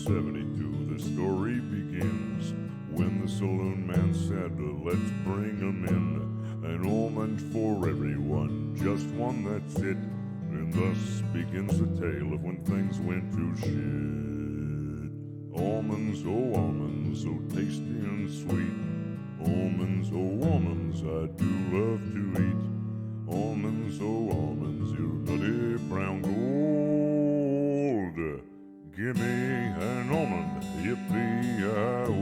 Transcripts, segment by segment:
1972, the story begins when the saloon man said, let's bring 'em in. An almond for everyone, just one, that's it. And thus begins the tale of when things went to shit. Almonds, oh almonds, so tasty and sweet. Almonds, oh almonds, I do love to eat. Almonds, oh almonds, you nutty brown gold. Gimme an almond, yippee-yi-oh.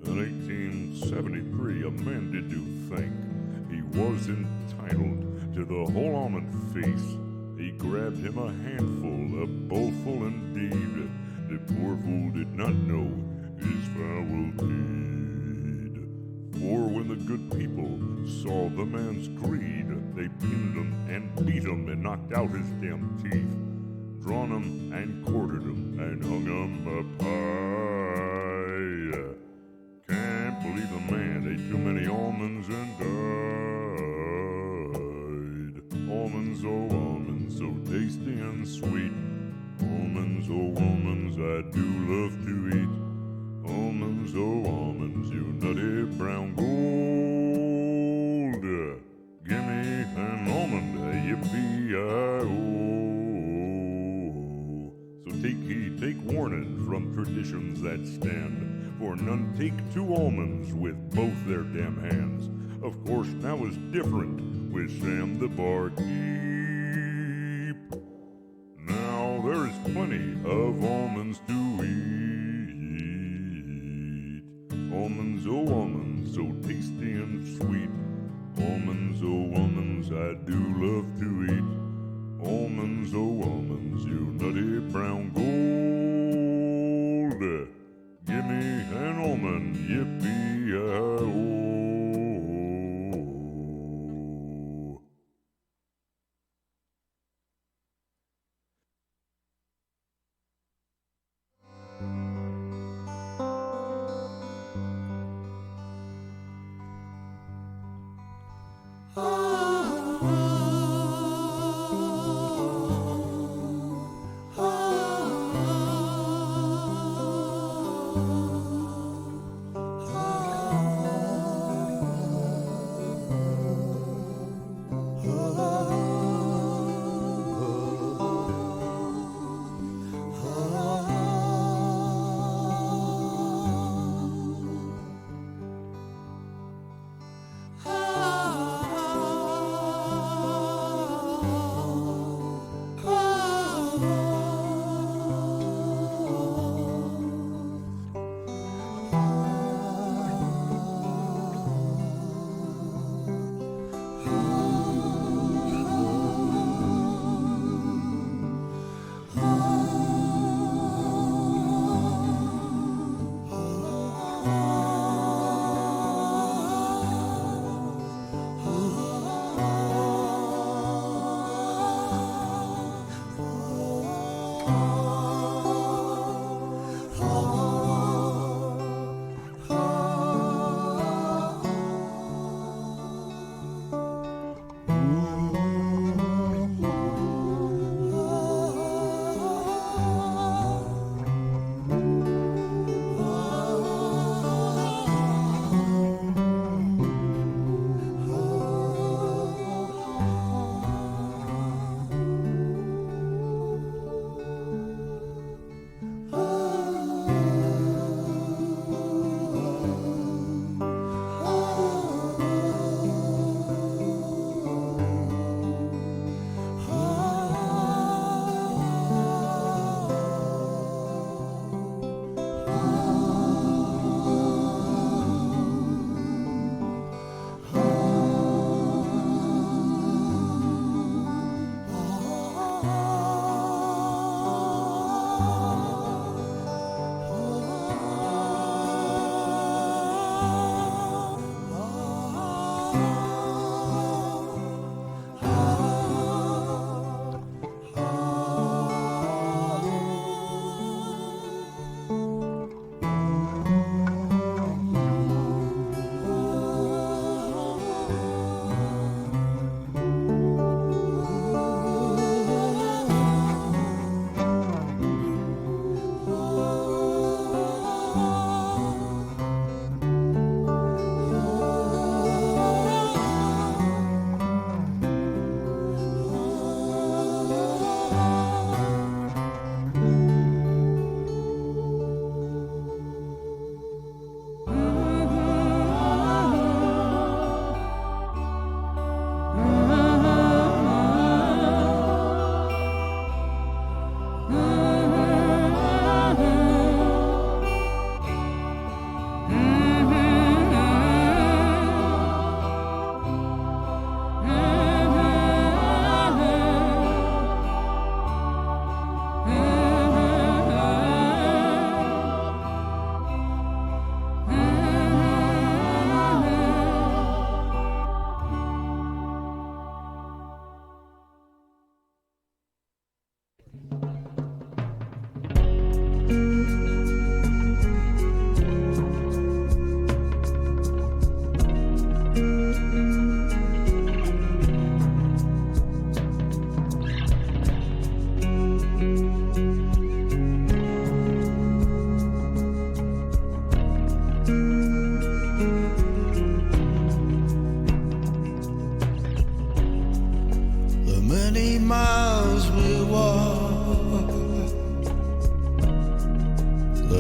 In 1873, a man did you think he was entitled to the whole almond feast. He grabbed him a handful, a bowlful indeed. The poor fool did not know his foul deed. For when the good people saw the man's greed, they pinned him and beat him and knocked out his damn teeth, drawn him and quartered him and hung him up high. Can't believe the man ate too many almonds and died. Almonds, oh almonds, so tasty and sweet. Almonds, oh almonds, I do love to eat. Almonds, oh almonds, you nutty brown gold. Gimme an almond, yippee-yi-oh. So take heed, take warning from traditions that stand, for none take two almonds with both their damn hands. Of course, now is different with Sam the barkeep. Now there is plenty of almonds to eat. Almonds, oh almonds, so tasty and sweet. Almonds, oh almonds, I do love to eat. Almonds, oh almonds, you nutty brown gold. Gimme an almond, yippee-yi-oh.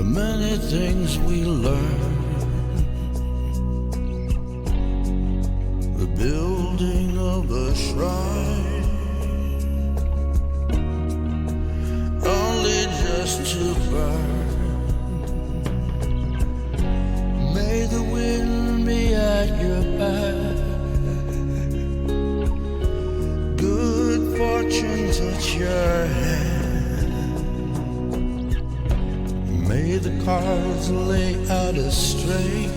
many things we learn. The building of a shrine, only just to burn. May the wind be at your back, good fortune touch your hand. May the cards lay out astray,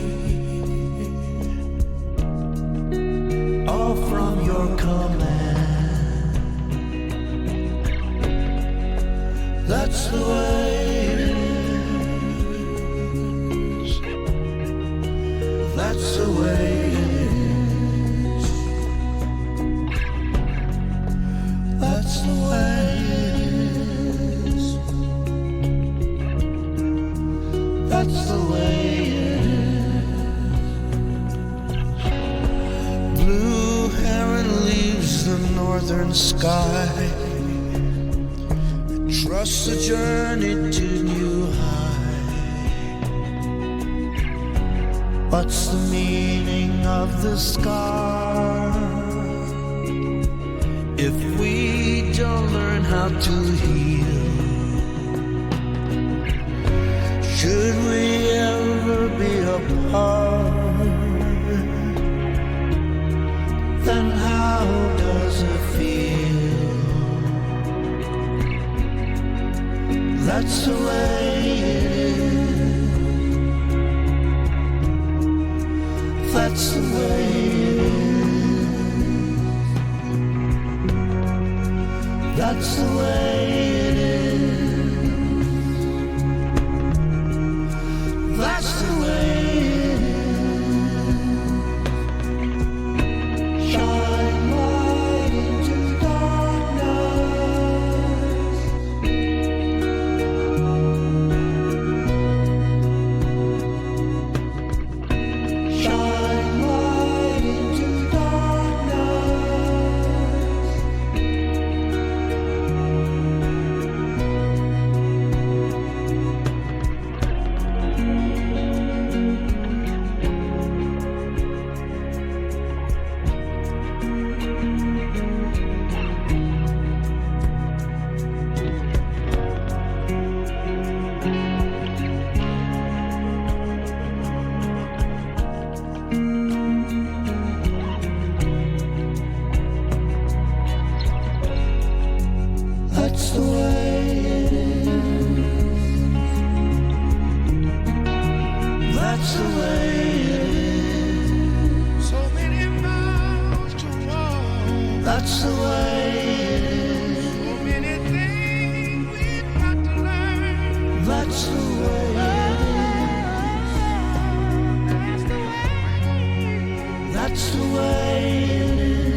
all from your command. That's the way it is. That's the way it is. That's the way it is. That's the way it is. Blue heron leaves the northern sky. Trust the journey to new height. What's the meaning of the scar if we don't learn how to heal? Should we ever be apart, then how does it feel? That's the way it is. That's the way it is. That's the way it is. That's the way it is. Shine light into darkness. Shine light into darkness. That's the way it is. That's the way it is. So many miles to walk. That's the way it is. So many things we've got to learn. That's the way it is. That's the way it is.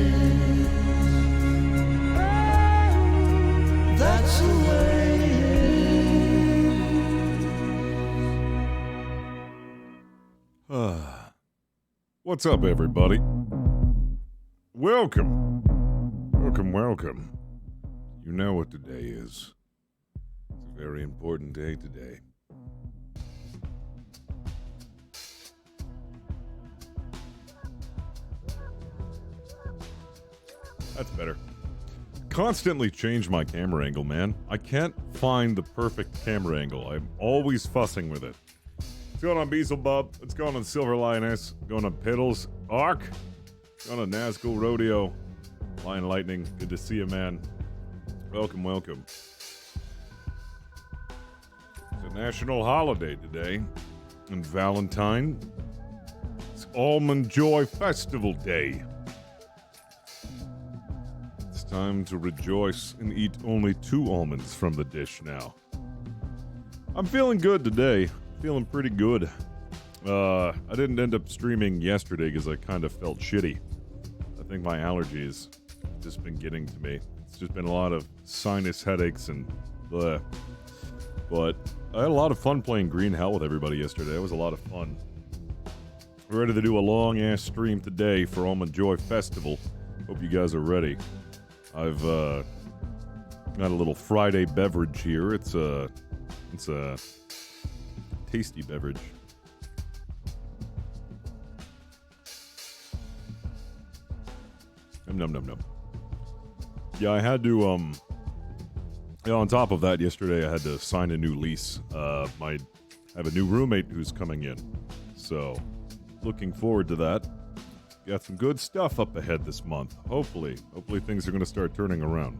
That's the way it is. What's up, everybody? Welcome. Welcome. You know what today is. It's a very important day today. That's better. Constantly change my camera angle, man. I can't find the perfect camera angle. I'm always fussing with it. What's going on, Beelzebub? What's going on, Silver Lioness? What's going on, Piddles? Ark? What's going on, Nazgul Rodeo? Lion Lightning, good to see you, man. Welcome. It's a national holiday today. And Valentine. It's Almond Joy Festival Day. It's time to rejoice and eat only 2 almonds from the dish now. I'm feeling good today. Feeling pretty good. I didn't end up streaming yesterday because I kind of felt shitty. I think my allergies just been getting to me. It's just been a lot of sinus headaches and bleh. But I had a lot of fun playing Green Hell with everybody yesterday. It was a lot of fun. We're ready to do a long-ass stream today for Almond Joy Festival. Hope you guys are ready. I've got a little Friday beverage here. It's a tasty beverage. Num num num. Yeah, I had to yeah, on top of that, yesterday I had to sign a new lease. I have a new roommate who's coming in, so looking forward to that. Got some good stuff up ahead this month. Hopefully things are going to start turning around.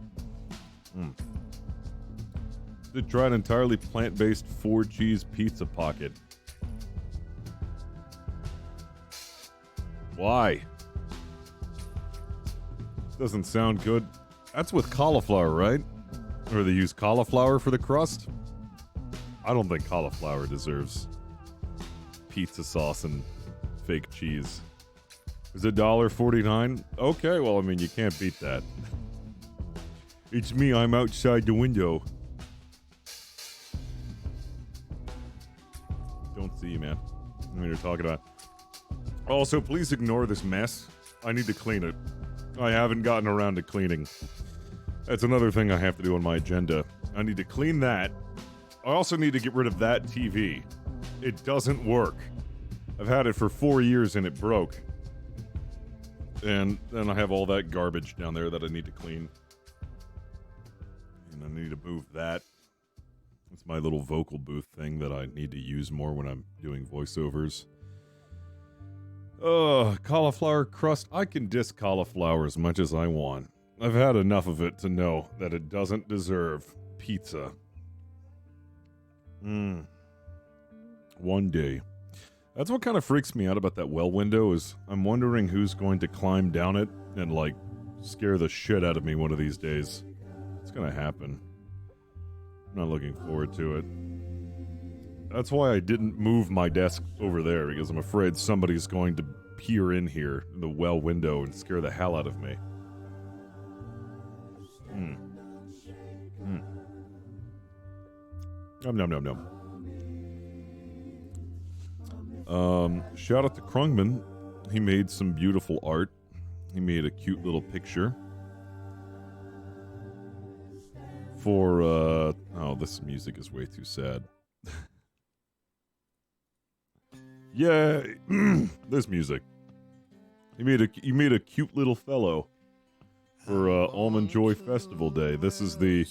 Did try an entirely plant-based 4-cheese pizza pocket. Why? Doesn't sound good. That's with cauliflower, right? Or they use cauliflower for the crust? I don't think cauliflower deserves pizza sauce and fake cheese. Is it $1.49? Okay, well, I mean, you can't beat that. It's me, I'm outside the window. Don't see you, man. I know what you're talking about. Also, please ignore this mess. I need to clean it. I haven't gotten around to cleaning. That's another thing I have to do on my agenda. I need to clean that. I also need to get rid of that TV. It doesn't work. I've had it for 4 years and it broke. And then I have all that garbage down there that I need to clean. And I need to move that. It's my little vocal booth thing that I need to use more when I'm doing voiceovers. Cauliflower crust. I can diss cauliflower as much as I want. I've had enough of it to know that it doesn't deserve pizza. One day. That's what kind of freaks me out about that well window is I'm wondering who's going to climb down it and, like, scare the shit out of me one of these days. It's gonna happen. I'm not looking forward to it. That's why I didn't move my desk over there, because I'm afraid somebody's going to peer in here in the well window and scare the hell out of me. Nom. Shout out to Krungman. He made some beautiful art. He made a cute little picture for, oh, this music is way too sad. Yeah, this music. He made a cute little fellow for Almond Joy Festival Day. This is the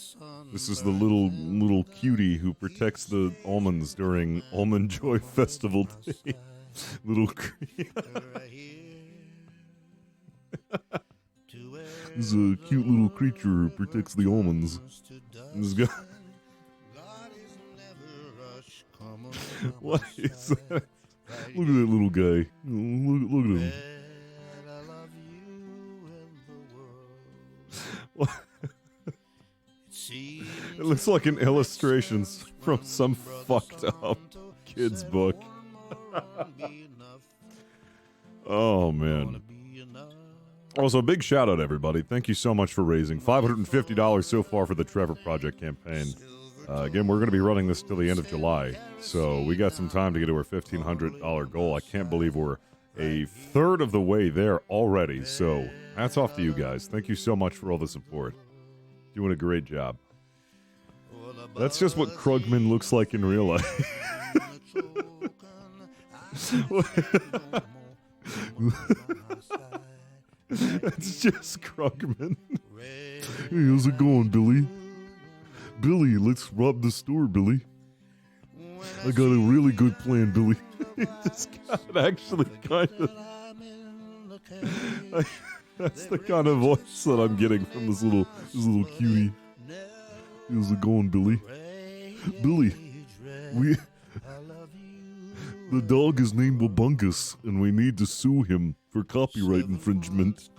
little cutie who protects the almonds during Almond Joy Festival Day. This is a cute little creature who protects the almonds. This guy. What is that? Look at that little guy. Look at him. What? It looks like an illustration from some fucked up kid's book. Oh, man. Also, a big shout out, everybody. Thank you so much for raising $550 so far for the Trevor Project campaign. Again, we're going to be running this till the end of July, so we got some time to get to our $1,500 goal. I can't believe we're a third of the way there already, so hats off to you guys. Thank you so much for all the support. Doing a great job. That's just what Krugman looks like in real life. That's just Krugman. Hey, how's it going, Billy? Billy, let's rob the store, Billy. I got a really good plan, Billy. This guy actually kind of... That's the kind of voice that I'm getting from this little cutie. How's it going, Billy? Billy, the dog is named Wabungus, and we need to sue him for copyright infringement.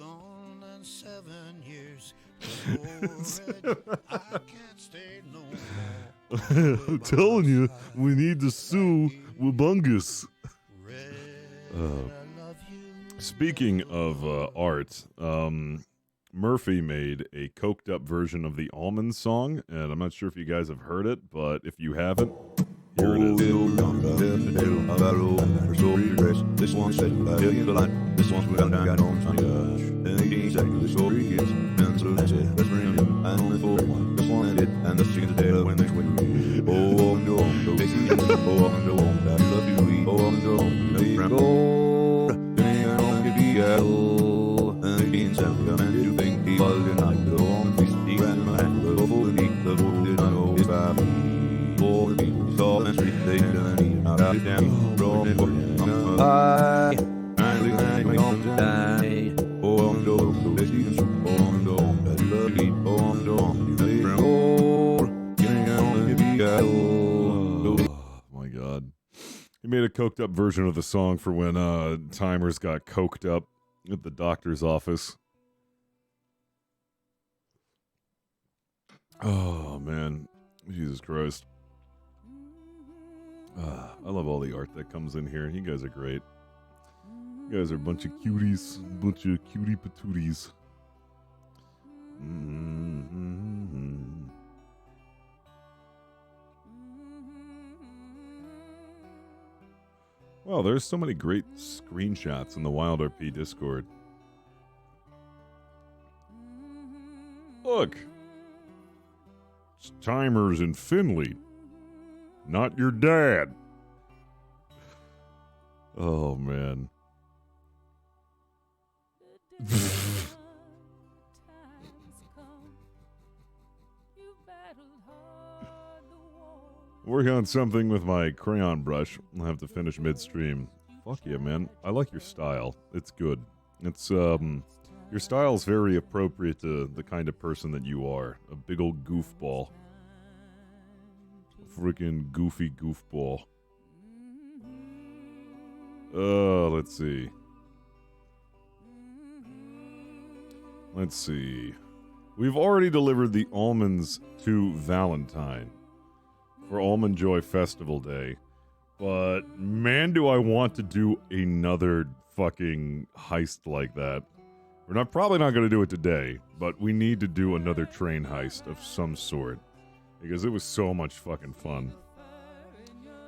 I'm telling you, we need to sue Wabungus. Speaking of art, Murphy made a coked up version of the Almond song, and I'm not sure if you guys have heard it, but if you haven't, here it is. This one's set by the line. This one's without got on exactly the story is. That's it. Let's bring him. I only for one. This one I did, and the chicken today when they win. Oh no, this is oh no. My God. He made a coked up version of the song for when timers got coked up at the doctor's office. Oh, man. Jesus Christ. I love all the art that comes in here. You guys are great. You guys are a bunch of cuties. Bunch of cutie patooties. Mm-hmm. Well, there's so many great screenshots in the WildRP Discord. Look. It's timers in Finley. Not your dad. Oh, man. Working on something with my crayon brush. I'll have to finish midstream. Fuck yeah, man. I like your style. It's good. It's, your style's very appropriate to the kind of person that you are. A big old goofball. A freaking goofy goofball. Let's see. Let's see. We've already delivered the almonds to Valentine for Almond Joy Festival Day. But man, do I want to do another fucking heist like that. We're probably not going to do it today, but we need to do another train heist of some sort. Because it was so much fucking fun.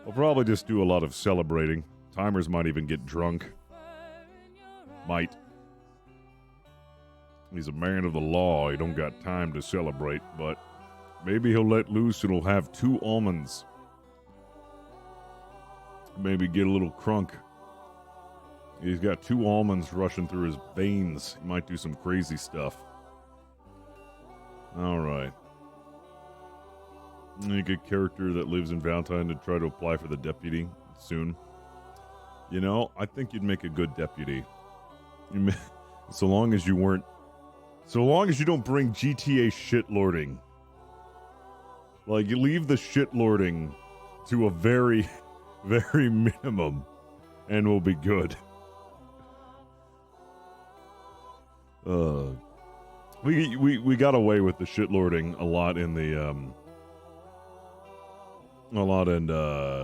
I'll probably just do a lot of celebrating. Timers might even get drunk. Might. He's a man of the law. He don't got time to celebrate, but maybe he'll let loose and he'll have 2 almonds. Maybe get a little crunk. He's got 2 almonds rushing through his veins. He might do some crazy stuff. Alright. You get a character that lives in Valentine to try to apply for the deputy soon. You know, I think you'd make a good deputy. So long as you don't bring GTA shitlording. Like, you leave the shitlording to a very, very minimum, and we'll be good. We got away with the shitlording a lot in the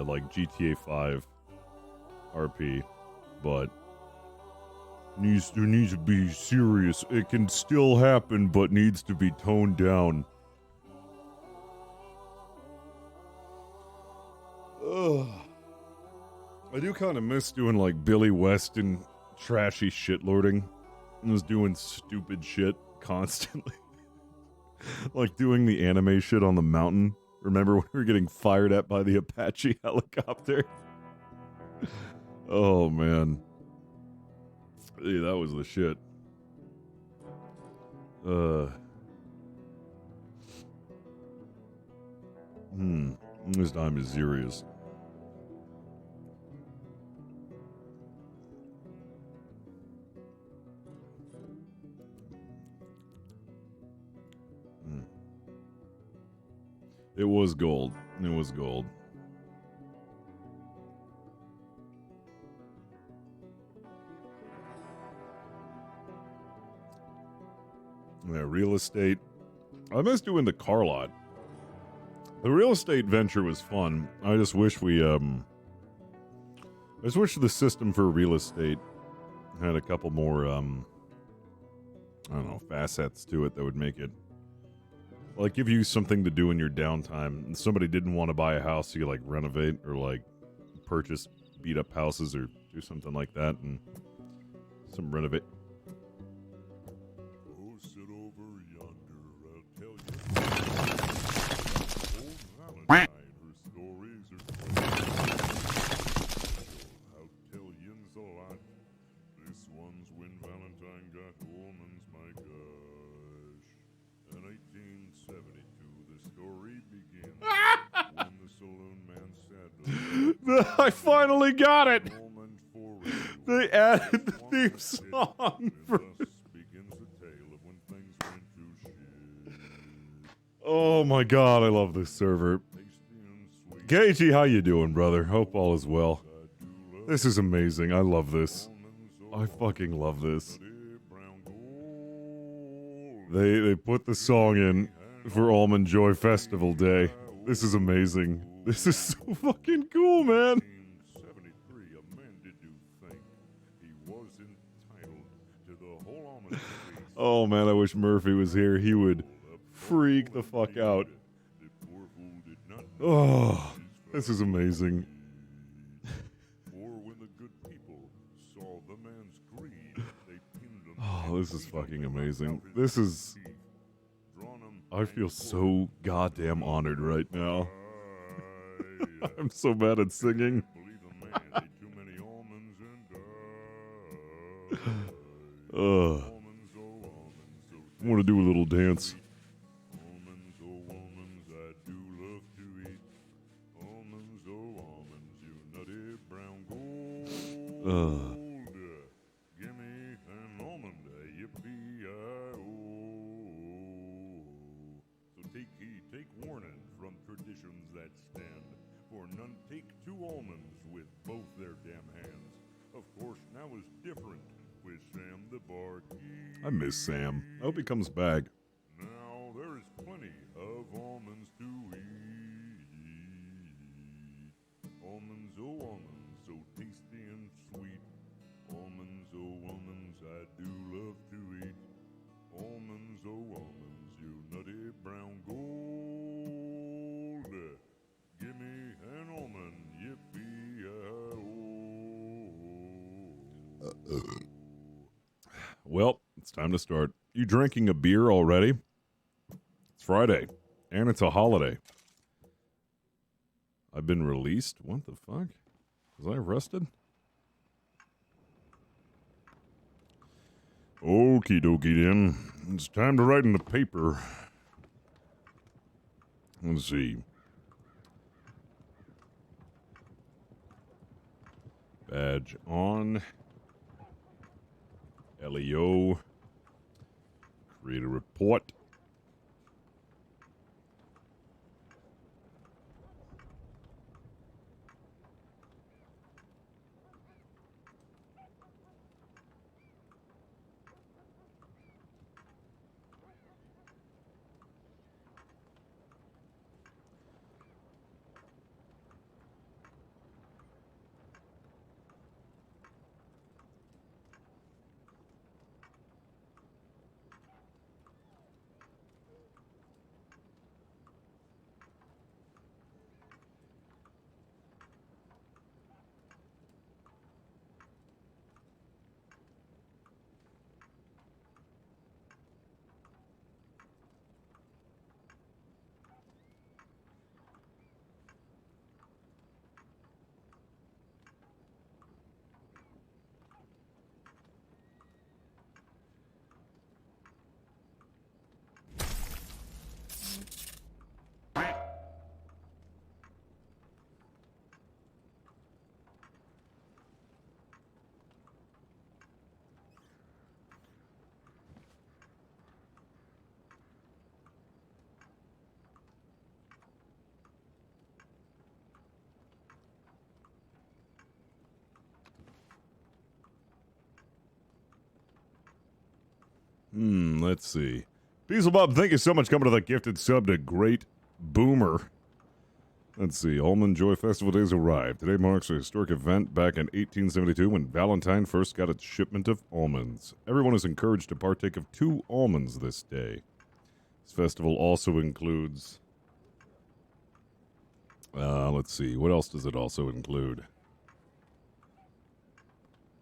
like GTA 5 RP, but there needs to be serious. It can still happen, but needs to be toned down. Ugh. I do kind of miss doing like Billy Weston trashy shitlording. I was doing stupid shit constantly. Like doing the anime shit on the mountain. Remember when we were getting fired at by the Apache helicopter? Oh, man. Yeah, that was the shit. This time is serious. It was gold. It was gold. Yeah, real estate. I miss doing the car lot. The real estate venture was fun. I just wish we, I just wish the system for real estate had a couple more, I don't know, facets to it that would make it, like, give you something to do in your downtime. And somebody didn't want to buy a house, so you, like, renovate or, like, purchase beat-up houses or do something like that and some renovate. Oh, sit over yonder, I'll tell you. Old Valentine, her stories are I'll tell yins a lot. This one's when Valentine got almonds, my gosh. In 1872, the story begins when the saloon I finally got it. They added the theme song. Oh my god, I love this server. Gagey, how you doing, brother? Hope all is well. This is amazing. I love this. I fucking love this. They put the song in for Almond Joy Festival Day. This is amazing. This is so fucking cool, man. Oh man, I wish Murphy was here. He would freak the fuck out. Oh, this is amazing. Oh, this is fucking amazing. This is... I feel so goddamn honored right now. I'm so bad at singing. I want to do a little dance. Take warning from traditions that stand, for none take two almonds with both their damn hands. Of course, now is different with Sam the barkeep. I miss Sam. I hope he comes back. Now there is plenty of almonds to eat. Almonds, oh almonds, so tasty and sweet. Almonds, oh almonds, I do love to eat. Almonds, oh almonds, you nutty brown gold. Give me an almond, yippee-yi-oh. Well, it's time to start. You drinking a beer already? It's Friday, and it's a holiday. I've been released? What the fuck? Was I arrested? Okie dokie then. It's time to write in the paper. Let's see. Badge on. LEO. Create a report. Let's see. Diesel Bob, thank you so much coming to the gifted sub to Great Boomer. Let's see. Almond Joy Festival Days arrived. Today marks a historic event back in 1872 when Valentine first got its shipment of almonds. Everyone is encouraged to partake of 2 almonds this day. This festival also includes... let's see. What else does it also include?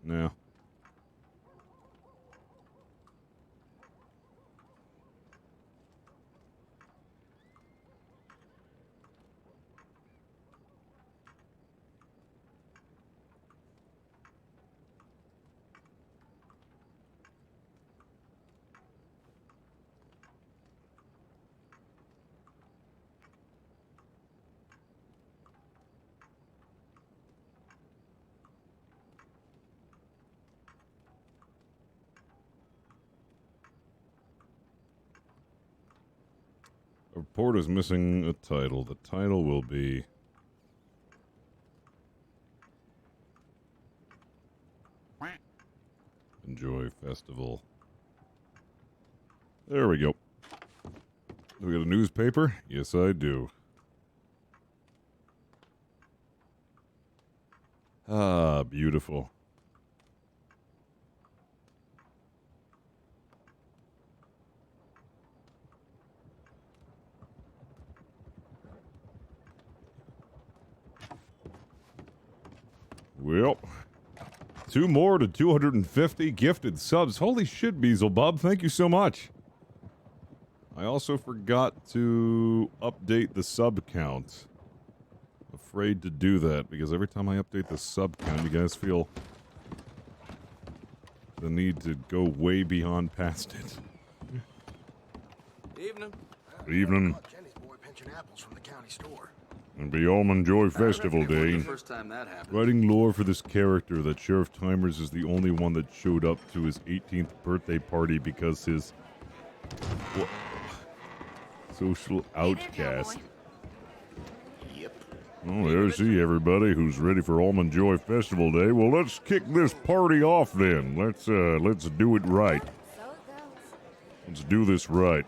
No. Report is missing a title. The title will be... Enjoy Festival. There we go. Do we got a newspaper? Yes, I do. Ah, beautiful. Well, 2 more to 250 gifted subs. Holy shit, Beelzebub. Thank you so much. I also forgot to update the sub count. Afraid to do that because every time I update the sub count, you guys feel the need to go way beyond past it. Evening. Evening. Jenny's boy pinching apples from the county store. And be Almond Joy Festival Day. The first time that happened. Writing lore for this character that Sheriff Timers is the only one that showed up to his 18th birthday party because his social outcast. Yep. Oh, there's he, everybody who's ready for Almond Joy Festival Day. Well, let's kick this party off then. Let's do it right. Let's do this right.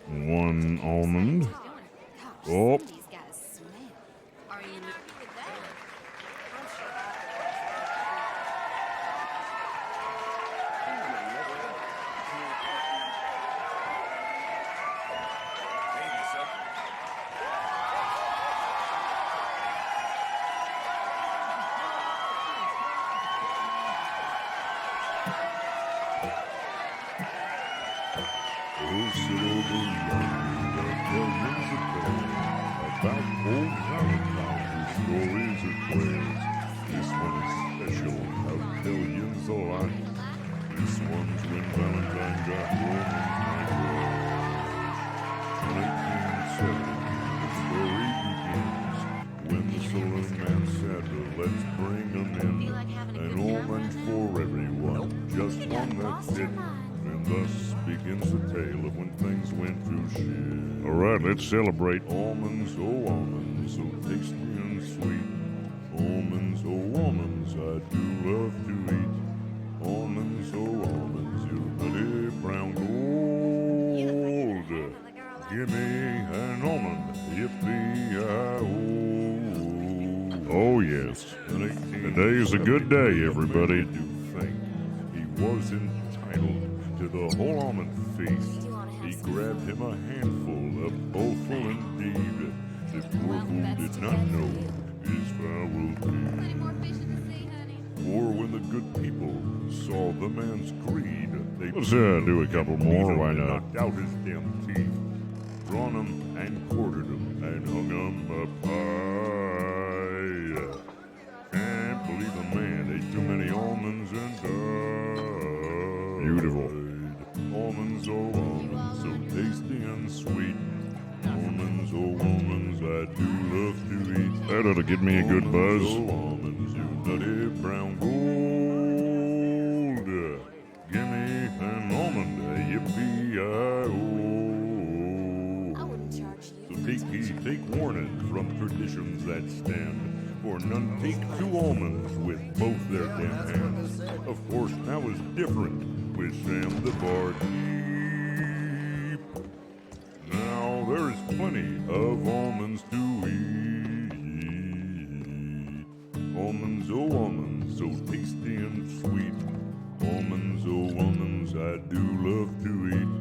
One almond. Oh. Let's celebrate almonds, oh almonds, so tasty and sweet. Almonds, oh almonds, I do love to eat. Almonds, oh almonds, you nutty brown gold. Give me an almond, yippee-yi-oh. Oh yes, today's a good day, everybody. I do think he was entitled to the whole almond feast. He grabbed him a handful, a bowlful indeed. The poor fool did not know his foul deed. For when the good people saw the man's greed, they let's do a couple more, why not? Knocked out his damn teeth, drawn him and quartered him, and hung him up high. Can't believe a man ate too many almonds and died. Beautiful. Almonds, oh almonds, so tasty and sweet. Almonds, oh almonds, I do love to eat. That ought to give me a good buzz. Oh almonds, you nutty brown gold. Give me an almond, yippee-yi-oh. I wouldn't charge you. So take heed, take warning from traditions that stand. For none take 2 almonds with both their damn hands. Of course, that was different with Sam the Barkeep. Now there's plenty of almonds to eat. Almonds, oh almonds, so tasty and sweet. Almonds, oh almonds, I do love to eat.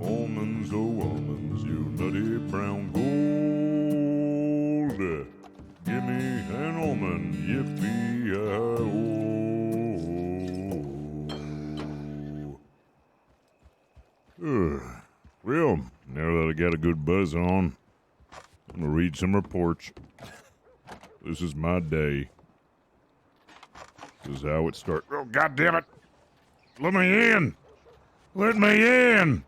Almonds, oh almonds, you nutty brown gold. Give me an almond, yippee-yi-oh. Well, now that I got a good buzz on, I'm gonna read some reports. This is my day. This is how it starts. Oh, God damn it! Let me in! Let me in!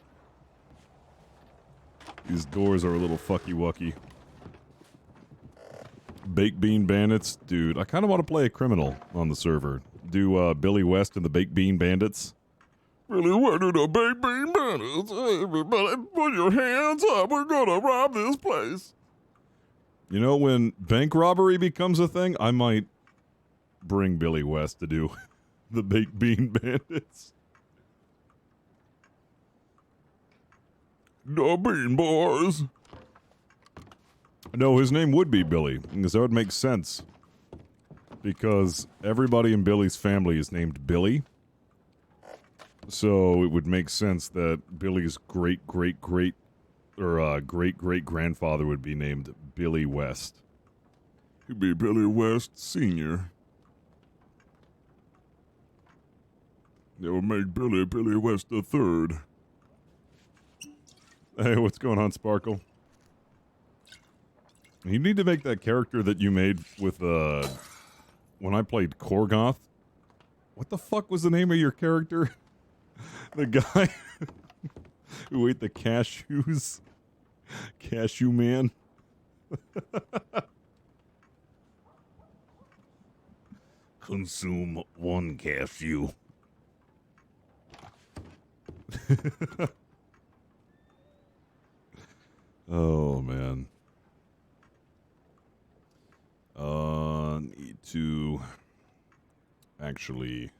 These doors are a little fucky-wucky. Baked Bean Bandits? Dude, I kind of want to play a criminal on the server. Do Billy West and the Baked Bean Bandits. Billy went to the Baked Bean Bandits. Everybody put your hands up. We're gonna rob this place. You know, when bank robbery becomes a thing, I might bring Billy West to do the Baked Bean Bandits. The Bean Boys. No, his name would be Billy, because that would make sense. Because everybody in Billy's family is named Billy. So it would make sense that Billy's great-great-grandfather would be named Billy West. He'd be Billy West Sr. That would make Billy West the Third. Hey, what's going on, Sparkle? You need to make that character that you made with, when I played Korgoth. What the fuck was the name of your character? The guy who ate the cashews? Cashew Man? Consume one cashew. Oh, man. Need to actually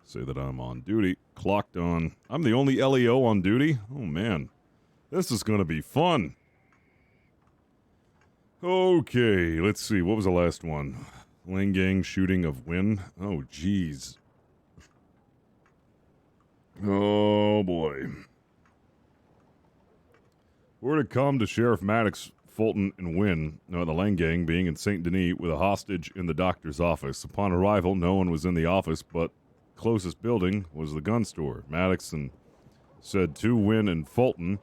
say that I'm on duty. Clocked on. I'm the only LEO on duty? Oh, man. This is going to be fun. Okay, let's see. What was the last one? Lane Gang shooting of Wynn. Oh, jeez. Oh, boy. Word had come to Sheriff Maddox, Fulton, and Wynn, the Lang Gang being in St. Denis with a hostage in the doctor's office. Upon arrival, no one was in the office, but closest building was the gun store. Maddox said to Wynn and Fulton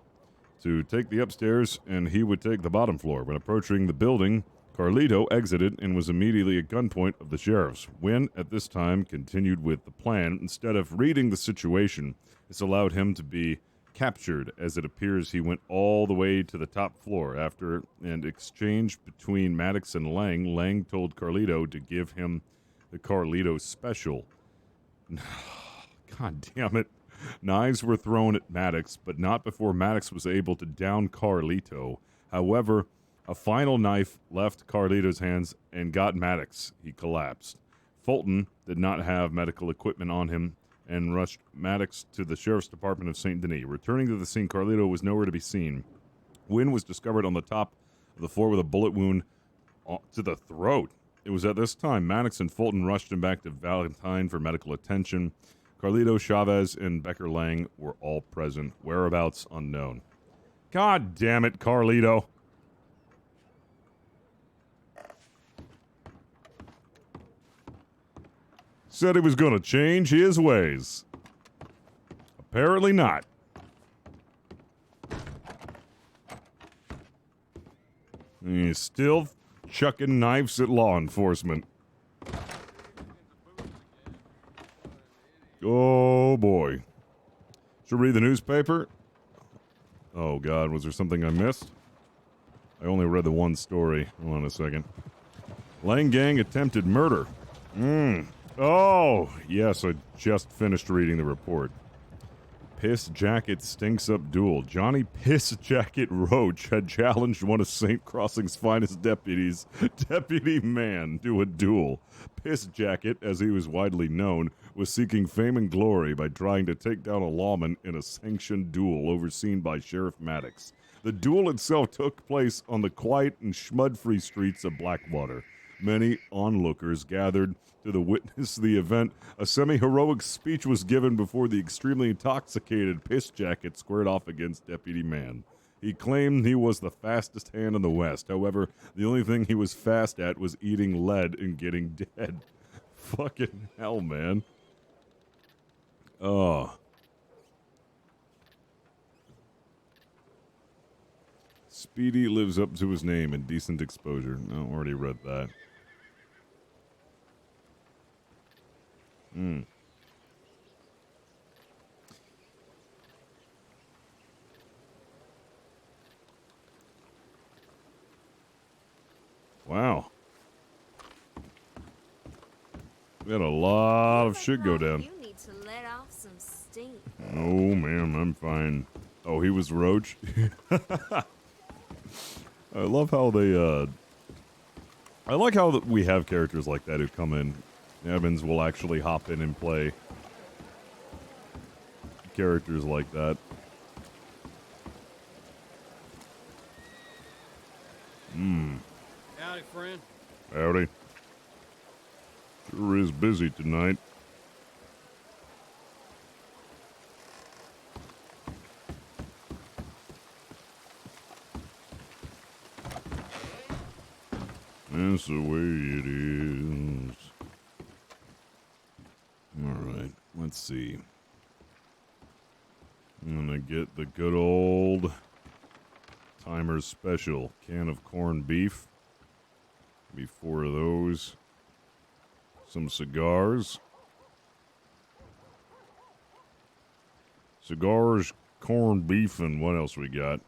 to take the upstairs and he would take the bottom floor. When approaching the building, Carlito exited and was immediately at gunpoint of the sheriffs. Wynn, at this time, continued with the plan. Instead of reading the situation, this allowed him to be captured, as it appears he went all the way to the top floor. After an exchange between Maddox and Lang told Carlito to give him the Carlito special. God damn it. Knives were thrown at Maddox, but not before Maddox was able to down Carlito. However, a final knife left Carlito's hands and got Maddox. He collapsed. Fulton did not have medical equipment on him and rushed Maddox to the Sheriff's Department of St. Denis. Returning to the scene, Carlito was nowhere to be seen. Wynn was discovered on the top of the floor with a bullet wound to the throat. It was at this time Maddox and Fulton rushed him back to Valentine for medical attention. Carlito, Chavez, and Becker Lang were all present. Whereabouts unknown. God damn it, Carlito. Said he was going to change his ways. Apparently not. He's still chucking knives at law enforcement. Oh, boy. Should read the newspaper? Oh, God, was there something I missed? I only read the one story. Hold on a second. Lang Gang attempted murder. Oh, yes, I just finished reading the report. Piss Jacket stinks up duel. Johnny Piss Jacket Roach had challenged one of St. Crossing's finest deputies, Deputy Man, to a duel. Piss Jacket, as he was widely known, was seeking fame and glory by trying to take down a lawman in a sanctioned duel overseen by Sheriff Maddox. The duel itself took place on the quiet and schmud-free streets of Blackwater. Many onlookers gathered to witness the event. A semi-heroic speech was given before the extremely intoxicated Piss Jacket squared off against Deputy Man. He claimed he was the fastest hand in the West. However, the only thing he was fast at was eating lead and getting dead. Fucking hell, man. Oh. Speedy lives up to his name in decent exposure. No, already read that. Wow. We had a lot of shit go down. You need to let off some steam. No, ma'am, I'm fine. Oh, he was Roach? I love how they, I like how we have characters like that who come in. Evans will actually hop in and play characters like that. Howdy, friend. Howdy. Sure is busy tonight. That's the way it is. Alright, let's see. I'm gonna get the good old Timer's Special can of corned beef. Be 4 of those. Some cigars. Cigars, corned beef, and what else we got?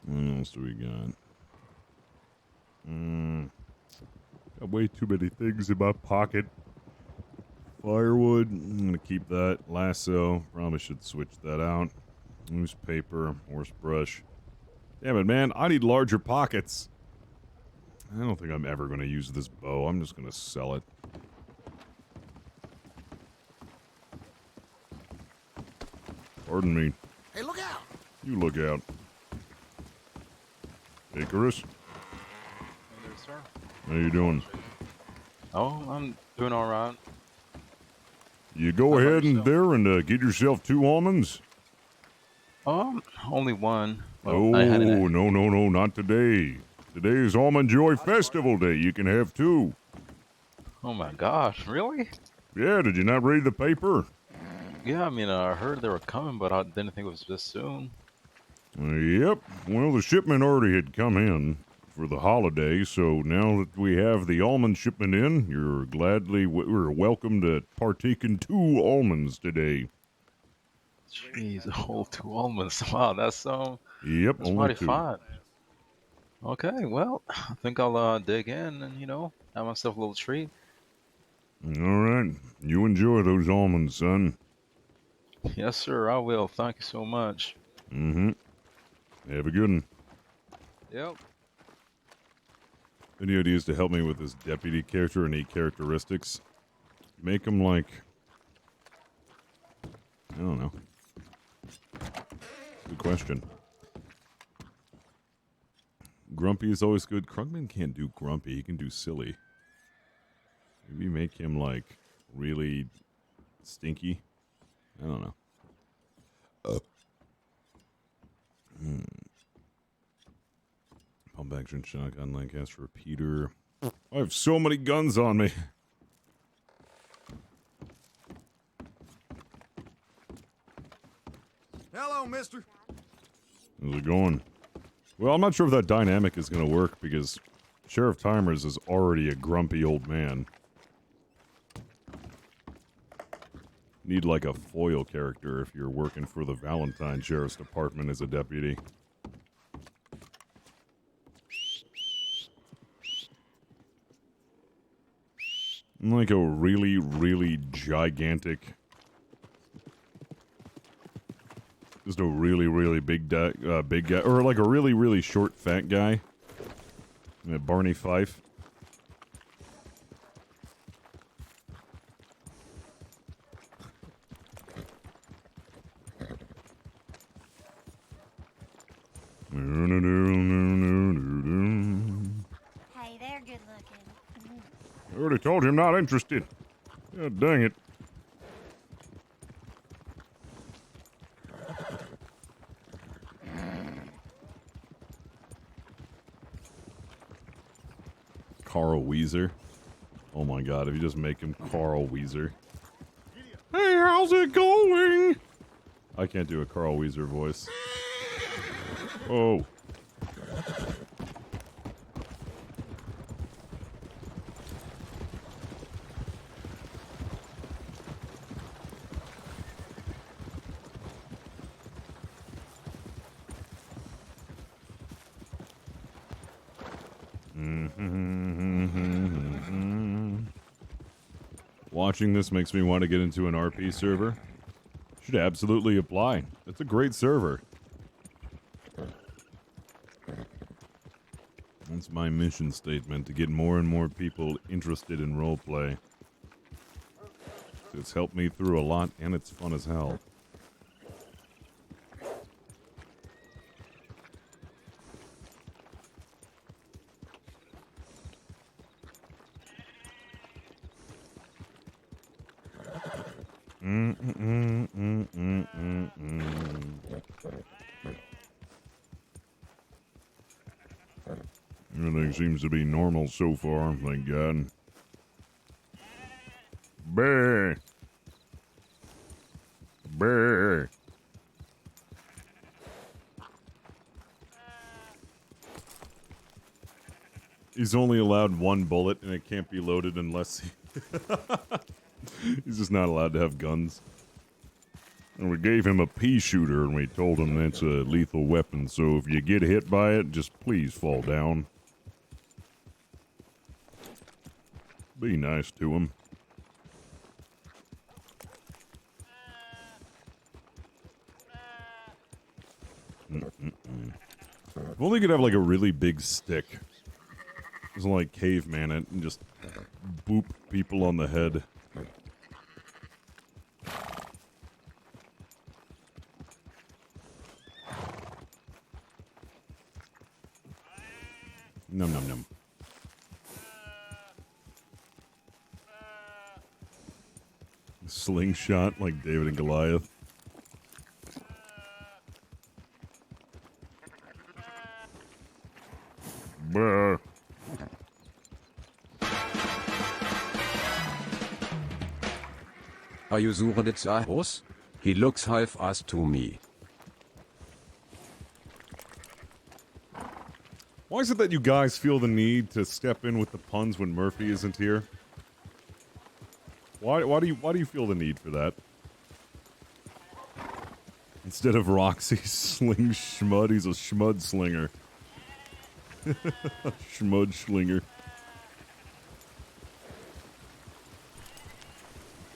What else do we got? Got way too many things in my pocket. Firewood, I'm gonna keep that. Lasso, probably should switch that out. Newspaper, horse brush. Damn it, man, I need larger pockets. I don't think I'm ever gonna use this bow. I'm just gonna sell it. Pardon me. Hey, look out! You look out. Icarus, Hey there, sir. how you doing? Oh, I'm doing all right. You go How about ahead and yourself? there and get yourself 2 almonds. Only one. Oh, Well, I had no, not today. Today is Almond Joy Festival Day. You can have 2. Oh my gosh, really? Yeah, did you not read the paper? Yeah, I mean, I heard they were coming, but I didn't think it was this soon. Yep. Well, the shipment already had come in for the holiday, so now that we have the almond shipment in, we're welcome to partake in 2 almonds today. Jeez, whole 2 almonds. Wow, that's Yep, that's only mighty 2. fine. Okay, well, I think I'll dig in and have myself a little treat. All right. You enjoy those almonds, son. Yes, sir, I will. Thank you so much. Mm-hmm. Have a good one. Yep. Any ideas to help me with this deputy character and 8 characteristics? Make him like... I don't know. Good question. Grumpy is always good. Krugman can't do grumpy. He can do silly. Maybe make him like really stinky. I don't know. Pump action shotgun, Lancaster repeater. I have so many guns on me. Hello, mister. How's it going? Well, I'm not sure if that dynamic is going to work because Sheriff Timers is already a grumpy old man. Need like a foil character if you're working for the Valentine Sheriff's Department as a deputy. Like a really, really gigantic... Just a really, really big guy, or like a really, really short, fat guy. Barney Fife. Hey, they're good looking. I already told him not interested. God dang it. Carl Weezer. Oh my god, if you just make him Carl Weezer. Hey, how's it going? I can't do a Carl Weezer voice. Oh. Watching this makes me want to get into an RP server. Should absolutely apply. It's a great server. That's my mission statement, to get more and more people interested in roleplay. It's helped me through a lot, and it's fun as hell. Everything seems to be normal so far, thank God. Bear. Bear. He's only allowed one bullet, and it can't be loaded unless he... He's just not allowed to have guns. And we gave him a pea shooter, and we told him that's a lethal weapon, so if you get hit by it, just please fall down. Be nice to him. If only could have like a really big stick. Just like caveman it and just boop people on the head. Num num num. Slingshot like David and Goliath. Brr. Are you WildRP? He looks half-assed to me. Why is it that you guys feel the need to step in with the puns when Murphy isn't here? Why do you feel the need for that? Instead of Roxy sling schmud, he's a schmud slinger. Schmud slinger.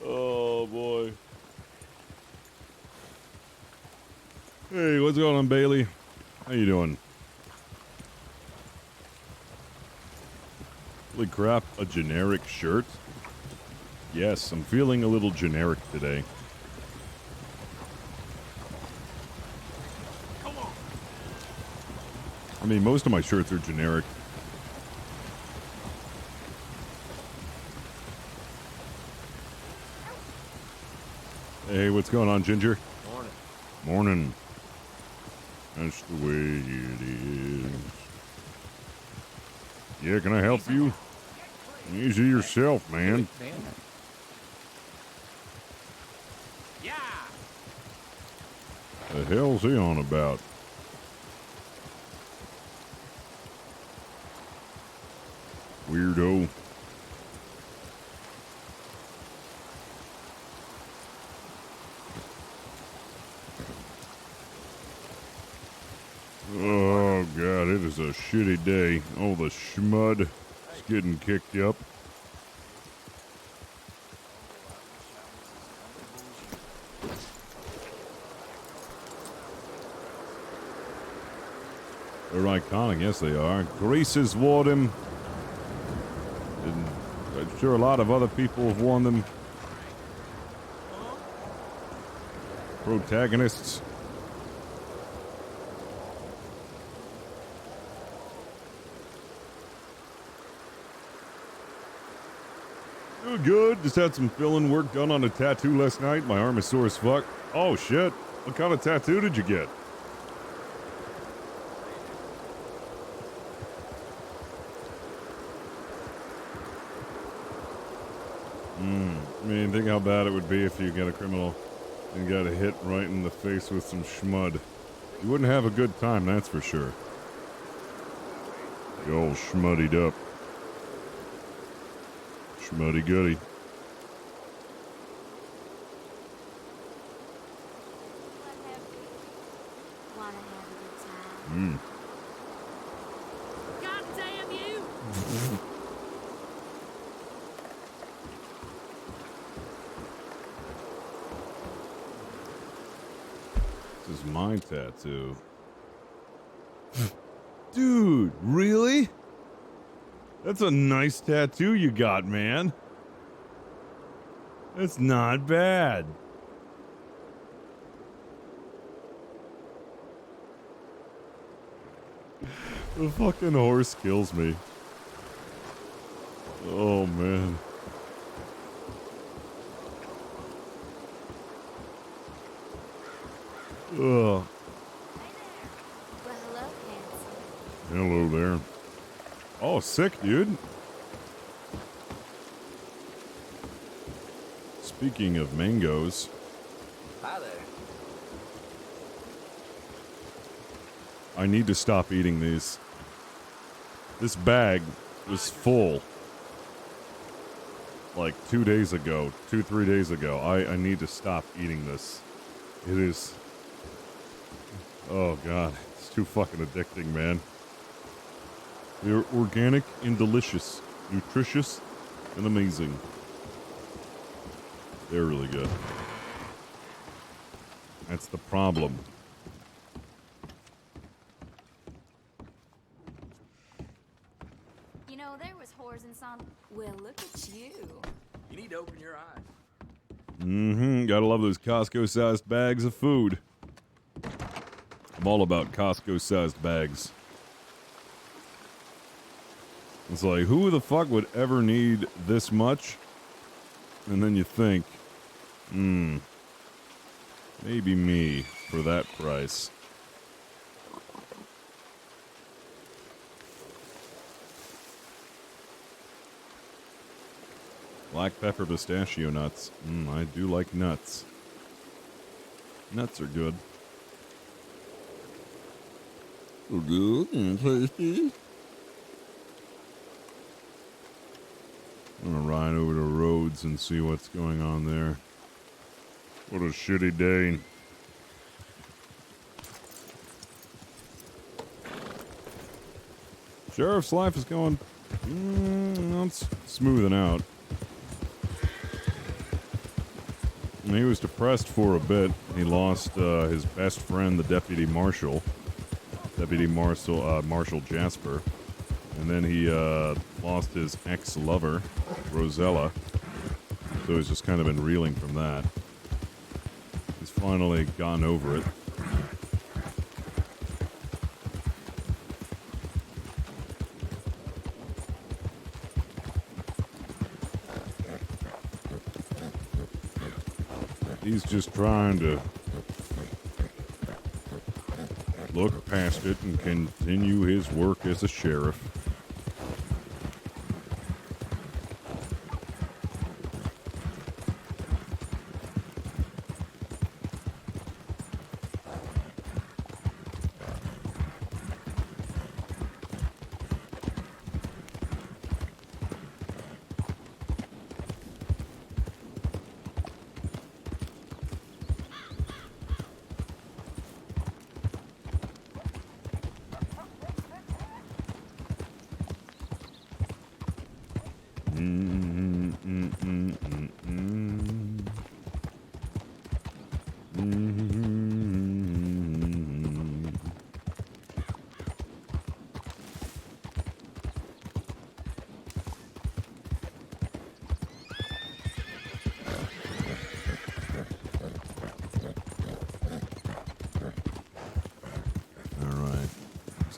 Oh boy. Hey, what's going on, Bailey? How you doing? Holy crap, a generic shirt? Yes, I'm feeling a little generic today. I mean, most of my shirts are generic. Hey, what's going on, Ginger? Morning. Morning. That's the way it is. Yeah, can I help you? Easy yourself, man. Yeah. The hell's he on about? Weirdo. Oh god, it is a shitty day. Oh, the schmud is getting kicked up. They're iconic, yes they are. Grease has worn them. And I'm sure a lot of other people have worn them. Protagonists. Doing good. Just had some filling work done on a tattoo last night. My arm is sore as fuck. Oh shit. What kind of tattoo did you get? I mean, think how bad it would be if you got a criminal and got a hit right in the face with some schmud. You wouldn't have a good time, that's for sure. You all schmuddied up. Schmuddy goody. Wanna have a good time? God damn you! my tattoo. Dude, really? That's a nice tattoo you got, man. That's not bad. The fucking horse kills me. Oh, man. Ugh. Well, hello, handsome. Hello there. Oh, sick, dude. Speaking of mangoes. Hi there. I need to stop eating these. This bag was full. Like 2 days ago. 3 days ago. I need to stop eating this. It is... Oh, God. It's too fucking addicting, man. They're organic and delicious. Nutritious and amazing. They're really good. That's the problem. You know, there was whores in some... Well, look at you. You need to open your eyes. Mm-hmm. Gotta love those Costco-sized bags of food. I'm all about Costco-sized bags. It's like, who the fuck would ever need this much? And then you think, maybe me for that price. Black pepper pistachio nuts. I do like nuts. Nuts are good. Good and tasty. I'm gonna ride over to Rhodes and see what's going on there. What a shitty day. Sheriff's life is going... not smoothing out. He was depressed for a bit. He lost his best friend, the Deputy Marshal. Marshal Jasper. And then he lost his ex-lover, Rosella. So he's just kind of been reeling from that. He's finally gotten over it. He's just trying to look past it and continue his work as a sheriff.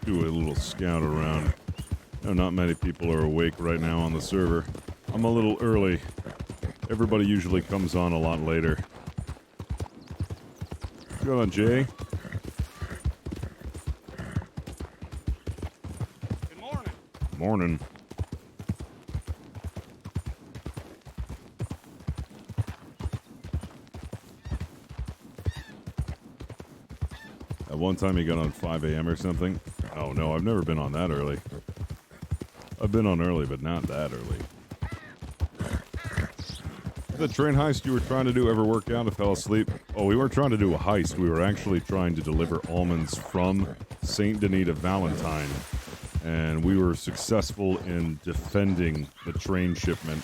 Do a little scout around. No, not many people are awake right now on the server. I'm a little early. Everybody usually comes on a lot later. What's going on, Jay? Good morning. Morning. At one time he got on 5 a.m. or something. Oh no, I've never been on that early. I've been on early, but not that early. The train heist you were trying to do ever work out? I fell asleep. Oh, we weren't trying to do a heist. We were actually trying to deliver almonds from St. Denis to Valentine. And we were successful in defending the train shipment.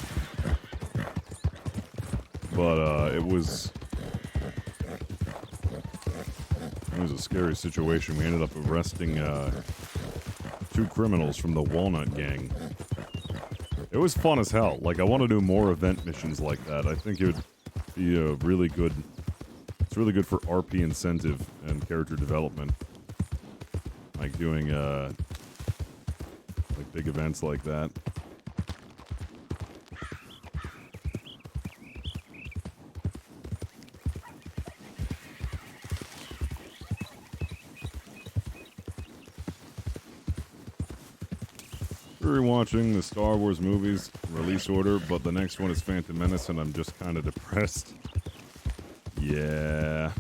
But, it was... It was a scary situation. We ended up arresting 2 criminals from the Walnut Gang. It was fun as hell. Like, I want to do more event missions like that. I think it would be a really good... It's really good for RP incentive and character development. Like, doing, like, big events like that. We're watching the Star Wars movies release order, but the next one is Phantom Menace, and I'm just kind of depressed. Yeah.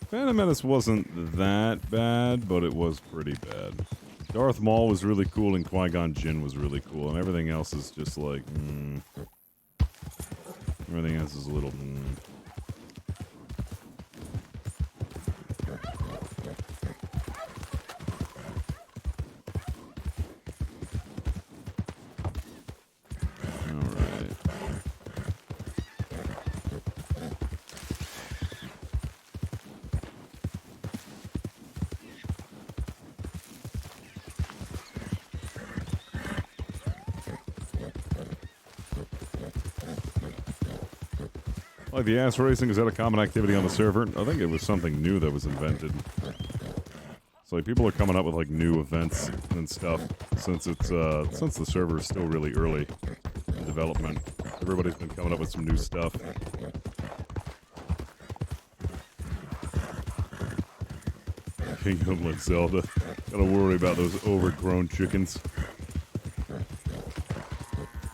Phantom Menace wasn't that bad, but it was pretty bad. Darth Maul was really cool, and Qui-Gon Jinn was really cool, and everything else is just like, Everything else is a little, Like the ass racing, is that a common activity on the server? I think it was something new that was invented. So like people are coming up with like new events and stuff since it's since the server is still really early in development. Everybody's been coming up with some new stuff. Kingdom like Zelda. Gotta worry about those overgrown chickens.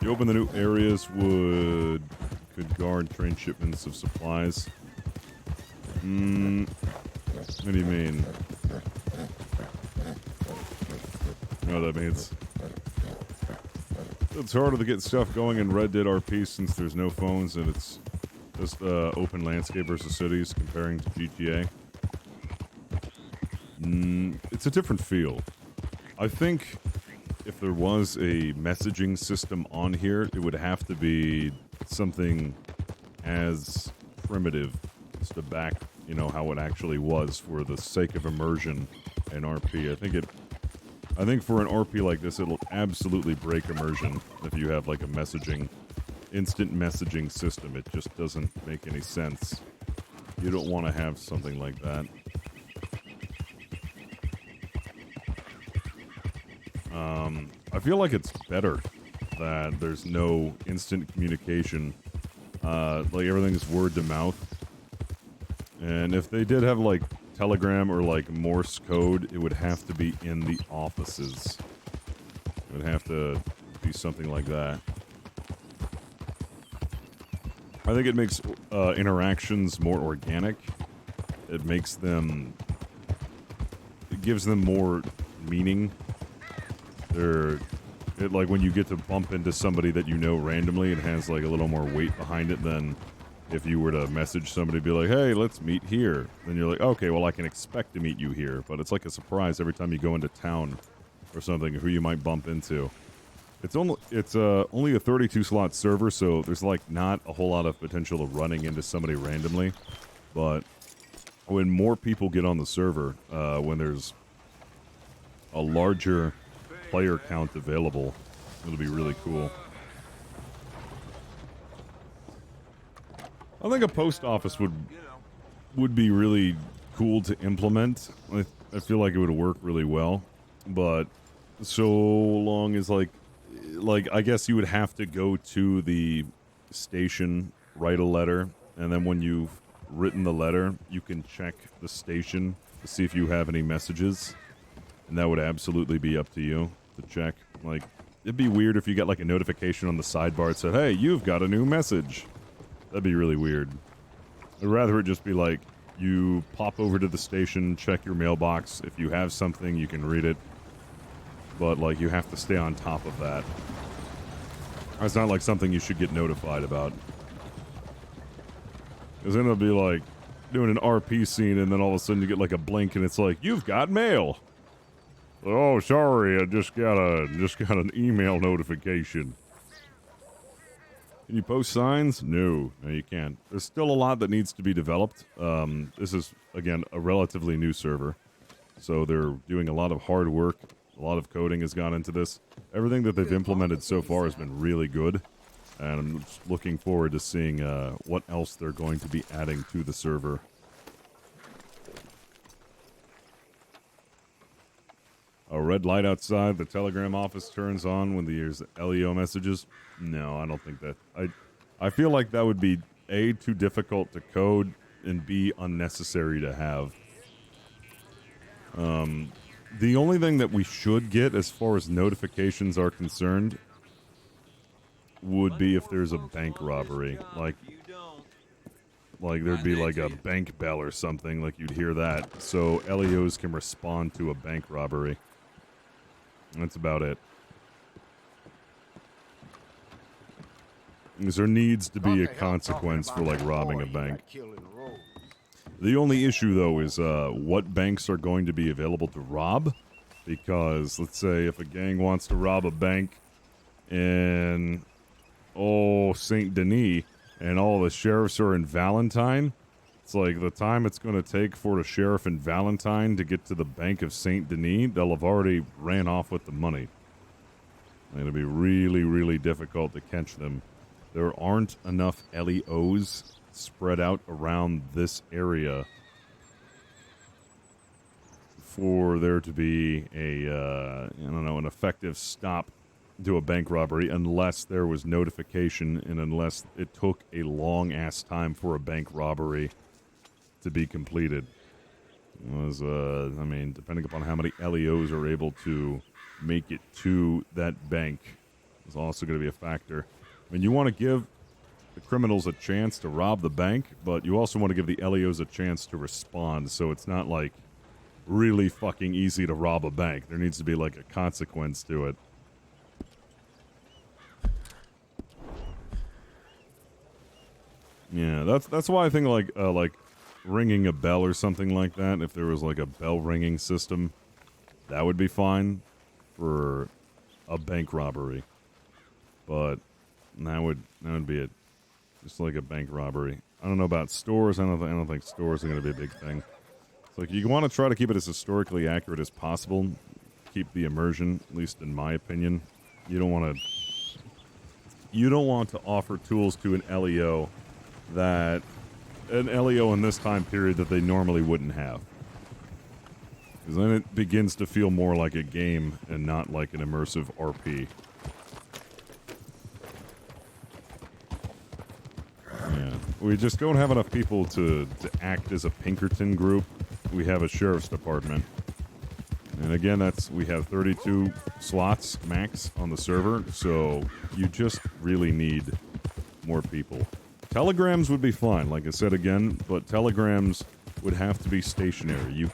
You open the new areas could guard train shipments of supplies. What do you mean? You know what that means? It's harder to get stuff going in Red Dead RP since there's no phones and it's just open landscape versus cities comparing to GTA. It's a different feel. I think if there was a messaging system on here, it would have to be something as primitive as to back, you know, how it actually was for the sake of immersion in RP. I think for an RP like this, it'll absolutely break immersion if you have like a instant messaging system. It just doesn't make any sense. You don't want to have something like that. I feel like it's better that there's no instant communication. Like everything's word to mouth. And if they did have like Telegram or like Morse code, it would have to be in the offices. It would have to be something like that. I think it makes interactions more organic. It makes them... It gives them more meaning. Like when you get to bump into somebody that you know randomly, it has like a little more weight behind it than if you were to message somebody, be like, hey, let's meet here. Then you're like, okay, well, I can expect to meet you here. But it's like a surprise every time you go into town or something, who you might bump into. It's only a 32 slot server, so there's like not a whole lot of potential of running into somebody randomly. But when more people get on the server, when there's a larger player count available, it'll be really cool. I think a post office would be really cool to implement. I feel like it would work really well, but so long as like I guess you would have to go to the station, write a letter, and then when you've written the letter, you can check the station to see if you have any messages. And that would absolutely be up to you to check. Like, it'd be weird if you got like a notification on the sidebar that said, hey, you've got a new message. That'd be really weird. I'd rather it just be like, you pop over to the station, check your mailbox. If you have something, you can read it. But, like, you have to stay on top of that. It's not like something you should get notified about. Because then it'll be like doing an RP scene and then all of a sudden you get like a blink and it's like, you've got mail. Oh, sorry, I just got an email notification. Can you post signs? No, you can't. There's still a lot that needs to be developed. This is, again, a relatively new server. So they're doing a lot of hard work. A lot of coding has gone into this. Everything that they've implemented so far has been really good. And I'm just looking forward to seeing what else they're going to be adding to the server. A red light outside the Telegram office turns on when there's LEO messages. No, I don't think that. I feel like that would be A, too difficult to code, and B, unnecessary to have. The only thing that we should get as far as notifications are concerned would be if there's a bank robbery. Like there'd be like a bank bell or something, like you'd hear that, so LEOs can respond to a bank robbery. That's about it. Because there needs to be a consequence for, like, robbing a bank. The only issue, though, is what banks are going to be available to rob. Because, let's say, if a gang wants to rob a bank in, St. Denis, and all the sheriffs are in Valentine, it's like the time it's going to take for the sheriff in Valentine to get to the Bank of St. Denis, they'll have already ran off with the money. It'll be really, really difficult to catch them. There aren't enough LEOs spread out around this area for there to be an effective stop to a bank robbery unless there was notification and unless it took a long-ass time for a bank robbery to be completed. It was, depending upon how many LEOs are able to make it to that bank is also going to be a factor. I mean, you want to give the criminals a chance to rob the bank, but you also want to give the LEOs a chance to respond, so it's not, like, really fucking easy to rob a bank. There needs to be, like, a consequence to it. Yeah, that's why I think, like, ringing a bell or something like that, if there was, like, a bell ringing system, that would be fine for a bank robbery. But that would be it. Just like a bank robbery. I don't know about stores. I don't think stores are going to be a big thing. It's like you want to try to keep it as historically accurate as possible. Keep the immersion, at least in my opinion. You don't want to offer tools to an LEO in this time period that they normally wouldn't have. Because then it begins to feel more like a game and not like an immersive RP. Yeah. We just don't have enough people to act as a Pinkerton group. We have a sheriff's department. And again, we have 32 slots max on the server, so you just really need more people. Telegrams would be fine, like I said again, but telegrams would have to be stationary. You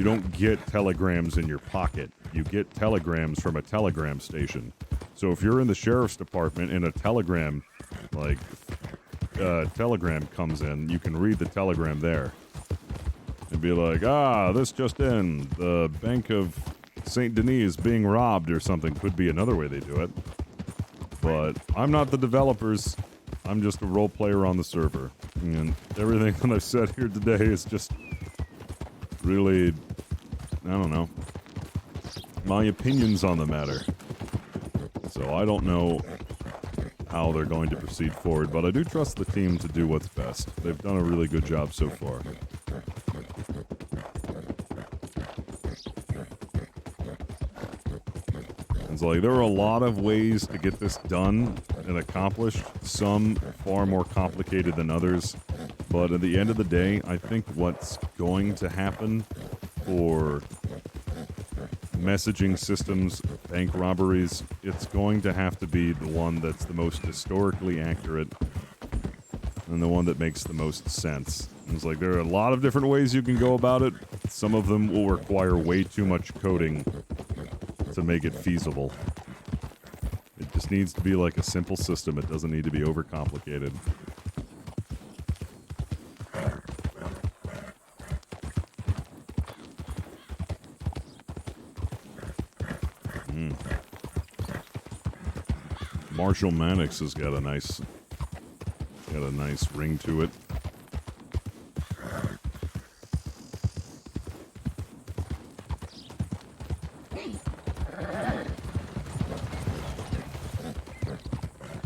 don't get telegrams in your pocket. You get telegrams from a telegram station. So if you're in the sheriff's department and a telegram comes in, you can read the telegram there. And be like, this just in, the Bank of St. Denis is being robbed or something. Could be another way they do it. But I'm not the developers. I'm just a role player on the server. And everything that I've said here today is just really, I don't know, my opinions on the matter. So I don't know how they're going to proceed forward, but I do trust the team to do what's best. They've done a really good job so far. It's like there are a lot of ways to get this done and accomplished, some far more complicated than others, but at the end of the day, I think what's going to happen for messaging systems, bank robberies, it's going to have to be the one that's the most historically accurate and the one that makes the most sense. It's like there are a lot of different ways you can go about it. Some of them will require way too much coding to make it feasible. It just needs to be like a simple system. It doesn't need to be overcomplicated. Marshall Mannix has got a nice ring to it.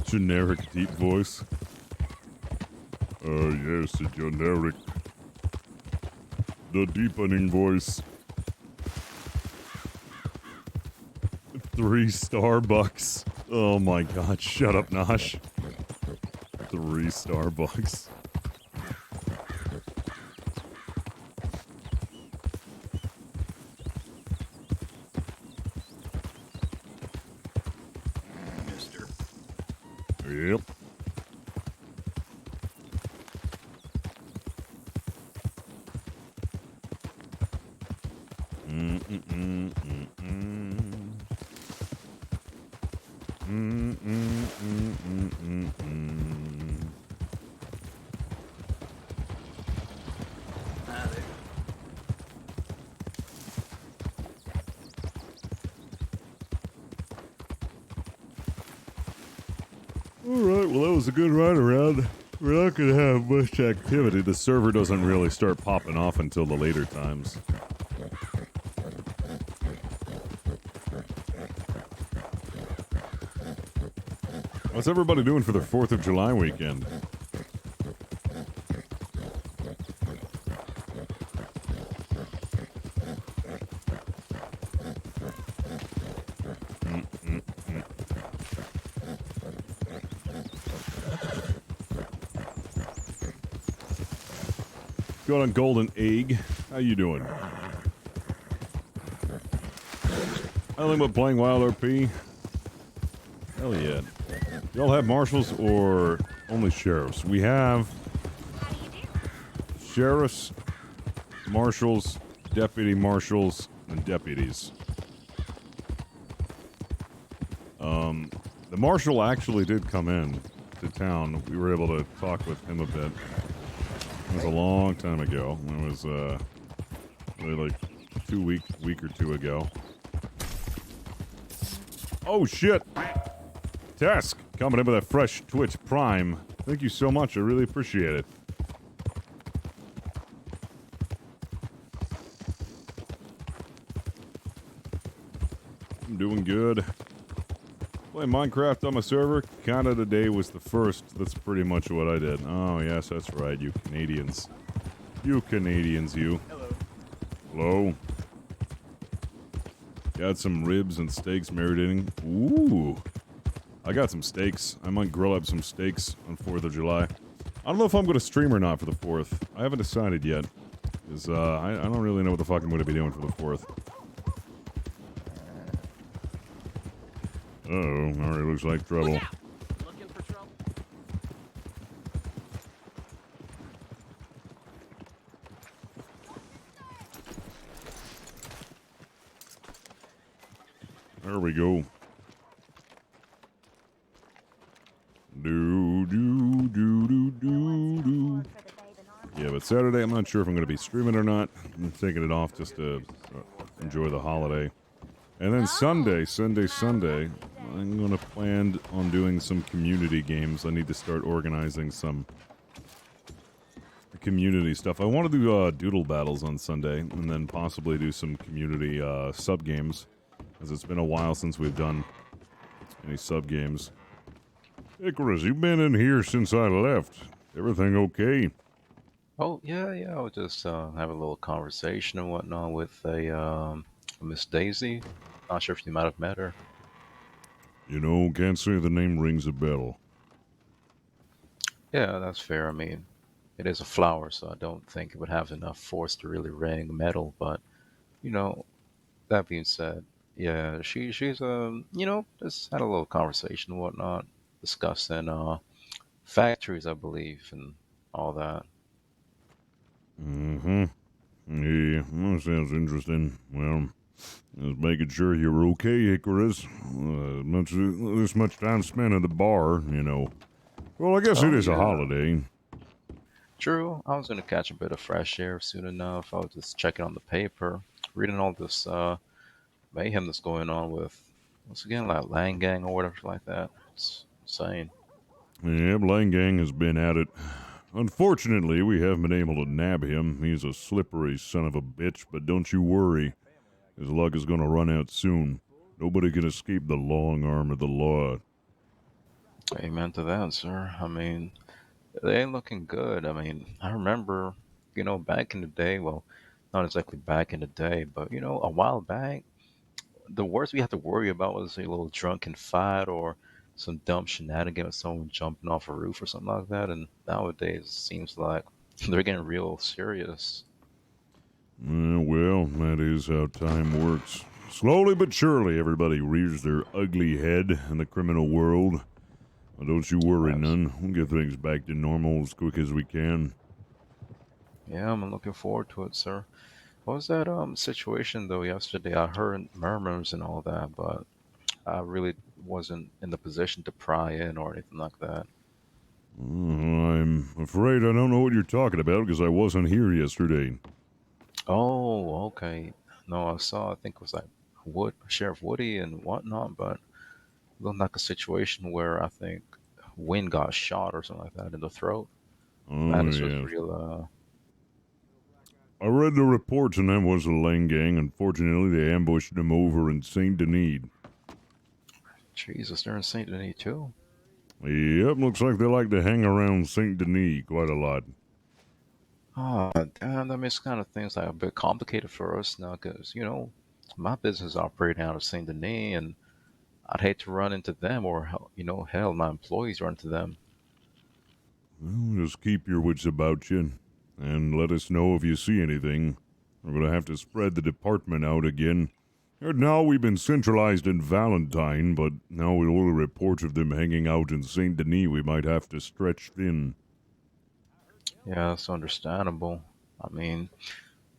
Generic deep voice. Yes, the generic. The deepening voice. 3 Starbucks. Oh my god, shut up, Nosh. 3 Starbucks. Mister. Yep. Hi there. Alright, well that was a good ride around. We're not gonna have much activity. The server doesn't really start popping off until the later times. What's everybody doing for their 4th of July weekend? Going on Golden Egg. How you doing? Nothing but playing WildRP. Hell yeah. Y'all have marshals or only sheriffs? We have sheriffs, marshals, deputy marshals, and deputies. The marshal actually did come in to town. We were able to talk with him a bit. It was a long time ago. It was really like 2 week or two ago. Oh shit! Task coming in with a fresh Twitch Prime. Thank you so much. I really appreciate it. I'm doing good. Playing Minecraft on my server. Kinda today was the first. That's pretty much what I did. Oh yes, that's right. You Canadians. You Canadians, you. Hello. Hello. Got some ribs and steaks marinating. Ooh. I got some steaks. I might grill up some steaks on 4th of July. I don't know if I'm going to stream or not for the 4th. I haven't decided yet. Because, I don't really know what the fuck I'm going to be doing for the 4th. Uh-oh. Alright, looks like trouble. Looking for trouble? There we go. Do. Yeah, but Saturday, I'm not sure if I'm going to be streaming or not. I'm taking it off just to enjoy the holiday. And then Sunday, I'm going to plan on doing some community games. I need to start organizing some community stuff. I want to do doodle battles on Sunday, and then possibly do some community sub-games, as it's been a while since we've done any sub-games. Icarus, you've been in here since I left. Everything okay? Oh, yeah. I'll just have a little conversation and whatnot with a Miss Daisy. Not sure if you might have met her. You know, can't say the name rings a bell. Yeah, that's fair. I mean, it is a flower, so I don't think it would have enough force to really ring metal. But, you know, that being said, yeah, she's just had a little conversation and whatnot, discussing factories, I believe, and all that. Mm-hmm. Yeah, that sounds interesting. Well, just making sure you're okay, Icarus. This much time spent at the bar, you know. Well, I guess it is a holiday. True, I was gonna catch a bit of fresh air soon enough. I was just checking on the paper, reading all this mayhem that's going on with, once again, like Lang Gang or whatever like that. It's insane. Yeah, Lane Gang has been at it. Unfortunately, we haven't been able to nab him. He's a slippery son of a bitch, but don't you worry. His luck is going to run out soon. Nobody can escape the long arm of the law. Amen to that, sir. I mean, they ain't looking good. I mean, I remember, back in the day, well, not exactly back in the day, but, a while back, the worst we had to worry about was a little drunken fight or some dumb shenanigan with someone jumping off a roof or something like that. And nowadays, it seems like they're getting real serious. Well, that is how time works. Slowly but surely, everybody rears their ugly head in the criminal world. Well, don't you worry, none. We'll get things back to normal as quick as we can. Yeah, I'm looking forward to it, sir. What was that situation though yesterday? I heard murmurs and all that, but I really wasn't in the position to pry in or anything like that. I'm afraid I don't know what you're talking about because I wasn't here yesterday. Oh, okay. No, I think it was like Sheriff Woody and whatnot, but it looked like a situation where I think Wynn got shot or something like that in the throat. Oh, Man, this was yeah. real. I read the reports and that was the Lane Gang. Unfortunately, they ambushed them over in St. Denis. Jesus, they're in Saint Denis too. Yep, looks like they like to hang around St. Denis quite a lot. Oh, damn, that makes kind of things like a bit complicated for us now, because my business is operating out of Saint Denis, and I'd hate to run into them, or hell, my employees run into them. Well, just keep your wits about you, and let us know if you see anything. We're going to have to spread the department out again. And now we've been centralized in Valentine, but now with all the reports of them hanging out in St. Denis, we might have to stretch thin. Yeah, that's understandable. I mean,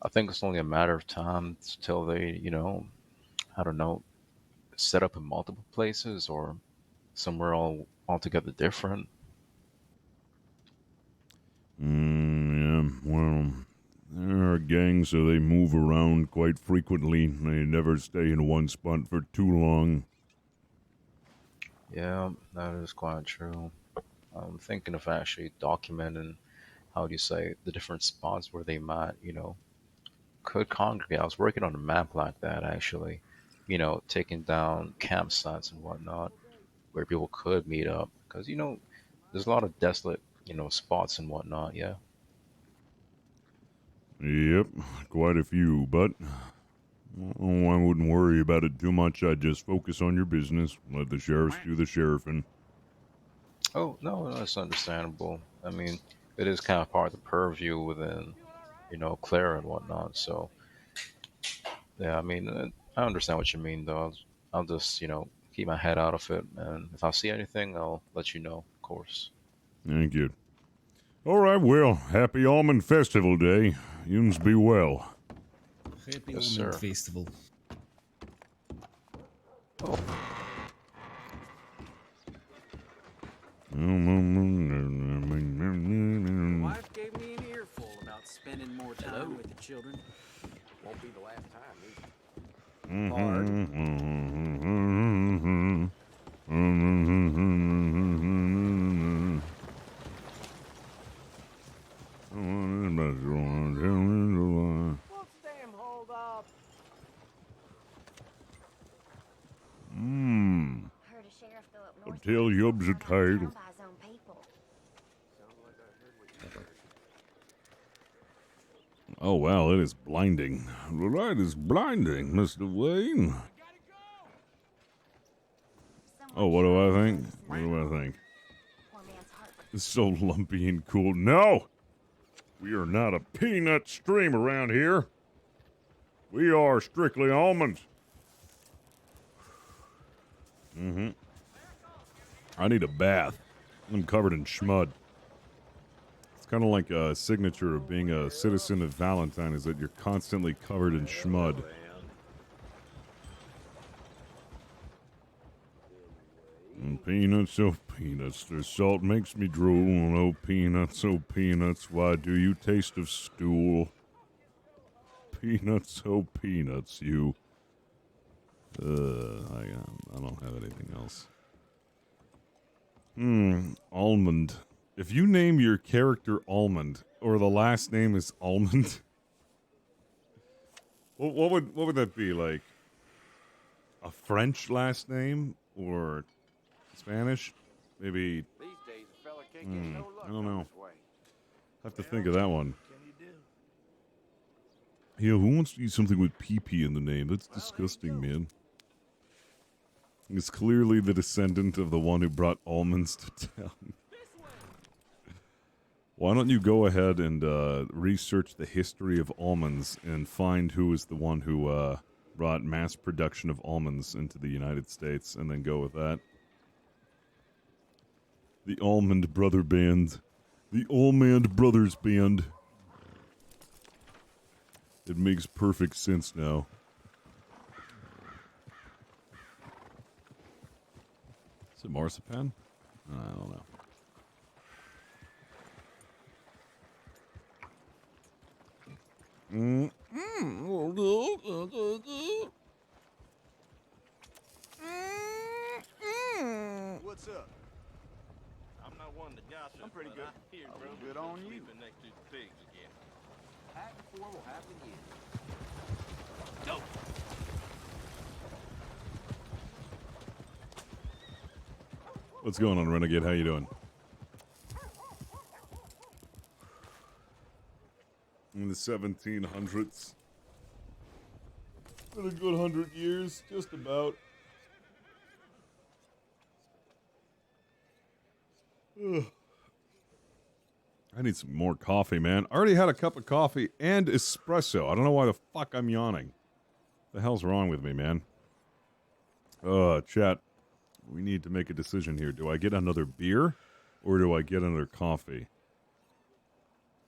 I think it's only a matter of time till they, I don't know, set up in multiple places or somewhere altogether different. Yeah, well, there are gangs, so they move around quite frequently. They never stay in one spot for too long. Yeah, that is quite true. I'm thinking of actually documenting, how do you say, the different spots where they might, could congregate. I was working on a map like that actually, taking down campsites and whatnot where people could meet up because there's a lot of desolate spots and whatnot. Yeah. Yep, quite a few, but I wouldn't worry about it too much. I'd just focus on your business. Let the sheriffs do the sheriffing. Oh no, that's understandable. I mean, it is kind of part of the purview within Clara and whatnot. So yeah, I mean, I understand what you mean though. I'll just keep my head out of it, and if I see anything, I'll let you know, of course. Thank you. All right, well, happy Almond Festival Day. Yous be well. Happy Yes, Almond sir. Festival. Oh, Wife gave me an earful about spending more time with the children. Won't be the last time either. What's the damn hold up? Heard a sheriff go up I'll north. tell you Found a out tale. down by his own people. Oh, wow, it is blinding. The light is blinding, Mr. Wayne. Oh, what do I think? What do I think? Poor man's heart. It's so lumpy and cool. No! We are not a peanut stream around here. We are strictly almonds. I need a bath. I'm covered in schmud. It's kind of like a signature of being a citizen of Valentine is that you're constantly covered in schmud. And peanuts, oh peanuts, their salt makes me drool. Oh peanuts, why do you taste of stool? Peanuts, oh peanuts, you. I don't have anything else. Almond. If you name your character Almond, or the last name is Almond, what would that be? Like a French last name or Spanish? Maybe. These days, a fella can't get no luck I don't know. this way. Have to think of that one. Can you do? Yeah, who wants to eat something with PP in the name? That's disgusting, man. It's clearly the descendant of the one who brought almonds to town. Why don't you go ahead and research the history of almonds and find who is the one who brought mass production of almonds into the United States, and then go with that. The Almond Brother Band. The Almond Brothers Band. It makes perfect sense now. Is it marzipan? I don't know. What's up? I'm not one to gossip. I'm pretty good. Here, bro. Good on you. Sleeping next to the pigs again. Hat before will happen again. Go. What's going on, Renegade? How you doing? In the 1700s. Been a good 100 years, just about. Ugh. I need some more coffee, man. I already had a cup of coffee and espresso. I don't know why the fuck I'm yawning. The hell's wrong with me, man? Chat. We need to make a decision here. Do I get another beer or do I get another coffee?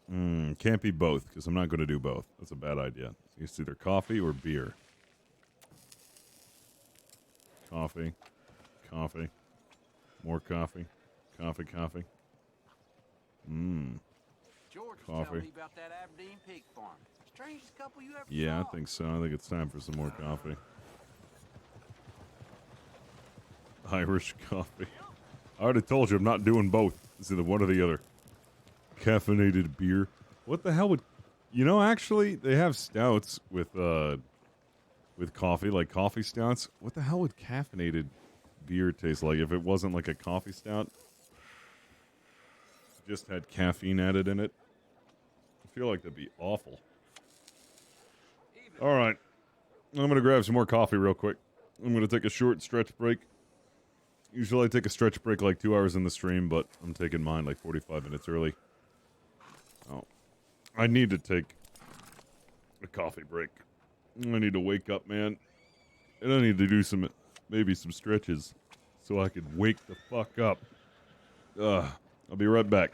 Can't be both, because I'm not going to do both. That's a bad idea. It's either coffee or beer. Coffee. Coffee. More coffee. Coffee, coffee. George was Coffee. telling me about that Aberdeen pig farm. Strangest couple you ever Yeah, I saw. think so. I think it's time for some more coffee. Irish coffee. I already told you I'm not doing both. It's either one or the other. Caffeinated beer. What the hell would... You know, actually, they have stouts with coffee, like coffee stouts. What the hell would caffeinated beer taste like if it wasn't like a coffee stout? Just had caffeine added in it. I feel like that'd be awful. All right. I'm going to grab some more coffee real quick. I'm going to take a short stretch break. Usually I take a stretch break like 2 hours in the stream, but I'm taking mine like 45 minutes early. Oh. I need to take a coffee break. I need to wake up, man. And I need to do maybe some stretches so I can wake the fuck up. I'll be right back.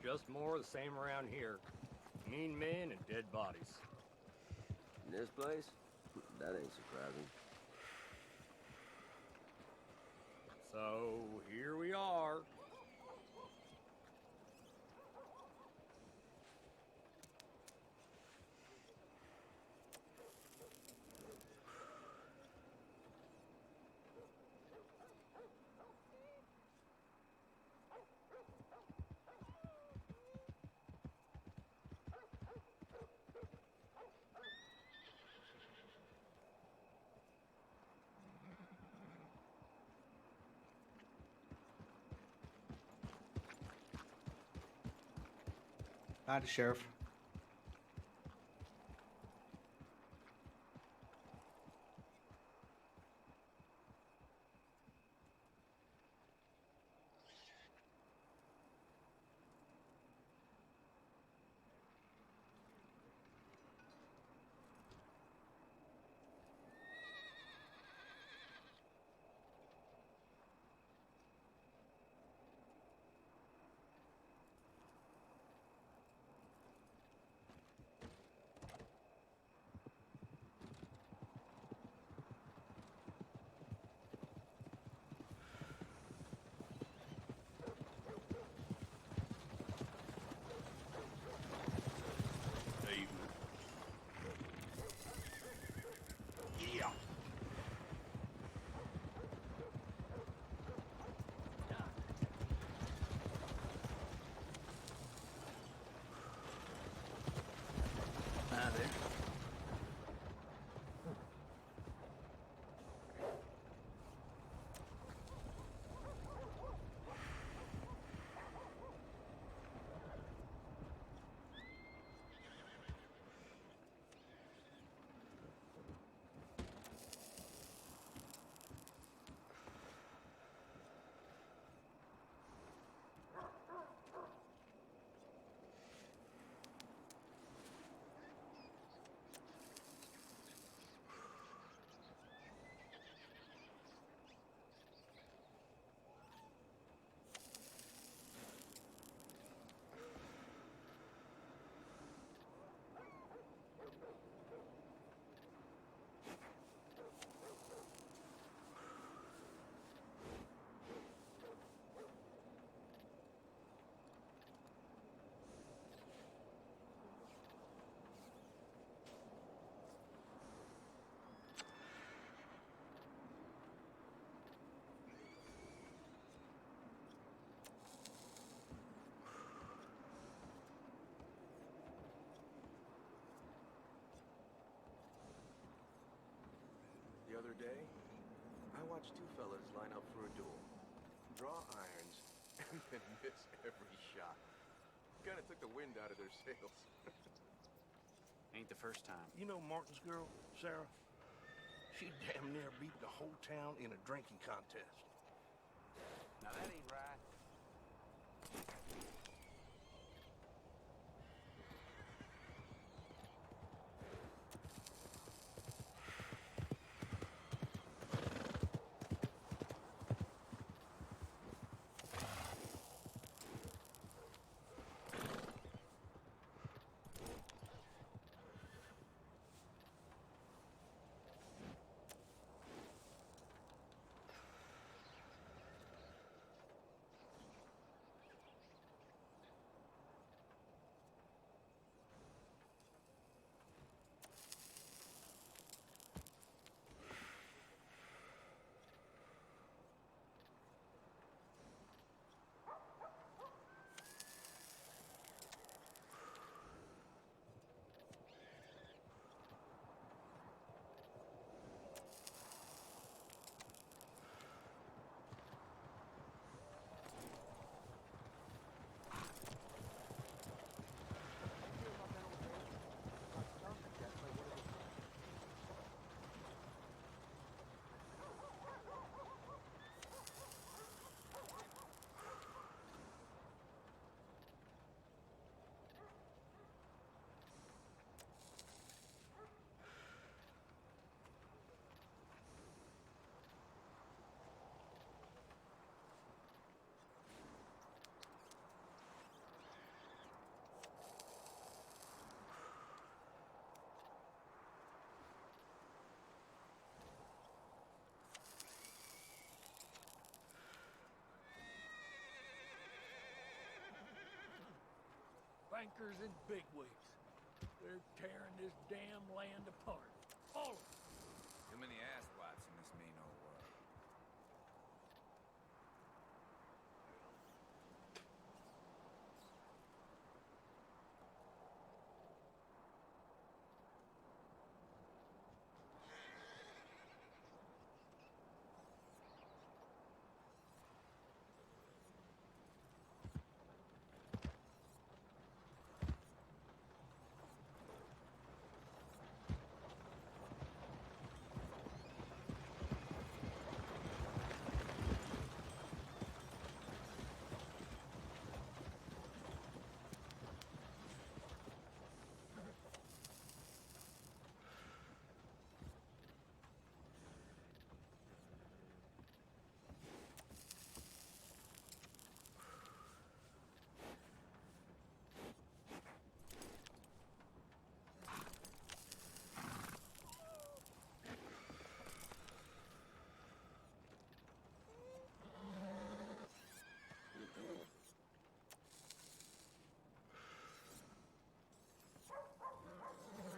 Just more of the same around here. Mean men and dead bodies. In this place? That ain't surprising. So, here we are. Hi, Sheriff. watch two fellas line up for a duel, draw irons, and then miss every shot. Kinda took the wind out of their sails. Ain't the first time. You know Martin's girl, Sarah? She damn near beat the whole town in a drinking contest. Now that ain't right. Bankers and bigwigs. They're tearing this damn land apart. All of it. Too many ass wipes in this mean old world.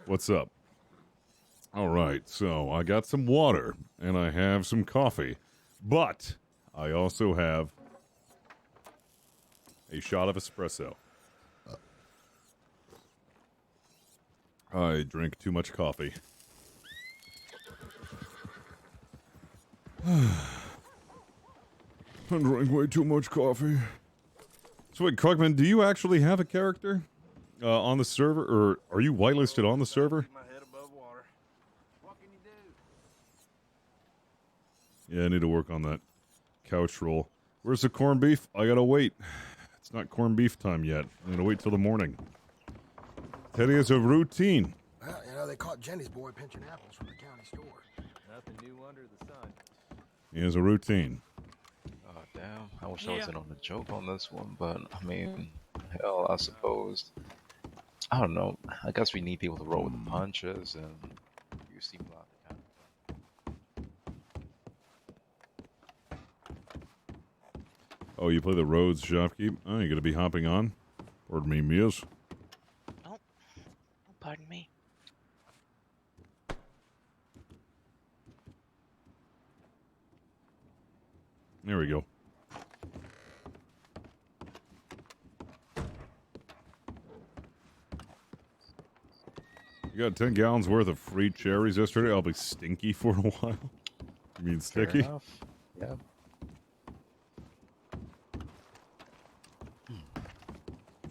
What's up? All right, so I got some water and I have some coffee, but I also have a shot of espresso. I drink too much coffee. I drink way too much coffee. So wait, Krugman, do you actually have a character on the server, or are you whitelisted on the server? Keep my head above water. What can you do? Yeah, I need to work on that couch roll. Where's the corned beef? I gotta wait. It's not corned beef time yet. I'm gonna wait till the morning. Teddy has a routine. Well, you know, they caught Jenny's boy pinching apples from the county store. Nothing new under the sun. He has a routine. Oh, damn. I wish I was in on the joke on this one, but, I mean, hell, I suppose. I don't know. I guess we need people to roll with the punches, and you seem like the kind of. Oh, you play the Rhodes Shopkeep? Oh, you gonna be hopping on? Pardon me, miss. Oh, pardon me. There we go. You got 10 gallons worth of free cherries yesterday. I'll be stinky for a while. You mean Fair sticky? enough. Yeah.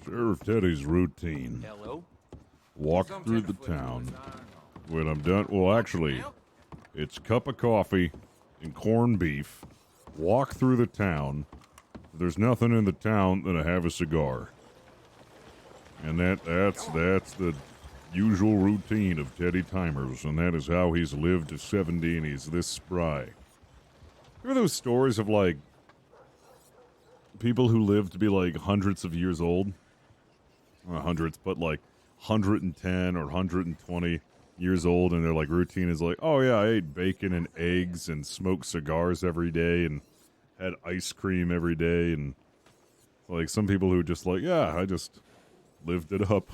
Sheriff Teddy's routine. Hello? Walk through the town. When I'm done, well, actually, it's cup of coffee and corned beef. Walk through the town. If there's nothing in the town, then I have a cigar. And that's the usual routine of Teddy Timers, and that is how he's lived to 70 and he's this spry. Remember those stories of, like, people who live to be, like, hundreds of years old? Not hundreds, but, like, 110 or 120 years old, and their, like, routine is like, oh, yeah, I ate bacon and eggs and smoked cigars every day and had ice cream every day, and, like, some people who just, like, yeah, I just lived it up.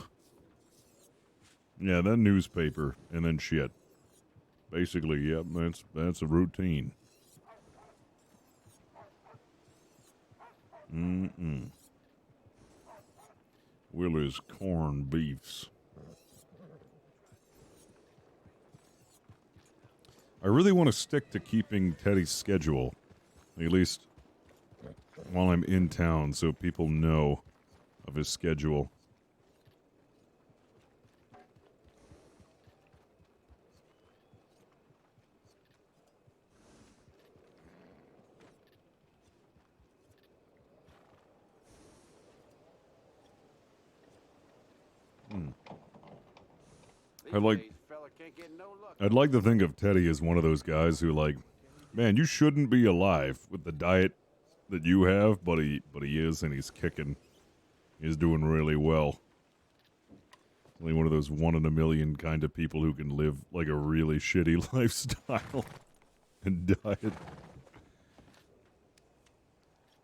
Yeah, then newspaper, and then shit. Basically, yep, that's a routine. Willie's corned beefs. I really want to stick to keeping Teddy's schedule, at least while I'm in town, so people know of his schedule. I'd like to think of Teddy as one of those guys who, like, man, you shouldn't be alive with the diet that you have, but he is, and he's kicking. He's doing really well. Like one of those 1 in a million kind of people who can live like a really shitty lifestyle and diet.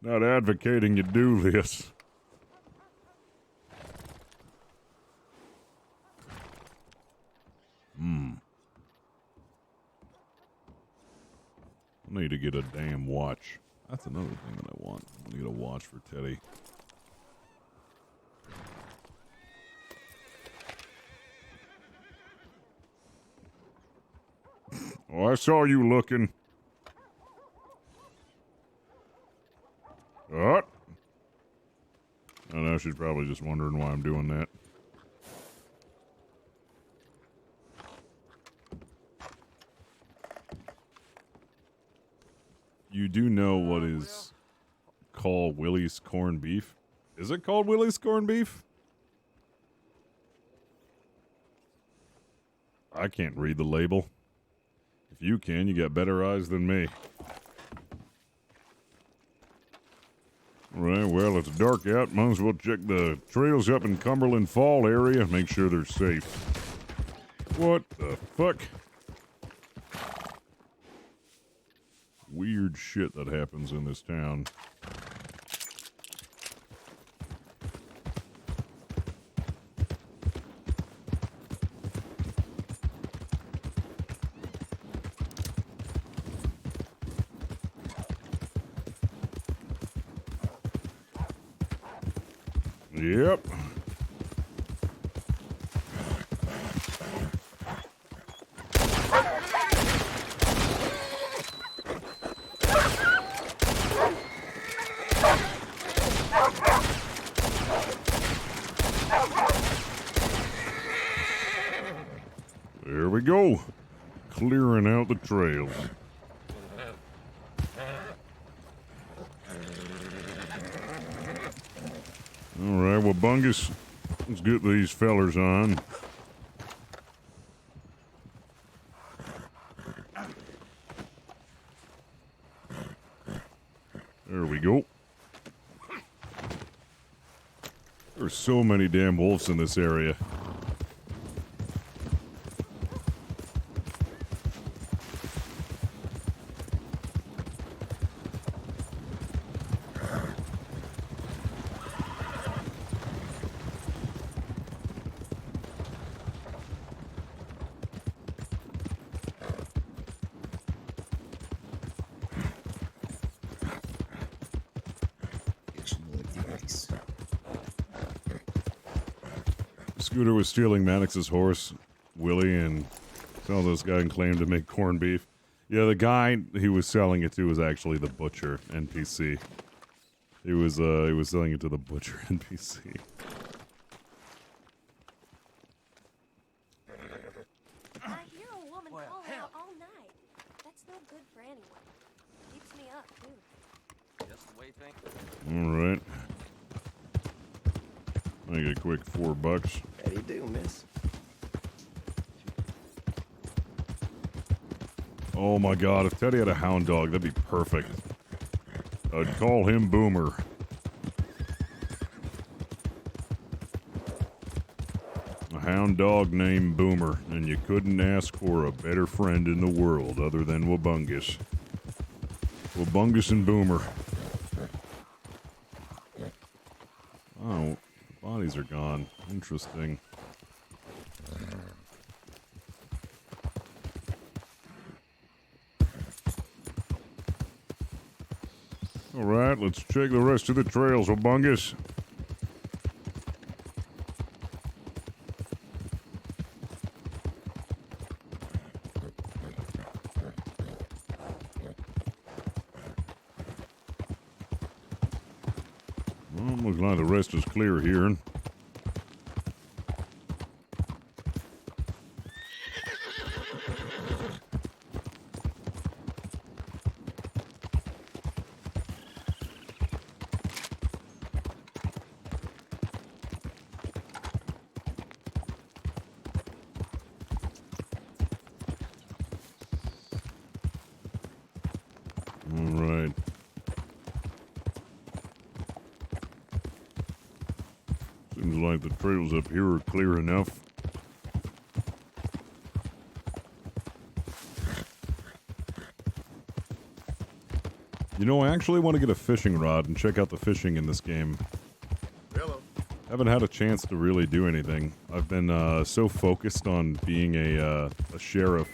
Not advocating you do this. I need to get a damn watch. That's another thing that I want. I need a watch for Teddy. Oh, I saw you looking. What? I know she's probably just wondering why I'm doing that. You do know what is called Willie's corned beef? Is it called Willie's corned beef? I can't read the label. If you can, you got better eyes than me. Alright, well, it's dark out. Might as well check the trails up in Cumberland Fall area. Make sure they're safe. What the fuck? Weird shit that happens in this town. Yep. There we go. Clearing out the trails. Alright, well, Bungus, let's get these fellers on. There we go. There's so many damn wolves in this area. Scooter was stealing Maddox's horse, Willie, and saw this guy and claimed to make corned beef. Yeah, the guy he was selling it to was actually the butcher NPC. He was selling it to the butcher NPC. I hear a woman calling out all night. That's no good for anyone. Keeps me up, too. Just the way things. Alright. I get a quick $4. How do you do, miss? Oh my god, if Teddy had a hound dog, that'd be perfect. I'd call him Boomer. A hound dog named Boomer, and you couldn't ask for a better friend in the world other than Wabungus. Wabungus and Boomer. Oh, the bodies are gone. Interesting. Alright, let's check the rest of the trails, Wabungus. Well, looks like the rest is clear here. Alright. Seems like the trails up here are clear enough. You know, I actually want to get a fishing rod and check out the fishing in this game. Hello. Haven't had a chance to really do anything. I've been so focused on being a sheriff.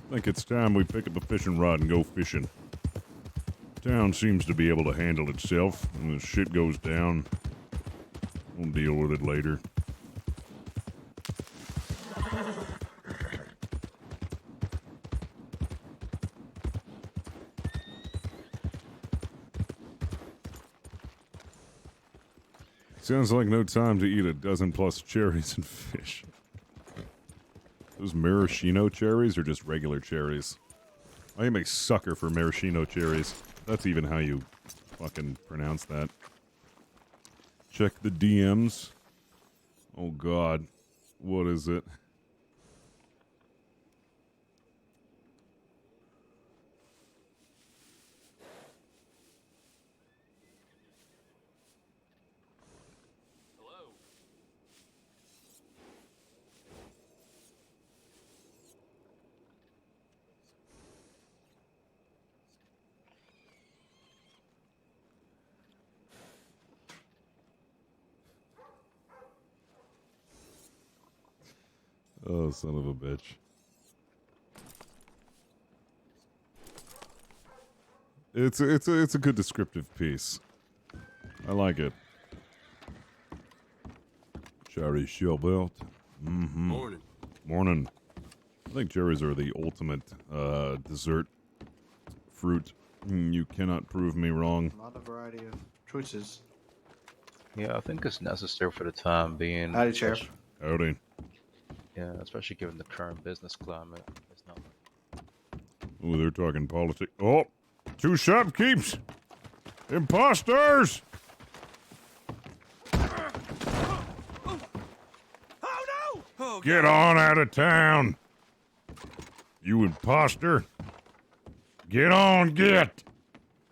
I think it's time we pick up a fishing rod and go fishing. Town seems to be able to handle itself. When this shit goes down, we'll deal with it later. Sounds like no time to eat a dozen plus cherries and fish. Those maraschino cherries are just regular cherries. I am a sucker for maraschino cherries. That's even how you fucking pronounce that. Check the DMs. Oh god. What is it? Oh, son of a bitch. It's a good descriptive piece. I like it. Cherry shellbelt. Mm-hmm. Morning. Morning. I think cherries are the ultimate dessert fruit. You cannot prove me wrong. A lot of variety of choices. Yeah, I think it's necessary for the time being. Howdy, Sheriff. Howdy. Yeah, especially given the current business climate. It's not. Oh, they're talking politics. Oh, 2 shopkeepers! Imposters! Oh no! Get on out of town! You imposter! Get on, get!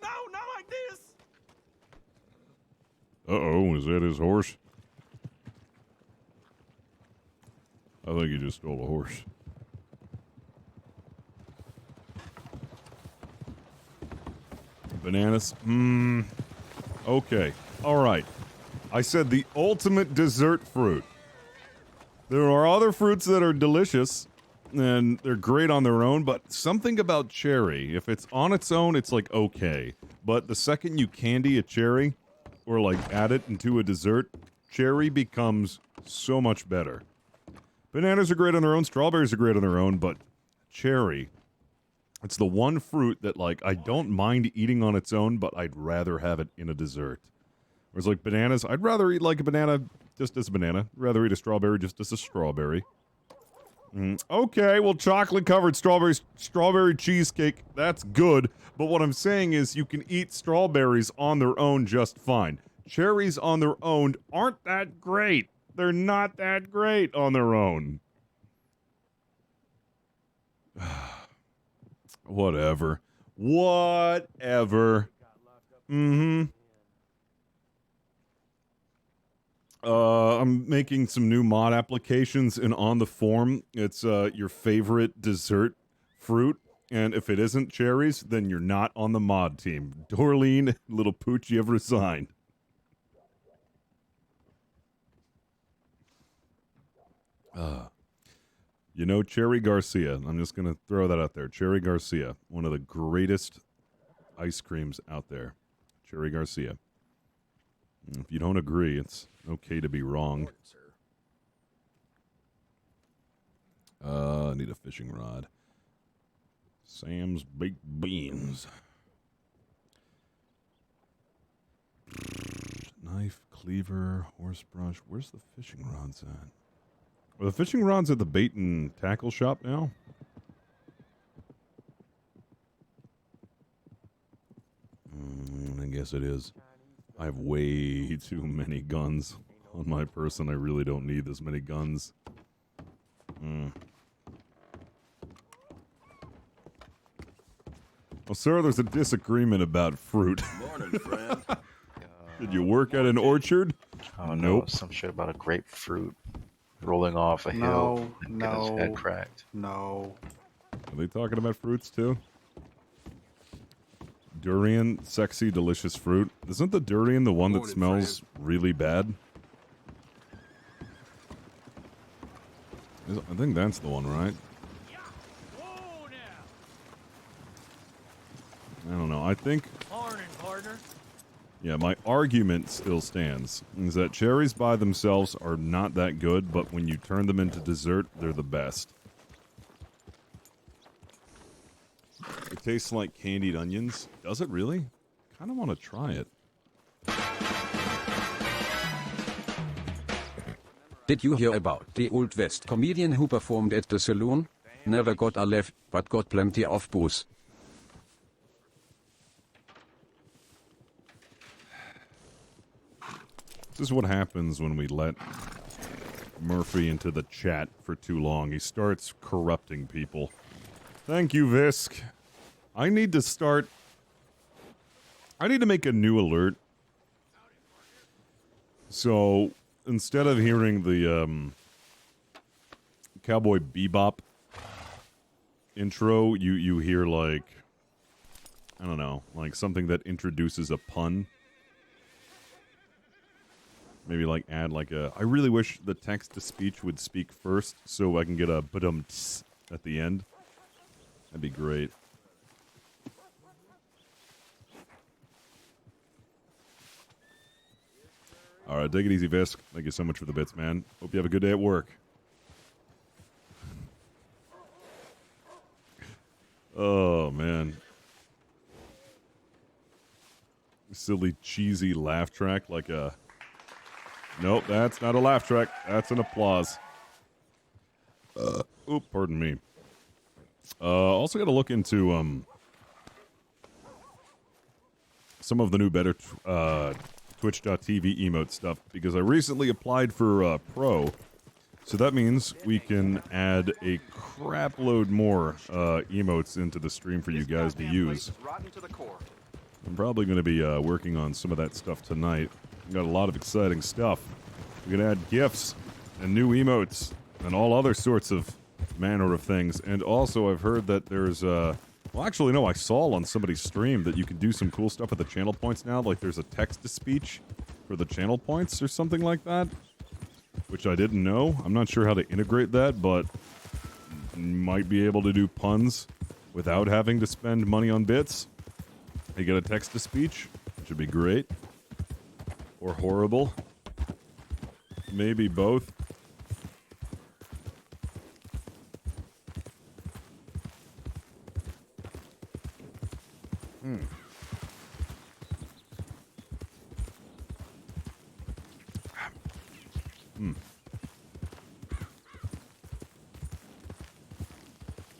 No, not like this! Uh-oh, is that his horse? I think you just stole a horse. Bananas? Okay. Alright. I said the ultimate dessert fruit. There are other fruits that are delicious, and they're great on their own, but something about cherry, if it's on its own, it's like okay. But the second you candy a cherry, or like add it into a dessert, cherry becomes so much better. Bananas are great on their own, strawberries are great on their own, but cherry, it's the one fruit that, like, I don't mind eating on its own, but I'd rather have it in a dessert. Whereas, like, bananas, I'd rather eat, like, a banana just as a banana. I'd rather eat a strawberry just as a strawberry. Okay, well, chocolate-covered strawberry cheesecake, that's good. But what I'm saying is you can eat strawberries on their own just fine. Cherries on their own aren't that great. They're not that great on their own. Whatever. Whatever. I'm making some new mod applications, and on the form, it's your favorite dessert fruit, and if it isn't cherries, then you're not on the mod team. Dorleen, little pooch, you have resigned. You know Cherry Garcia. I'm just going to throw that out there. Cherry Garcia, one of the greatest ice creams out there. Cherry Garcia. If you don't agree, it's okay to be wrong. I need a fishing rod. Sam's Baked Beans. Knife, cleaver, horse brush. Where's the fishing rods at? Are the fishing rods at the bait and tackle shop now? I guess it is. I have way too many guns on my person. I really don't need this many guns. Well, sir, there's a disagreement about fruit. Morning, friend. Did you work at an orchard? Oh, nope. No, some shit about a grapefruit rolling off a hill and getting his head cracked. No. Are they talking about fruits, too? Durian, sexy, delicious fruit. Isn't the durian the one that smells really bad? I think that's the one, right? I don't know. I think... Morning, partner. Yeah, my argument still stands. Is that cherries by themselves are not that good, but when you turn them into dessert, they're the best. It tastes like candied onions. Does it really? Kind of want to try it. Did you hear about the Old West comedian who performed at the saloon? Never got a laugh, but got plenty of booze. This is what happens when we let Murphy into the chat for too long. He starts corrupting people. Thank you, Visk. I need to make a new alert. So, instead of hearing the, Cowboy Bebop intro, you hear, like, I don't know, like something that introduces a pun. Maybe, like, add, like, I really wish the text-to-speech would speak first, so I can get a ba-dum-ts at the end. That'd be great. Alright, take it easy, Visk. Thank you so much for the bits, man. Hope you have a good day at work. Oh, man. Silly, cheesy laugh track like a... Nope, that's not a laugh track. That's an applause. Oop, pardon me. Also got to look into some of the new better Twitch.tv emote stuff, because I recently applied for Pro, so that means we can add a crap load more emotes into the stream for you guys to use. I'm probably going to be working on some of that stuff tonight. We've got a lot of exciting stuff. We can add GIFs and new emotes and all other sorts of manner of things. And also, I've heard that there's well, actually, no, I saw on somebody's stream that you can do some cool stuff with the channel points now. Like, there's a text-to-speech for the channel points or something like that, which I didn't know. I'm not sure how to integrate that, but you might be able to do puns without having to spend money on bits. You get a text-to-speech, which would be great. Or horrible. Maybe both.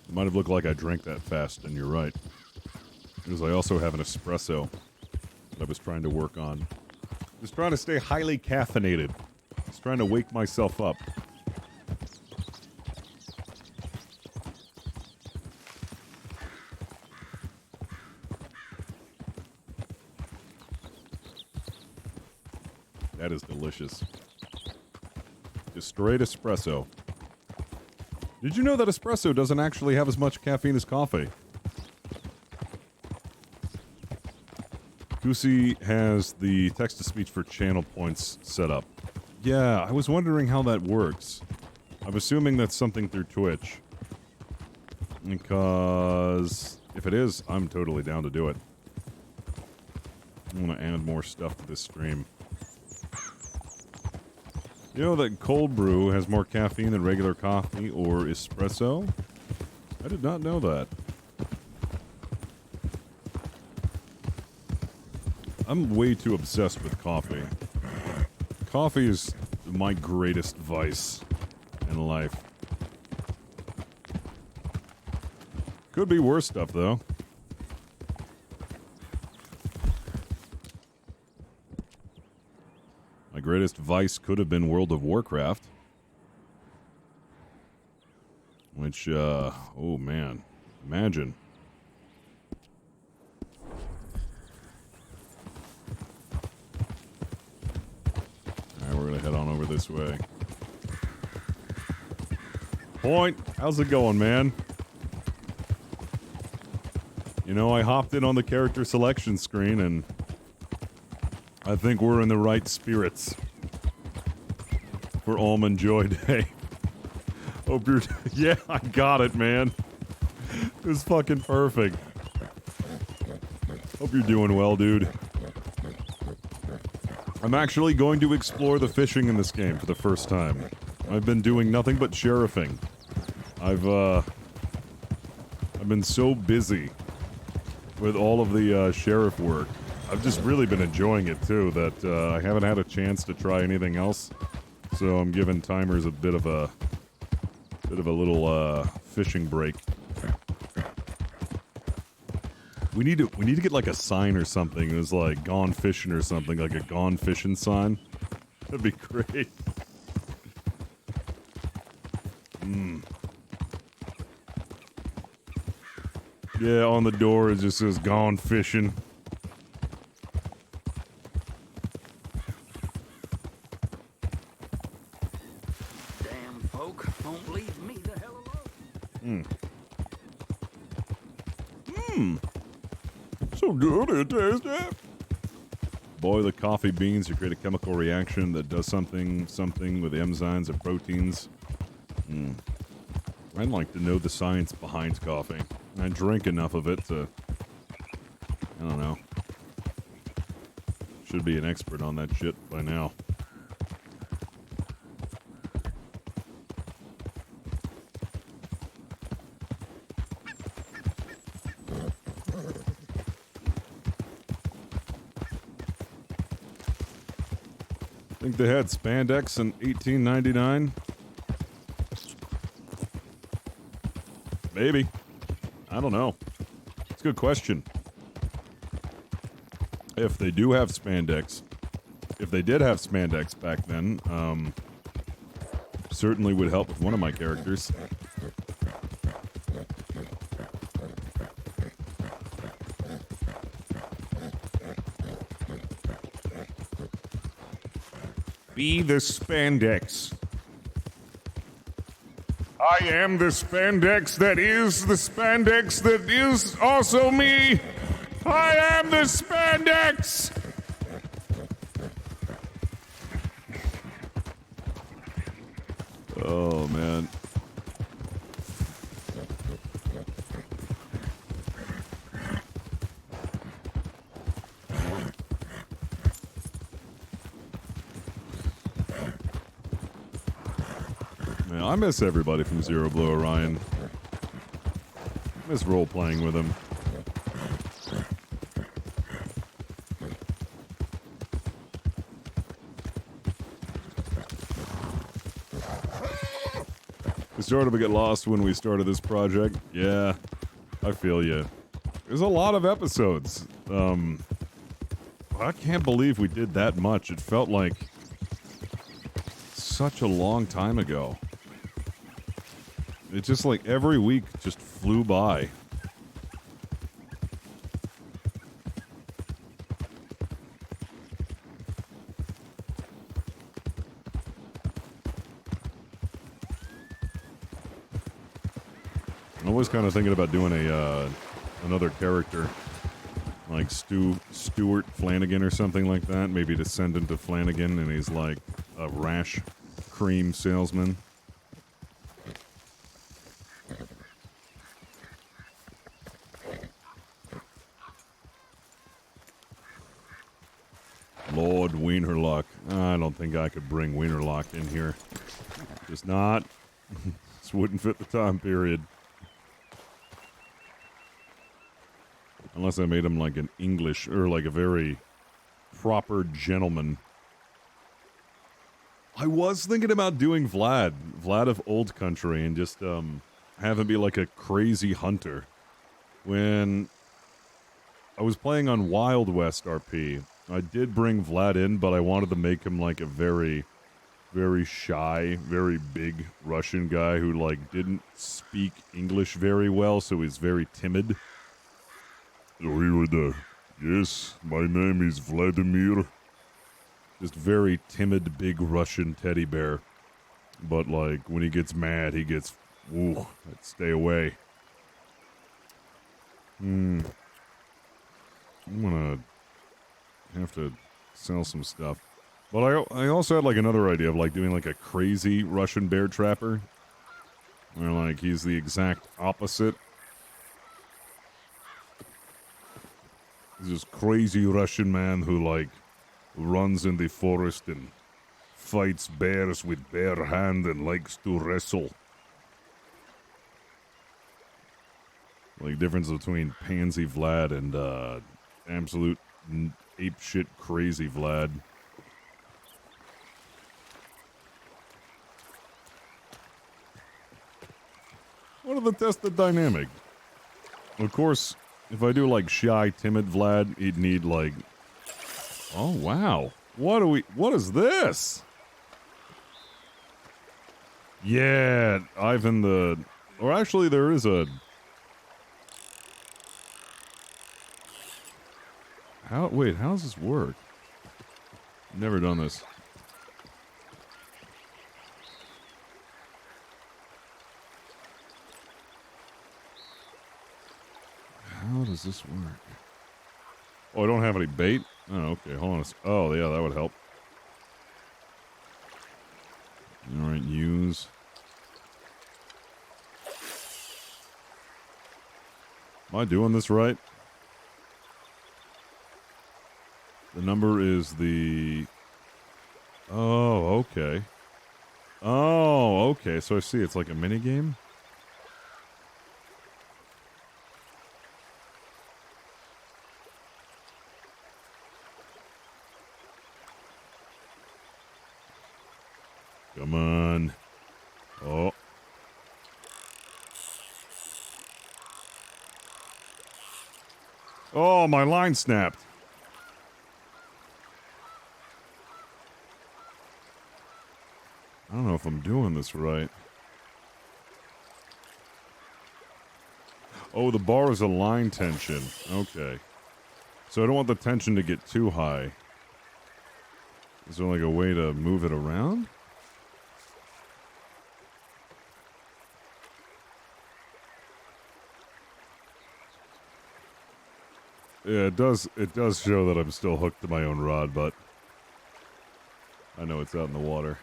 It might have looked like I drank that fast, and you're right. Because I also have an espresso that I was trying to work on. Just trying to stay highly caffeinated. Just trying to wake myself up. That is delicious. Just straight espresso. Did you know that espresso doesn't actually have as much caffeine as coffee? Goosey has the text-to-speech for channel points set up. Yeah, I was wondering how that works. I'm assuming that's something through Twitch. Because if it is, I'm totally down to do it. I want to add more stuff to this stream. You know that cold brew has more caffeine than regular coffee or espresso? I did not know that. I'm way too obsessed with coffee. Coffee is my greatest vice in life. Could be worse stuff, though. My greatest vice could have been World of Warcraft. Which, oh man. Imagine. Alright, we're gonna head on over this way. Point! How's it going, man? You know, I hopped in on the character selection screen and I think we're in the right spirits for Almond Joy Day. Hope you're... Yeah, I got it, man. It was fucking perfect. Hope you're doing well, dude. I'm actually going to explore the fishing in this game for the first time. I've been doing nothing but sheriffing. I've been so busy with all of the sheriff work. I've just really been enjoying it too, that I haven't had a chance to try anything else. So I'm giving timers a bit of a little fishing break. We need to get like a sign or something. It was like gone fishing or something, like a gone fishing sign. That'd be great. Yeah, on the door it just says gone fishing. Damn folk, don't leave me the hell alone. So good it tastes it. Boil the coffee beans to create a chemical reaction that does something with enzymes and proteins. I'd like to know the science behind coffee. I drink enough of it to... I don't know. Should be an expert on that shit by now. I think they had spandex in 1899. Maybe. I don't know. It's a good question. If they do have spandex, if they did have spandex back then, certainly would help with one of my characters. Be the spandex. I am the spandex that is the spandex that is also me. I am the spandex. Oh, man. Man, I miss everybody from Zero Blue Orion. I miss role-playing with him. We started to get lost when we started this project. Yeah, I feel you. There's a lot of episodes. I can't believe we did that much. It felt like such a long time ago. It just like every week just flew by. I'm always kind of thinking about doing a another character, like Stuart Flanagan or something like that. Maybe descendant of Flanagan, and he's like a rash cream salesman. Lord Wienerlock. I don't think I could bring Wienerlock in here. Just not. This wouldn't fit the time period. Unless I made him like an English, or like a very proper gentleman. I was thinking about doing Vlad of Old Country, and just have him be like a crazy hunter. When I was playing on Wild West RP, I did bring Vlad in, but I wanted to make him like a very, very shy, very big Russian guy who like didn't speak English very well, so he's very timid. So here with the... Yes, my name is Vladimir. Just very timid, big Russian teddy bear. But, like, when he gets mad, he gets... Ooh, let's stay away. I'm gonna have to sell some stuff. But I also had, like, another idea of, like, doing, like, a crazy Russian bear trapper. Where, like, he's the exact opposite. He's this crazy Russian man who, like, runs in the forest and fights bears with bare hand and likes to wrestle. Like, difference between Pansy Vlad and, absolute apeshit crazy Vlad. What to test the dynamic? Of course, if I do, like, shy, timid Vlad, he'd need, like... Oh, wow. What is this? Yeah, Ivan the... Or actually, there is a... Wait, how does this work? Never done this. How does this work? Oh, I don't have any bait? Oh, okay, hold on. Oh, yeah, that would help. Alright, use. Am I doing this right? The number is the... Oh, okay. Oh, okay, so I see it's like a minigame? Come on. Oh. Oh, my line snapped. I don't know if I'm doing this right. Oh, the bar is a line tension. Okay. So I don't want the tension to get too high. Is there like a way to move it around? Yeah, it does show that I'm still hooked to my own rod, but I know it's out in the water.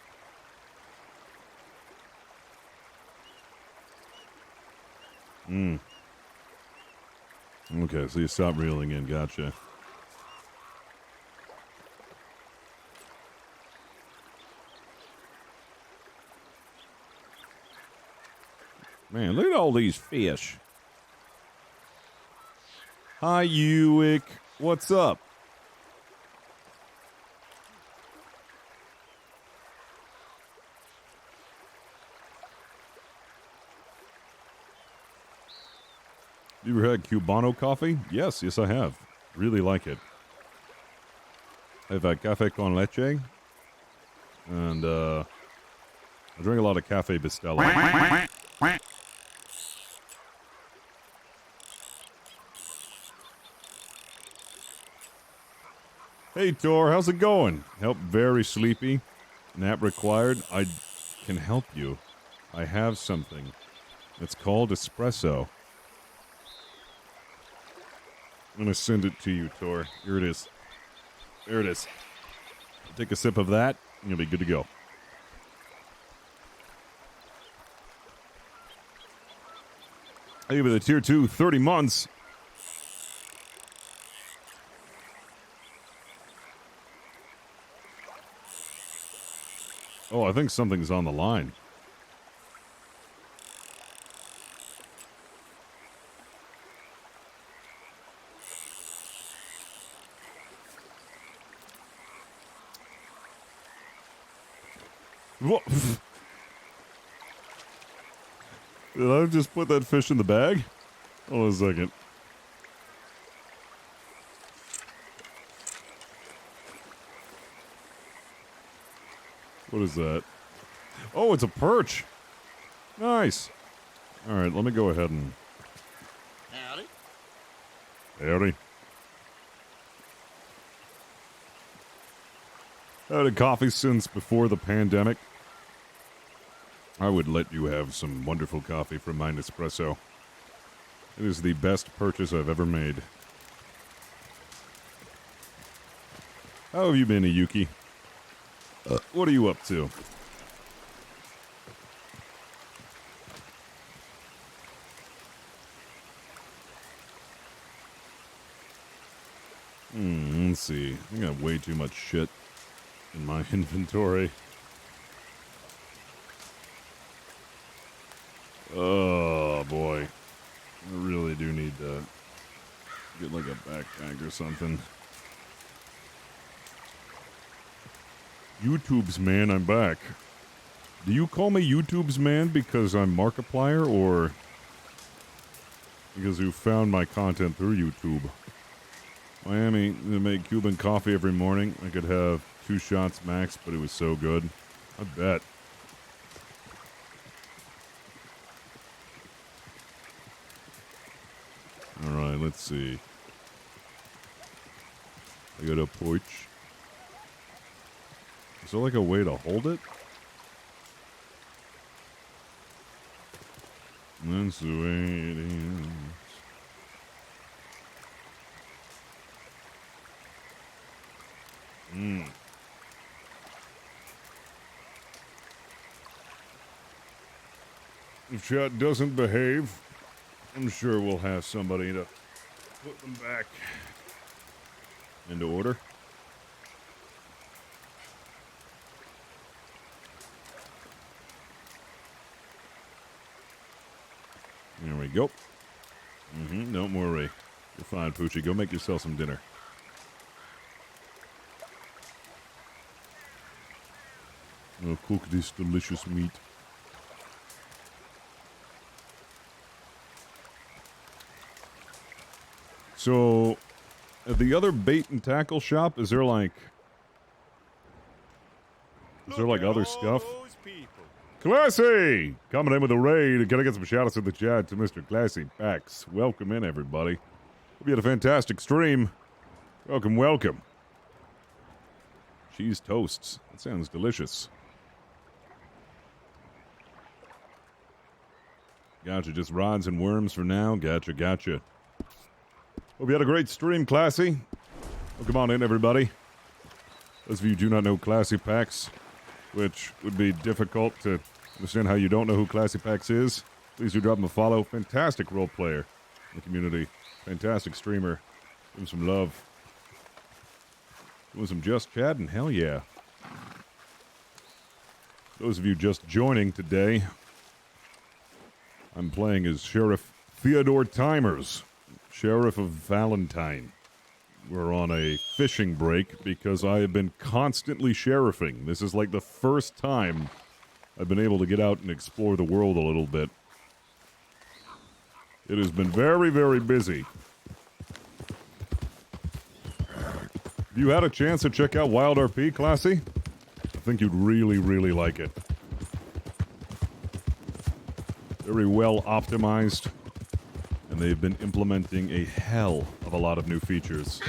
Okay, so you stop reeling in, gotcha. Man, look at all these fish. Hi, Ewick. What's up? You ever had Cubano coffee? Yes, I have. Really like it. I've had cafe con leche. And, I drink a lot of Cafe Bustelo. Hey, Tor, how's it going? Help very sleepy. Nap required. I can help you. I have something. It's called espresso. I'm gonna send it to you, Tor. Here it is. There it is. Take a sip of that, and you'll be good to go. Hey, with a tier 2, 30 months. Oh, I think something's on the line. What? Did I just put that fish in the bag? Hold on a second. What is that? Oh, it's a perch. Nice. All right, let me go ahead and... Howdy. Howdy. I had coffee since before the pandemic. I would let you have some wonderful coffee from my Nespresso. It is the best purchase I've ever made. How have you been, Yuki? What are you up to? Let's see. I got way too much shit in my inventory. Oh, boy. I really do need to get like a backpack or something. YouTube's man, I'm back. Do you call me YouTube's man because I'm Markiplier or because you found my content through YouTube? Miami, they make Cuban coffee every morning. I could have 2 shots max, but it was so good. I bet. Alright, let's see. I got a porch. Is there like a way to hold it? That's the way it is. If chat doesn't behave, I'm sure we'll have somebody to put them back into order. There we go. Don't worry. You're fine, Poochie. Go make yourself some dinner. I'll cook this delicious meat. So, at the other bait and tackle shop, is there like other stuff? Classy! Coming in with a raid. Can I get some shout-outs in the chat to Mr. Classy Pax? Welcome in, everybody. Hope you had a fantastic stream. Welcome, welcome. Cheese toasts. That sounds delicious. Gotcha, just rods and worms for now. Gotcha, gotcha. Hope you had a great stream, Classy. Well, come on in, everybody. Those of you who do not know Classy Pax, which would be difficult to understand how you don't know who Classy Pax is, please do drop him a follow. Fantastic role player in the community. Fantastic streamer. Give him some love. Doing some just chatting. Hell yeah. Those of you just joining today, I'm playing as Sheriff Theodore Timers, Sheriff of Valentine. We're on a fishing break because I have been constantly sheriffing. This is like the first time I've been able to get out and explore the world a little bit. It has been very, very busy. If you had a chance to check out WildRP, Classy, I think you'd really, really like it. Very well optimized, and they've been implementing a hell of a lot of new features.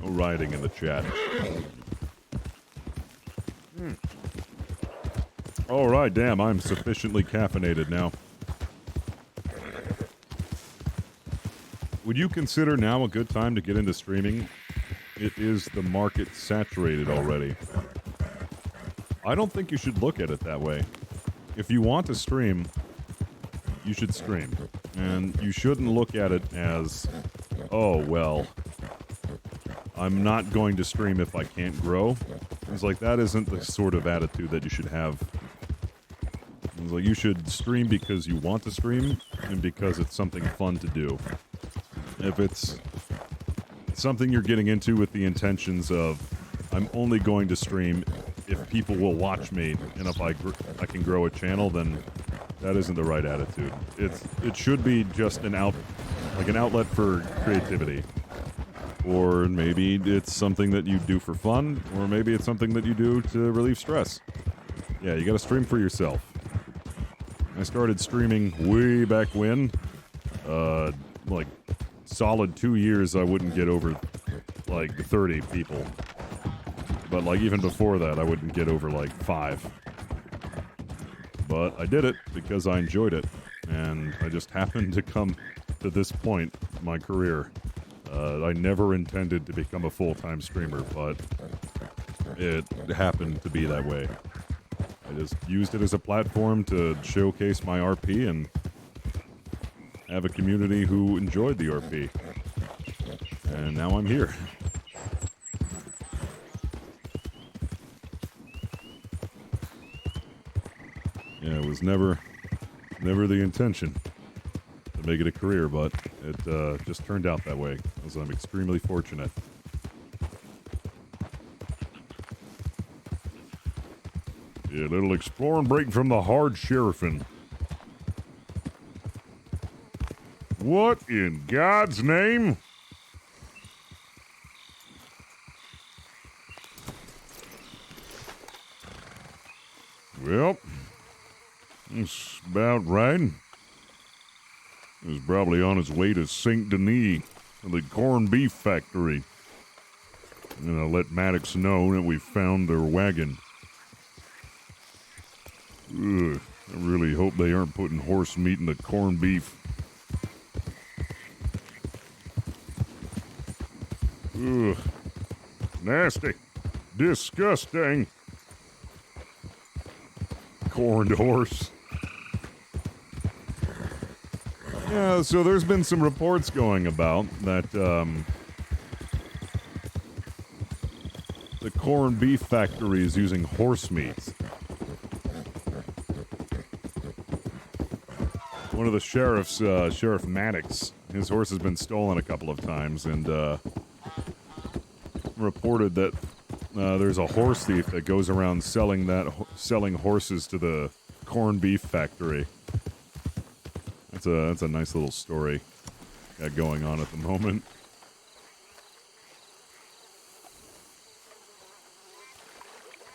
No rioting in the chat. Alright, damn, I'm sufficiently caffeinated now. Would you consider now a good time to get into streaming? It is the market saturated already. I don't think you should look at it that way. If you want to stream, you should stream. And you shouldn't look at it as, oh, well, I'm not going to stream if I can't grow. It's like, that isn't the sort of attitude that you should have. It's like, you should stream because you want to stream, and because it's something fun to do. If it's something you're getting into with the intentions of, I'm only going to stream if people will watch me, and if I can grow a channel, then that isn't the right attitude. It should be just an outlet for creativity. Or maybe it's something that you do for fun, or maybe it's something that you do to relieve stress. Yeah, you gotta stream for yourself. I started streaming way back when, like, solid 2 years I wouldn't get over, like, 30 people. But, like, even before that, I wouldn't get over, like, 5. But I did it because I enjoyed it. And I just happened to come to this point in my career. I never intended to become a full-time streamer, but it happened to be that way. I just used it as a platform to showcase my RP and have a community who enjoyed the RP. And now I'm here. Yeah, it was never the intention to make it a career, but it just turned out that way, as I'm extremely fortunate. Yeah, a little exploring break from the hard sheriffing. What in God's name? Well, that's about right. He was probably on his way to St. Denis, the corned beef factory. And I let Maddox know that we found their wagon. Ugh, I really hope they aren't putting horse meat in the corned beef. Ugh. Nasty. Disgusting. Corned horse. Yeah, so there's been some reports going about that, the corned beef factory is using horse meat. One of the sheriffs, Sheriff Maddox, his horse has been stolen a couple of times, and, reported that there's a horse thief that goes around selling horses to the corned beef factory. That's a nice little story got going on at the moment.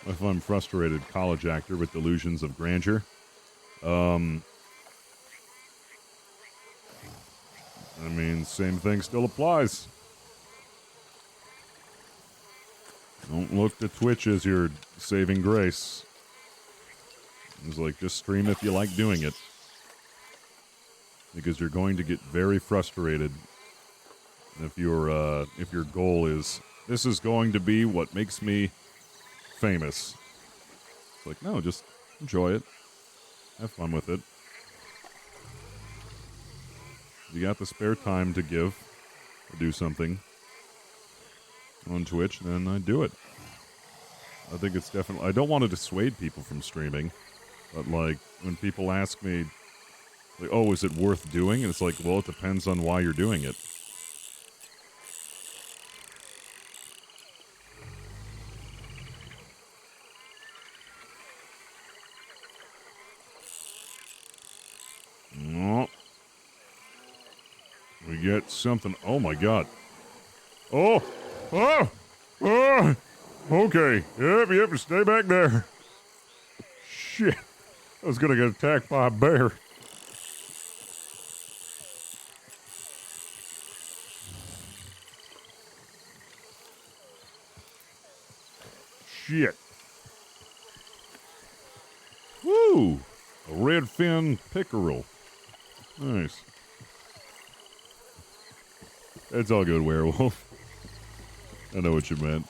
If I'm frustrated college actor with delusions of grandeur. I mean, same thing still applies. Don't look to Twitch as your saving grace. It's like, just stream if you like doing it. Because you're going to get very frustrated if your goal is, this is going to be what makes me famous. It's like, no, just enjoy it. Have fun with it. You got the spare time to give, to do something on Twitch, then I do it. I think it's definitely, I don't want to dissuade people from streaming, but like, when people ask me, like, oh, is it worth doing? And it's like, well, it depends on why you're doing it. No. We get something. Oh my god. Oh! Oh! Oh! Okay. Yep, stay back there. Shit. I was gonna get attacked by a bear. Shit. Woo! A red fin pickerel. Nice. It's all good, werewolf. I know what you meant.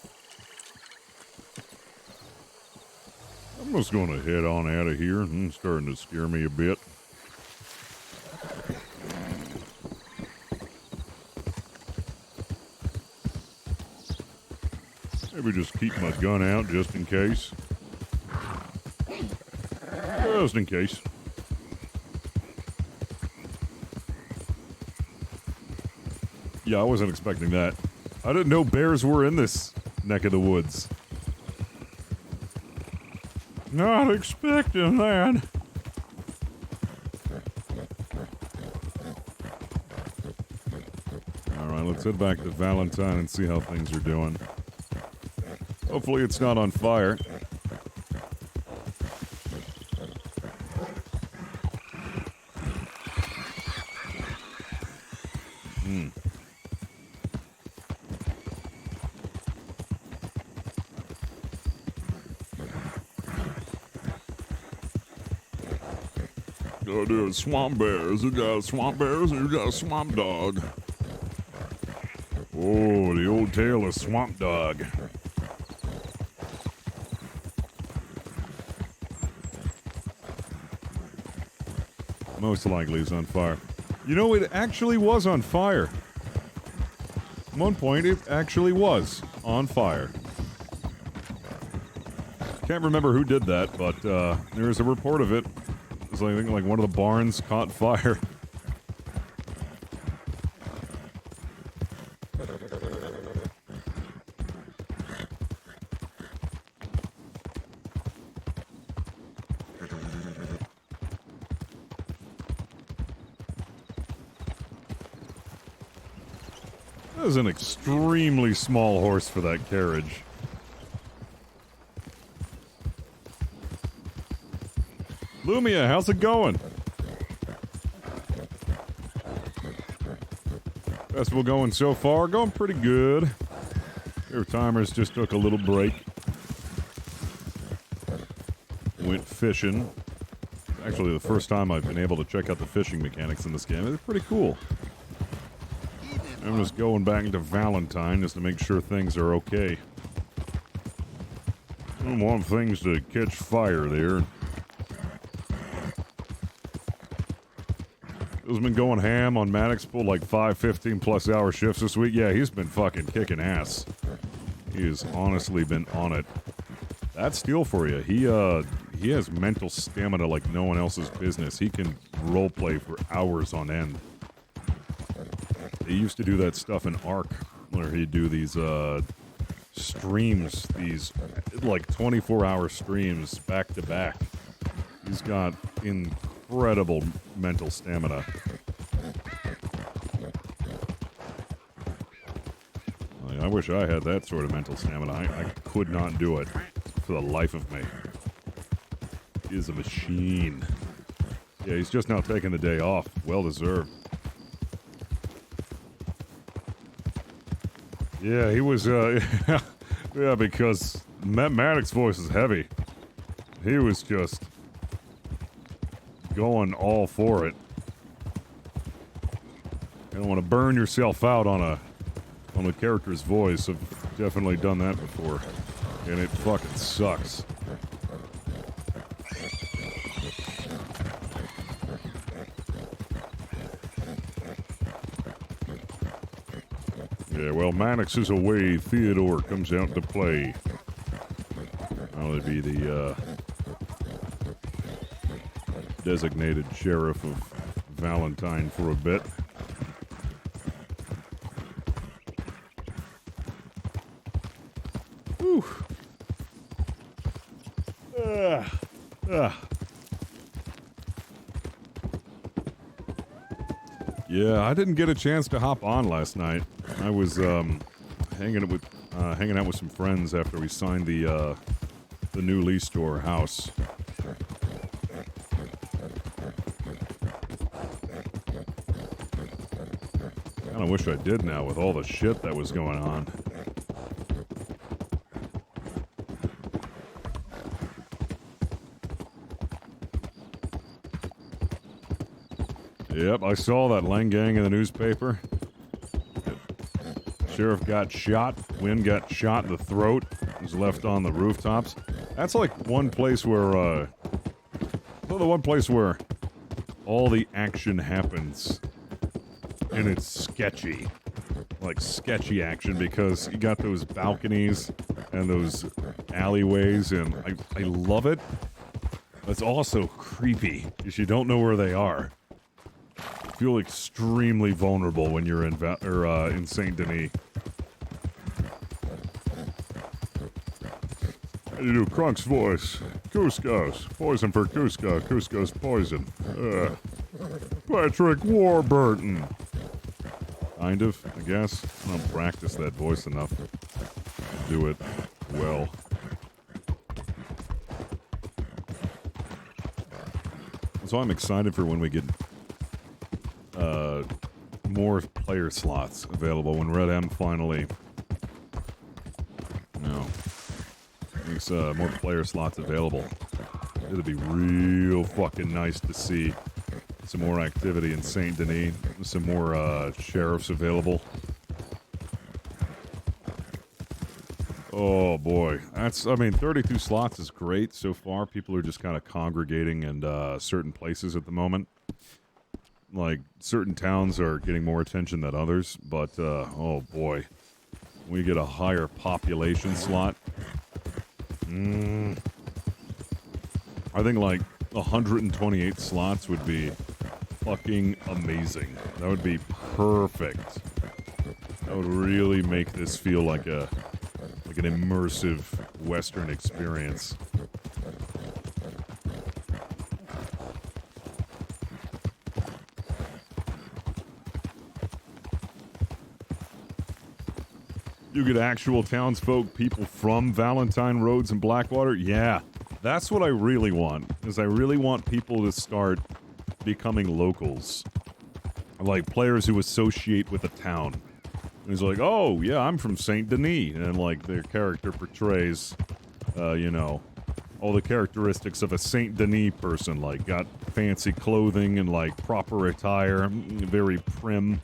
I'm just going to head on out of here. It's starting to scare me a bit. Maybe just keep my gun out just in case. Just in case. Yeah, I wasn't expecting that. I didn't know bears were in this neck of the woods. Not expecting that. Alright, let's head back to Valentine and see how things are doing. Hopefully it's not on fire. Oh, dude, swamp bears. You got swamp bears and you got a swamp dog. Oh, the old tale of swamp dog. Most likely it's on fire. You know, it actually was on fire. At one point, it actually was on fire. Can't remember who did that, but there was a report of it. It was, I think, like one of the barns caught fire. That is an extremely small horse for that carriage. Lumia, how's it going? Festival going so far, going pretty good. Your timers just took a little break. Went fishing. Actually, the first time I've been able to check out the fishing mechanics in this game. It's pretty cool. I'm just going back to Valentine just to make sure things are okay. I don't want things to catch fire there. He's been going ham on Maddox, pulled like 5 15+ hour shifts this week. Yeah, he's been fucking kicking ass. He has honestly been on it. That's steel for you. He has mental stamina like no one else's business. He can roleplay for hours on end. He used to do that stuff in Ark, where he'd do these streams, these like 24-hour streams back to back. He's got incredible mental stamina. I wish I had that sort of mental stamina. I could not do it for the life of me. He is a machine. Yeah, he's just now taking the day off. Well deserved. Yeah, he was, Yeah, because Maddox's voice is heavy. He was just going all for it. You don't want to burn yourself out on a character's voice. I've definitely done that before, and it fucking sucks. Yeah, well, Maddox is away. Theodore comes out to play. I'll be the designated sheriff of Valentine for a bit. Whew. Yeah, I didn't get a chance to hop on last night. I was hanging out with some friends after we signed the new lease to our house. Kinda wish I did now with all the shit that was going on. Yep, I saw that Lang Gang in the newspaper. Sheriff got shot. Wynn got shot in the throat. Was left on the rooftops. That's like one place where, the one place where all the action happens. And it's sketchy. Like sketchy action because you got those balconies and those alleyways and I love it. It's also creepy because you don't know where they are. You feel extremely vulnerable when you're in Saint Denis. How do you do Krunk's voice? Cusco's. Poison for Cusco. Cusco's poison. Patrick Warburton. Kind of, I guess. I don't practice that voice enough to do it well. So I'm excited for when we get more player slots available when Red M finally makes more player slots available. It'll be real fucking nice to see some more activity in Saint Denis, some more sheriffs available. Oh boy, 32 slots is great so far. People are just kind of congregating in certain places at the moment. Like, certain towns are getting more attention than others, but, oh boy. We get a higher population slot. I think, like, 128 slots would be fucking amazing. That would be perfect. That would really make this feel like an immersive Western experience. You get actual townsfolk, people from Valentine Roads and Blackwater? Yeah, that's what I really want, is I really want people to start becoming locals. Like, players who associate with a town. And it's like, oh, yeah, I'm from Saint Denis. And, like, their character portrays, all the characteristics of a Saint Denis person. Like, got fancy clothing and, like, proper attire, very prim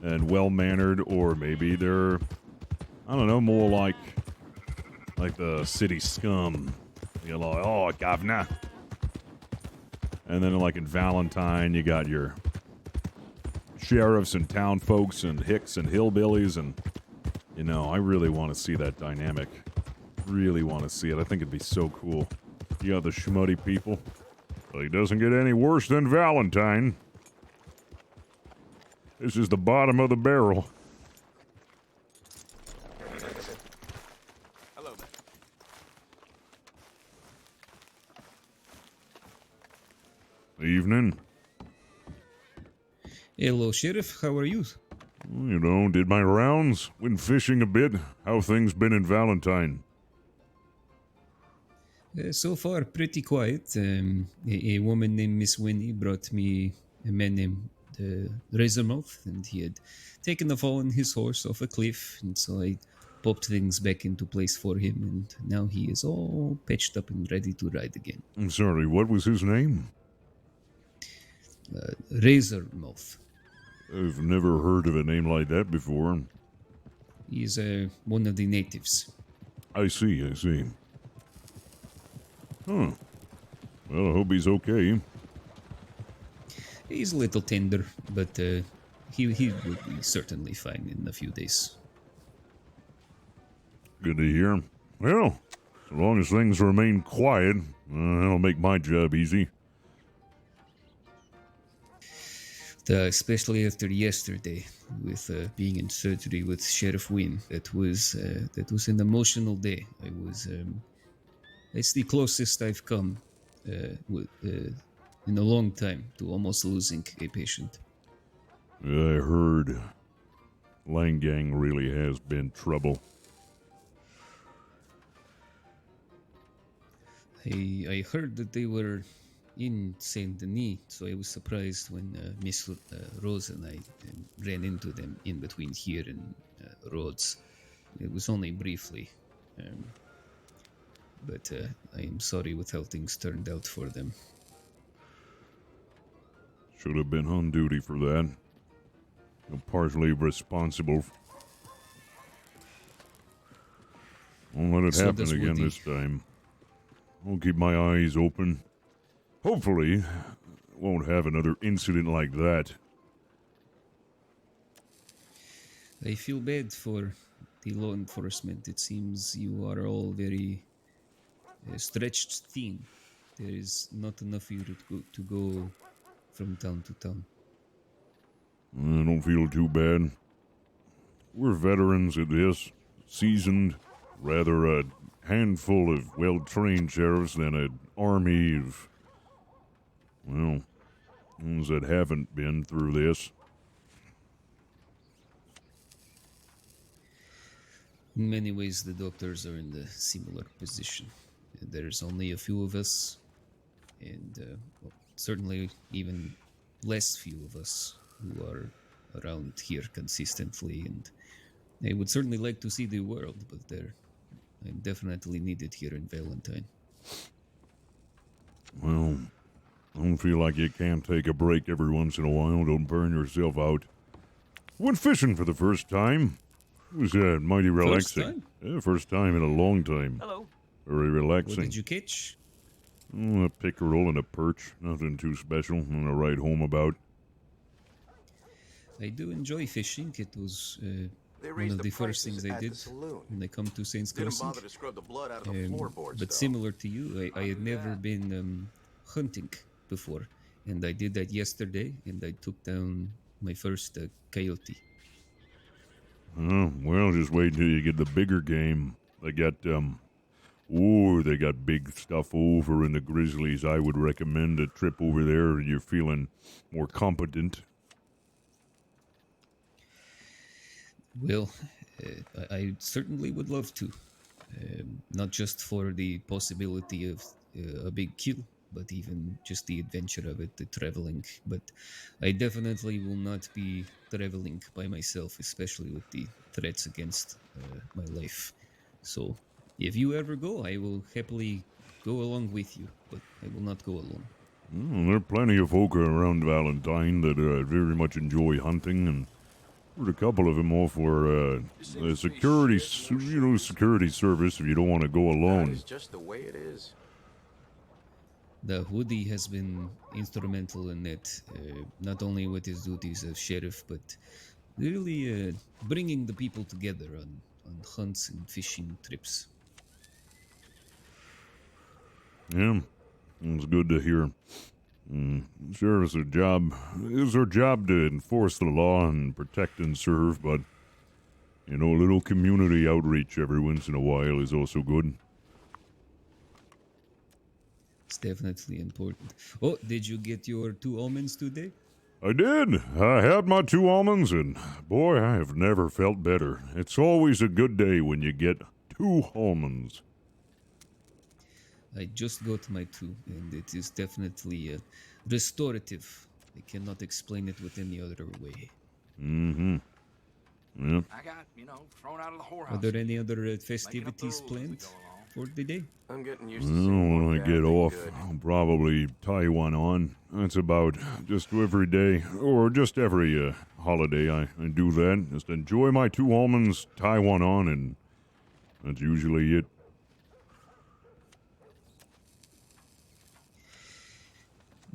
and well-mannered, or maybe they're, I don't know, more like the city scum. You're like, oh, governor. And then, like, in Valentine, you got your sheriffs and town folks and hicks and hillbillies, and, I really want to see that dynamic. Really want to see it. I think it'd be so cool. You got the schmutty people. Well, it doesn't get any worse than Valentine. This is the bottom of the barrel. Evening. Hello, Sheriff. How are you? Did my rounds. Went fishing a bit. How things been in Valentine? So far, pretty quiet. A woman named Miss Winnie brought me a man named Razormouth, and he had taken a fall on his horse off a cliff, and so I popped things back into place for him, and now he is all patched up and ready to ride again. I'm sorry, what was his name? Razormouth. I've never heard of a name like that before. He's one of the natives. I see. Huh. Well, I hope he's okay. He's a little tender, but he will be certainly fine in a few days. Good to hear. Well, as long as things remain quiet, that'll make my job easy. Especially after yesterday, with being in surgery with Sheriff Wynn, that was an emotional day. It's the closest I've come in a long time to almost losing a patient. I heard Langang really has been trouble. I heard that they were in Saint Denis, so I was surprised when Miss Rose and I ran into them in between here and Rhodes. It was only briefly, but I am sorry with how things turned out for them. Should have been on duty for that. I'm partially responsible. Won't let it happen again this time. I'll keep my eyes open. Hopefully, won't have another incident like that. I feel bad for the law enforcement. It seems you are all very stretched thin. There is not enough of you to go from town to town. I don't feel too bad. We're veterans at this, seasoned, rather a handful of well-trained sheriffs than an army of, well, ones that haven't been through this. In many ways, the doctors are in the similar position. There's only a few of us, and certainly even less few of us who are around here consistently. And I would certainly like to see the world, but I'm definitely needed here in Valentine. Well, I don't feel like you can't take a break every once in a while. Don't burn yourself out. Went fishing for the first time. It was mighty relaxing. First time? Yeah, first time in a long time. Hello. Very relaxing. What did you catch? A pickerel and a perch. Nothing too special. And a ride home about. I do enjoy fishing. It was one of the first things I did when I come to Saints Crossing. Didn't bother to scrub the blood out of the floorboards, but though. similar to you, I had never been hunting before, and I did that yesterday, and I took down my first coyote. Well, just wait till you get the bigger game. They got, they got big stuff over in the Grizzlies. I would recommend a trip over there and you're feeling more competent. Well, I certainly would love to. Not just for the possibility of a big kill, but even just the adventure of it, the traveling. But I definitely will not be traveling by myself, especially with the threats against my life. So if you ever go, I will happily go along with you, but I will not go alone. There are plenty of folk around Valentine that very much enjoy hunting, and heard a couple of them all for security service if you don't want to go alone. That is just the way it is. The Woody has been instrumental in that, not only with his duties as sheriff, but really bringing the people together on hunts and fishing trips. Yeah, it's good to hear. Sure, it's their job. It's their job to enforce the law and protect and serve, but, a little community outreach every once in a while is also good. It's definitely important. Oh, did you get your 2 almonds today? I did. I had my 2 almonds, and boy, I have never felt better. It's always a good day when you get 2 almonds. I just got my 2, and it is definitely restorative. I cannot explain it with any other way. Mm-hmm. Yep. I got, thrown out of the Are whorehouse. there any other festivities planned for the day? I'm getting used to Well, seeing when I one get guy make off, good. I'll probably tie one on. That's about just every day, or just every holiday I do that. Just enjoy my 2 almonds, tie one on, and that's usually it.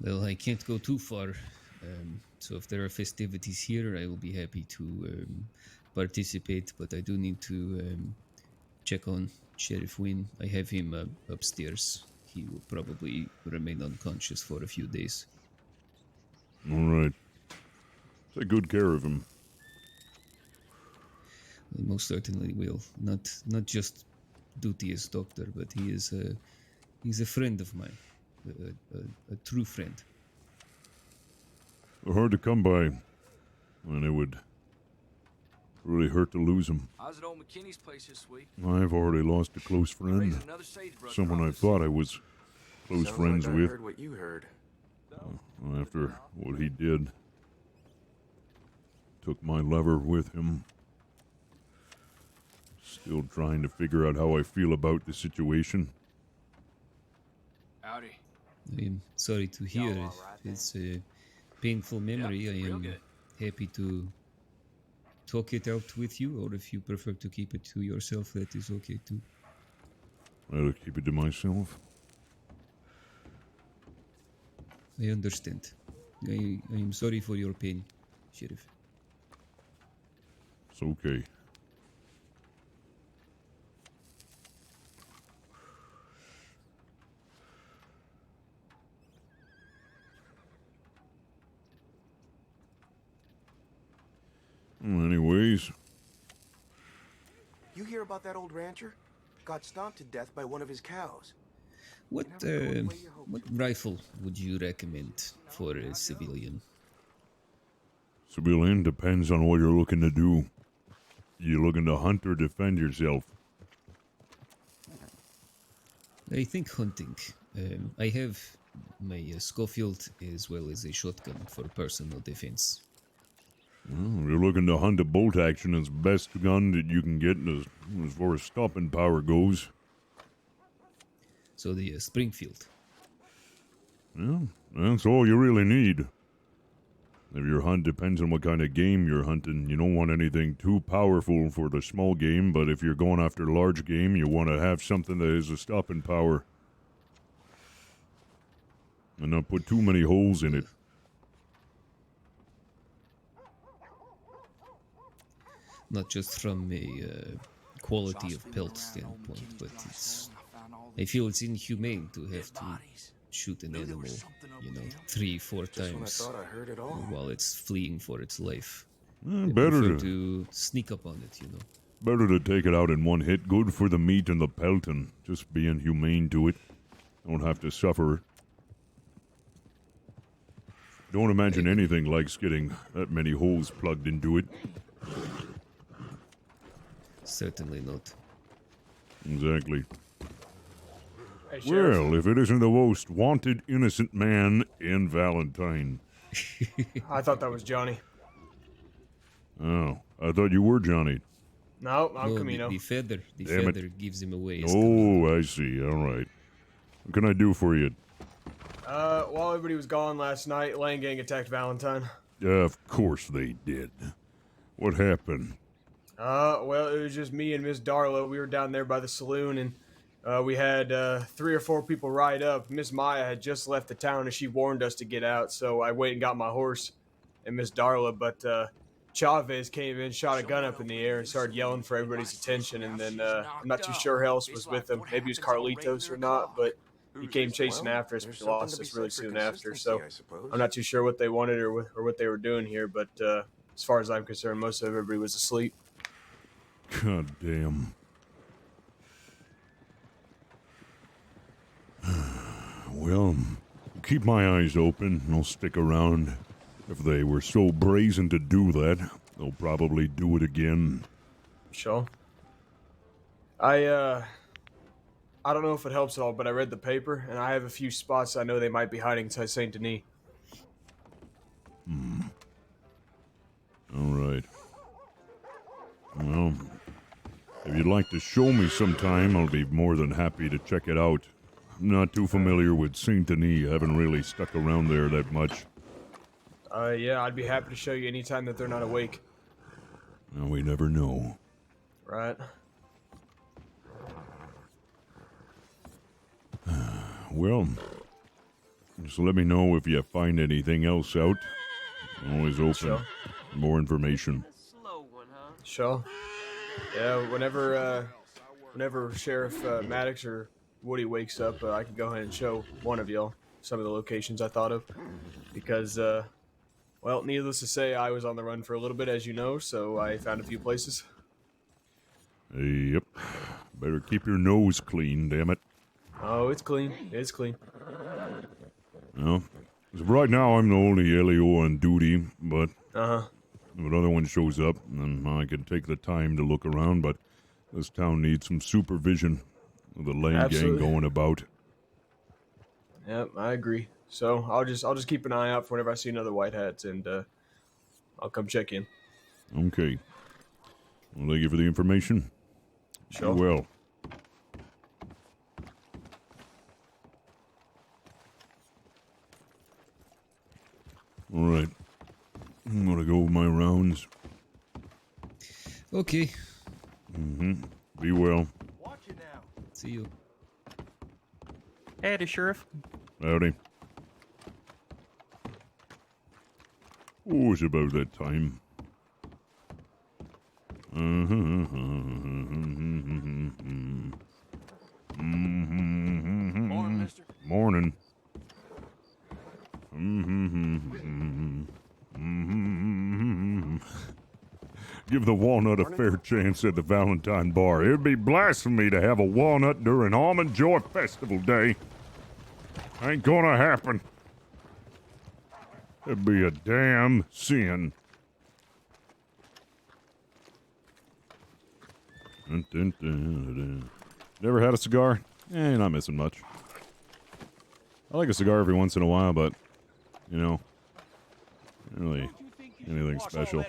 Well, I can't go too far. So if there are festivities here, I will be happy to participate, but I do need to check on Sheriff Wynn. I have him upstairs. He will probably remain unconscious for a few days. All right. Take good care of him. I most certainly will. Not just duty as doctor, but he's a friend of mine, a true friend. They're hard to come by, and it would really hurt to lose him. I was at old McKinney's place this week. I've already lost a close friend. Raising another sagebrush Someone I crop. thought I was close Sounds friends like I with. heard what you heard. After what he did, took my lever with him. Still trying to figure out how I feel about the situation. Howdy. I'm sorry to hear. Y'all all right, It's a painful memory. Yep, I real am good. happy to talk it out with you, or if you prefer to keep it to yourself, that is okay too. I'll keep it to myself. I understand. I am sorry for your pain, Sheriff. It's okay. Well, anyways, You hear about that old rancher? Got stomped to death by one of his cows. What rifle would you recommend for a civilian? civilian depends on what you're looking to do. You looking to hunt or defend yourself? I think hunting. I have my Schofield as well as a shotgun for personal defense. Well, if you're looking to hunt a bolt action, it's the best gun that you can get as far as stopping power goes. So the Springfield. Yeah, that's all you really need. If your hunt depends on what kind of game you're hunting, you don't want anything too powerful for the small game, but if you're going after large game, you want to have something that is a stopping power. And not put too many holes in it. Not just from a quality of pelt standpoint, but I feel it's inhumane to have to shoot an animal, 3-4 times I heard it all. while it's fleeing for its life. Better to sneak up on it, Better to take it out in one hit. Good for the meat and the pelt, and just being humane to it. Don't have to suffer. Don't imagine anything likes getting that many holes plugged into it. Certainly not. Exactly. Hey, Sheriff. Well, if it isn't the most wanted innocent man in Valentine. I thought that was Johnny. Oh, I thought you were Johnny. No, I'm No, Camino. The feather Damn it. gives him away. Oh, I see. All right. What can I do for you? While everybody was gone last night, Lane Gang attacked Valentine. Of course they did. What happened? Well, it was just me and Miss Darla. We were down there by the saloon, and we had 3 or 4 people ride up. Miss Maya had just left the town, and she warned us to get out, so I went and got my horse and Miss Darla, but Chavez came in, shot a gun up in the air, and started yelling for everybody's attention, and then I'm not too sure who else was with him. Maybe it was Carlitos or not, but he came chasing after us, but he lost us really soon after, so I'm not too sure what they wanted or what they were doing here, but as far as I'm concerned, most of everybody was asleep. God damn. Well, keep my eyes open and I'll stick around. If they were so brazen to do that, they'll probably do it again. Sure. I don't know if it helps at all, but I read the paper, and I have a few spots I know they might be hiding inside Saint Denis. All right. you'd like to show me sometime, I'll be more than happy to check it out. I'm not too familiar with Saint Denis. I haven't really stuck around there that much. Yeah, I'd be happy to show you anytime that they're not awake. Well, we never know. Right. Well, just let me know if you find anything else out. I'm always open. Sure. For more information. Sure. Yeah, whenever Sheriff Maddox or Woody wakes up, I can go ahead and show one of y'all some of the locations I thought of. Because, well, needless to say, I was on the run for a little bit, as you know, so I found a few places. Yep. Better keep your nose clean, damn it. Oh, it's clean. It's clean. Well, right now I'm the only LEO on duty, but Uh-huh. if another one shows up, then I can take the time to look around, but this town needs some supervision with the lame Absolutely. gang going about. Yep, I agree. So I'll just keep an eye out for whenever I see another white hats, and I'll come check in. Okay. Well, thank you for the information. Sure. Be well. All right. I'm gonna go my rounds. Okay. Mm-hmm. Be well. See you. Howdy, Sheriff. Howdy. Oh, it's about that time. Morning, mister. Morning. Give the walnut a fair chance at the Valentine Bar. It'd be blasphemy to have a walnut during Almond Joy Festival Day. Ain't gonna happen. It'd be a damn sin. Never had a cigar? You're not missing much. I like a cigar every once in a while, but, you know, not really anything special.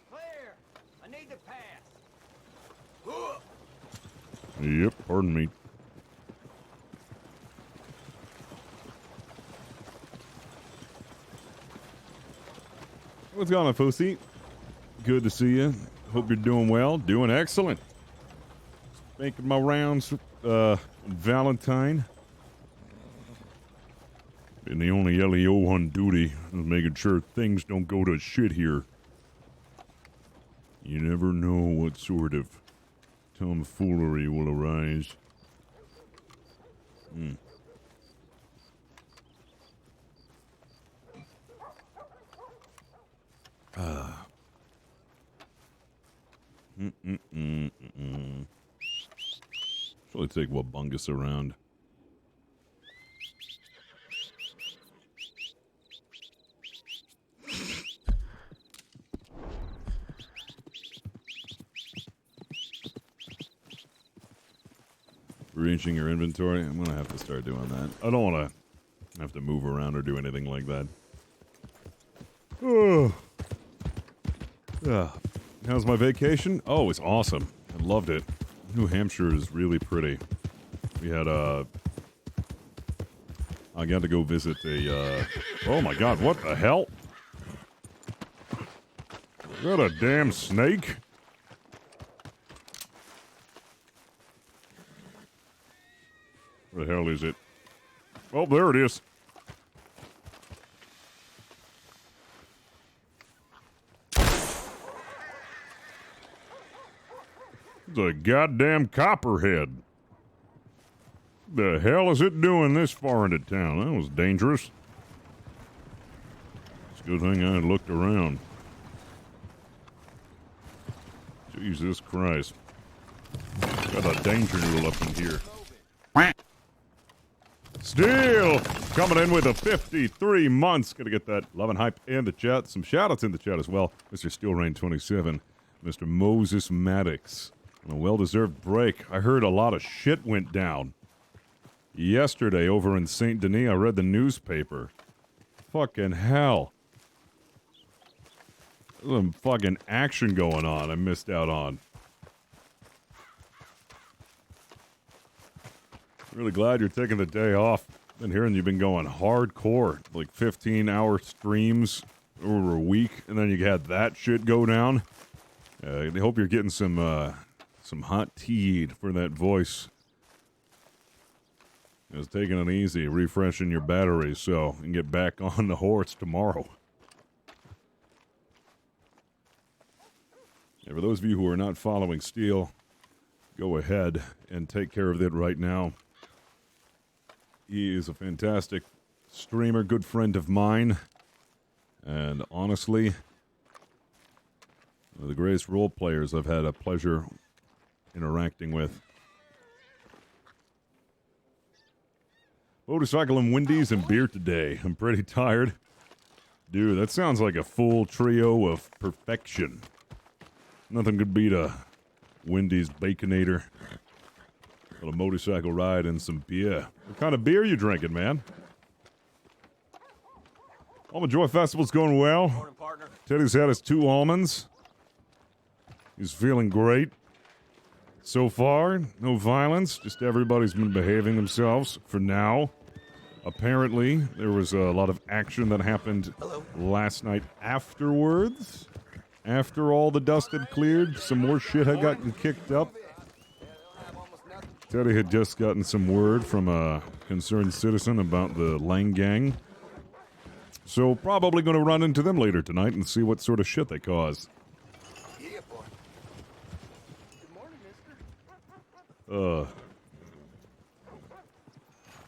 Claire, I need to pass. Yep, pardon me. What's going on, Fousey? Good to see you. Hope you're doing well. Doing excellent. Making my rounds, Valentine. Been the only LEO on duty, making sure things don't go to shit here. You never know what sort of tomfoolery will arise. Probably take Wabungus around. Reaching your inventory. I'm gonna have to start doing that. I don't want to have to move around or do anything like that. Oh. Yeah. How's my vacation? Oh, it's awesome. I loved it. New Hampshire is really pretty. We had I got to go visit a oh my god, what the hell? Is that a damn snake? Where the hell is it? Oh, there it is. It's a goddamn copperhead. The hell is it doing this far into town? That was dangerous. It's a good thing I looked around. Jesus Christ. Got a danger noodle up in here. Still coming in with a 53 months. Gonna get that love and hype in the chat. Some shoutouts in the chat as well. Mr. Steel Rain 27. Mr. Moses Maddox. On a well-deserved break. I heard a lot of shit went down. Yesterday over in Saint Denis, I read the newspaper. Fucking hell. Some fucking action going on I missed out on. Really glad you're taking the day off. Been hearing you've been going hardcore, like 15-hour streams over a week, and then you had that shit go down. I hope you're getting some hot tea for that voice. Just taking it easy, refreshing your batteries so you can get back on the horse tomorrow. Yeah, for those of you who are not following Steel, go ahead and take care of it right now. He is a fantastic streamer, good friend of mine, and honestly, one of the greatest role players I've had a pleasure interacting with. Motorcycle and Wendy's and beer today. I'm pretty tired. Dude, that sounds like a full trio of perfection. Nothing could beat a Wendy's Baconator. A motorcycle ride and some beer. What kind of beer you drinking, man? Almond Joy Festival's going well. Morning, partner. Teddy's had his 2 almonds. He's feeling great. So far, no violence. Just everybody's been behaving themselves for now. Apparently, there was a lot of action that happened last night afterwards. After all the dust had cleared, some more shit had gotten kicked up. Teddy had just gotten some word from a concerned citizen about the Lang Gang. So probably going to run into them later tonight and see what sort of shit they cause. Yeah, boy.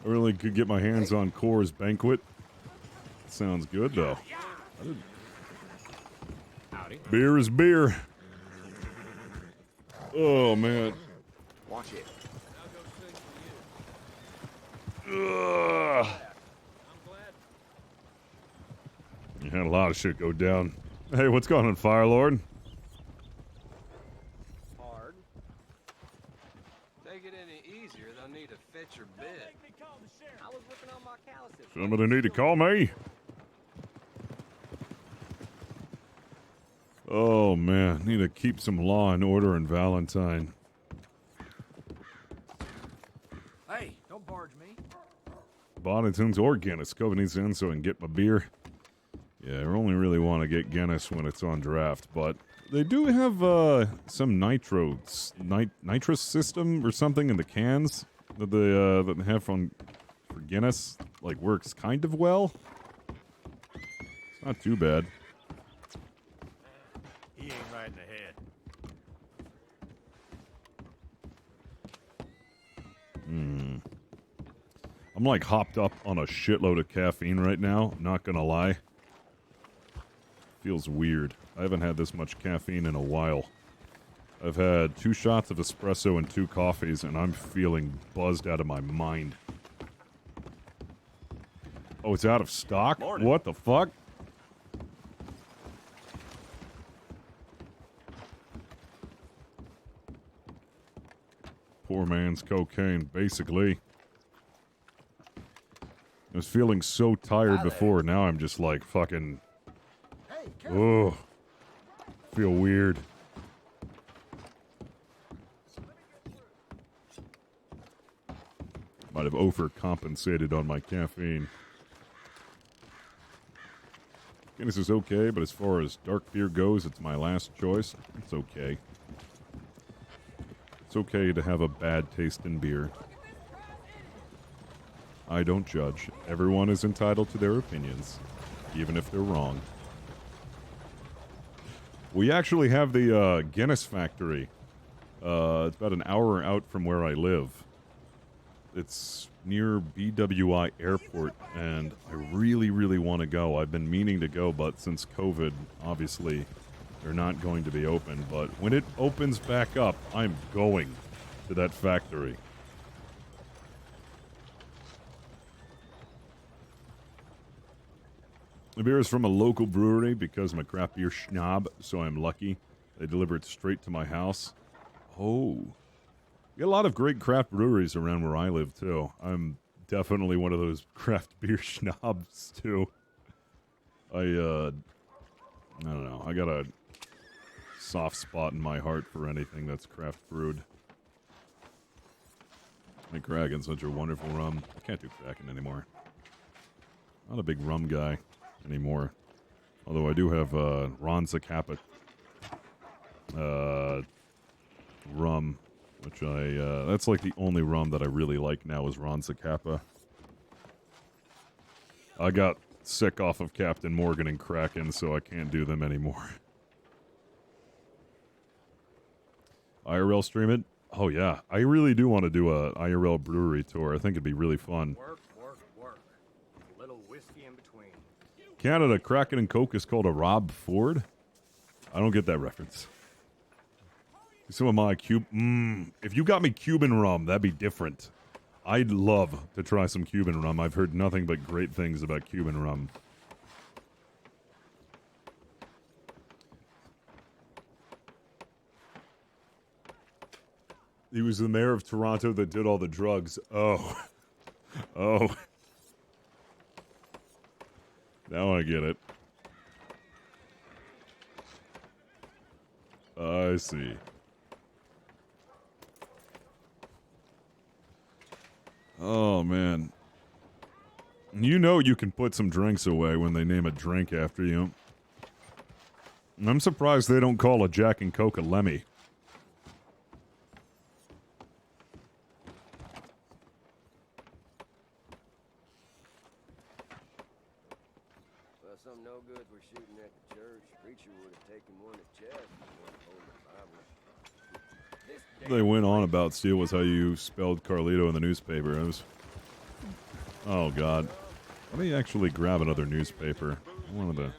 I really could get my hands on Core's Banquet. Sounds good, though. Beer is beer. Oh, man. Watch it. Ugh. You had a lot of shit go down. Hey, what's going on, Firelord? Hard. Take it any easier, they'll need to fetch your bed. I was working on my calluses. Somebody need to call me. Oh, man. Need to keep some law and order in Valentine. Hey, don't barge me. Bonington's or Guinness. Cove needs in so I can get my beer. Yeah, I only really want to get Guinness when it's on draft, but they do have some nitrous system or something in the cans that they have for Guinness. Like, works kind of well. It's not too bad. He ain't right in the head. I'm like hopped up on a shitload of caffeine right now, not gonna lie. Feels weird. I haven't had this much caffeine in a while. I've had 2 shots of espresso and 2 coffees, and I'm feeling buzzed out of my mind. Oh, it's out of stock? Morning. What the fuck? Poor man's cocaine, basically. I was feeling so tired before, now I'm just like fucking... Ugh. Feel weird. Might have overcompensated on my caffeine. Guinness is okay, but as far as dark beer goes, it's my last choice. It's okay. It's okay to have a bad taste in beer. I don't judge. Everyone is entitled to their opinions, even if they're wrong. We actually have the Guinness factory. It's about an hour out from where I live. It's near BWI Airport, and I really, really want to go. I've been meaning to go, but since COVID, obviously, they're not going to be open. But when it opens back up, I'm going to that factory. The beer is from a local brewery because I'm a craft beer schnob, so I'm lucky. They deliver it straight to my house. Oh. We got a lot of great craft breweries around where I live, too. I'm definitely one of those craft beer schnobs, too. I I don't know. I got a soft spot in my heart for anything that's craft brewed. Like Kraken's such a wonderful rum. I can't do Kraken anymore. Not a big rum guy anymore. Although I do have Ron Zacapa rum, which that's like the only rum that I really like now is Ron Zacapa. I got sick off of Captain Morgan and Kraken, so I can't do them anymore. IRL stream it? Oh yeah, I really do want to do a IRL brewery tour. I think it'd be really fun. Work, work, work. A little whiskey in between. Canada, Kraken and Coke is called a Rob Ford? I don't get that reference. Some of my if you got me Cuban rum, that'd be different. I'd love to try some Cuban rum. I've heard nothing but great things about Cuban rum. He was the mayor of Toronto that did all the drugs. Oh. Oh. Now I get it. I see. Oh, man. You know you can put some drinks away when they name a drink after you. I'm surprised they don't call a Jack and Coke a Lemmy. Well, something no good we're shooting at the church. Preacher would have taken one at chest and one hold the Bible. They went on about Steel was how you spelled Carlito in the newspaper. It was... Oh, God. Let me actually grab another newspaper. One of the...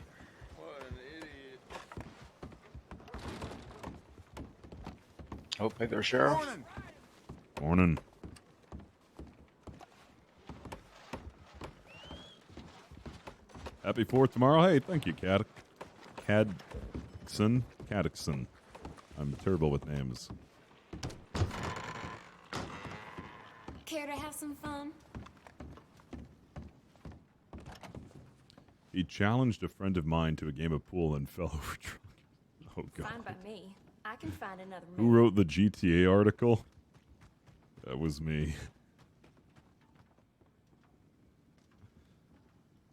Oh, hey there, Sheriff. Morning. Happy 4th tomorrow. Hey, thank you, Caddickson. I'm terrible with names. Care to have some fun? He challenged a friend of mine to a game of pool and fell over drunk. Oh, God. Fine by me. I can find another Who wrote the GTA article? That was me.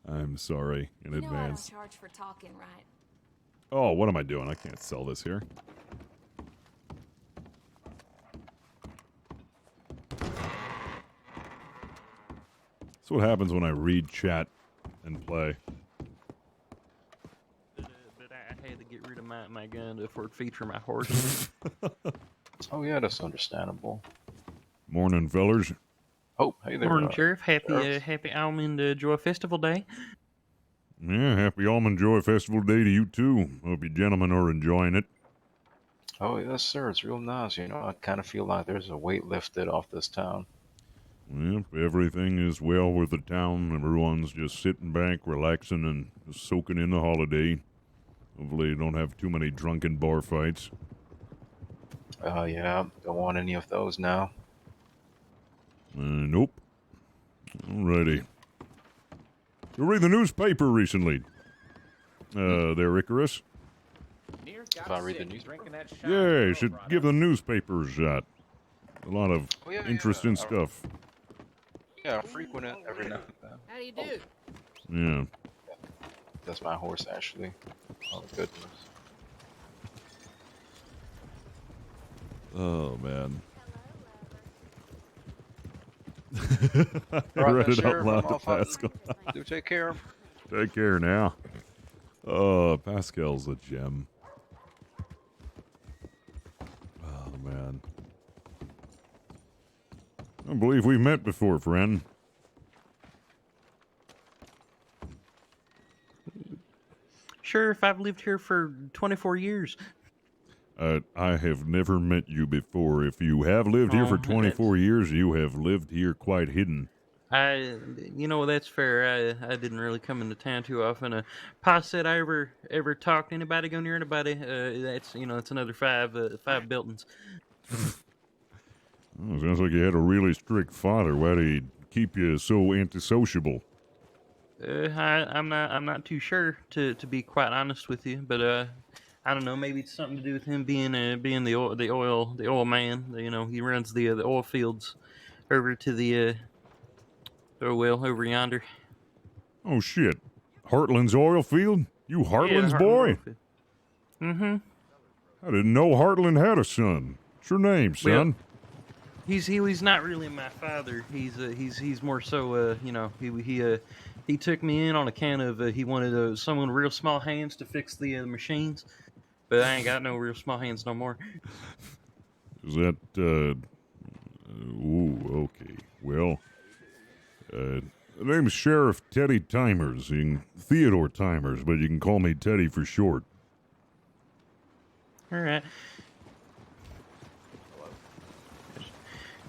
I'm sorry in You know I don't advance. charge for talking, right? Oh, what am I doing? I can't sell this here. That's what happens when I read chat and play. But I had to get rid of my gun for it feature my horse. Oh yeah, that's understandable. Morning, fellers. Oh, hey there. Morning, Sheriff. Happy Sheriff. happy Almond Joy Festival Day. Yeah, happy Almond Joy Festival Day to you too. Hope you gentlemen are enjoying it. Oh yes, sir. It's real nice. You know, I kind of feel like there's a weight lifted off this town. Yep, everything is well with the town. Everyone's just sitting back, relaxing, and just soaking in the holiday. Hopefully you don't have too many drunken bar fights. Yeah, don't want any of those now. Nope. Alrighty. You read the newspaper recently? There, Icarus? If I read the newspaper? Yeah, you should give the newspaper a shot. A lot of interesting stuff. Yeah, I frequent it every now and then. How do you do? Yeah. That's my horse, actually. Oh, goodness. Oh, man. I Right, read it out Sheriff, loud I'm to off on- Pascal. Do take care. Take care now. Oh, Pascal's a gem. Oh, man. I don't believe we've met before, friend. Sheriff, I've lived here for 24 years. I have never met you before. If you have lived here for 24 years, you have lived here quite hidden. You know, that's fair. I didn't really come into town too often. Pa said I ever talked to anybody, go near anybody. That's another five buildings. Oh, sounds like you had a really strict father. Why did he keep you so antisociable? I'm not too sure to be quite honest with you, but I don't know. Maybe it's something to do with him being the oil man. You know, he runs the oil fields over to the over yonder. Oh, shit. Heartland's oil field? You Heartland's boy? Mm-hmm. I didn't know Heartland had a son. What's your name, son? He's not really my father. He's more so you know, he took me in on account of he wanted someone with real small hands to fix the machines, but I ain't got no real small hands no more. Is that, ooh, okay. Well, the name's Sheriff Teddy Timers, Theodore Timers, but you can call me Teddy for short. All right.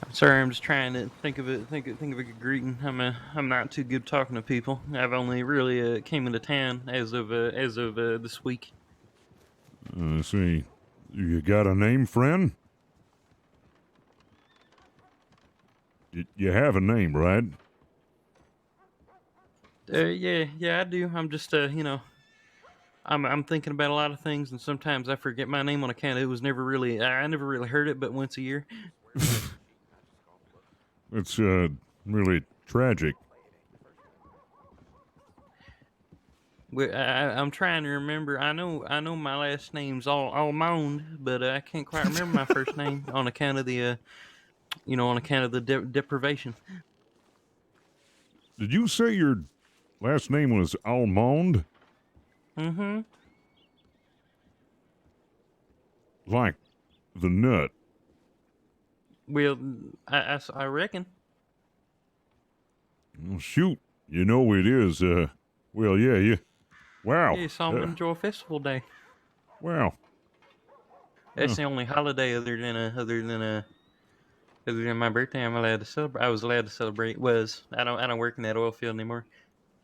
I'm sorry, I'm just trying to think of a good greeting. I'm not too good talking to people. I've only really came into town as of this week. See, you got a name, friend? You have a name, right? Yeah, I do. I'm just you know, I'm thinking about a lot of things, and sometimes I forget my name on account. It was never really I never really heard it, but once a year. It's really tragic. Well, I'm trying to remember. I know my last name's Almond, but I can't quite remember my first name on account of the deprivation. Did you say your last name was Almond? Mm-hmm. Like the nut. Well, I reckon. Well, shoot, you know it is. Well, yeah. Wow. Yeah, it's Almond Joy Festival Day. Wow. That's the only holiday other than my birthday I'm allowed to celebrate. I was allowed to celebrate. I don't work in that oil field anymore.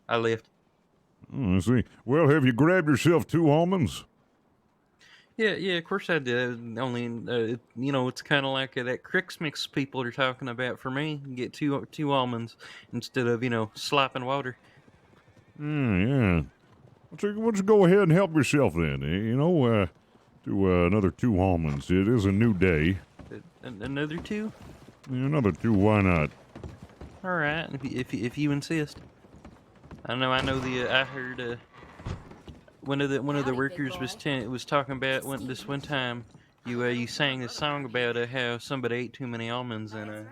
I left. Oh, I see. Well, have you grabbed yourself 2 almonds? Yeah, of course I did. Only, you know, it's kind of like that Crix Mix people are talking about for me. Get two almonds instead of, you know, slopping water. Yeah. Why don't you go ahead and help yourself then? You know, do another 2 almonds. It is a new day. Another 2? Yeah, another 2. Why not? All right, if you insist. I know. I heard. One of the workers was talking about this one time. You sang this song about how somebody ate too many almonds and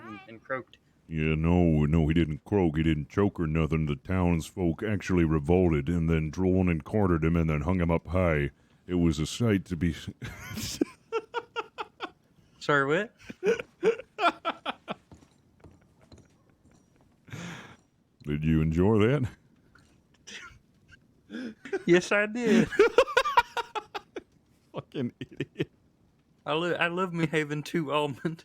croaked. Yeah, no, he didn't croak. He didn't choke or nothing. The townsfolk actually revolted and then drawn and quartered him and then hung him up high. It was a sight to be. Sorry, what? Did you enjoy that? Yes, I did. Fucking idiot. I love me having 2 almond.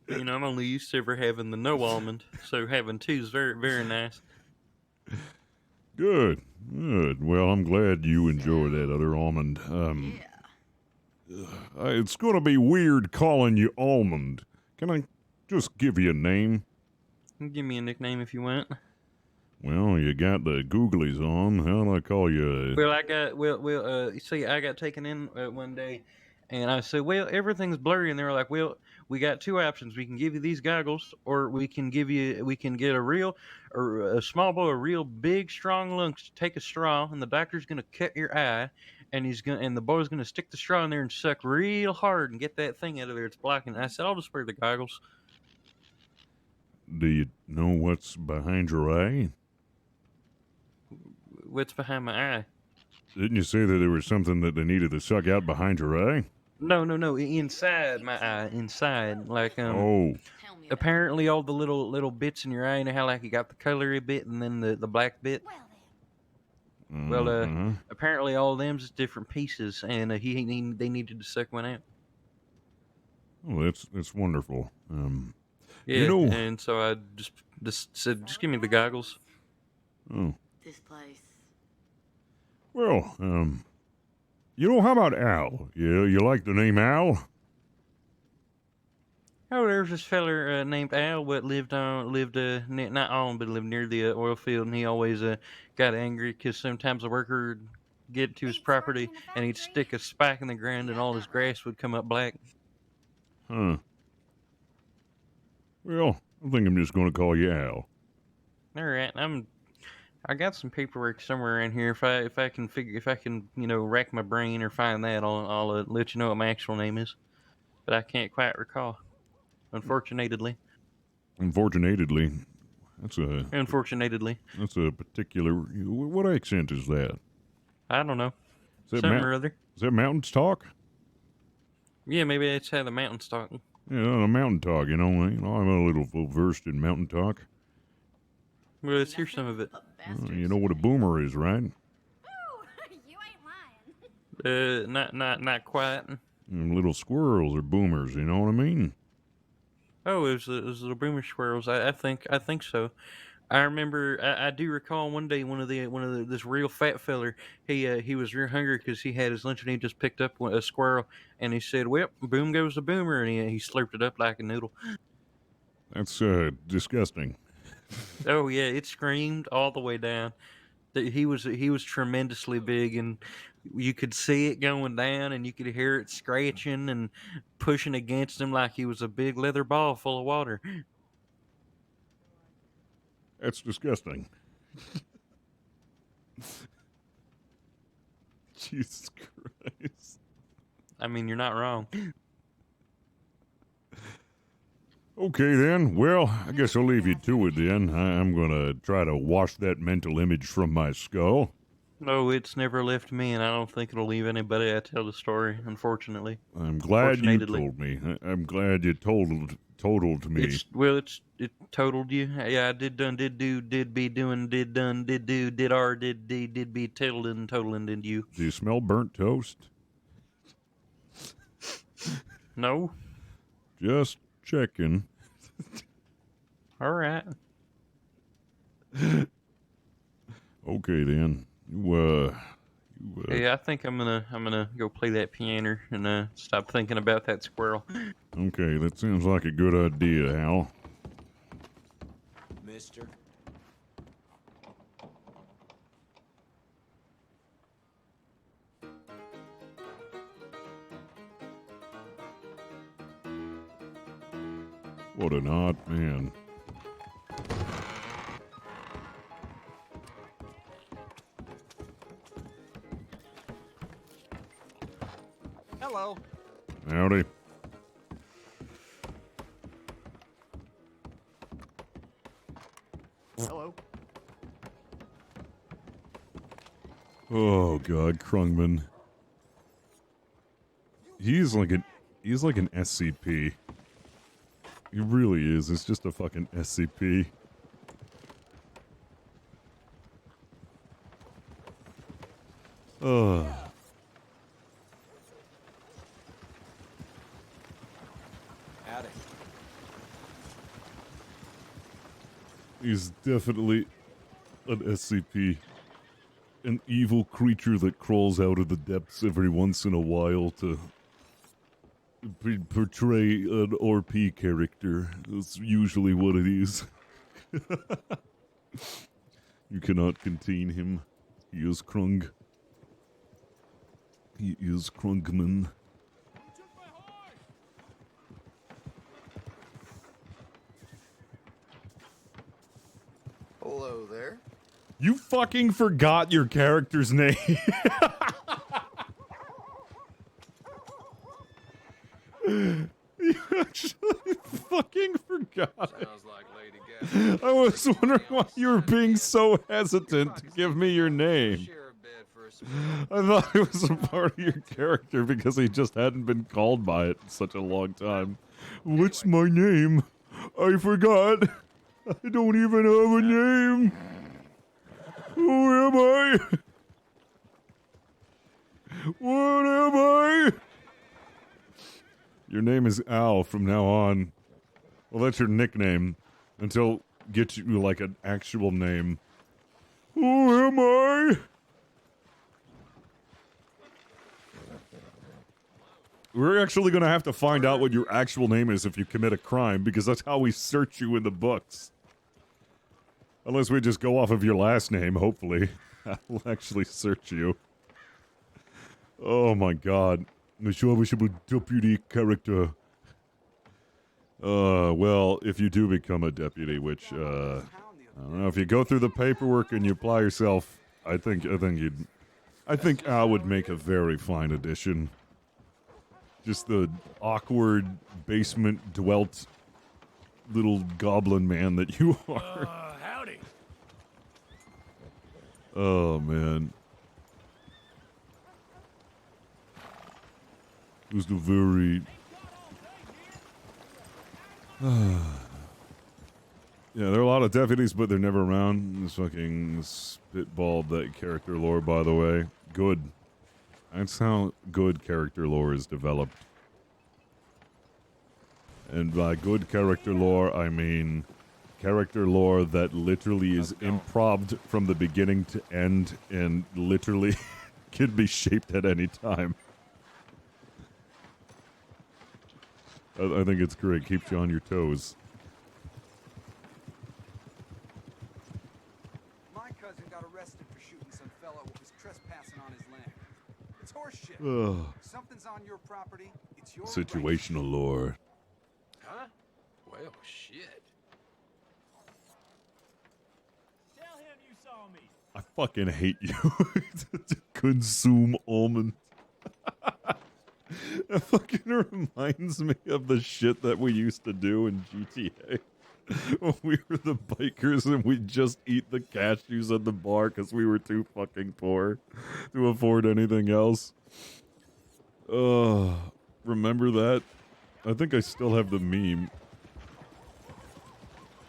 You know, I'm only used to ever having the no almond, so having 2 is very, very nice. Good. Well, I'm glad you enjoy that other almond. It's gonna be weird calling you Almond. Can I just give you a name? Give me a nickname if you want. Well, you got the googlies on. How do I call you? Well, you see, I got taken in one day, and I said, well, everything's blurry, and they were like, well, we got 2 options. We can give you these goggles, or we can get a small boy, a real big, strong lungs to take a straw, and the doctor's gonna cut your eye, and the boy's gonna stick the straw in there and suck real hard and get that thing out of there. It's blocking. And I said, I'll just wear the goggles. Do you know what's behind your eye? What's behind my eye? Didn't you say that there was something that they needed to suck out behind your eye? No. Inside my eye. Inside. Like, Oh. Apparently all the little bits in your eye, you know how like you got the colory bit and then the black bit? Well, apparently all of them's is different pieces, and they needed to suck one out. Oh, that's wonderful. Yeah, you know, and so I just said, just give me the goggles. Oh. This place. Well, you know, how about Al? You like the name Al? Oh, there's this feller named Al what lived not on, but lived near the oil field, and he always got angry because sometimes a worker would get to his property and he'd stick a spike in the ground and all his grass would come up black. Huh. Well, I think I'm just going to call you Al. All right, I got some paperwork somewhere in here. If I can rack my brain or find that, I'll let you know what my actual name is. But I can't quite recall, unfortunately. Unfortunately, that's a particular. What accent is that? I don't know. Is that Something or other. Is that mountains talk? Yeah, maybe that's how the mountains talk. Yeah, the mountain talk. I'm a little versed in mountain talk. Well, let's hear some of it. You know what a boomer is, right? Not quite. Little squirrels are boomers. You know what I mean? Oh, it was little boomer squirrels. I think so. I remember. I do recall one day this real fat feller. He was real hungry because he had his lunch and he just picked up a squirrel and he said, "Well, boom goes the boomer," and he slurped it up like a noodle. That's disgusting. Oh yeah, it screamed all the way down. He was tremendously big, and you could see it going down, and you could hear it scratching and pushing against him like he was a big leather ball full of water. That's disgusting. Jesus Christ. I mean, you're not wrong. Okay, then. Well, I guess I'll leave you to it, then. I'm going to try to wash that mental image from my skull. No, it's never left me, and I don't think it'll leave anybody I tell the story, unfortunately. I'm glad you told me. I'm glad you totaled me. It totaled you. Yeah, I did do, did be doing, did do, did be totaling, did you? Do you smell burnt toast? No. Just checking. All right. Okay, then. Yeah, I think I'm gonna go play that piano and stop thinking about that squirrel. Okay, that sounds like a good idea, Hal. Mister? What an odd man. Hello. Howdy. Hello. Oh God, Krungman. He's like an SCP. He really is. It's just a fucking SCP. Ugh. Howdy. He's definitely an SCP. An evil creature that crawls out of the depths every once in a while to portray an RP character. That's usually what it is. You cannot contain him. He is Krung. He is Krungman. Hello there. You fucking forgot your character's name. You actually fucking forgot it. Sounds like Lady Gaga. I was wondering why you were being so hesitant to give me your name. I thought it was a part of your character because he just hadn't been called by it in such a long time. What's my name? I forgot. I don't even have a name. Who am I? What am I? Your name is Al from now on. Well, that's your nickname until get you like an actual name. Who am I? We're actually gonna have to find out what your actual name is if you commit a crime, because that's how we search you in the books. Unless we just go off of your last name, hopefully. We'll actually search you. Oh my god. Miserable deputy character. Well, if you do become a deputy, which, I don't know, if you go through the paperwork and you apply yourself, I think Al would make a very fine addition. Just the awkward, basement-dwelt little goblin man that you are. Howdy. Oh, man. Just a very... Yeah, there are a lot of deputies, but they're never around. This fucking spitballed that character lore, by the way. Good. That's how good character lore is developed. And by good character lore, I mean character lore that literally is improv'd from the beginning to end and literally can be shaped at any time. I think it's great. Keeps you on your toes. My cousin got arrested for shooting some fellow who was trespassing on his land. It's horseshit. Ugh. Something's on your property. It's your Situational lore. Huh? Well, shit. Tell him you saw me. I fucking hate you. Consume almond. That fucking reminds me of the shit that we used to do in GTA. When we were the bikers and we'd just eat the cashews at the bar because we were too fucking poor to afford anything else. Remember that? I think I still have the meme.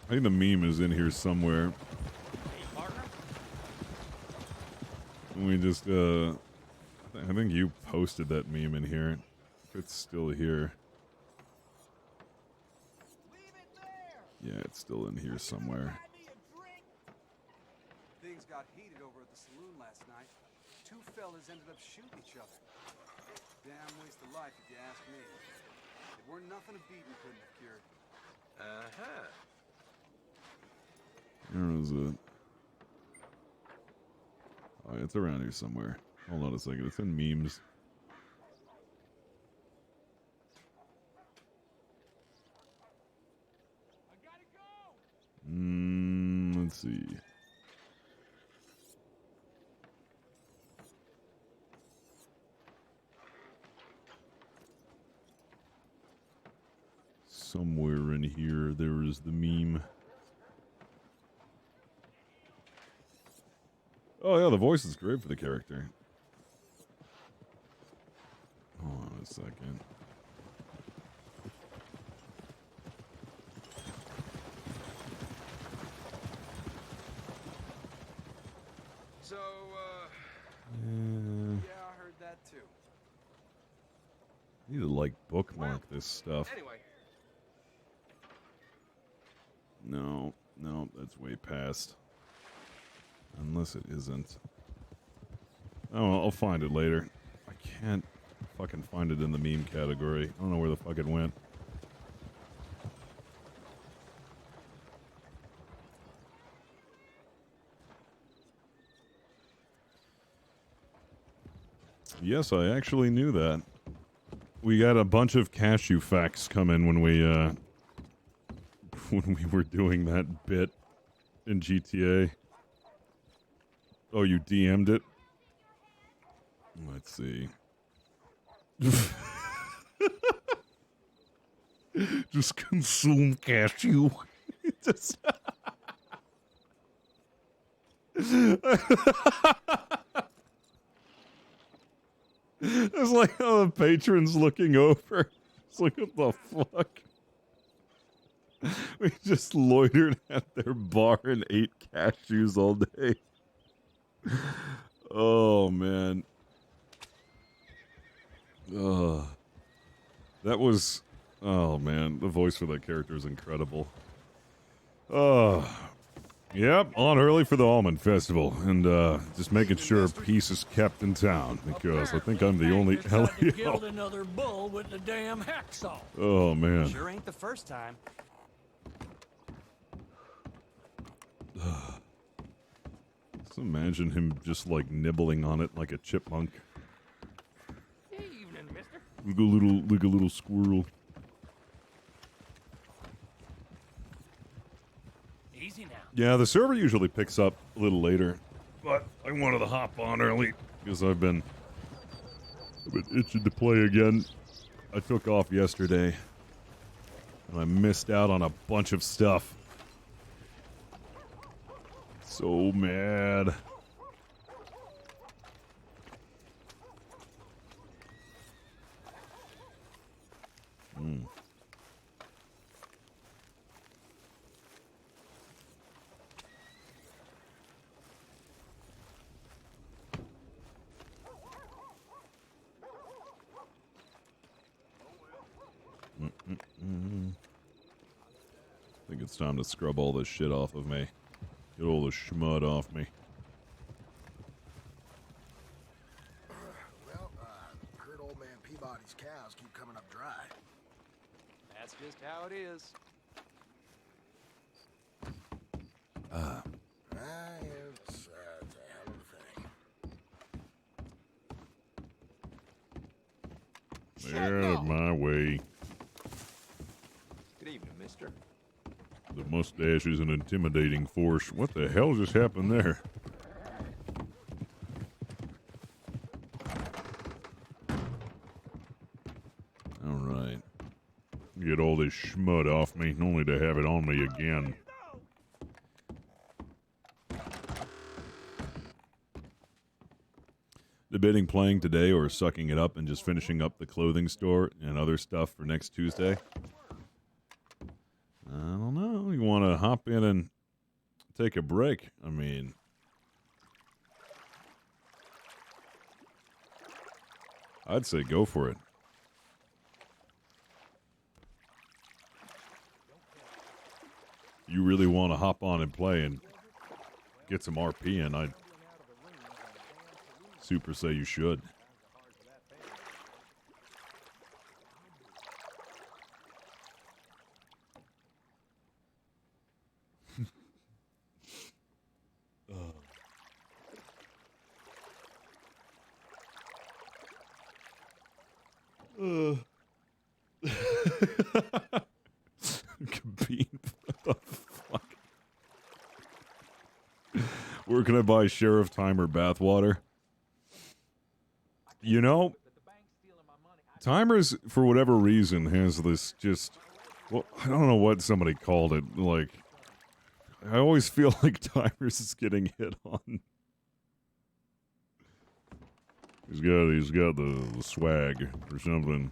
I think the meme is in here somewhere. We just, I think you posted that meme in here. If it's still here. Yeah, it's still in here somewhere. Things got heated over at the saloon last night. Two fellas ended up shooting each other. Damn waste of life if you ask me. It weren't nothing a beating couldn't have cured. Where is it? Oh, it's around here somewhere. Hold on a second. It's in memes. Let's see. Somewhere in here, there is the meme. Oh yeah, the voice is great for the character. Hold on a second. So, Yeah, I heard that too. I need to like bookmark this stuff. Anyway. No, that's way past. Unless it isn't. Oh, well, I'll find it later. I can't fucking find it in the meme category. I don't know where the fuck it went. Yes, I actually knew that. We got a bunch of cashew facts come in when we were doing that bit in GTA. Oh, you DM'd it? Let's see. Just consume cashew. Just it's like how the patron's looking over. It's like, what the fuck? We just loitered at their bar and ate cashews all day. Oh, man. That was... Oh, man. The voice for that character is incredible. Yep, on early for the Almond Festival, and just making sure peace is kept in town, because I think I'm the only Killed another bull with the damn hacksaw. Oh, man. Sure ain't the first time. Just imagine him just, like, nibbling on it like a chipmunk. Evening, mister. Like a little squirrel. Easy now. Yeah, the server usually picks up a little later, but I wanted to hop on early because I've been itching to play again. I took off yesterday, and I missed out on a bunch of stuff. So mad. I think it's time to scrub all this shit off of me. Get all the schmud off me. Well, heard old man Peabody's cows keep coming up dry. That's just how it is. It's a hell of a thing. Get out of my way. Good evening, mister. The mustache is an intimidating force. What the hell just happened there? Alright. Get all this schmud off me, only to have it on me again. Debating playing today or sucking it up and just finishing up the clothing store and other stuff for next Tuesday. I don't know. You want to hop in and take a break? I mean, I'd say go for it. You really want to hop on and play and get some RP in, I'd super say you should. Bean. What the fuck? Where can I buy Sheriff Timer bathwater? You know, Timers, for whatever reason, has this just... Well, I don't know what somebody called it. Like, I always feel like Timers is getting hit on. He's got the swag or something.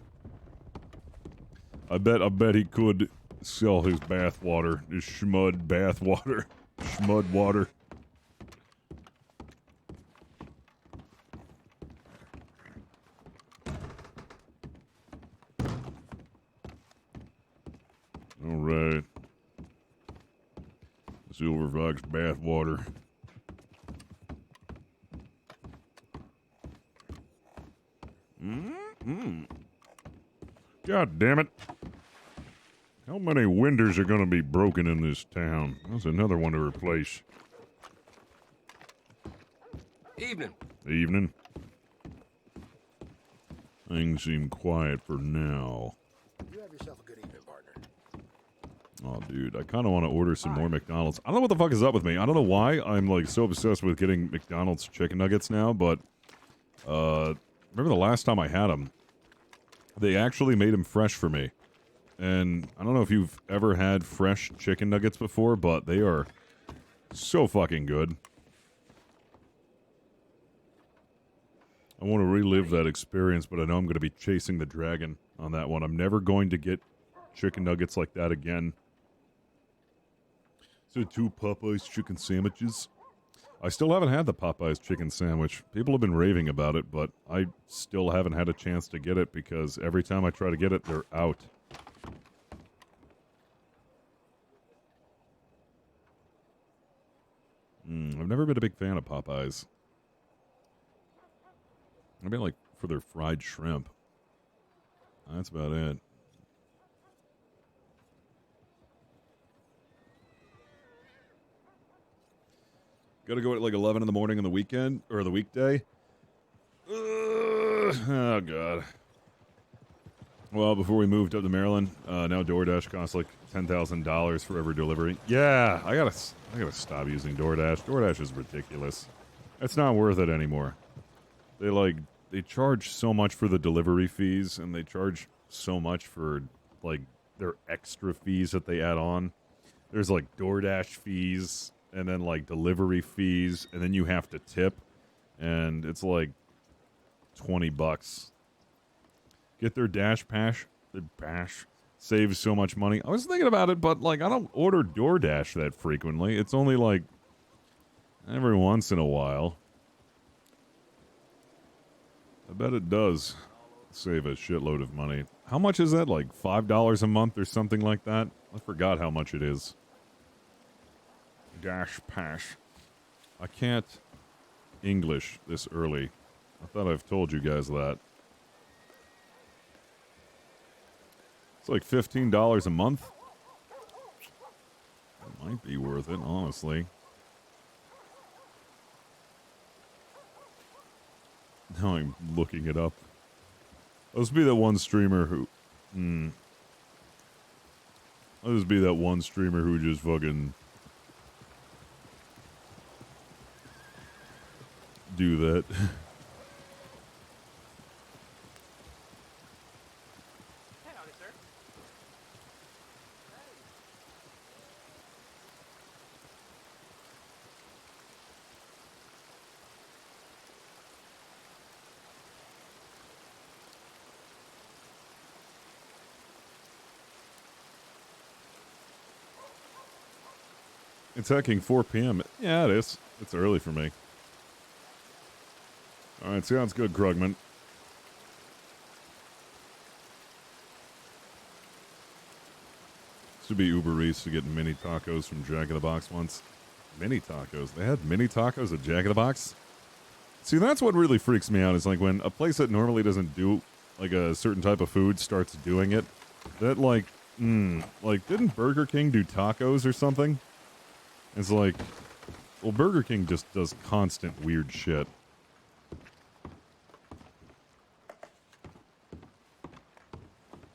I bet he could sell his bathwater, his schmud bathwater, schmud water. All right, Silver Fox bathwater. God damn it. How many windows are going to be broken in this town? That's another one to replace. Evening. Evening. Things seem quiet for now. You have yourself a good evening, partner. Oh, dude, I kind of want to order some more McDonald's. I don't know what the fuck is up with me. I don't know why I'm, like, so obsessed with getting McDonald's chicken nuggets now, but, remember the last time I had them? They actually made them fresh for me. And I don't know if you've ever had fresh chicken nuggets before, but they are so fucking good. I want to relive that experience, but I know I'm going to be chasing the dragon on that one. I'm never going to get chicken nuggets like that again. So 2 Popeyes chicken sandwiches. I still haven't had the Popeyes chicken sandwich. People have been raving about it, but I still haven't had a chance to get it because every time I try to get it, they're out. I've never been a big fan of Popeyes. I mean, like, for their fried shrimp. That's about it. Gotta go at like 11 in the morning on the weekend, or the weekday. Oh, God. Well, before we moved up to Maryland, now DoorDash costs like $10,000 for every delivery. Yeah, I gotta stop using DoorDash. DoorDash is ridiculous. It's not worth it anymore. They charge so much for the delivery fees, and they charge so much for like their extra fees that they add on. There's like DoorDash fees, and then like delivery fees, and then you have to tip, and it's like $20. Get their Bash saves so much money. I was thinking about it, but like I don't order DoorDash that frequently. It's only like every once in a while. I bet it does save a shitload of money. How much is that? Like $5 a month or something like that? I forgot how much it is. Dash Pash. I can't English this early. I thought I've told you guys that. It's like $15 a month. It might be worth it, honestly. Now I'm looking it up. I'll just be that one streamer who... I'll just be that one streamer who just fucking... do that. It's hacking 4 p.m. Yeah, it is. It's early for me. Alright, sounds good, Krugman. This would be Uber Eats to get mini tacos from Jack in the Box once. Mini tacos? They had mini tacos at Jack in the Box? See, that's what really freaks me out, is like when a place that normally doesn't do like a certain type of food starts doing it. That like didn't Burger King do tacos or something? It's like, well, Burger King just does constant weird shit.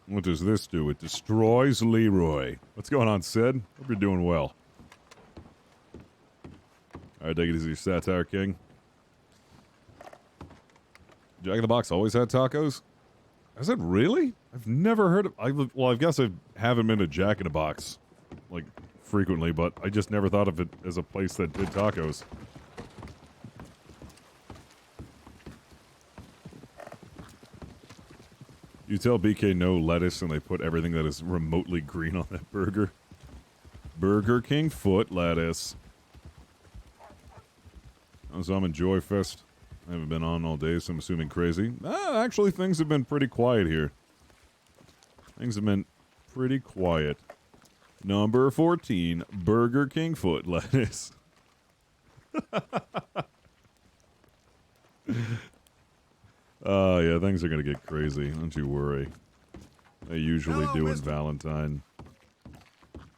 What does this do? It destroys Leroy. What's going on, Sid? Hope you're doing well. Alright, take it easy, Satire King. Jack in the Box always had tacos? Has it really? I've never heard of... I guess I haven't been to Jack in the Box, like, frequently, but I just never thought of it as a place that did tacos. You tell BK no lettuce and they put everything that is remotely green on that burger. Burger King foot lettuce. So I'm in Joy Fest. I haven't been on all day, so I'm assuming crazy. Actually, things have been pretty quiet here. Things have been pretty quiet. Number 14, Burger King foot lettuce. Yeah, things are gonna get crazy. Don't you worry. They usually do in Valentine.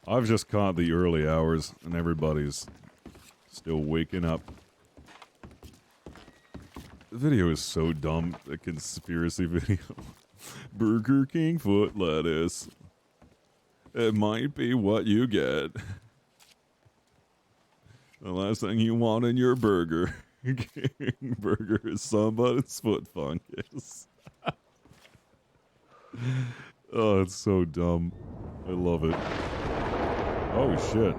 I've just caught the early hours, and everybody's still waking up. The video is so dumb, the conspiracy video. Burger King foot lettuce. It might be what you get. The last thing you want in your Burger King burger is somebody's foot fungus. Oh, it's so dumb. I love it. Oh, shit.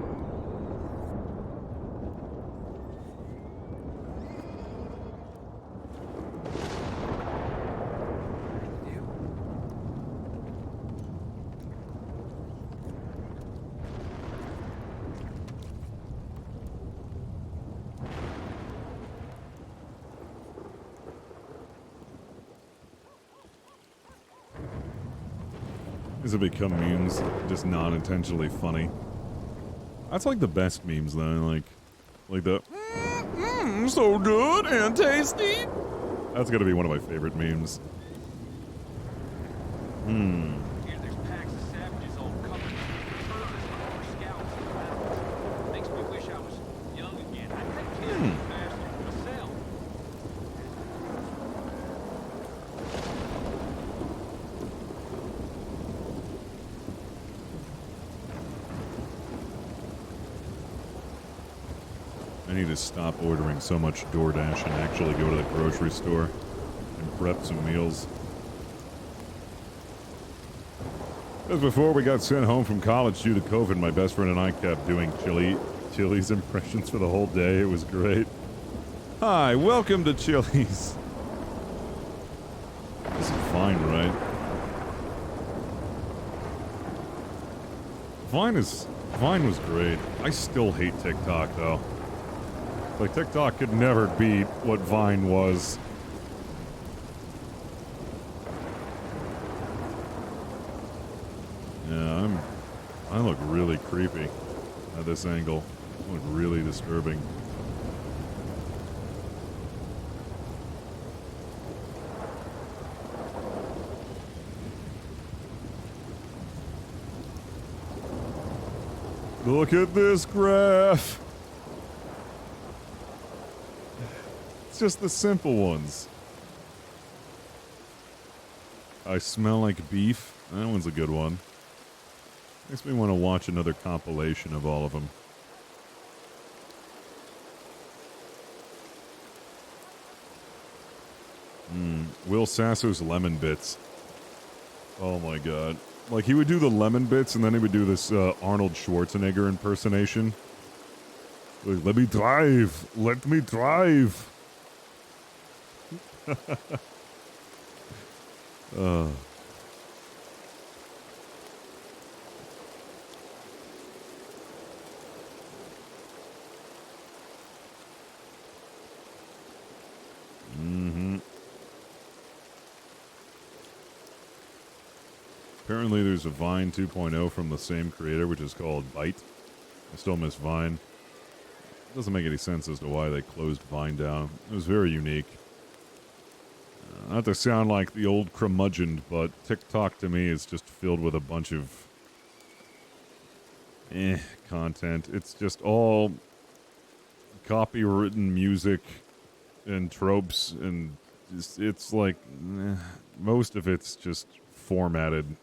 These have become memes, just non-intentionally funny. That's like the best memes, though. Like, Like the, so good and tasty. That's gonna be one of my favorite memes. Here there's packs of savages all covered in fur and scalps and rattles. Makes me wish I was young again. I'd take care of these bastards myself. I need to stop ordering so much DoorDash and actually go to the grocery store and prep some meals. As before we got sent home from college due to COVID, my best friend and I kept doing Chili's impressions for the whole day. It was great. Hi, welcome to Chili's. This is fine, right? Vine was great. I still hate TikTok though. Like, TikTok could never beat what Vine was. Yeah, I look really creepy at this angle. I look really disturbing. Look at this graph. It's just the simple ones. I smell like beef. That one's a good one. Makes me want to watch another compilation of all of them. Will Sasso's lemon bits. Oh my god. Like, he would do the lemon bits and then he would do this Arnold Schwarzenegger impersonation. Like, let me drive! Let me drive! Apparently there's a Vine 2.0 from the same creator, which is called Byte. I still miss Vine. Doesn't make any sense as to why they closed Vine down. It was very unique. Not to sound like the old curmudgeon, but TikTok to me is just filled with a bunch of content. It's just all copywritten music and tropes, and it's like most of it's just formatted.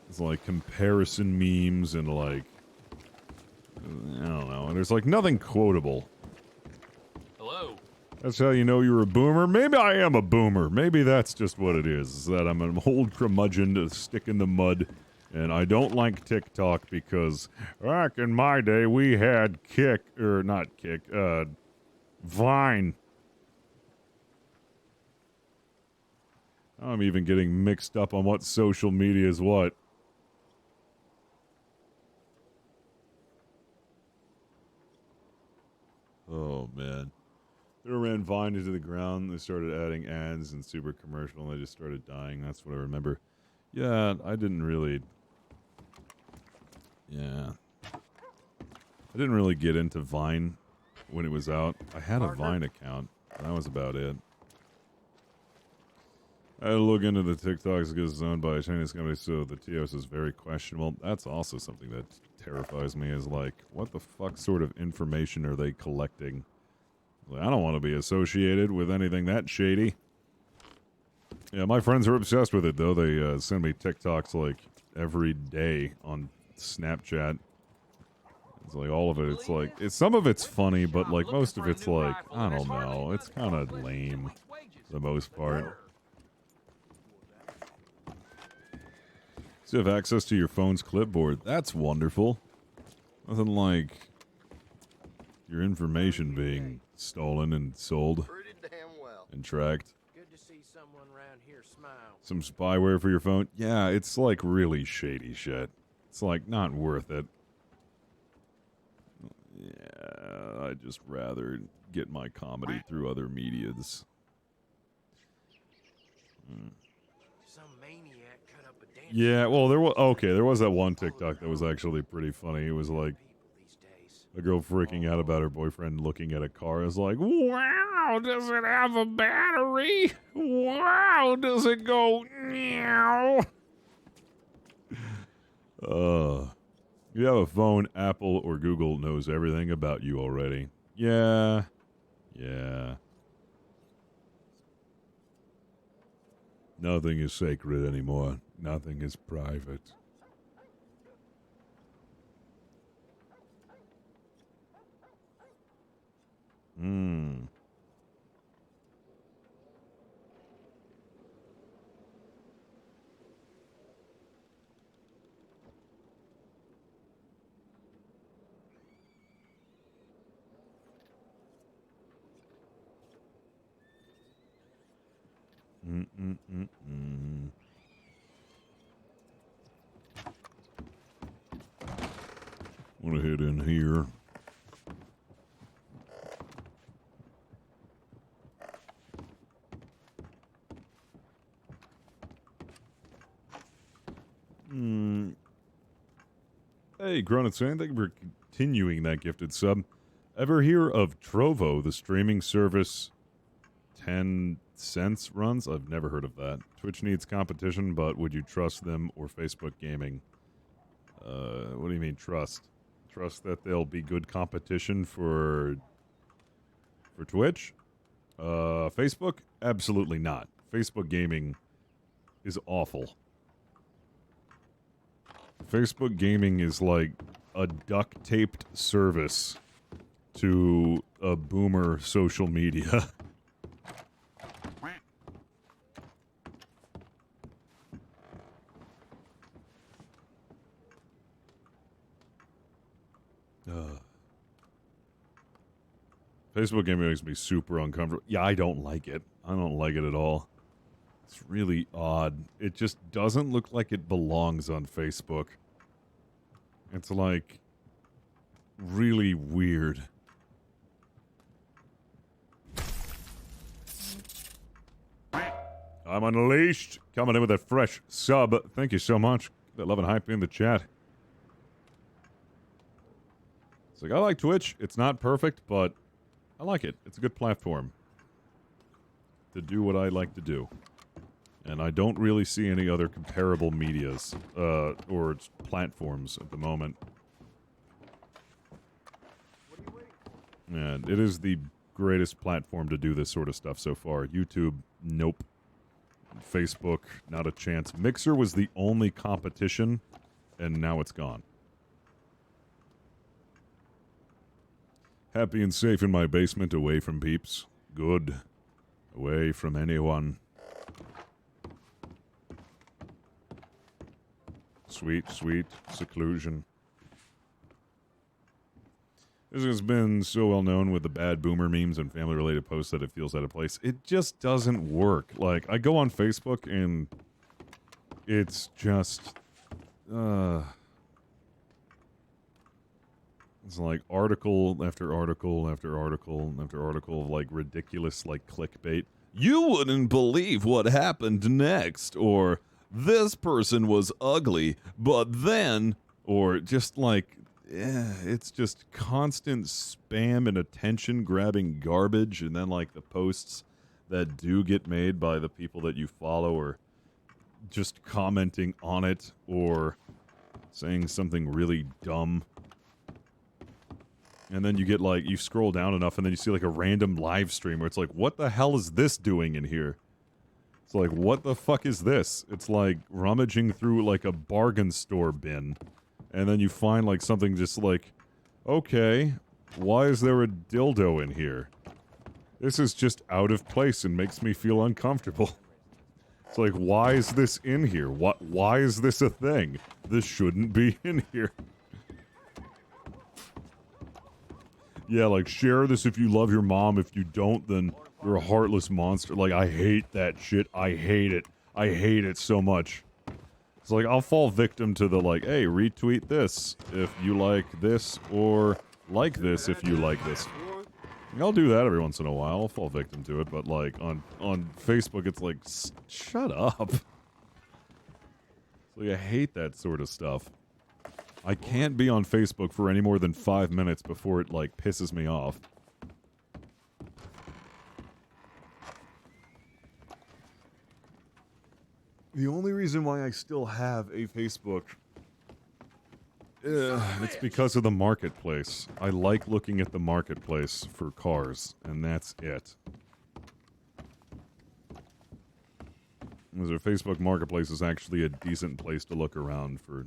It's like comparison memes and like I don't know. And there's like nothing quotable. Hello. That's how you know you're a boomer. Maybe I am a boomer. Maybe that's just what it is that I'm an old curmudgeon to stick in the mud. And I don't like TikTok because back in my day we had Vine. I'm even getting mixed up on what social media is what. Oh, man. They ran Vine into the ground. They started adding ads and super commercial, and they just started dying. That's what I remember. Yeah, I didn't really... Yeah. I didn't really get into Vine when it was out. I had a Vine account. That was about it. I had to look into the TikToks because it's owned by a Chinese company, so the TOS is very questionable. That's also something that terrifies me, is like, what the fuck sort of information are they collecting? Like, I don't want to be associated with anything that shady. Yeah, my friends are obsessed with it, though. They send me TikToks, like, every day on Snapchat. It's like, all of it, it's like, some of it's funny, but, like, most of it's like, I don't know, it's kind of lame, for the most part. So you have access to your phone's clipboard. That's wonderful. Nothing like your information being stolen and sold and tracked. Good to see someone around here smile. Some spyware for your phone. Yeah, it's like really shady shit. It's like not worth it. Yeah, I'd just rather get my comedy through other medias. Yeah, well, there was that one TikTok that was actually pretty funny. It was like a girl freaking out about her boyfriend looking at a car. It's like, wow, does it have a battery? Wow, does it go meow? You have a phone, Apple or Google knows everything about you already. Yeah. Nothing is sacred anymore. Nothing is private. Want to head in here. Hey, Gronitsane, thank you for continuing that gifted sub. Ever hear of Trovo, the streaming service 10 cents runs? I've never heard of that. Twitch needs competition, but would you trust them or Facebook Gaming? What do you mean trust? Trust that they'll be good competition for Twitch? Facebook? Absolutely not. Facebook Gaming is awful. Facebook Gaming is like a duct-taped service to a boomer social media. Facebook Gaming makes me super uncomfortable. Yeah, I don't like it. I don't like it at all. It's really odd. It just doesn't look like it belongs on Facebook. It's like really weird. I'm Unleashed, coming in with a fresh sub. Thank you so much. That love and hype in the chat. It's like, I like Twitch. It's not perfect, but I like it. It's a good platform to do what I like to do. And I don't really see any other comparable medias, or platforms at the moment. And it is the greatest platform to do this sort of stuff so far. YouTube, nope. Facebook, not a chance. Mixer was the only competition, and now it's gone. Happy and safe in my basement, away from peeps. Good. Away from anyone. Sweet, sweet seclusion. This has been so well known with the bad boomer memes and family-related posts that it feels out of place. It just doesn't work. Like, I go on Facebook and it's just... It's like article after article after article after article of like ridiculous like clickbait. You wouldn't believe what happened next, or this person was ugly, but then, or just like, it's just constant spam and attention grabbing garbage, and then like the posts that do get made by the people that you follow or just commenting on it or saying something really dumb. And then you get like, you scroll down enough and then you see like a random live stream where it's like, what the hell is this doing in here? It's like, what the fuck is this? It's like rummaging through like a bargain store bin. And then you find like something just like, okay, why is there a dildo in here? This is just out of place and makes me feel uncomfortable. It's like, why is this in here? Why is this a thing? This shouldn't be in here. Yeah, like, share this if you love your mom. If you don't, then you're a heartless monster. Like, I hate that shit. I hate it. I hate it so much. It's like, I'll fall victim to the, like, hey, retweet this if you like this, or like this if you like this. I'll do that every once in a while. I'll fall victim to it, but, like, on Facebook, it's like, shut up. So I hate that sort of stuff. I can't be on Facebook for any more than 5 minutes before it, like, pisses me off. The only reason why I still have a Facebook, it's because of the marketplace. I like looking at the marketplace for cars, and that's it. Because our Facebook marketplace is actually a decent place to look around for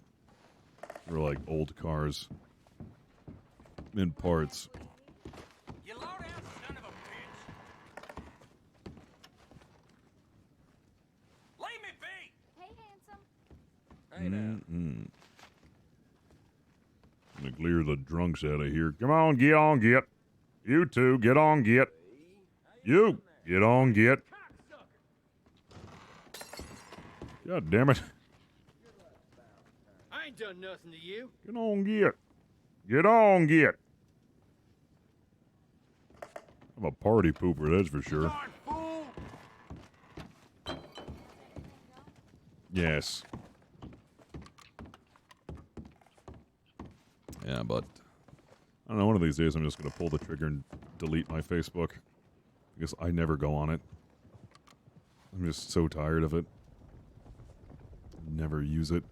like old cars and parts. You low down son of a bitch! Leave me be! Hey, handsome. I'm gonna clear the drunks out of here. Come on, get on, get. You two, get on, get. You, get on, get. God damn it. I ain't done nothing to you. Get on, get. Get on, get. I'm a party pooper, that's for sure. Yes. Yeah, but I don't know, one of these days I'm just going to pull the trigger and delete my Facebook. Because I never go on it. I'm just so tired of it. Never use it.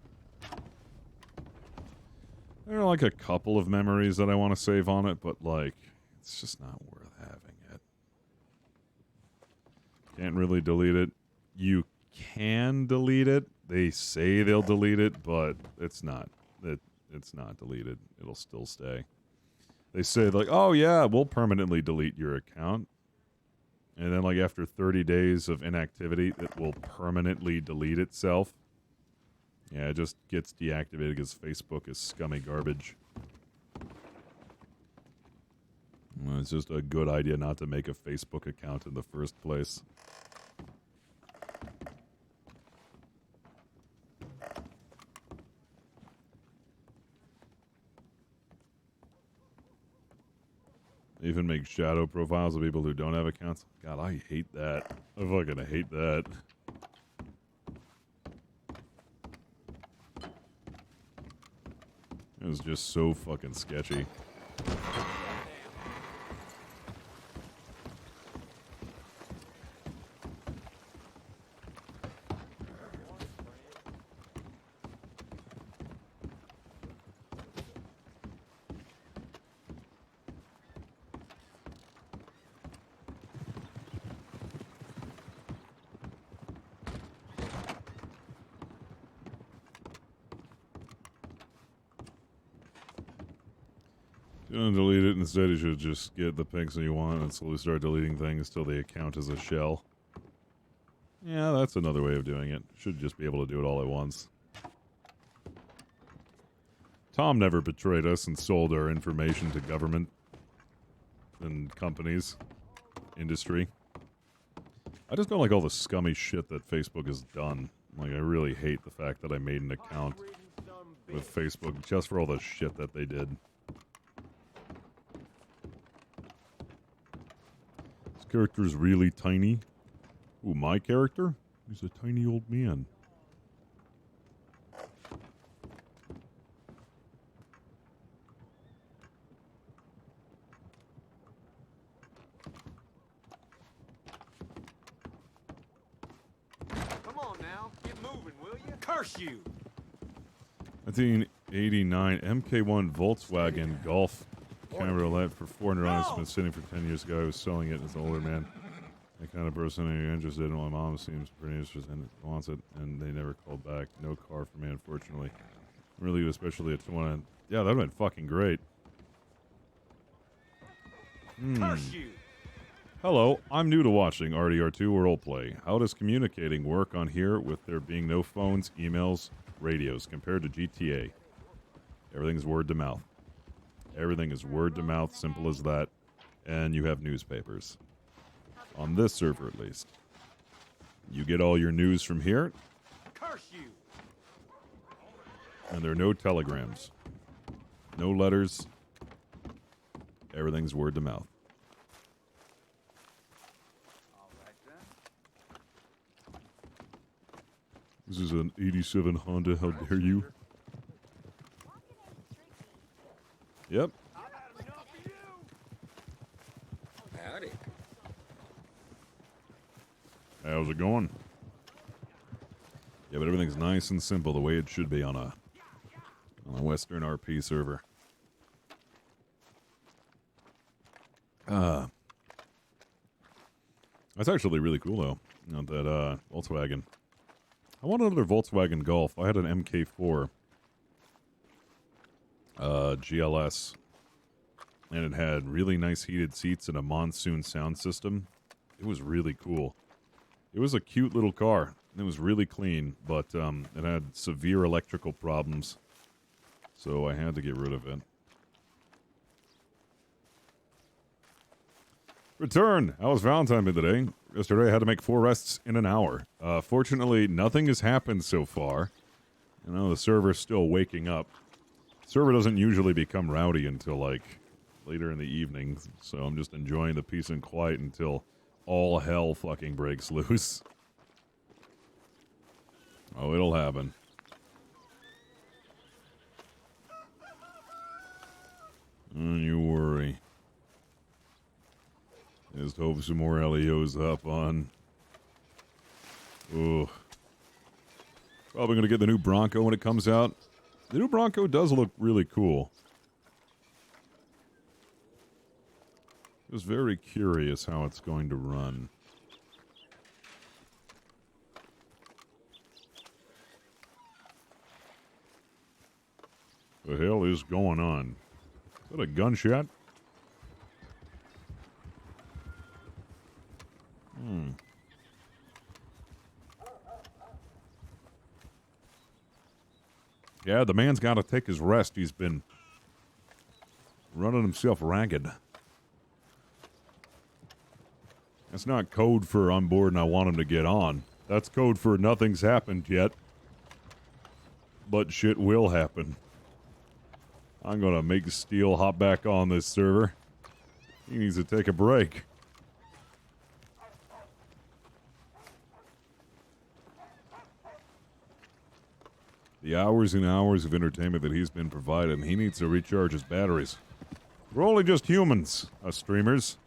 There are like a couple of memories that I want to save on it, but like, it's just not worth having it. Can't really delete it. You can delete it. They say they'll delete it, but it's not. It's not deleted. It'll still stay. They say like, oh yeah, we'll permanently delete your account. And then like after 30 days of inactivity, it will permanently delete itself. Yeah, it just gets deactivated because Facebook is scummy garbage. Well, it's just a good idea not to make a Facebook account in the first place. Even make shadow profiles of people who don't have accounts. God, I hate that. I fucking hate that. It was just so fucking sketchy. Don't delete it. Instead, you should just get the pics that you want and slowly start deleting things till the account is a shell. Yeah, that's another way of doing it. Should just be able to do it all at once. Tom never betrayed us and sold our information to government and companies, industry. I just don't like all the scummy shit that Facebook has done. Like, I really hate the fact that I made an account with Facebook just for all the shit that they did. This character's really tiny. Ooh, my character? He's a tiny old man. Come on now, get moving, will you? Curse you! 1989 MK1 Volkswagen Golf Cabriolet for $400. It's been sitting for 10 years ago. I was selling it as an older man. The kind of person you're interested in. My mom seems pretty interested in it, wants it, and they never called back. No car for me, unfortunately. Really, especially at 20. Yeah, that would have been fucking great. Curse you! Hello, I'm new to watching RDR2 roleplay. How does communicating work on here with there being no phones, emails, radios compared to GTA? Everything's word to mouth. Everything is word to mouth, simple as that. And you have newspapers. On this server, at least. You get all your news from here. Curse you! And there are no telegrams. No letters. Everything's word to mouth. This is an 87 Honda, how dare you? Yep. Howdy. How's it going? Yeah, but everything's nice and simple the way it should be on a Western RP server. That's actually really cool though. You know, that Volkswagen. I want another Volkswagen Golf. I had an MK4 GLS, and it had really nice heated seats and a monsoon sound system. It was really cool. It was a cute little car. It was really clean, but it had severe electrical problems, so I had to get rid of it. Return! How was Valentine's Day today? Yesterday I had to make 4 rests in an hour. Fortunately, nothing has happened so far. You know, the server's still waking up. The server doesn't usually become rowdy until, like, later in the evening, so I'm just enjoying the peace and quiet until all hell fucking breaks loose. Oh, it'll happen. Don't you worry. Just hope some more LEOs hop on. Ugh. Probably gonna get the new Bronco when it comes out. The new Bronco does look really cool. Just very curious how it's going to run. The hell is going on? Is that a gunshot? Yeah, the man's got to take his rest. He's been running himself ragged. That's not code for I'm bored and I want him to get on. That's code for nothing's happened yet. But shit will happen. I'm gonna make Steel hop back on this server. He needs to take a break. The hours and hours of entertainment that he's been provided, he needs to recharge his batteries. We're only just humans, us streamers.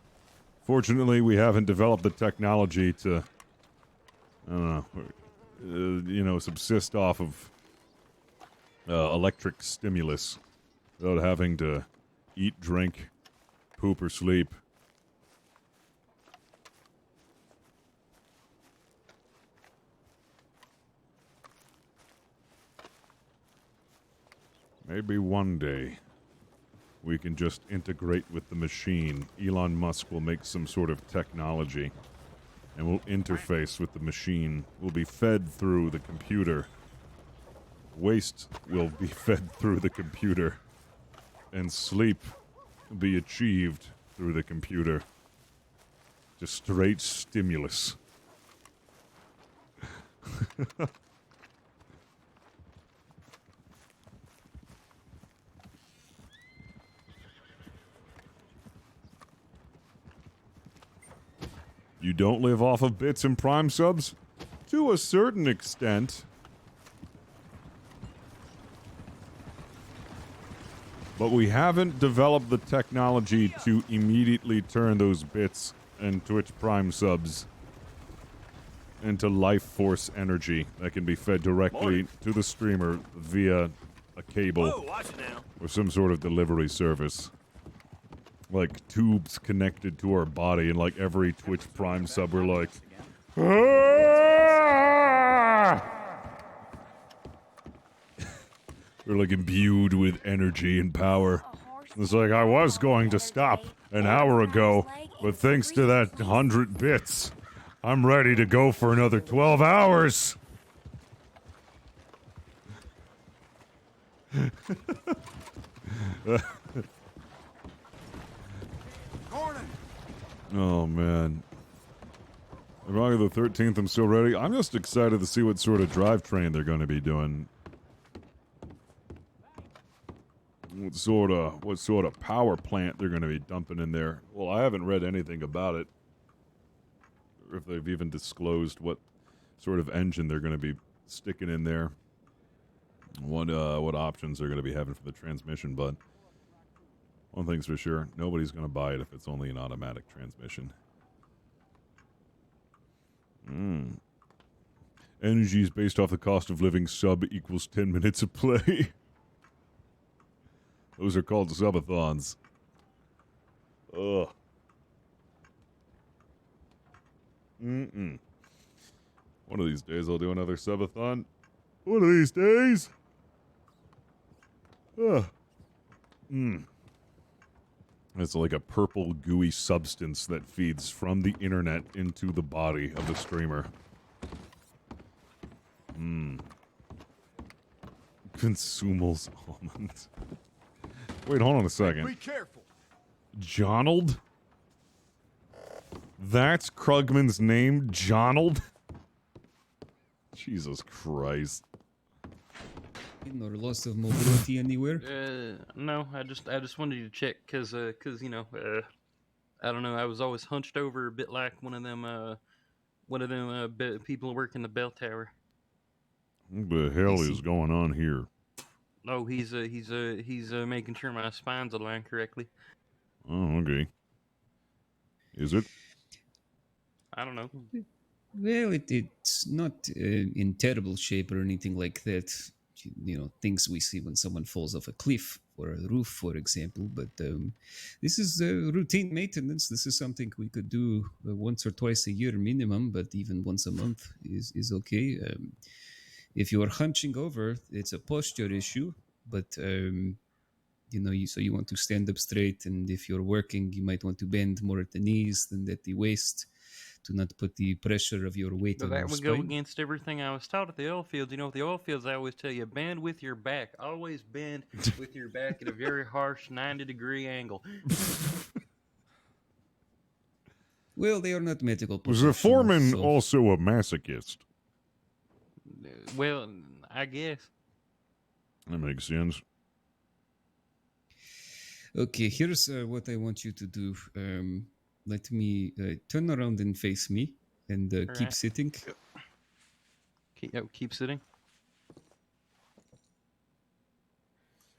Fortunately, we haven't developed the technology to, I don't know, you know, subsist off of electric stimulus without having to eat, drink, poop, or sleep. Maybe one day we can just integrate with the machine. Elon Musk will make some sort of technology and we'll interface with the machine. We'll be fed through the computer. Waste will be fed through the computer. And sleep will be achieved through the computer. Just straight stimulus. You don't live off of bits and Prime subs? To a certain extent. But we haven't developed the technology to immediately turn those bits and Twitch Prime subs into life force energy that can be fed directly to the streamer via a cable or some sort of delivery service. Like tubes connected to our body, and like every Twitch Prime sub, we're like, we're like imbued with energy and power. It's like I was going to stop an hour ago, but thanks to that 100 bits, I'm ready to go for another 12 hours. Oh, man. Friday the 13th, I'm so ready. I'm just excited to see what sort of drivetrain they're going to be doing. What sort of power plant they're going to be dumping in there. Well, I haven't read anything about it. Or if they've even disclosed what sort of engine they're going to be sticking in there what options they're going to be having for the transmission, but one thing's for sure, nobody's going to buy it if it's only an automatic transmission. Energy is based off the cost of living. Sub equals 10 minutes of play. Those are called subathons. Ugh. One of these days I'll do another subathon. One of these days. Ugh. It's like a purple gooey substance that feeds from the internet into the body of the streamer. Consumables Almond. Wait, hold on a second. Be careful. Jonald? That's Krugman's name? Jonald? Jesus Christ. Or loss of mobility anywhere? No, I just wanted you to check, cause you know, I don't know, I was always hunched over a bit like one of them people working the bell tower. What the hell is going on here? Oh, he's making sure my spine's aligned correctly. Oh, okay. Is it? I don't know. Well, it's not in terrible shape or anything like that. You know, things we see when someone falls off a cliff or a roof, for example. But this is routine maintenance. This is something we could do once or twice a year minimum, but even once a month is okay. If you are hunching over, it's a posture issue, but you know, so you want to stand up straight, and if you're working, you might want to bend more at the knees than at the waist to not put the pressure of your weight on your That would spine. go against everything I was taught at the oil fields. You know, at the oil fields, I always tell you, bend with your back. Always bend with your back at a very harsh 90-degree angle. Well, they are not medical Was the professionals. foreman so- also a masochist? Well, I guess. That makes sense. Okay, here's what I want you to do. Let me turn around and face me, and keep Alright. sitting. Keep sitting.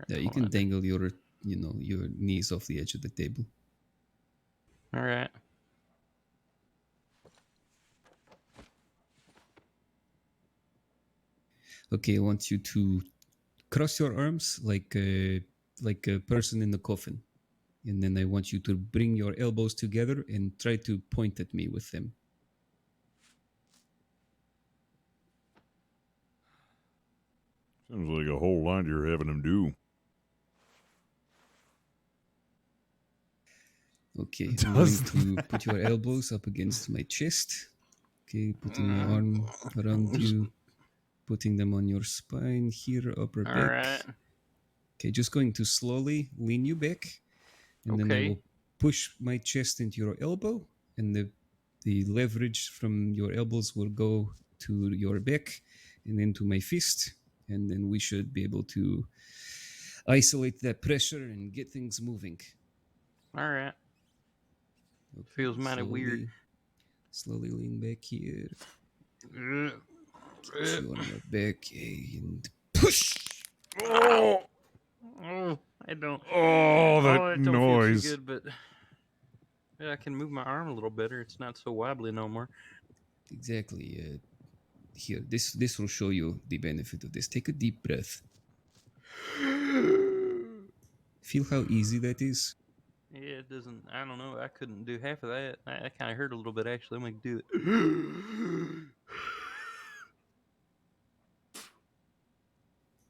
Yeah, you can dangle your knees off the edge of the table. All right. Okay, I want you to cross your arms like a person in a coffin. And then I want you to bring your elbows together and try to point at me with them. Sounds like a whole lot you're having him do. Okay, I'm going to put your elbows up against my chest. Okay, putting my arm around you, putting them on your spine here, upper back. Alright. Okay, just going to slowly lean you back. And then I Okay. will push my chest into your elbow, and the leverage from your elbows will go to your back and into my fist. And then we should be able to isolate that pressure and get things moving. All right. Okay, Feels mighty weird. Slowly lean back here. Push you on your back and push. Oh, I don't. Oh, that it don't noise. Feel too good, but yeah, I can move my arm a little better. It's not so wobbly no more. Exactly. Here, this will show you the benefit of this. Take a deep breath. Feel how easy that is. Yeah, it doesn't. I don't know. I couldn't do half of that. I kind of hurt a little bit actually. I'm gonna do it.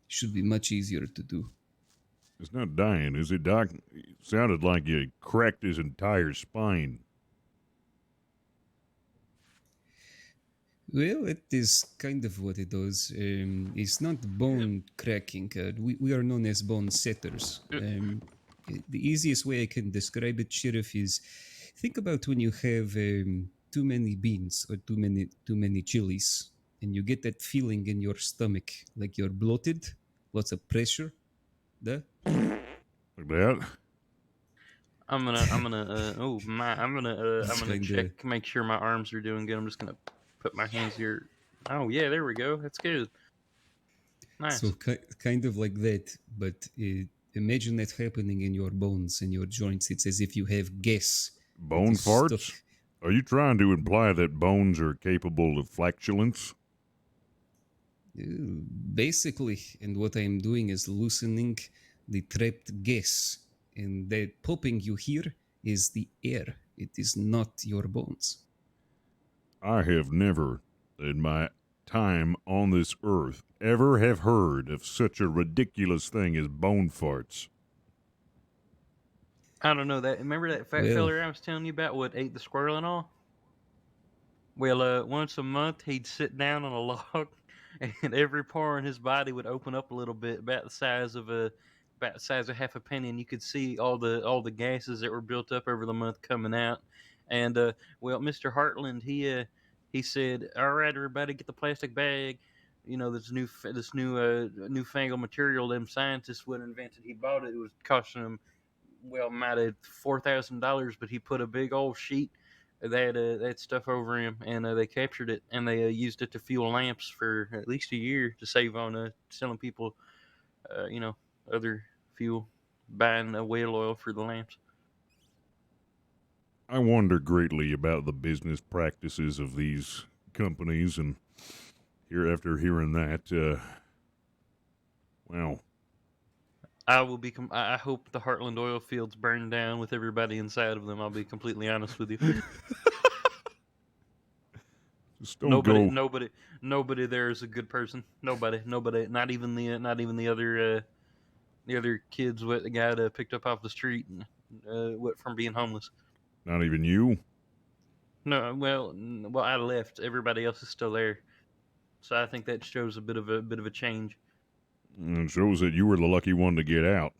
Should be much easier to do. It's not dying, is it, Doc? It sounded like you cracked his entire spine. Well, it is kind of what it does. It's not bone cracking. We are known as bone setters. The easiest way I can describe it, Sheriff, is think about when you have too many beans or too many chilies, and you get that feeling in your stomach, like you're bloated, lots of pressure. Like that? I'm gonna check, make sure my arms are doing good. I'm just gonna put my hands here Oh yeah, there we go. That's good. Nice. So kind of like that, but imagine that happening in your bones and your joints. It's as if you have gas. Bone farts? Are you trying to imply that bones are capable of flatulence? Basically, and what I'm doing is loosening the trapped gas, and that popping you hear is the air. It is not your bones. I have never, in my time on this earth, ever have heard of such a ridiculous thing as bone farts. I don't know that. Remember that fat feller I was telling you about? What ate the squirrel and all? Well, once a month he'd sit down on a log, and every pore in his body would open up a little bit, about the size of half a penny, and you could see all the gases that were built up over the month coming out. And well, Mr. Hartland, he said, "All right, everybody, get the plastic bag." You know, this newfangled material them scientists would have invented. He bought it. It was costing him, well, might have $4,000, but he put a big old sheet that stuff over him, and they captured it, and they used it to fuel lamps for at least a year to save on selling people, other fuel, buying whale oil for the lamps. I wonder greatly about the business practices of these companies, and after hearing that, well, I hope the Heartland oil fields burn down with everybody inside of them. I'll be completely honest with you. just don't go. Nobody there is a good person. Nobody. Not even the other kids. What the guy that picked up off the street and from being homeless. Not even you? No. Well, I left. Everybody else is still there. So I think that shows a bit of a change. It shows that you were the lucky one to get out.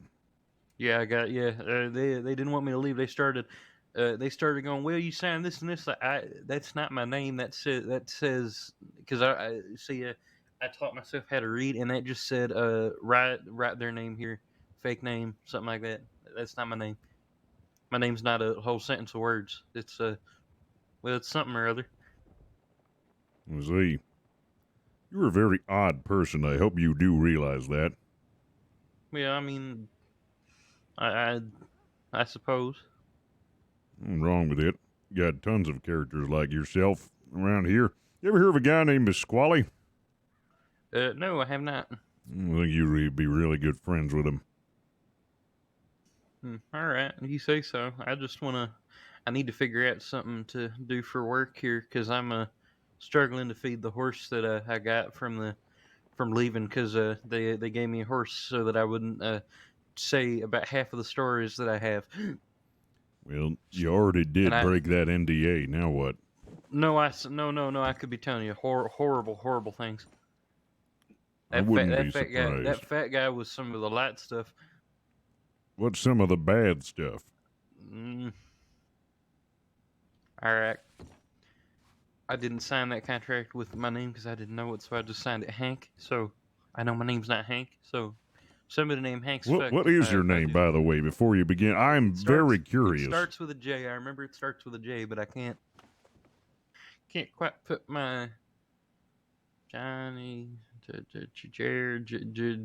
Yeah, I got. Yeah, they didn't want me to leave. They started going, well, you signed this and this. That's not my name. That says because I see. I taught myself how to read, and that just said write their name here, fake name, something like that. That's not my name. My name's not a whole sentence of words. It's it's something or other. I see. You're a very odd person. I hope you do realize that. Yeah, I mean, I suppose. Nothing wrong with it. You got tons of characters like yourself around here. You ever hear of a guy named Pasquale? No, I have not. I think you'd be really good friends with him. All right, you say so. I need to figure out something to do for work here because I'm struggling to feed the horse that I got from leaving because they gave me a horse so that I wouldn't say about half of the stories that I have. Well, you already did break that NDA. Now what? No, I could be telling you horrible things. I wouldn't be surprised. That fat guy was some of the light stuff. What's some of the bad stuff? All right. I didn't sign that contract with my name because I didn't know it, so I just signed it Hank. So I know my name's not Hank. So somebody named Hank's. What is your name, by the way? Before you begin, I'm very curious. It starts with a J. I remember it starts with a J, but I can't quite put my Johnny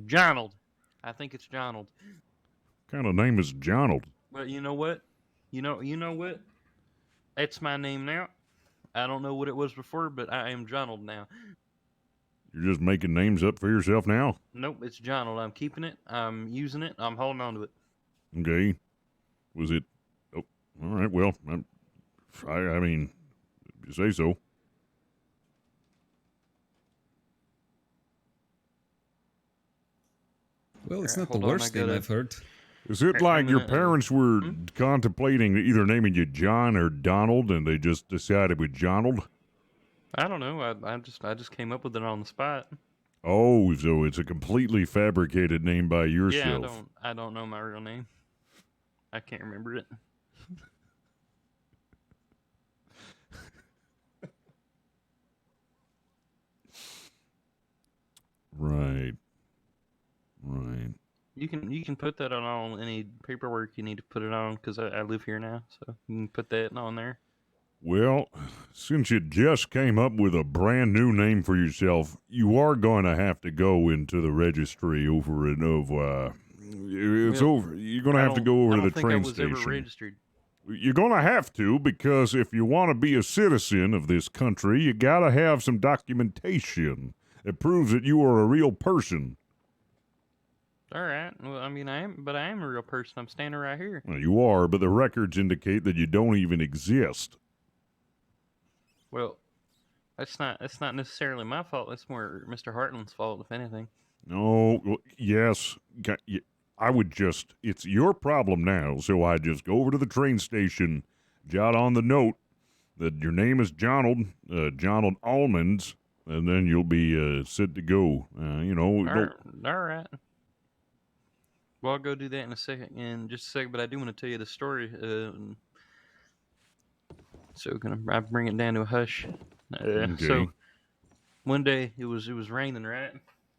Jonald. I think it's Jonald. What kind of name is Jonald? Well, you know what? You know what? That's my name now. I don't know what it was before, but I am Jonald now. You're just making names up for yourself now? Nope, it's Jonald. I'm keeping it. I'm using it. I'm holding on to it. Okay. Was it... Oh, all right, well, I mean, you say so. Well, it's not the worst name I've heard. Is it like your parents were contemplating either naming you John or Donald, and they just decided with Jonald? I don't know. I just came up with it on the spot. Oh, so it's a completely fabricated name by yourself. Yeah, I don't know my real name. I can't remember it. Right. You can put that on all any paperwork you need to put it on because I live here now, so you can put that on there. Well, since you just came up with a brand new name for yourself, you are going to have to go into the registry over in it's Well, over. You're going to I have to don't- go over I to the don't think I train was ever station. registered. You're going to have to, because if you want to be a citizen of this country, you got to have some documentation that proves that you are a real person. All right. Well, I mean, I am a real person. I'm standing right here. Well, you are, but the records indicate that you don't even exist. Well, that's not necessarily my fault. That's more Mr. Hartland's fault, if anything. No, yes, I would just, it's your problem now, so I just go over to the train station, jot on the note that your name is Jonald Almonds, and then you'll be set to go. All right. Well, I'll go do that in just a second, but I do want to tell you the story. So I bring it down to a hush. Okay. So one day it was raining, right?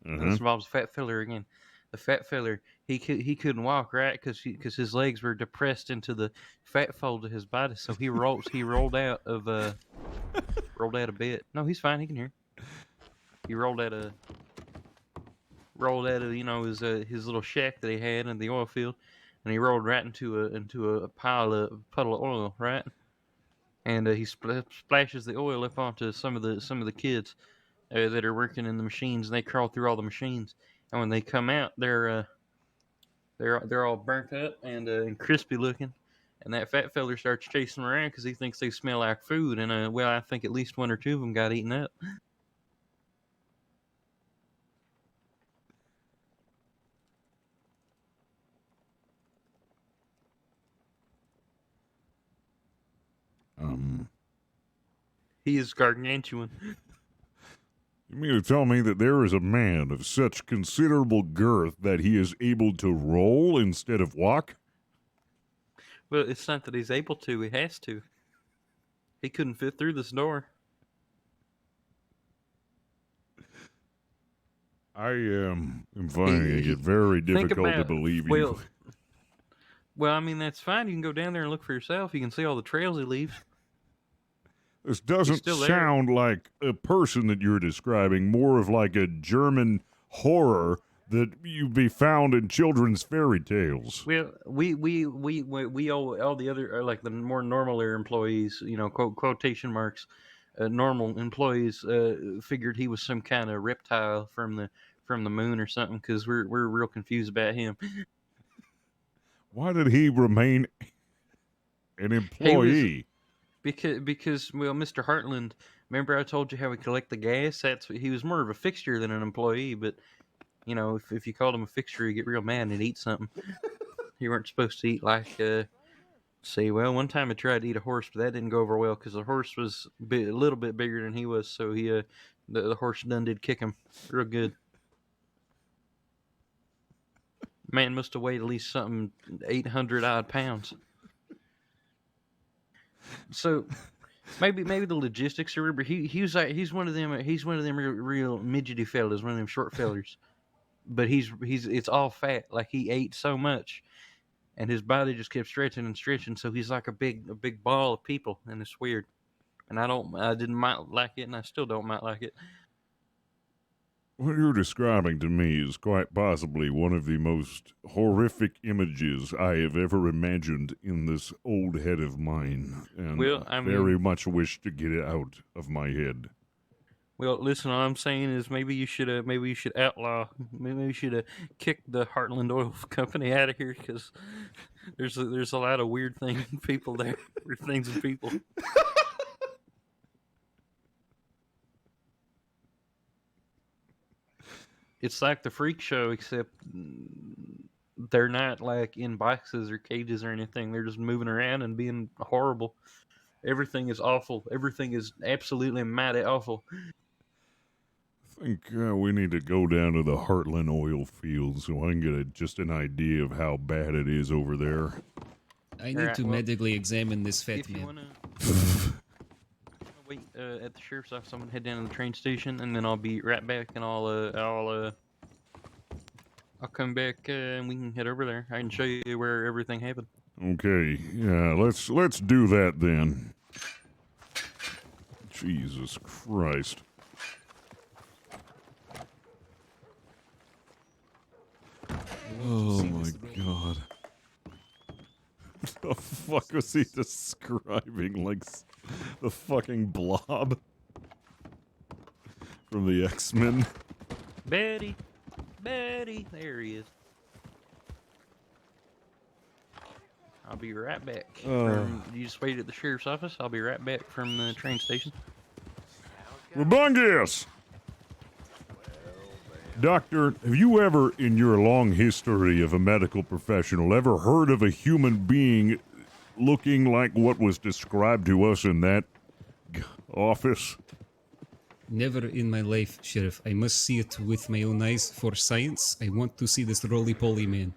This involves a fat feller again. The fat feller, he couldn't walk, right? Because his legs were depressed into the fat fold of his body. So he rolled out of bed. No, he's fine. He can hear. He rolled out of his little shack that he had in the oil field, and he rolled right into a puddle of oil, right? And he splashes the oil up onto some of the kids that are working in the machines, and they crawl through all the machines. And when they come out, they're all burnt up and crispy looking. And that fat feller starts chasing them around because he thinks they smell like food. And I think at least one or two of them got eaten up. He is gargantuan. You mean to tell me that there is a man of such considerable girth that he is able to roll instead of walk? Well, it's not that he's able to; he has to. He couldn't fit through this door. I am finding it very difficult to believe you. Well, I mean that's fine. You can go down there and look for yourself. You can see all the trails he leaves. This doesn't sound like a person that you're describing, more of like a German horror that you'd be found in children's fairy tales. Well, we all the other like the more normaler employees, quotation marks, normal employees figured he was some kind of reptile from the moon or something because we're real confused about him. Why did he remain an employee? Because Mr. Hartland, remember I told you how we collect the gas? He was more of a fixture than an employee, but if you called him a fixture, he'd get real mad and he'd eat something. He weren't supposed to eat like one time I tried to eat a horse, but that didn't go over well because the horse was a little bit bigger than he was, so the horse done did kick him real good. Man must have weighed at least something 800 odd pounds. So maybe the logistics are, but he's one of them real midgety fellas, one of them short fellers. But it's all fat, like he ate so much, and his body just kept stretching and stretching. So he's like a big ball of people, and it's weird. And I didn't like it, and I still don't like it. What you're describing to me is quite possibly one of the most horrific images I have ever imagined in this old head of mine, and very much wish to get it out of my head. Well, listen, all I'm saying is maybe you should outlaw, maybe you should kick the Heartland Oil Company out of here because there's a lot of weird things and people there, weird things and people. It's like the freak show, except they're not like in boxes or cages or anything. They're just moving around and being horrible. Everything is awful. Everything is absolutely mighty awful. I think we need to go down to the Heartland oil field so I can get just an idea of how bad it is over there. I need to medically examine this fat man. Wait at the sheriff's office. I'm gonna head down to the train station, and then I'll be right back, and I'll come back and we can head over there. I can show you where everything happened. Okay, yeah, let's do that then. Jesus Christ. Oh my god. The fuck was he describing? Like the fucking Blob from the X-Men? Betty. Betty. There he is. I'll be right back. You just wait at the sheriff's office. I'll be right back from the train station. Rabungus! Doctor, have you ever, in your long history of a medical professional, ever heard of a human being looking like what was described to us in that office? Never in my life, Sheriff. I must see it with my own eyes for science. I want to see this roly-poly man.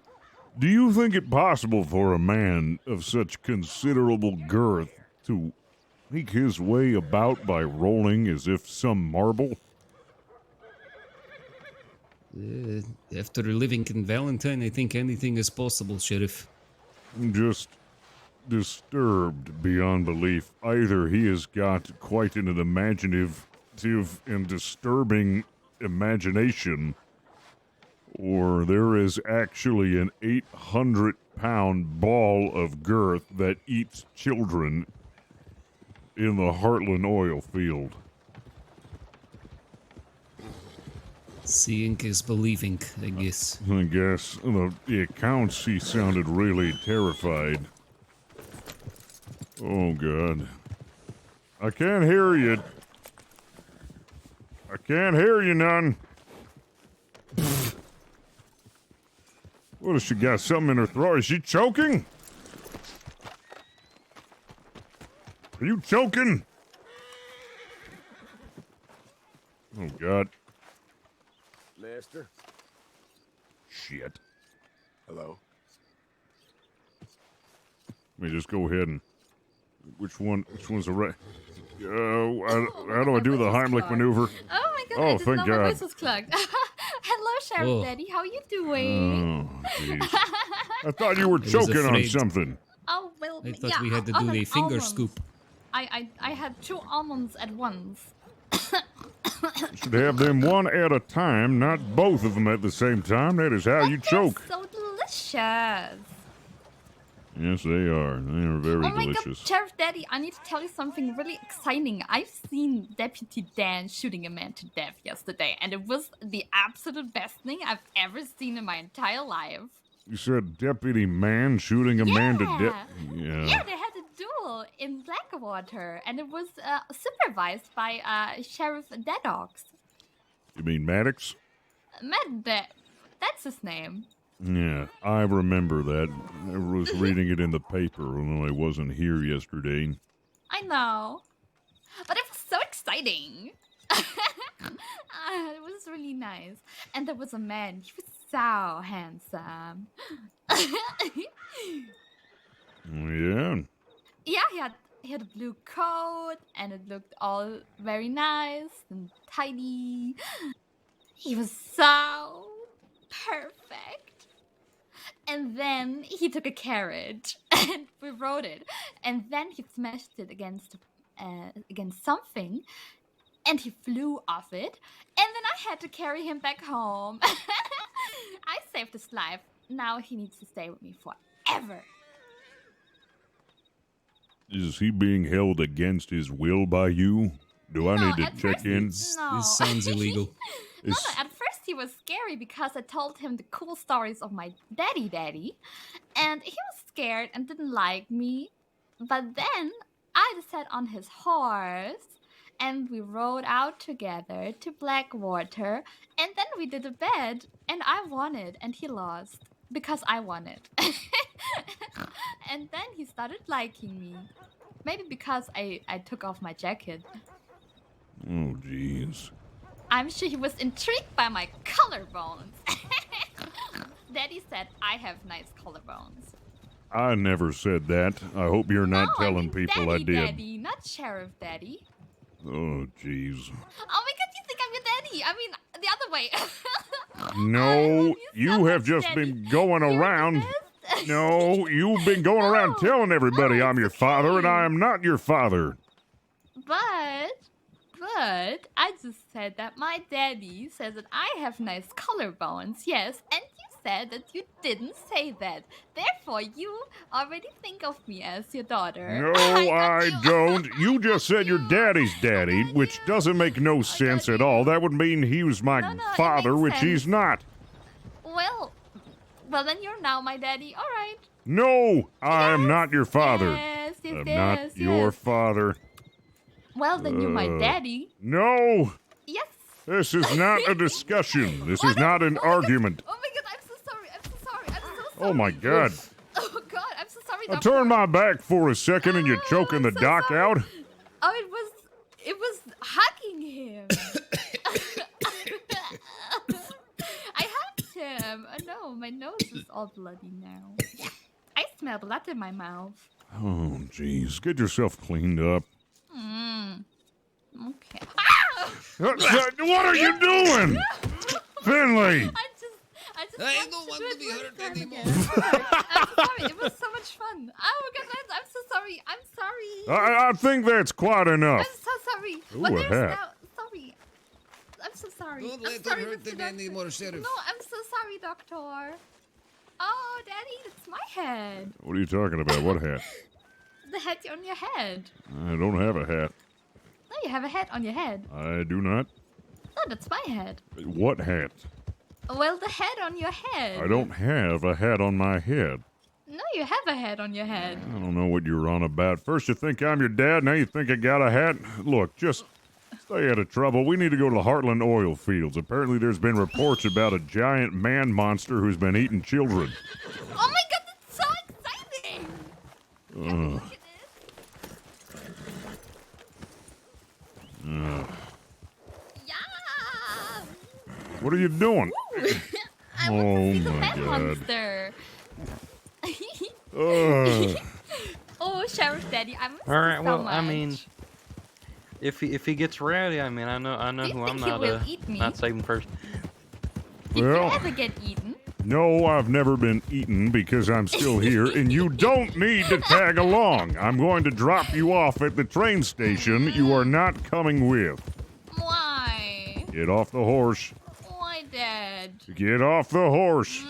Do you think it possible for a man of such considerable girth to make his way about by rolling as if some marble? After living in Valentine, I think anything is possible, Sheriff. I'm just disturbed beyond belief. Either he has got quite an imaginative and disturbing imagination, or there is actually an 800-pound ball of girth that eats children in the Heartland oil field. Seeing is believing, I guess. I guess. The accounts, he sounded really terrified. Oh, God. I can't hear you. I can't hear you none. What has she got? Something in her throat? Is she choking? Are you choking? Oh, God. Master? Shit. Hello? Let me just go ahead and... Which one's the right... how do I do the Heimlich maneuver? Oh my god, Oh, I didn't thank know God. my voice was clogged. Hello, Sheriff Oh. Daddy, how you doing? Oh, jeez. I thought you were choking on something. Oh, well, I thought yeah, we had to on do an the finger almond. scoop. I had 2 almonds at once. Should have them one at a time, not both of them at the same time. That is how you choke. So delicious. Yes, they are. They are very Oh my delicious. god, Sheriff Daddy, I need to tell you something really exciting. I've seen Deputy Dan shooting a man to death yesterday, and it was the absolute best thing I've ever seen in my entire life. You said deputy man shooting a man to death. Yeah, they had a duel in Blackwater, and it was supervised by Sheriff Daddox. You mean Maddox? That's his name. Yeah, I remember that. I was reading it in the paper, although I wasn't here yesterday. I know. But it was so exciting. It was really nice. And there was a man. He was so handsome. Yeah. Yeah, he had a blue coat, and it looked all very nice and tidy. He was so perfect. And then he took a carriage, and we rode it. And then he smashed it against something, and he flew off it. And then I had to carry him back home. I saved his life. Now he needs to stay with me forever. Is he being held against his will by you? Do I need to check in? No. This sounds illegal. No, at first he was scary because I told him the cool stories of my daddy, and he was scared and didn't like me. But then I just sat on his horse, and we rode out together to Blackwater, and then we did a bet, and I won it, and he lost because I won it. And then he started liking me. Maybe because I took off my jacket. Oh, jeez. I'm sure he was intrigued by my collarbones. Daddy said I have nice collarbones. I never said that. I hope you're not telling people Daddy, I did. Daddy, not Sheriff Daddy. Oh, jeez. Oh my god, you think I'm your daddy? I mean, the other way. No, you have just been going around. No, you've been going around telling everybody I'm your father, and I am not your father. But But I just said that my daddy says that I have nice collarbones, yes, and you said that you didn't say that. Therefore, you already think of me as your daughter. No, I don't. You just said your daddy's daddy, which doesn't make no sense at all. That would mean he was my father, which he's not. Well, then you're now my daddy. All right. No, I am not your father. Yes, I'm not your father. Well, then you're my daddy. No. Yes. This is not a discussion. This is not an argument. Oh my god, I'm so sorry. I'm so sorry. I'm so sorry. Oh my god. Oh god, I'm so sorry. I turned my back for a second and you're choking the doc out. Oh, it was hugging him. I hugged him. Oh no, my nose is all bloody now. I smell blood in my mouth. Oh, jeez. Get yourself cleaned up. Okay. What are you doing? Finley! I don't want to be hurt anymore. I'm sorry. It was so much fun. Oh my god, I'm so sorry. I'm sorry. I think that's quite enough. I'm so sorry. Ooh, But a there's hat. now. Sorry. I'm so sorry. Don't let sorry, it hurt Mr. them anymore, Sheriff. No, I'm so sorry, Doctor. Oh, Daddy, it's my head. What are you talking about? What hat? The hat on your head. I don't have a hat. No, you have a hat on your head. I do not. No, that's my head. What hat? Well, the head on your head. I don't have a hat on my head. No, you have a hat on your head. I don't know what you're on about. First you think I'm your dad, now you think I got a hat? Look, just stay out of trouble. We need to go to the Heartland oil fields. Apparently there's been reports about a giant man monster who's been eating children. Oh my god, that's so exciting! Ugh. Yeah! What are you doing? I want to see the man monster. Oh, Sheriff Daddy, I'm All right. so Well, much. I mean, if he gets rowdy, I mean, I know Do you who I'm think he not will eat me? not saving first. Did Well- you ever get eaten? No, I've never been eaten because I'm still here, and you don't need to tag along. I'm going to drop you off at the train station. You are not coming with. Why? Get off the horse. Why, Dad? Get off the horse.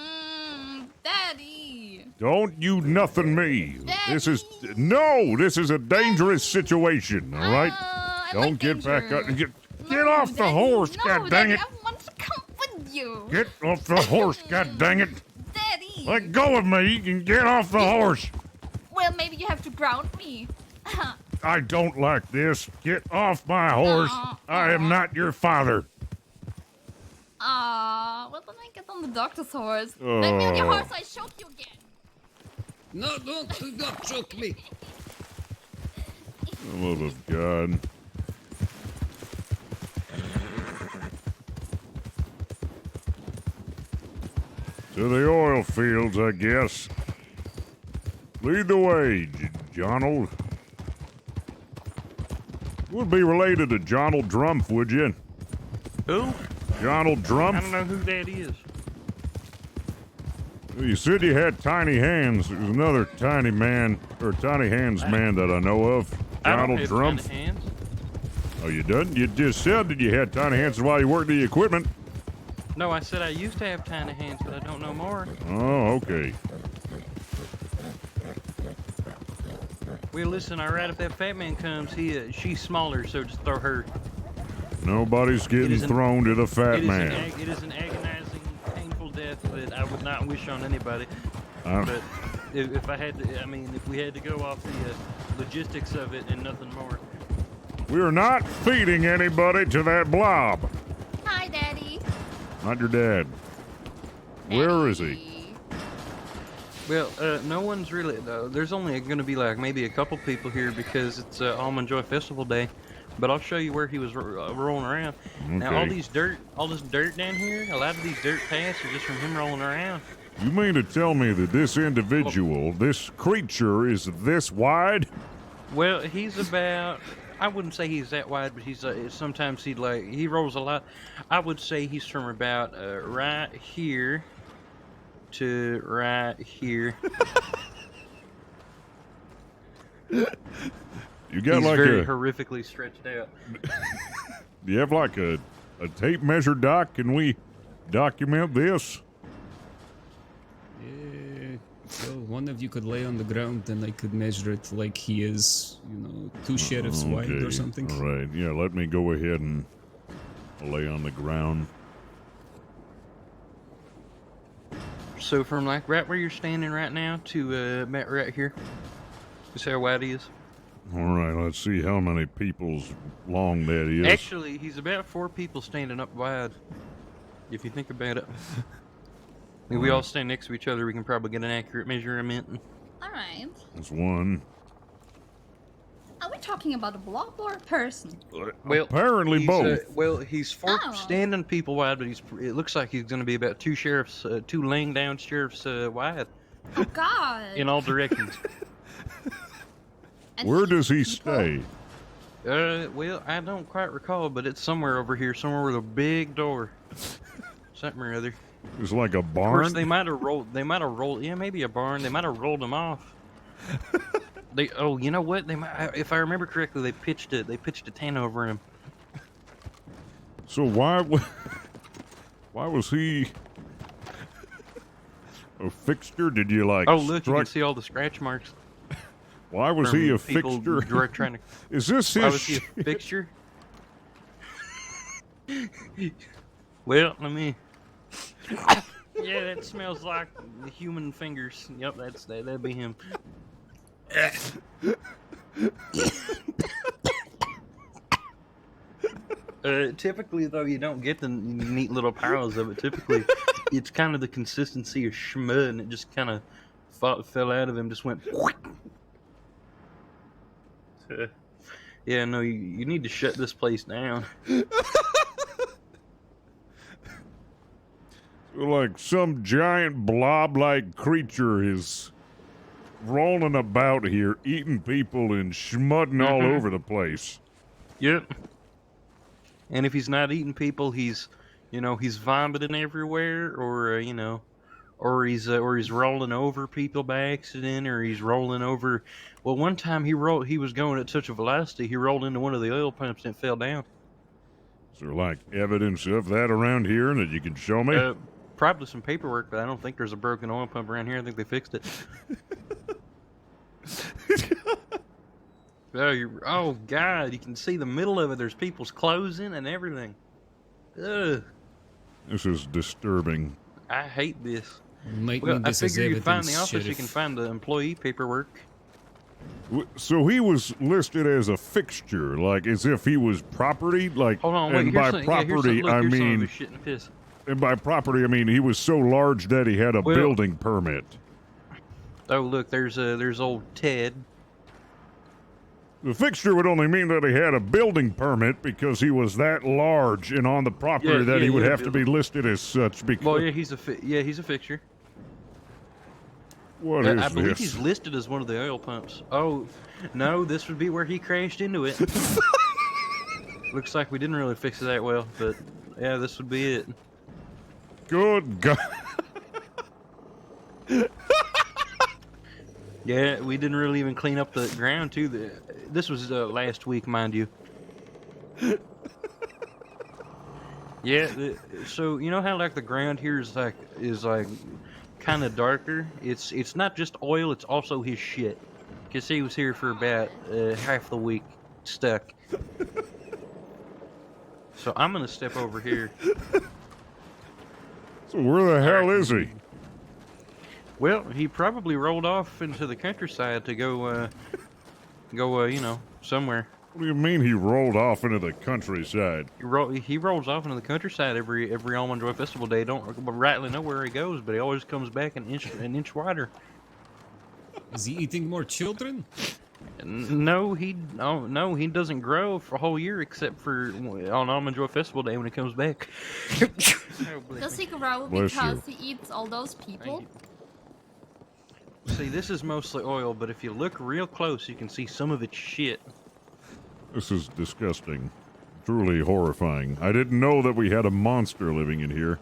Daddy. Don't you nothing me. This is a dangerous situation, all right? Don't get back up. Get off the horse, god dang it. I want to come with you. Get off the horse, god dang it. Daddy. Let go of me and get off the horse. Well, maybe you have to ground me. I don't like this. Get off my horse. I am not your father. Well, then I get on the doctor's horse. Let me on your horse, I choke you again. No, don't choke me. For the love of God. To the oil fields, I guess. Lead the way, Jonald. Would be related to Jonald Drumpf, would you? Who? Jonald Drumpf. I don't know who that is. You said you had tiny hands. There's another tiny man, or tiny hands man that I know of. Donald Drumpf. Tiny hands. Oh, you didn't? You just said that you had tiny hands while you worked the equipment. No, I said I used to have tiny hands, but I don't know more. Oh, okay. Well, listen, all right, if that fat man comes, she's smaller, so just throw her. Nobody's getting thrown to the fat man. It is an agonizing, painful death that I would not wish on anybody. But if I had to, I mean, if we had to go off the logistics of it and nothing more. We're not feeding anybody to that blob. Hi, Daddy. Not your dad. Where is he? Well, no one's really. There's only going to be like maybe a couple people here because it's Almond Joy Festival Day. But I'll show you where he was rolling around. Okay. Now all this dirt down here, a lot of these dirt paths are just from him rolling around. You mean to tell me that this individual, this creature, is this wide? Well, he's about. I wouldn't say he's that wide, but he's sometimes he rolls a lot. I would say he's from about right here to right here. You got he's like very a horrifically stretched out. Do you have like a tape measure, Doc? Can we document this? Well, one of you could lay on the ground, and I could measure it like he is, 2 sheriffs wide or something. All right. Yeah, let me go ahead and lay on the ground. So from like right where you're standing right now to Matt right here, you see how wide he is? All right, let's see how many people's long that is. Actually, he's about 4 people standing up wide. If you think about it. If we all stand next to each other, we can probably get an accurate measurement. Alright. That's one. Are we talking about a blob or a person? Well, apparently both. He's 4 standing people wide, but it looks like he's going to be about 2 sheriffs, 2 laying down sheriffs wide. Oh, God. In all directions. Where does he stay? Well, I don't quite recall, but it's somewhere over here, somewhere with a big door. Something or other. It's like a barn? Of course, they might have rolled, yeah, maybe a barn. They might have rolled him off. You know what? If I remember correctly, they pitched a tent over him. So why was he a fixture? Did you like? Oh, look, you can see all the scratch marks. Why was he a fixture? Trying to, Is this his? Why was he a fixture? Well, let me. Yeah, that smells like human fingers. Yep, that'd be him. Typically, though, you don't get the neat little piles of it. Typically, it's kind of the consistency of schmud, and it just kind of fell out of him. Just went. Yeah, no, you need to shut this place down. Like some giant blob-like creature is rolling about here, eating people and schmudding all over the place. Yep. And if he's not eating people, he's vomiting everywhere, or or he's rolling over people by accident, or he's rolling over. Well, one time he was going at such a velocity, he rolled into one of the oil pumps and fell down. Is there like evidence of that around here that you can show me? Probably some paperwork, but I don't think there's a broken oil pump around here. I think they fixed it. Oh, God, you can see the middle of it. There's people's clothes in and everything. Ugh. This is disturbing. I hate this. Might well, need this I figure you find the office, Sheriff. you can find the employee paperwork. So he was listed as a fixture, like as if he was property, like. Hold on, wait. And by property, I mean. And by property, I mean he was so large that he had a building permit. Oh, look, there's old Ted. The fixture would only mean that he had a building permit because he was that large and on the property that he would have to be listed as such. Because well, yeah, he's a fixture. What is I believe this? he's listed as one of the oil pumps. Oh, no, this would be where he crashed into it. Looks like we didn't really fix it that well, but yeah, this would be it. Good God. Yeah, we didn't really even clean up the ground, too. This was last week, mind you. Yeah, so you know how like the ground here is like kind of darker? It's not just oil, it's also his shit. Because he was here for about half the week stuck. So I'm going to step over here. So where the hell is he? Well, he probably rolled off into the countryside to go, somewhere. What do you mean he rolled off into the countryside? He rolls off into the countryside every Almond Joy Festival day. Don't rightly know where he goes, but he always comes back an inch wider. Is he eating more children? No, he doesn't grow for a whole year except for on Almond Joy Festival day when he comes back. Does he grow because he eats all those people? See, this is mostly oil, but if you look real close, you can see some of it's shit. This is disgusting. Truly horrifying. I didn't know that we had a monster living in here.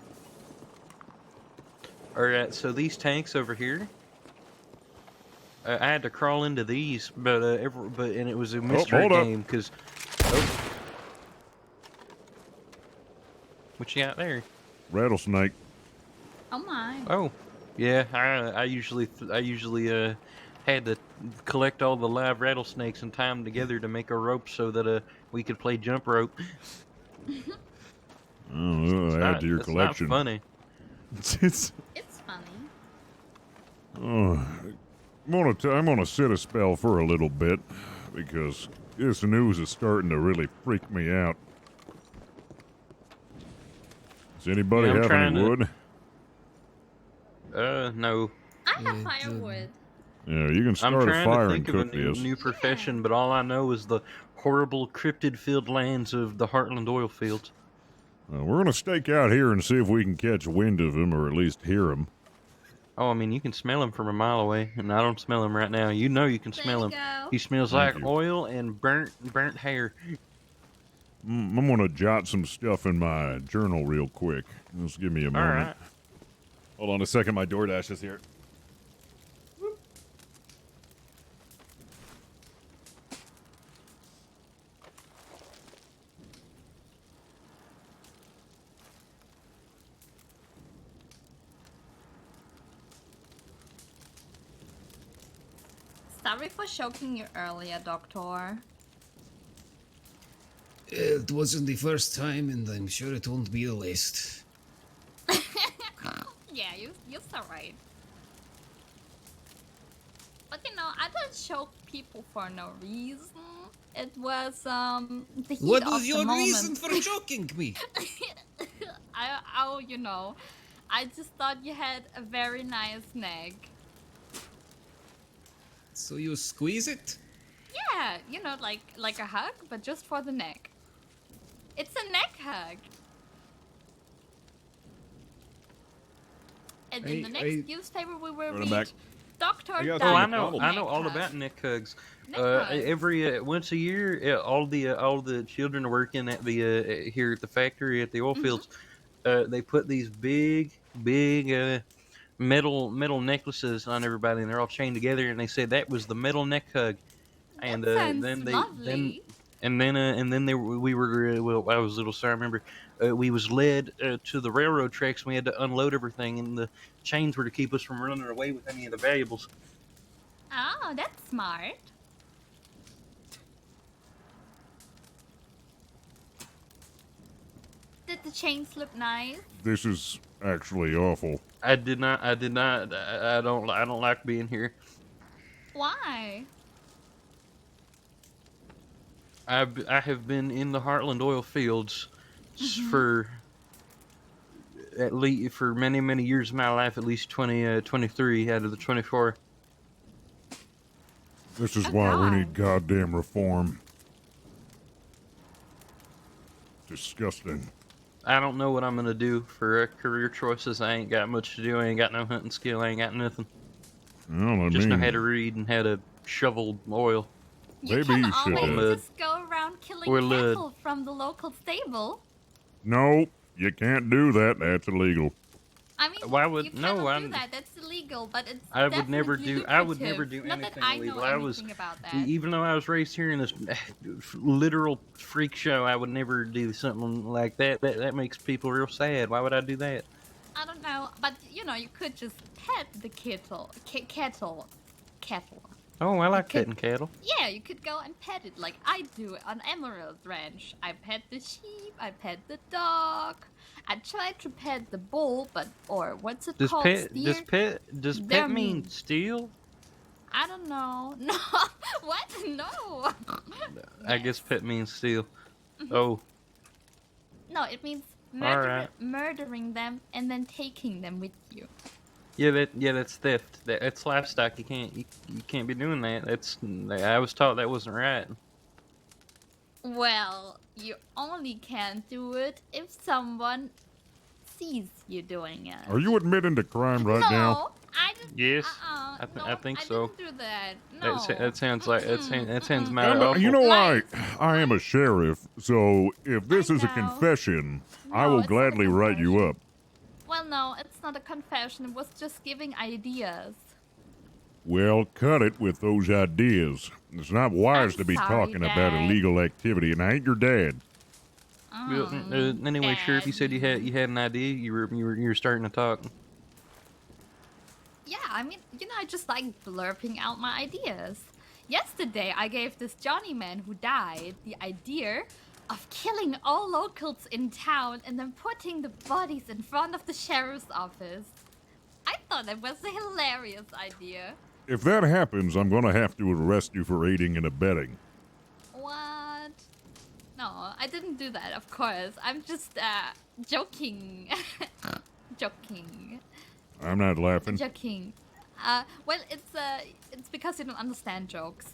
Alright, so these tanks over here, I had to crawl into these, and it was a mystery game because What you got there? Rattlesnake. Oh my. Oh, yeah. I usually had to collect all the live rattlesnakes and tie them together to make a rope so that we could play jump rope. Oh, add to your It's collection. not funny. It's funny. Oh, I'm gonna sit a spell for a little bit because this news is starting to really freak me out. Does anybody Yeah, I'm have trying any to- wood? I No. have firewood. Yeah, you can I'm start a trying fire to and think of a cook new, this. new profession, but all I know is the horrible cryptid-filled lands of the Heartland oil fields. We're gonna stake out here and see if we can catch wind of him, or at least hear him. Oh, I mean, you can smell him from a mile away, and I don't smell him right now. You know you can smell him. go. He smells Thank like you. oil and burnt hair. I'm gonna jot some stuff in my journal real quick. Just give me a moment. right. Hold on a second, my DoorDash is here. Sorry for choking you earlier, Doctor. It wasn't the first time, and I'm sure it won't be the last. Yeah, you're so right. But you know, I don't choke people for no reason. It was the heat What of was the your moment. reason for choking me? You know, I just thought you had a very nice neck. So you squeeze it? Yeah, you know, like a hug, but just for the neck. It's a neck hug. And in the next newspaper we will Run it read, back. Doctor guys Oh, died I of know neck all hug. about neck hugs. Neck hugs. Every once a year, all the children working at the here at the factory at the oil fields, they put these big metal necklaces on everybody, and they're all chained together. And they said that was the metal neck hug. And Sounds then lovely. and then we were well, I was little, so I remember we was led to the railroad tracks. And we had to unload everything, and the chains were to keep us from running away with any of the valuables. Oh, that's smart. Did the chains look nice? This is actually awful. I did not. I don't like being here. Why? I have been in the Heartland oil fields for at least for many years of my life, at least 23 out of the 24. This is why we need goddamn reform. Disgusting. I don't know what I'm gonna do for career choices. I ain't got much to do. I ain't got no hunting skill. I ain't got nothing. Well, I Just know mean, how to read and how to shovel oil. You maybe can you should. always just go around killing Or lead. cattle from the local stable. No, you can't do that. That's illegal. I mean, Why would- you no, cannot I'm- do that. That's illegal, but it's I would never definitely do. I would lucrative. never do Not anything that I illegal. know I was, anything about that. even though I was raised here in this literal freak show, I would never do something like that. That makes people real sad. Why would I do that? I don't know, but you know, you could just pet the cattle. Oh, I like could- petting cattle. Yeah, you could go and pet it like I do on Emerald Ranch. I pet the sheep, I pet the dog. I tried to pet the bull, what's it Does called? pet Steer? does They're pet mean mean. steal? I don't know. No, what? No. I guess pet means steal. Mhm. Oh, No, it means Alright. murdering them and then taking them with you. yeah, that's theft. That's livestock. You can't be doing that. I was taught that wasn't right. Well, you only can do it if someone sees you doing it. Are you admitting to crime right no, now? I didn't. Yes, No, I think so. I didn't do that. No. That sounds like that sounds mighty awful. You know, I am a sheriff, so if this is a confession, I will gladly write you up. Well, no, it's not a confession. It was just giving ideas. Well, cut it with those ideas. It's not wise I'm to be sorry, talking about Dad. illegal activity, and I ain't your dad. Well, anyway, Sheriff, you said you had an idea. You were starting to talk. Yeah, I mean, I just like blurping out my ideas. Yesterday, I gave this Johnny man who died the idea of killing all locals in town and then putting the bodies in front of the sheriff's office. I thought that was a hilarious idea. If that happens, I'm gonna have to arrest you for aiding and abetting. What? No, I didn't do that, of course. I'm just, joking. Joking. I'm not laughing. Joking. Well, it's because you don't understand jokes.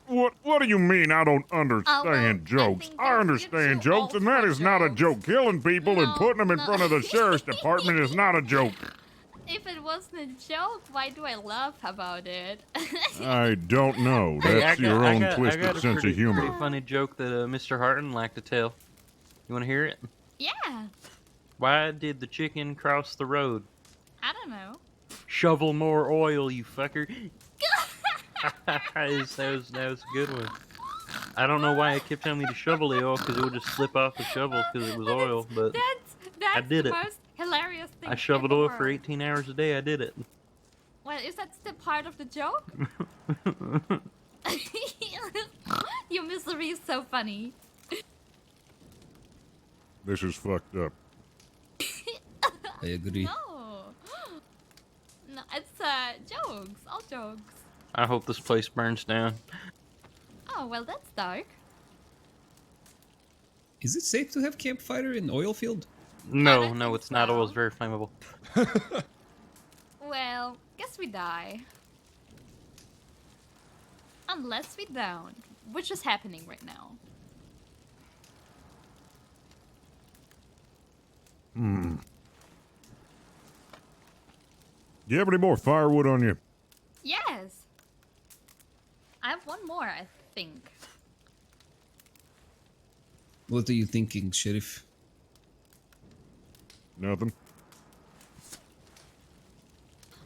What do you mean I don't understand jokes? I understand jokes, and that is not a joke. Killing people and putting them in front of the sheriff's department is not a joke. If it wasn't a joke, why do I laugh about it? I don't know. That's your own twisted sense of humor. Pretty funny joke that Mr. Harton liked to tell. You want to hear it? Yeah. Why did the chicken cross the road? I don't know. Shovel more oil, you fucker. that was a good one. I don't know why it kept telling me to shovel the oil, because it would just slip off the shovel because it was oil, but That's I did the it. most hilarious thing I shoveled oil for ever. 18 hours a day. I did it. Well, is that still part of the joke? Your misery is so funny. This is fucked up. I agree. No, it's jokes, all jokes. I hope this place burns down. Oh, well, that's dark. Is it safe to have campfire in oil field? No, it's not. Oil's very flammable. Well, guess we die. Unless we don't, which is happening right now. You have any more firewood on you? Yes. I have one more, I think. What are you thinking, Sheriff? Nothing.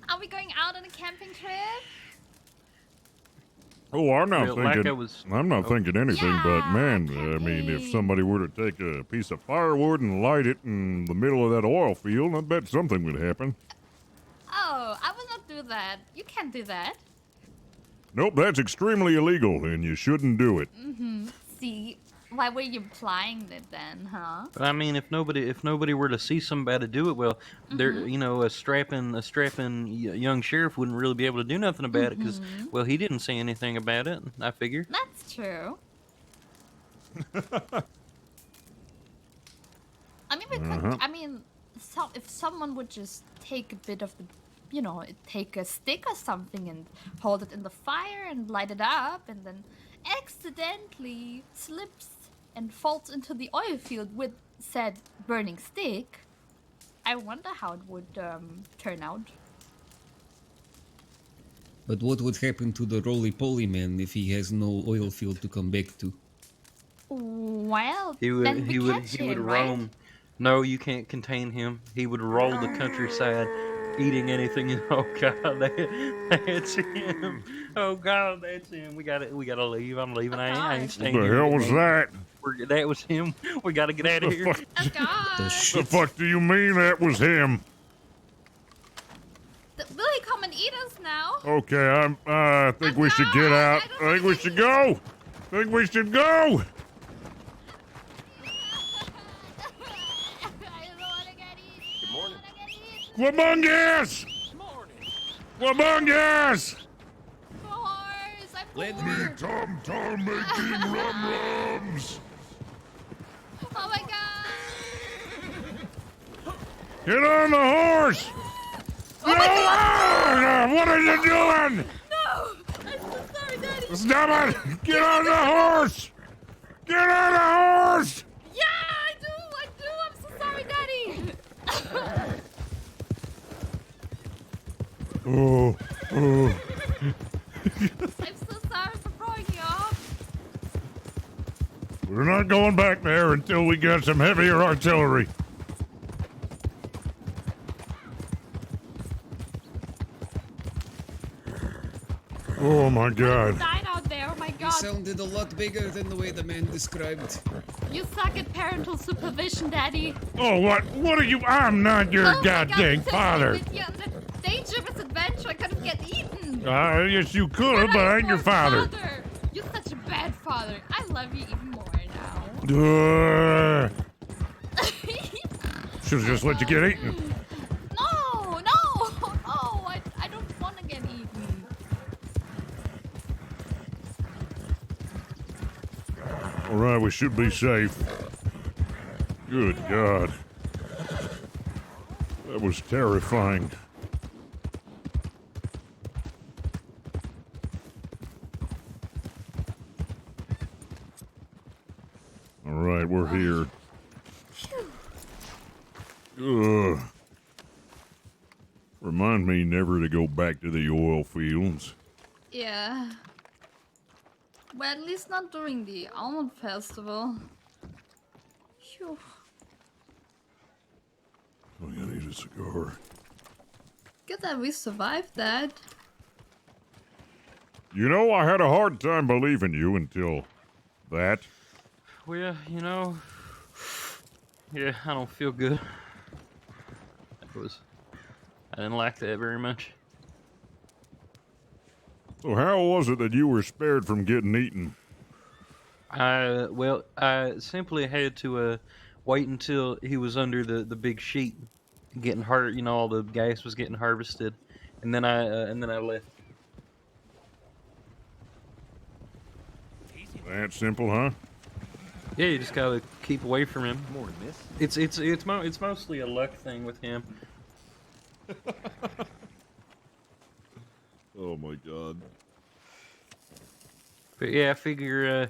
Are we going out on a camping trip? Oh, I'm not Like thinking. I'm not thinking anything, but man, I mean, if somebody were to take a piece of firewood and light it in the middle of that oil field, I bet something would happen. Oh, I will not do that. You can't do that. Nope, that's extremely illegal, and you shouldn't do it. Mm-hmm. See, why were you implying it then, huh? But I mean, if nobody were to see somebody do it, well, there, a strapping young sheriff wouldn't really be able to do nothing about it because, well, he didn't say anything about it. I figure. That's true. I mean, we could. I mean, if someone would just take a bit of the, take a stick or something and hold it in the fire and light it up, and then accidentally slips and falls into the oil field with said burning stick, I wonder how it would turn out. But what would happen to the roly-poly man if he has no oil field to come back to? Well, He would then we catch he would him, right? roam. No, you can't contain him. He would roll the countryside, eating anything. Oh God, that's him. Oh God, that's him. We gotta leave. I'm leaving. I ain't staying What the here. hell was that? That was him. We gotta get out of here. The fuck do you mean that was him? Will he come and eat us now? Okay, I think we should get out. I think we should go. I think we should go. Good morning. Wabungus! Wabungus! Let me Tom making rum-rums. Oh my God! Get on the horse! No! What are you doing? No! I'm so sorry, Daddy! Stop it! Get on the horse! Get on the horse! Yeah, I do! I'm so sorry, Daddy! Oh. I'm so sorry for throwing you off. We're not going back there until we get some heavier artillery. Oh my God. Died out there, oh my God. It sounded a lot bigger than the way the man described. You suck at parental supervision, Daddy. Oh, what are you? I'm not your goddamn father. With you on the dangerous adventure, I could have get eaten. Yes, you could, but I ain't your father. You're such a bad father. I love you even more now. Should have just let you get eaten. No, I don't want to get eaten. All right, we should be safe. Good God. That was terrifying. All right, we're here. Ugh. Remind me never to go back to the oil fields. Yeah. Well, at least not during the Almond Festival. Phew. Oh, I need a cigar. Good that we survived that. You know, I had a hard time believing you until that. Well, you know, yeah, I don't feel good. I didn't like that very much. So how was it that you were spared from getting eaten? Well, I simply had to wait until he was under the big sheet, getting hurt. You know, all the gas was getting harvested, and then I left. That simple, huh? Yeah, you just gotta keep away from him. More than this. It's mostly a luck thing with him. Oh my God. But yeah, I figure,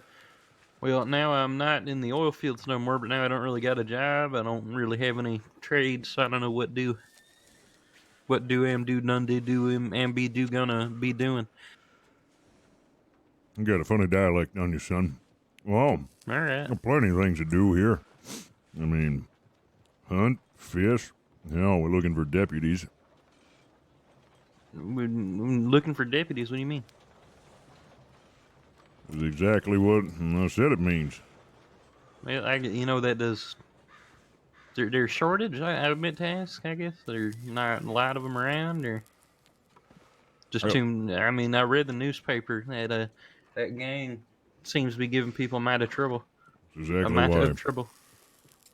well, now I'm not in the oil fields no more, but now I don't really got a job. I don't really have any trades, so I don't know what do. What do am do none do am be do gonna be doing. You got a funny dialect on you, son. Well, all right. Plenty of things to do here. I mean, hunt, fish. Hell, we're looking for deputies. We're looking for deputies? What do you mean? Is exactly what I said it means. Well, you know that does. There's shortage. I admit to ask. I guess there's not a lot of them around, or just too. I mean, I read the newspaper that that gang seems to be giving people a mite of trouble. That's exactly a mite why. of trouble.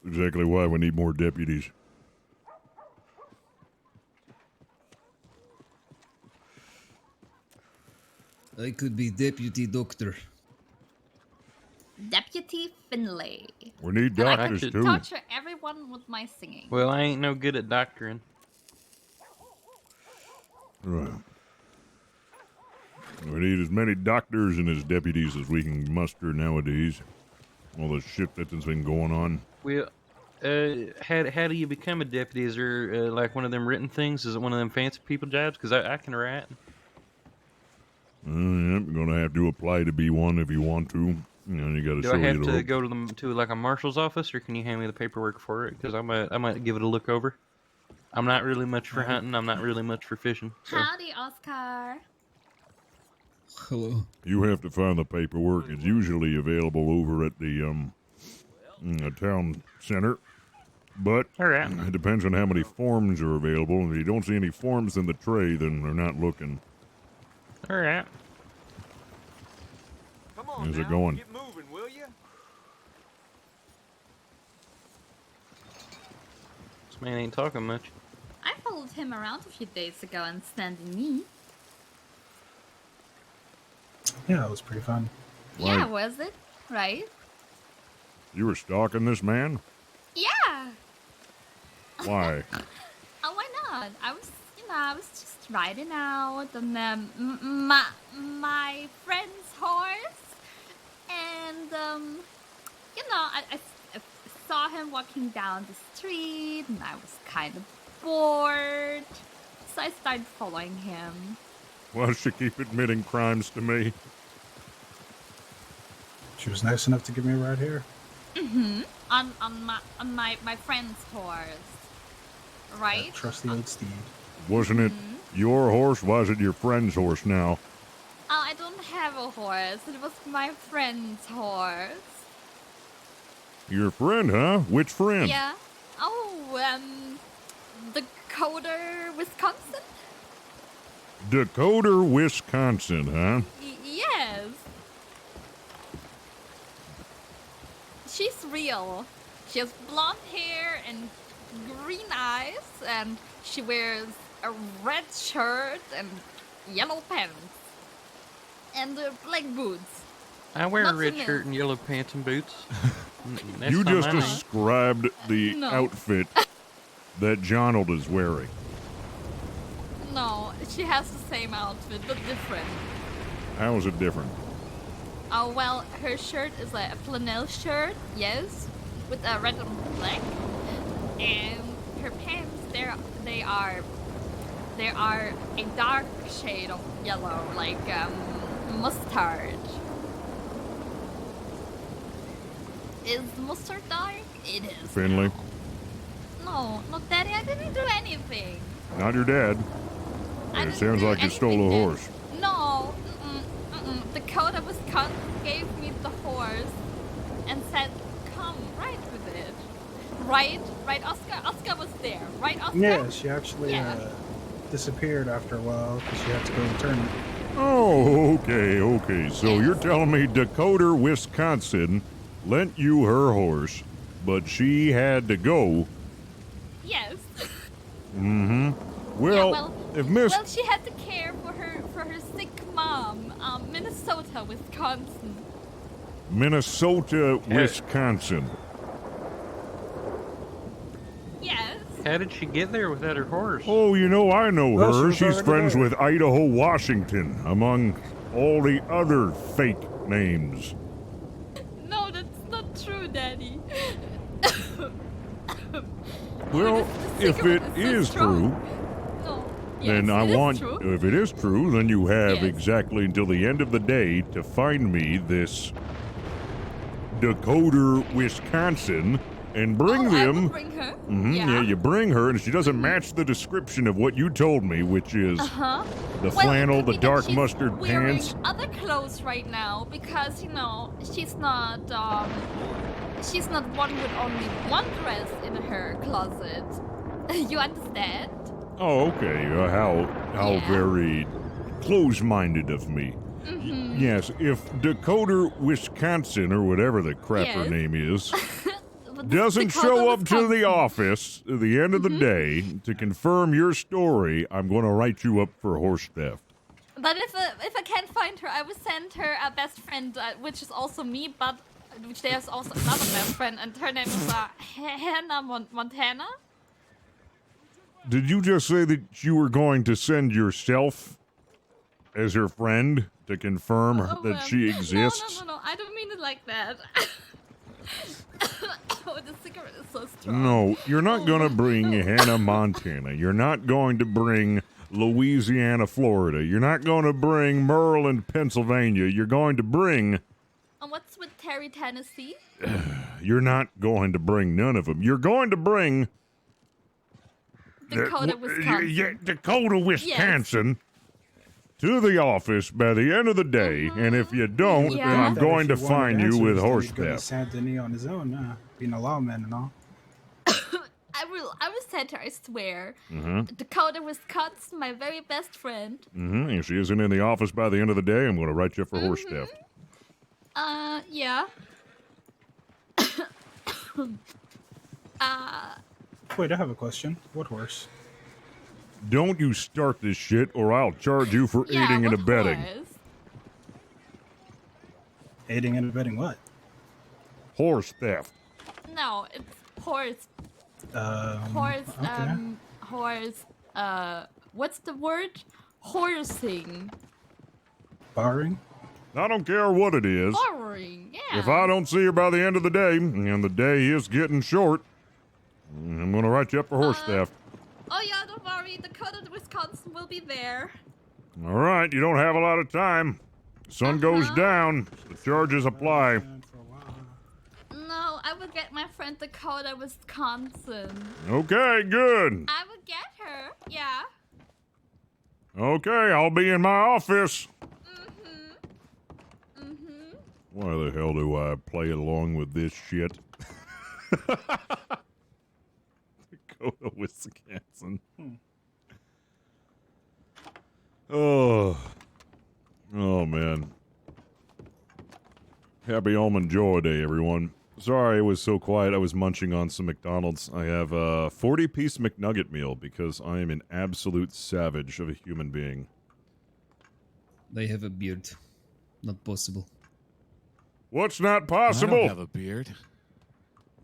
Exactly why we need more deputies. I could be deputy doctor. Deputy Finlay. We need And I doctors could too. torture everyone with my singing. Well, I ain't no good at doctoring. Right. We need as many doctors and as deputies as we can muster nowadays. All the shit that's been going on. Well, how do you become a deputy? Is there like one of them written things? Is it one of them fancy people jobs? Because I can write. Yep, you're gonna have to apply to be one if you want to. You know, you gotta Do show I have you to the go to like a marshal's office, or can you hand me the paperwork for it? Because I might give it a look over. I'm not really much for hunting. I'm not really much for fishing. So. Howdy, Oscar. Hello. You have to find the paperwork. It's usually available over at the town center. But it depends on how many forms are available. If you don't see any forms in the tray, then they're not looking. All right. Come on How's now, it going? get moving, will you? This man ain't talking much. I followed him around a few days ago and standing me. Yeah, that was pretty fun. Yeah, was it? Right? You were stalking this man? Yeah. Why? Oh, why not? I was just riding out on my friend's horse, and I saw him walking down the street, and I was kind of bored, so I started following him. Why she keep admitting crimes to me? She was nice enough to give me a ride here. Mm-hmm. On my friend's horse, right? Trusty old steed. Wasn't it your horse? Was it your friend's horse now? I don't have a horse. It was my friend's horse. Your friend, huh? Which friend? Yeah. Oh, Dakota, Wisconsin? Dakota, Wisconsin, huh? Yes. She's real. She has blonde hair and green eyes, and she wears a red shirt and yellow pants. And black boots. I wear Not a red to shirt and yellow pants and boots. That's You not just my name. described the No. outfit that Jonald is wearing. No, she has the same outfit, but different. How is it different? Oh, well, her shirt is a flannel shirt, yes, with a red and black. And her pants, they are a dark shade of yellow, like mustard. Is mustard dark? It is. Finley? No, not Daddy, I didn't do anything. Not your dad. I It didn't sounds do like you stole a anything, horse. Daddy. No, Dakota, Wisconsin gave me the horse and said, come, ride with it. Right, Oscar? Oscar was there, right, Oscar? Yeah, she actually Yeah. disappeared after a while because she had to go to the tournament. Oh, okay. So you're telling me Dakota, Wisconsin lent you her horse, but she had to go. Yes. Mm-hmm. Well, if Miss... Well, she had to care for her sick mom, Minnesota, Wisconsin. Minnesota, Wisconsin. Yes. How did she get there without her horse? Oh, I know Well, her. she was She's already friends there. with Idaho, Washington, among all the other fake names. No, that's not true, Daddy. Well, if it is true, No. then Yes, I it is want, true. if it is true, then you have Yes. exactly until the end of the day to find me this Dakota, Wisconsin, and bring I them. will bring her. Yeah, you bring her, and she doesn't match the description of what you told me, which is Uh-huh. the Well, flannel, it the could be that dark she's mustard wearing pants. other clothes right now because she's not one with only one dress in her closet. You understand? Oh, okay. How Yeah. very close-minded of me. Mhm. Yes, if Dakota, Wisconsin, or whatever the crap her Yes. name is, doesn't show up to the office at the end of the day to confirm your story, I'm going to write you up for horse theft. But if I can't find her, I will send her a best friend, which is also me, but which there's also another best friend, and her name is Hannah Montana. Did you just say that you were going to send yourself as her friend to confirm that she exists? No, I don't mean it like that. Oh, the cigarette is so strong. No, you're not going to bring Hannah, Montana. You're not going to bring Louisiana, Florida. You're not going to bring Maryland, Pennsylvania. You're going to bring... And what's with Terry, Tennessee? You're not going to bring none of them. You're going to bring... Dakota, Wisconsin. Dakota, Wisconsin. To the office by the end of the day, and if you don't, then I'm going to fine you with horse Go to theft. Saint Denis on his own, being a lawman and all. I will send her, I swear. Mm-hmm. Dakota, Wisconsin, my very best friend. Mm-hmm. If she isn't in the office by the end of the day, I'm going to write you up for horse theft. Yeah. Wait, I have a question. What horse? Don't you start this shit, or I'll charge you for aiding and abetting. Aiding and abetting what? Horse theft. No, it's horse. Horse, what's the word? Horsing. Barring? I don't care what it is. Borrowing, yeah. If I don't see her by the end of the day, and the day is getting short, I'm going to write you up for horse theft. Oh yeah, don't worry. Dakota, Wisconsin will be there. All right, you don't have a lot of time. Sun goes down. The charges apply. No, I will get my friend Dakota, Wisconsin. Okay, good. I will get her. Yeah. Okay, I'll be in my office. Why the hell do I play along with this shit? Dakota, Wisconsin. Oh. Oh, man. Happy Almond Joy Day, everyone. Sorry it was so quiet. I was munching on some McDonald's. I have a 40-piece McNugget meal because I am an absolute savage of a human being. They have a beard. Not possible. What's not possible? I don't have a beard.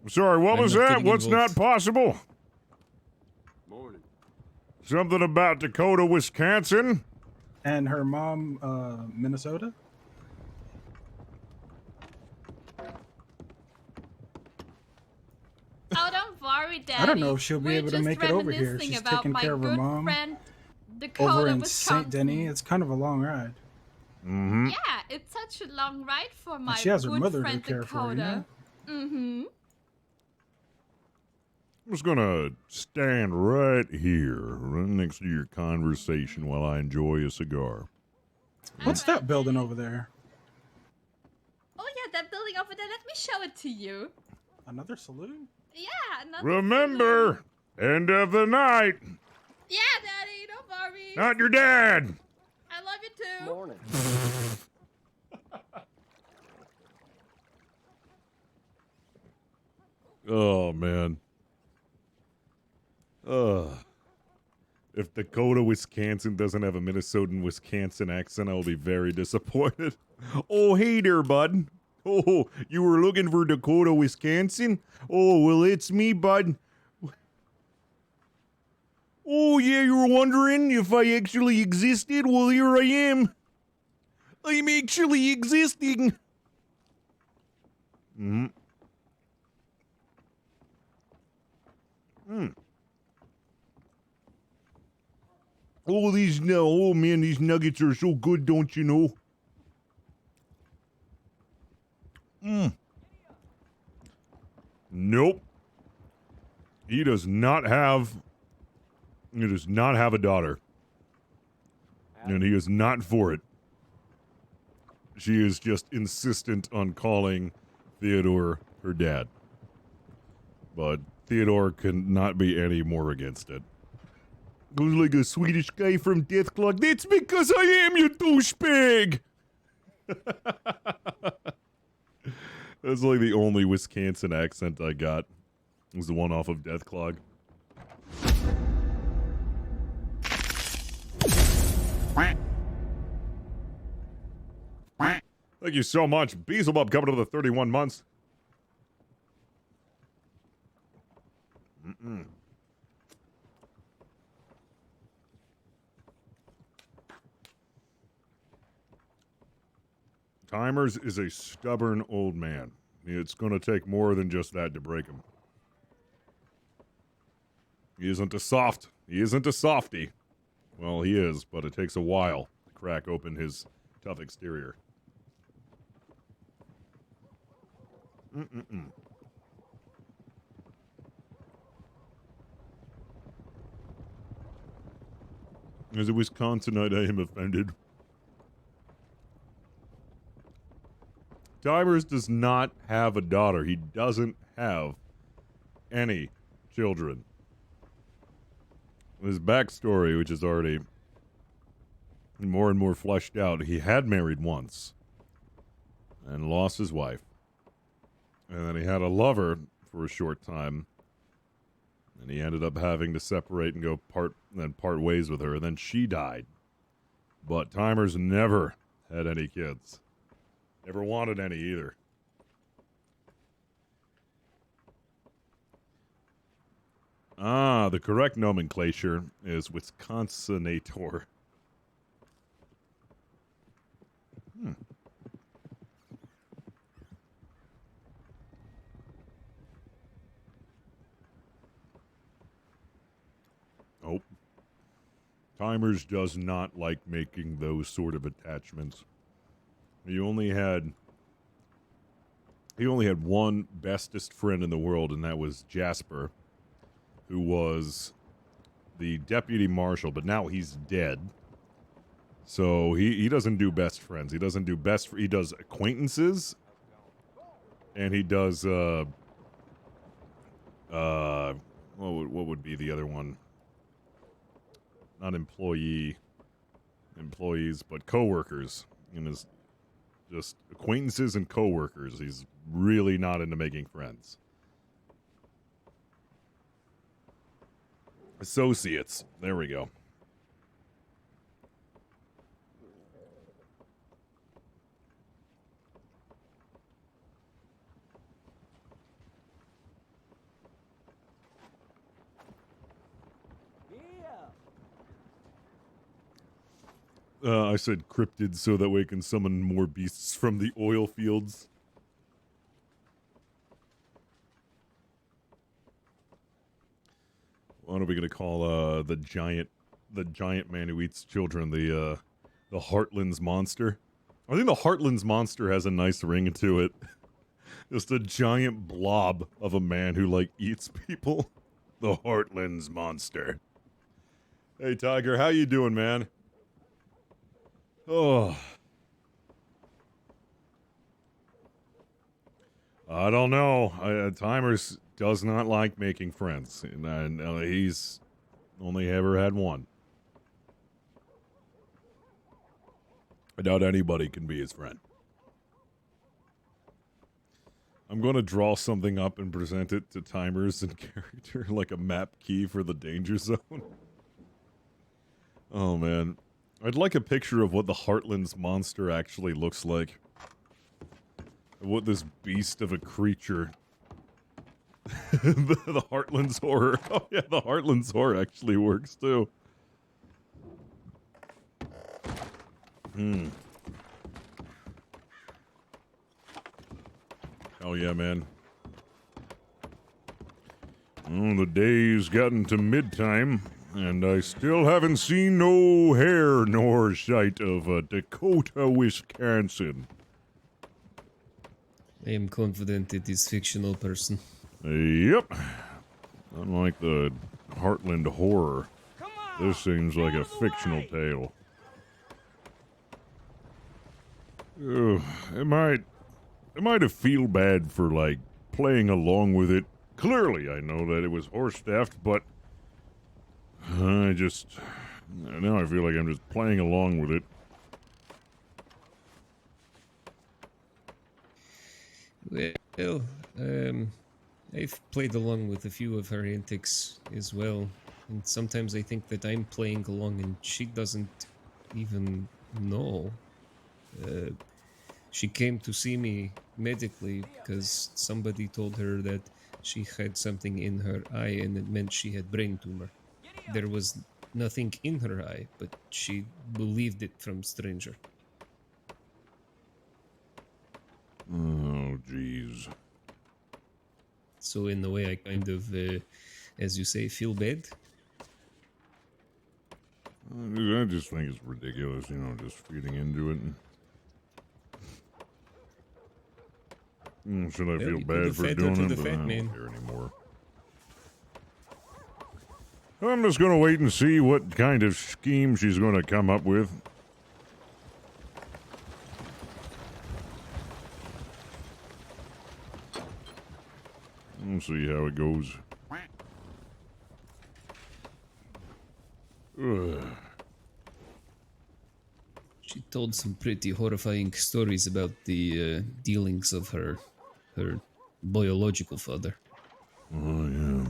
Sorry, what I'm was not that? getting What's involved. not possible? Morning. Something about Dakota, Wisconsin? And her mom, Minnesota? Oh, don't worry, Daddy. I don't know if she'll be We're able to just make it over here. reminiscing She's about taking my care of her good mom friend Dakota, over in Wisconsin. St. Denis. It's kind of a long ride. Mm-hmm. Yeah, it's such a long ride for my she has her good mother to friend care for, you Dakota. know? Mm-hmm. I'm just gonna stand right here, right next to your conversation while I enjoy a cigar. What's that building over there? Oh yeah, that building over there. Let me show it to you. Another saloon? Yeah, another Remember, end of the night. Yeah, Daddy, don't worry. Not your dad. I love you too. Morning. Oh, man. If Dakota, Wisconsin doesn't have a Minnesotan, Wisconsin accent, I'll be very disappointed. Oh, hey there, bud. Oh, you were looking for Dakota, Wisconsin? Oh, well, it's me, bud. Oh, yeah, you were wondering if I actually existed? Well, here I am. I'm actually existing. Mm-hmm. Oh, oh man, these nuggets are so good, don't you know? Nope. He does not have a daughter. And he is not for it. She is just insistent on calling Theodore her dad. But Theodore can not be any more against it. Goes like a Swedish guy from Death Clock. That's because I am, you douchebag! That's like the only Wisconsin accent I got. Was the one off of Death Clog. Thank you so much. Beelzebub coming to the 31 months. Timers is a stubborn old man. It's going to take more than just that to break him. He isn't a soft. He isn't a softy. Well, he is, but it takes a while to crack open his tough exterior. As a Wisconsinite, I am offended. Timers does not have a daughter. He doesn't have any children. His backstory, which is already more and more fleshed out, he had married once and lost his wife. And then he had a lover for a short time. And he ended up having to separate and go part ways with her. And then she died. But Timers never had any kids. Never wanted any either. Ah, the correct nomenclature is Wisconsinator. Oh. Timers does not like making those sort of attachments. He only had one bestest friend in the world, and that was Jasper, who was the deputy marshal, but now he's dead. So he doesn't do best friends. He doesn't do best. He does acquaintances, and he does what would be the other one? Not employees, but coworkers. And his just acquaintances and coworkers. He's really not into making friends. Associates. There we go. I said cryptid so that way I can summon more beasts from the oil fields. What are we gonna call the giant man who eats children, the Heartlands monster? I think the Heartlands monster has a nice ring to it. Just a giant blob of a man who like eats people. The Heartlands monster. Hey Tiger, how you doing, man? Oh. I don't know. Timers does not like making friends. And he's only ever had one. I doubt anybody can be his friend. I'm going to draw something up and present it to Timers in character, like a map key for the danger zone. Oh, man. I'd like a picture of what the Heartlands monster actually looks like. What this beast of a creature. the Heartlands horror. Oh yeah, the Heartlands horror actually works too. Oh yeah, man. Oh, the day's gotten to midtime. And I still haven't seen no hair nor sight of Dakota, Wisconsin. I am confident it is fictional person. Yep. Unlike the Heartland horror, this seems like a fictional tale. Am I to feel bad for, like, playing along with it? Clearly, I know that it was horse theft, but now I feel like I'm just playing along with it. Well, I've played along with a few of her antics as well, and sometimes I think that I'm playing along and she doesn't even know. She came to see me medically because somebody told her that she had something in her eye and it meant she had brain tumor. There was nothing in her eye, but she believed it from stranger. Oh, jeez. So in a way, I kind of, as you say, feel bad. I just think it's ridiculous, just feeding into it. Should I feel bad for doing it? But I don't care anymore. I'm just going to wait and see what kind of scheme she's going to come up with. We'll see how it goes. Ugh. She told some pretty horrifying stories about the dealings of her biological father. Oh, yeah.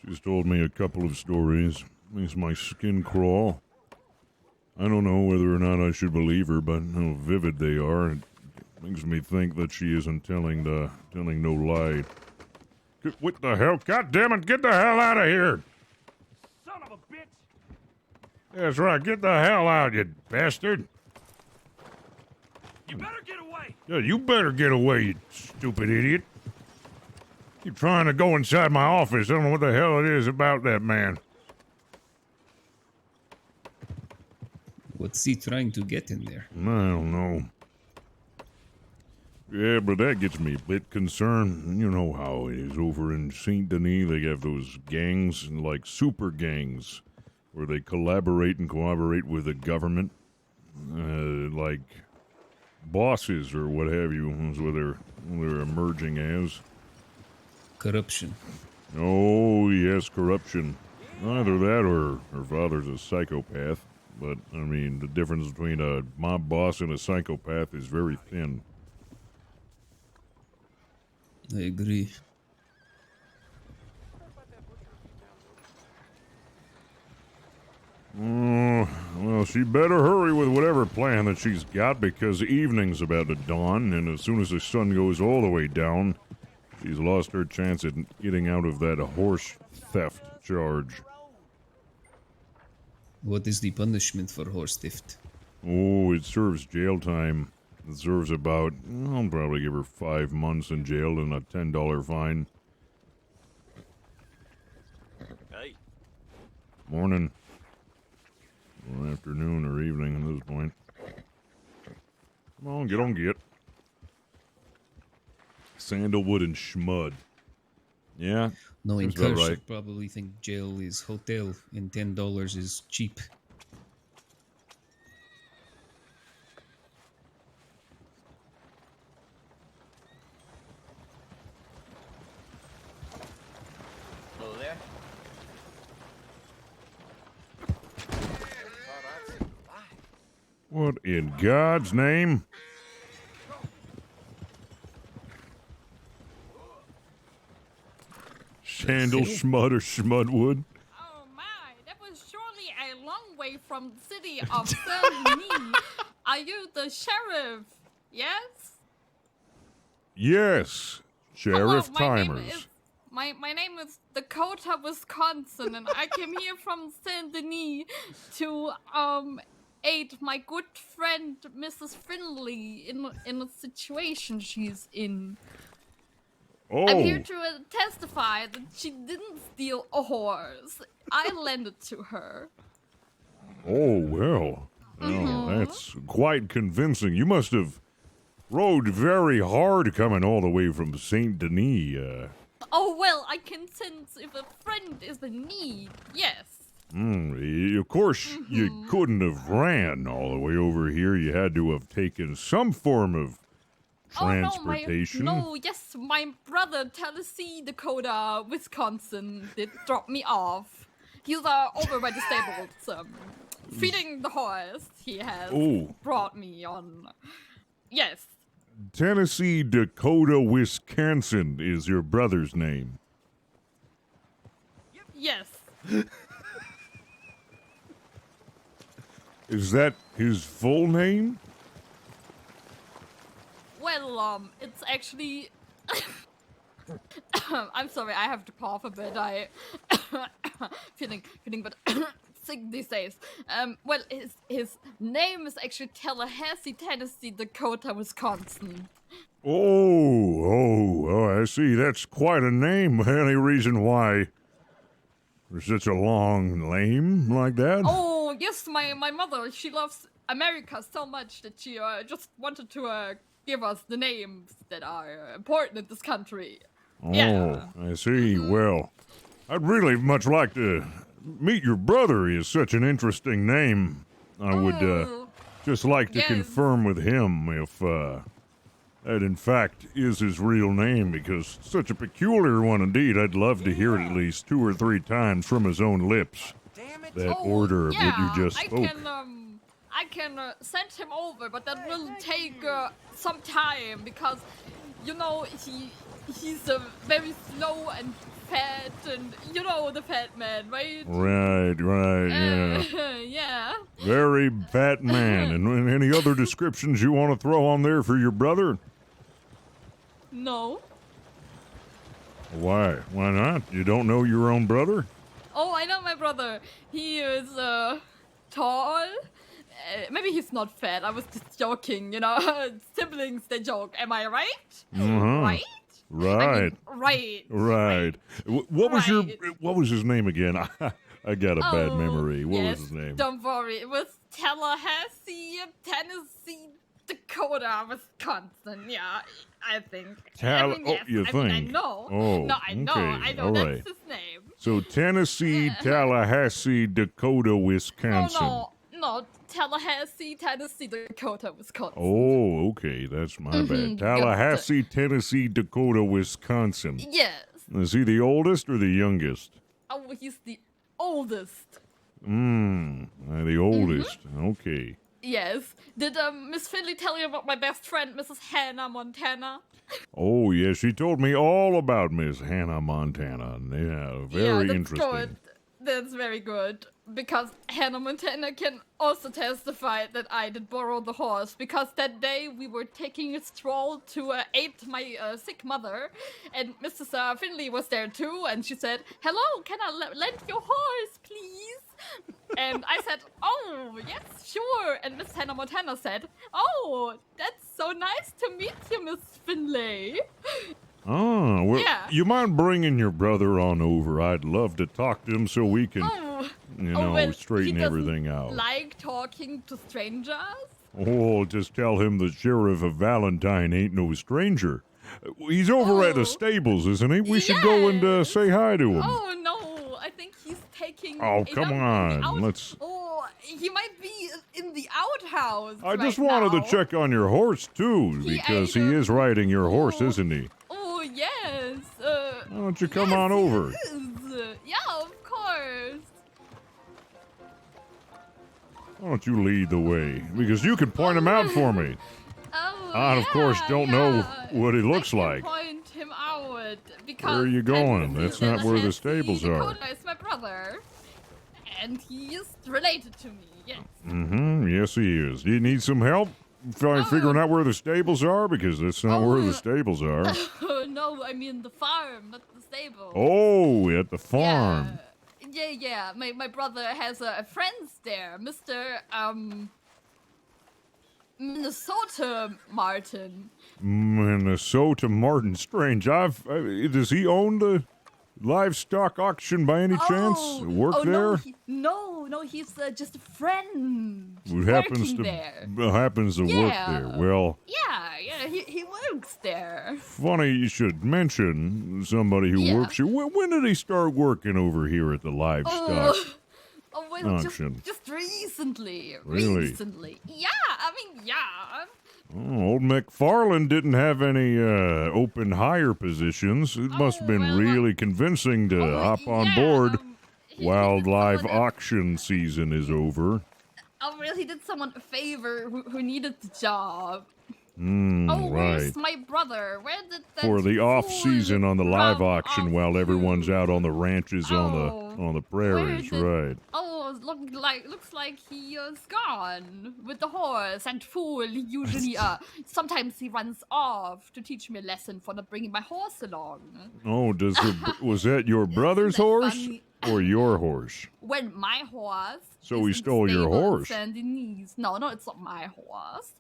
She's told me a couple of stories. Makes my skin crawl. I don't know whether or not I should believe her, but how vivid they are. It makes me think that she isn't telling no lie. What the hell? God damn it, get the hell out of here! Son of a bitch! That's right, get the hell out, you bastard! You better get away! Yeah, you better get away, you stupid idiot. Keep trying to go inside my office. I don't know what the hell it is about that man. What's he trying to get in there? I don't know. Yeah, but that gets me a bit concerned. You know how it is over in St. Denis. They have those gangs, like super gangs, where they collaborate and cooperate with the government, like bosses or what have you, is what they're emerging as. Corruption. Oh, yes, corruption. Either that or her father's a psychopath. But, I mean, the difference between a mob boss and a psychopath is very thin. I agree. Well, she better hurry with whatever plan that she's got because evening's about to dawn, and as soon as the sun goes all the way down, she's lost her chance at getting out of that horse theft charge. What is the punishment for horse theft? Oh, it serves jail time. It serves about, I'll probably give her 5 months in jail and a $10 fine. Hey. Morning. Or afternoon or evening at this point. Come on, get. Sandalwood and Schmud. Yeah. Knowing seems about Kirsch, right. I probably think jail is hotel and $10 is cheap. Hello there. What in God's name? Sandal, Schmud, or Schmudwood? Oh my, that was surely a long way from the city of Saint-Denis. Are you the sheriff? Yes? Yes, Sheriff Timers. My name is Dakota, Wisconsin, and I came here from Saint-Denis to aid my good friend Mrs. Finley in a situation she's in. Oh. I'm here to testify that she didn't steal a horse. I lent it to her. Oh, well. Oh, that's quite convincing. You must have rode very hard coming all the way from Saint Denis. Oh, well, I can sense if a friend is in need. Yes. Of course, you couldn't have ran all the way over here. You had to have taken some form of transportation. Yes, my brother, Tennessee, Dakota, Wisconsin, did drop me off. He's over by the stables, feeding the horse. He has brought me on. Yes. Tennessee, Dakota, Wisconsin is your brother's name. Yes. Is that his full name? Well, it's actually... I'm sorry, I have to cough a bit. I... feeling but sick these days. Well, his name is actually Tallahassee, Tennessee, Dakota, Wisconsin. Oh, I see. That's quite a name. Any reason why there's such a long name like that? Oh, yes, my mother, she loves America so much that she just wanted to give us the names that are important in this country. Oh, yeah. I see. Well, I'd really much like to meet your brother. He is such an interesting name. I would just like to confirm with him if that in fact is his real name, because it's such a peculiar one indeed. I'd love to hear it at least 2 or 3 times from his own lips. That order that you just spoke. I can send him over, but that will take some time because, you know, he's very slow and fat, and you know the fat man, right? Right, yeah. Yeah. Very fat man. And any other descriptions you want to throw on there for your brother? No. Why? Why not? You don't know your own brother? Oh, I know my brother. He is tall. Maybe he's not fat. I was just joking, you know. Siblings, they joke. Am I right? Right? Right. I mean, right. Right. What was his name again? I got a bad memory. What was his name? Don't worry. It was Tallahassee, Tennessee, Dakota, Wisconsin. Yeah. I think. Oh, yes. you I think? mean, I know. Oh, No, I know. okay, I know all that's right. his name. So Tennessee, Tallahassee, Dakota, Wisconsin. No. Tallahassee, Tennessee, Dakota, Wisconsin. Oh, okay, that's my bad. Tallahassee, Tennessee, Dakota, Wisconsin. Yes. Is he the oldest or the youngest? Oh, he's the oldest. The oldest. Okay. Yes. Did Miss Finley tell you about my best friend, Mrs. Hannah Montana? Oh, yeah, she told me all about Miss Hannah Montana. Yeah, very interesting. Good. That's very good. Because Hannah Montana can also testify that I did borrow the horse. Because that day we were taking a stroll to aid my sick mother. And Mrs. Finley was there too. And she said, "Hello, can I lend your horse, please?" And I said, "Oh, yes, sure." And Miss Hannah Montana said, "Oh, that's so nice to meet you, Miss Finley." Oh, well, Yeah. you mind bringing your brother on over? I'd love to talk to him so we can, Well, straighten he doesn't everything out. like talking to strangers? Oh, just tell him the sheriff of Valentine ain't no stranger. He's over at the stables, isn't he? We should go and say hi to him. Oh, no, I think he's taking... Oh, it come up in the on, let's... Oh, he might be in the outhouse I just right wanted now. to check on your horse, too, because he is riding your horse, isn't he? Oh, yes. Why don't you come on over? Yeah, of course. Why don't you lead the way? Because you can point him out for me. Oh, I, of course, don't know what he looks like. Point him out because... Where are you going? That's not where the stables are. Dakota is my brother, and he is related to me, yes. Yes, he is. Do you need some help figuring out where the stables are? Because that's not where the stables are. No, I mean the farm, not the stable. Oh, at the farm. Yeah. My brother has friends there, Mr. Minnesota Martin. Minnesota Martin Strange. Does he own the livestock auction by any chance? Work there? No, he's just a friend. Who happens to work there? Well, yeah, he works there. funny you should mention somebody who works here. When did he start working over here at the livestock auction? Just recently. Really? Recently. Yeah, I mean, yeah. Oh, old McFarland didn't have any open hire positions. It must have been really convincing to hop on board. Wildlife auction season is over. Oh, well, he did someone a favor who needed the job. Right. Where's my brother? Where did that For the off season on the live auction while everyone's out on the ranches on the prairies, right? Oh, looks like he is gone with the horse and fool. He usually sometimes he runs off to teach me a lesson for not bringing my horse along. Oh, was that your brother's horse funny? or your horse? When my horse. So he stole your horse. No, it's not my horse.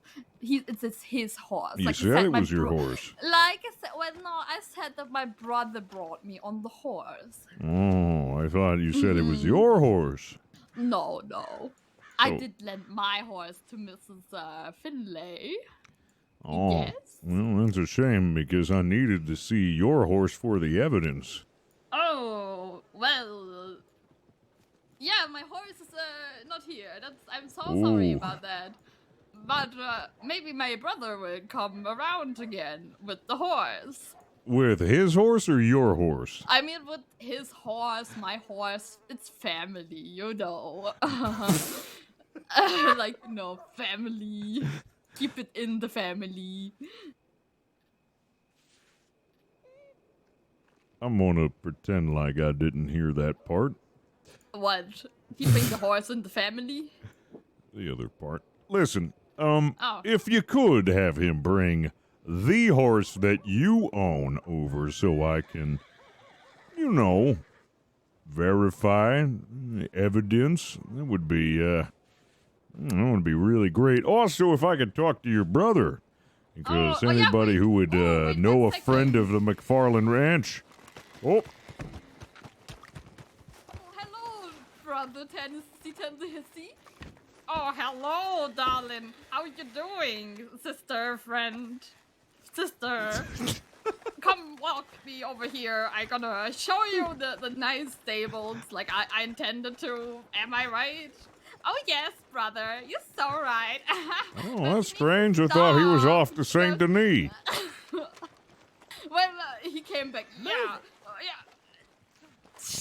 It's his horse. You like said it was your horse. Like I said, I said that my brother brought me on the horse. Oh, I thought you said it was your horse. No. I did lend my horse to Mrs. Finlay. Oh, Yes. well, that's a shame because I needed to see your horse for the evidence. Oh, well. Yeah, my horse is not here. I'm so sorry about that. But maybe my brother will come around again with the horse. With his horse or your horse? I mean, with his horse, my horse, it's family, you know. Family. Keep it in the family. I'm gonna pretend like I didn't hear that part. What? Keeping the horse in the family? The other part. Listen, if you could have him bring the horse that you own over so I can, verify evidence, that would be really great. Also, if I could talk to your brother, because anybody who would know a friend of the McFarland Ranch. Oh. Hello, brother Tennessee. Oh, hello, darling. How you doing, sister friend? sister. Come walk me over here. I gonna show you the nice stables like I intended to. Am I right? Oh yes, brother. You're so right. Oh, that's strange. I thought he was off to Saint Denis. Well, he came back. Yeah.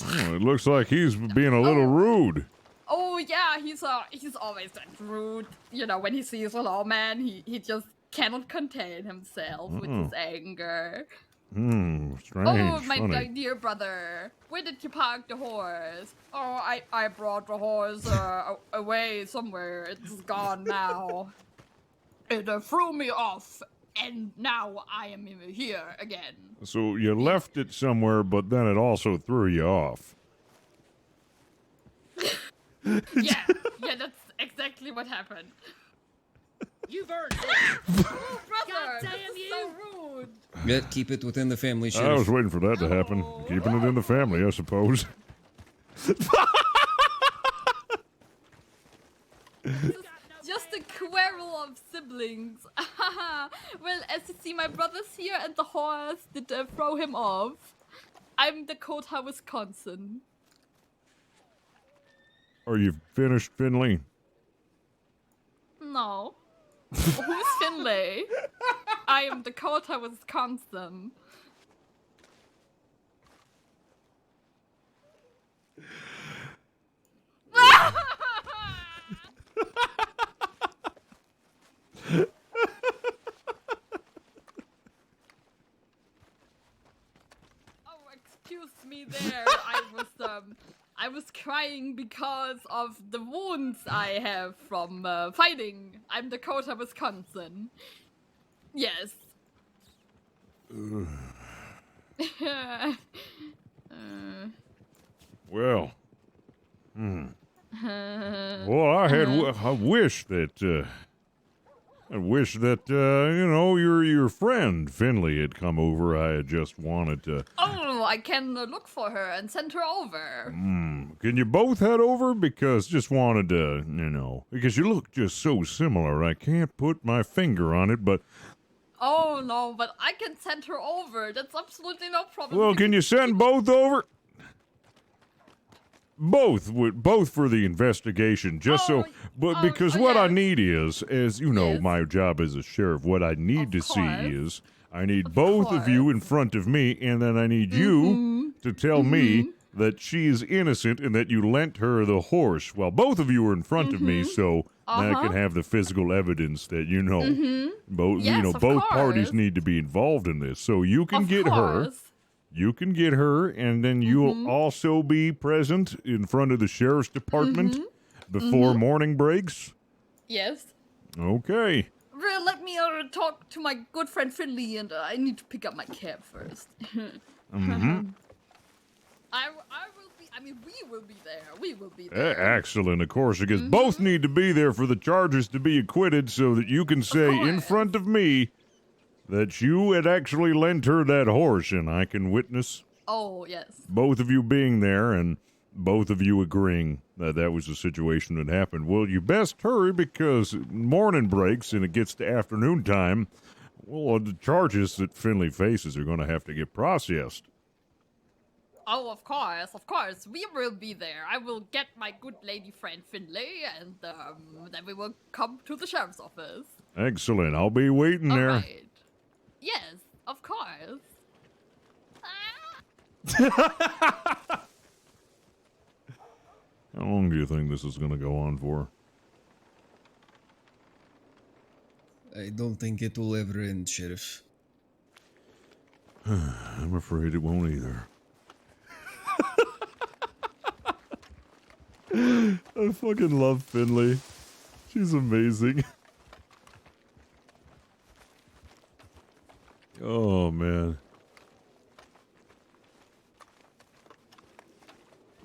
Oh, it looks like he's being a little rude. Oh yeah, he's always that rude. You know, when he sees a lawman, he just cannot contain himself with his anger. Strange. Oh, my funny. dear brother, where did you park the horse? Oh, I brought the horse away somewhere. It's gone now. It threw me off, and now I am here again. So you left it somewhere, but then it also threw you off. Yeah, that's exactly what happened. You've earned it. Oh, brother, this is so rude. Yeah, keep it within the family, I Sheriff. was waiting for that to happen. Keeping it in the family, I suppose. Just a quarrel of siblings. Well, as you see, my brother's here and the horse did throw him off. I'm Dakota, Wisconsin. Are you finished, Finley? No. Who's Finlay? I am Dakota, Wisconsin. Oh, excuse me there. I was crying because of the wounds I have from fighting. I'm Dakota, Wisconsin. Yes. Well. Well, I wish that, you know, your friend Finley had come over. I had just wanted to... Oh, I can look for her and send her over. Can you both head over? Because just wanted to, you know, because you look just so similar. I can't put my finger on it, but... Oh, no, but I can send her over. That's absolutely no problem. Well, can you send both over? Both for the investigation, just so. But because what I need is, as you know, my job as a sheriff, what I need to see is, I need both of you in front of me, and then I need you to tell me that she is innocent and that you lent her the horse. Well, both of you are in front of me, so I can have the physical evidence that you know. Both, Yes, you know, of both course. parties need to be involved in this. So you can get her. You can get her, and then you'll also be present in front of the sheriff's department before morning breaks. Yes. Okay. Well, let me talk to my good friend Finley, and I need to pick up my cab first. We will be there. We will be there. Excellent, of course, because both need to be there for the charges to be acquitted so that you can say in front of me that you had actually lent her that horse, and I can witness Oh, yes. both of you being there and both of you agreeing that that was the situation that happened. Well, you best hurry because morning breaks and it gets to afternoon time. Well, the charges that Finley faces are going to have to get processed. Oh, of course, of course. We will be there. I will get my good lady friend Finley, and then we will come to the sheriff's office. Excellent. I'll be waiting there. All right. Yes, of course. How long do you think this is going to go on for? I don't think it will ever end, Sheriff. I'm afraid it won't either. I fucking love Finley. She's amazing. Oh, man.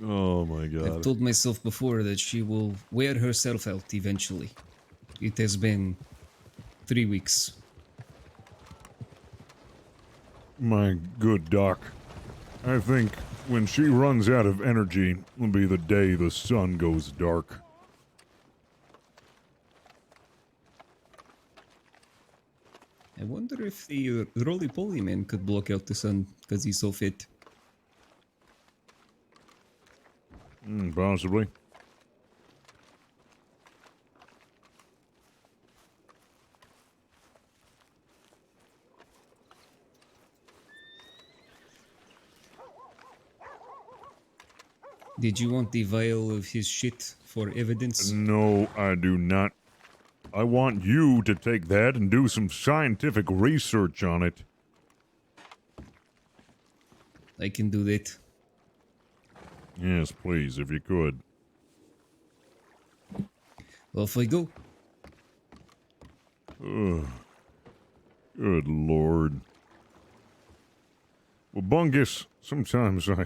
Oh, my God. I've told myself before that she will wear herself out eventually. It has been 3 weeks. My good Doc. I think when she runs out of energy will be the day the sun goes dark. I wonder if the roly-poly man could block out the sun because he's so fit. Possibly. Did you want the vial of his shit for evidence? No, I do not. I want you to take that and do some scientific research on it. I can do that. Yes, please, if you could. Off I go. Ugh. Good Lord. Well, Bungus, sometimes I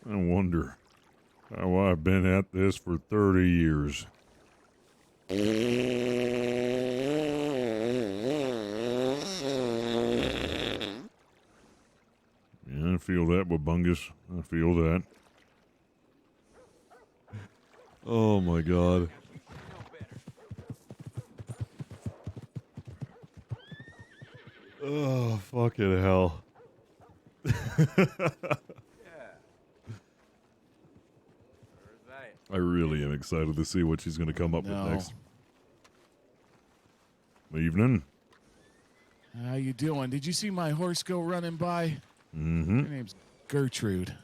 wonder how I've been at this for 30 years. Yeah, I feel that, Bungus. I feel that. Oh my God. Oh, fucking hell. I really am excited to see what she's going to come up with next. Evening. How you doing? Did you see my horse go running by? Mm-hmm. Her name's Gertrude.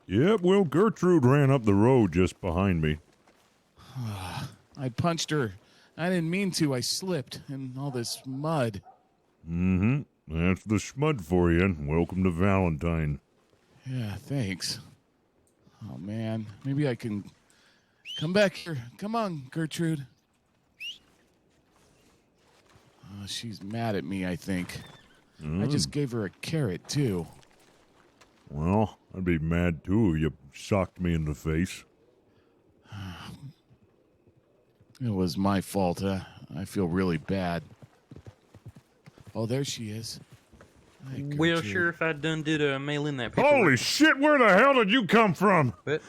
Yep, well, Gertrude ran up the road just behind me. I punched her. I didn't mean to. I slipped in all this mud. Mm-hmm. That's the schmud for you. Welcome to Valentine. Yeah, thanks. Oh, man. Maybe I can come back here. Come on, Gertrude. Oh, she's mad at me, I think. I just gave her a carrot, too. Well, I'd be mad, too, if you socked me in the face. It was my fault. I feel really bad. Oh, there she is. Hi, Well, Gertrude. sure, if I done did mail in that paperwork. Holy shit, where the hell did you come from? But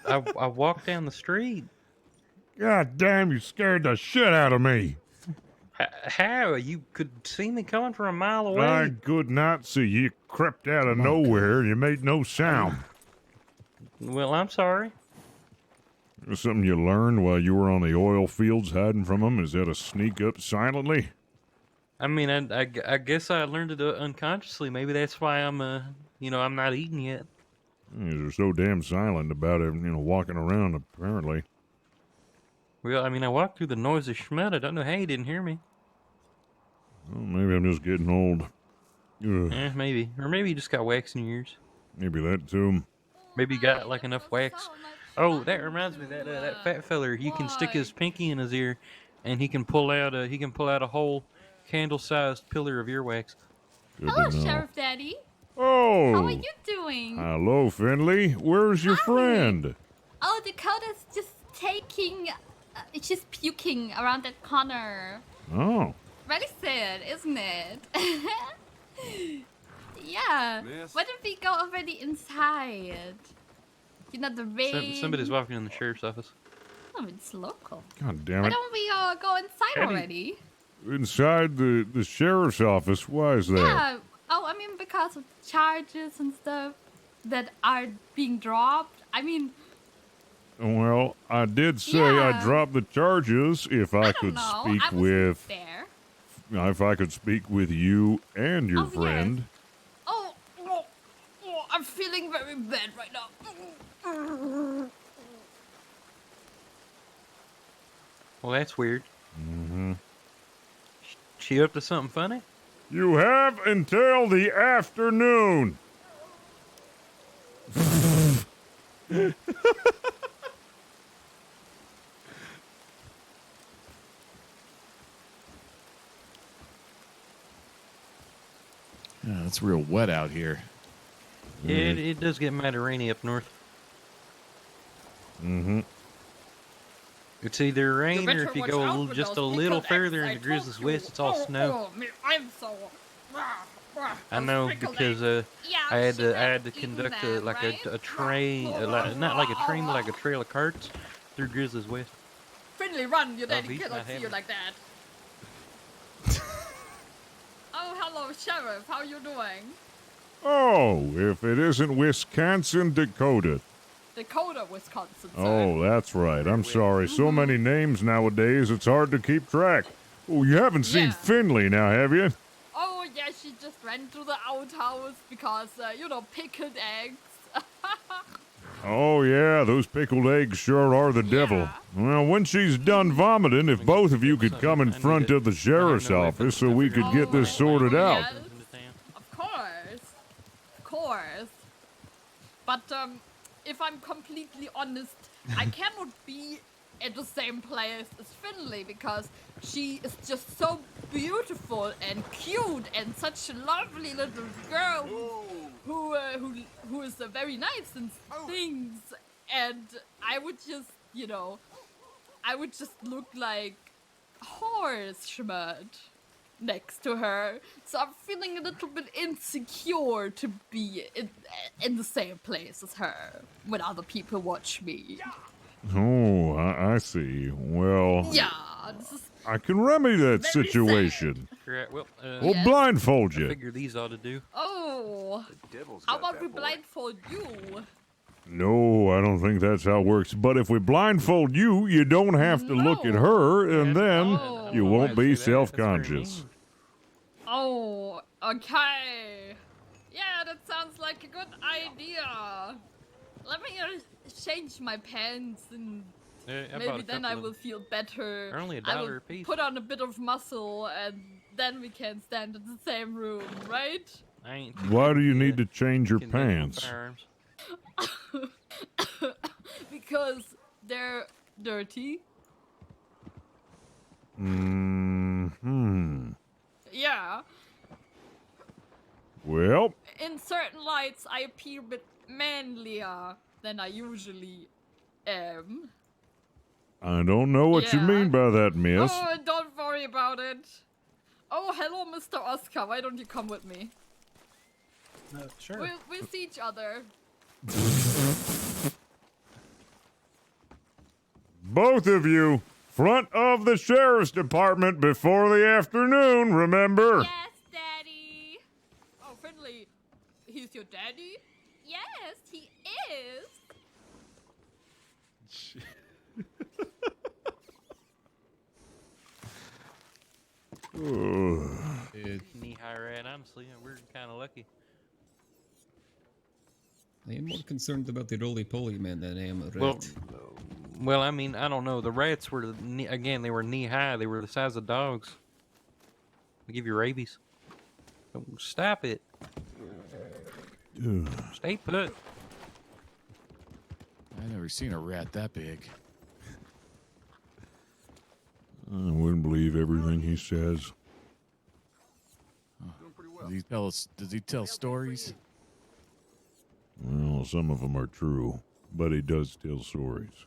I walked down the street. God damn, you scared the shit out of me. How? You could see me coming from a mile away. I could not see you. Crept out of nowhere and you made no sound. Well, I'm sorry. Was something you learned while you were on the oil fields hiding from them? Is that a sneak up silently? I mean, I guess I learned it unconsciously. Maybe that's why I'm I'm not eating yet. You're so damn silent about it, walking around, apparently. Well, I mean, I walked through the noisy schmud. I don't know how you didn't hear me. Well, maybe I'm just getting old. Ugh. Maybe. Or maybe you just got wax in your ears. Maybe that too. Maybe you got like enough wax. Oh, that reminds me that fat feller. You can stick his pinky in his ear, and he can pull out a whole candle-sized pillar of earwax. Hello, Sheriff Daddy. Oh. How are you doing? Hello, Finley. Where's your friend? Oh, Dakota's just she's puking around that corner. Oh. Really sad, isn't it? Yeah. Miss? Why don't we go already inside? The rain. Somebody's walking in the sheriff's office. Oh, it's local. God damn Why it. don't we go inside Eddie. already? Inside the sheriff's office? Why is that? Yeah. Oh, I mean, because of charges and stuff that are being dropped. I mean, Well, I did say Yeah. I dropped the charges if I could no, speak I wasn't with there. if I could speak with you and your friend. Oh, I'm feeling very bad right now. Well, that's weird. Mm-hmm. She up to something funny? You have until the afternoon. Yeah, it's real wet out here. Yeah, it does get mighty rainy up north. Mm-hmm. It's either rain or if you better go watch out for just a those little pickles further eggs, I into Grizzlies told West, it's all you. snow. I'm so. I know because I had to conduct them, a train, not like a train, but like a trail of carts through Grizzlies West. Finley, run! Your daddy he's cannot not see you having like that. Oh, hello, Sheriff. How you doing? Oh, if it isn't Wisconsin, Dakota. Dakota, Wisconsin, sir. Oh, that's right. I'm sorry. So many names nowadays, it's hard to keep track. Oh, you haven't seen Yeah. Finley now, have you? Oh, yeah, she just ran to the outhouse because, pickled eggs. Oh, yeah, those pickled eggs sure are the devil. Well, when she's done vomiting, if both of you could come in front of the sheriff's office so we could get this sorted out. Yes, of course. Of course. But, if I'm completely honest, I cannot be at the same place as Finley because she is just so beautiful and cute and such a lovely little girl who is very nice and things, and I would just look like horse schmert next to her, so I'm feeling a little bit insecure to be in the same place as her when other people watch me. Oh, I see. Well, Yeah, this is I can remedy that very situation. Correct. Well, We'll blindfold I you. figure these ought to do. Oh, how about we blindfold you? No, I don't think that's how it works. But if we blindfold you, you don't have to look at her, and then you won't be self-conscious. Oh, okay. Yeah, that sounds like a good idea. Let me change my pants and I bought maybe a then couple I of will feel better. They're only I will $1 a piece. put on a bit of muscle and then we can stand in the same room, right? I ain't Why do you need to change your conventional pants? firearms. Because they're dirty. Hmm. Yeah. Well, In certain lights, I appear a bit manlier than I usually am. I don't know what you Yeah. mean by that, miss. Oh, don't worry about it. Oh, hello, Mr. Oscar. Why don't you come with me? Sure. We'll see each other. Both of you, front of the sheriff's department before the afternoon, remember? Yes, Daddy. Oh, Finley, he's your daddy? Yes, he is. Knee high rat, honestly, we're kind of lucky. I am more concerned about the roly-poly man than I am a rat. Well, I mean, I don't know. The rats were, they were knee high. They were the size of dogs. They give you rabies. Don't stop it. Stay put. I've never seen a rat that big. I wouldn't believe everything he says. Does he tell stories? Well, some of them are true, but he does tell stories.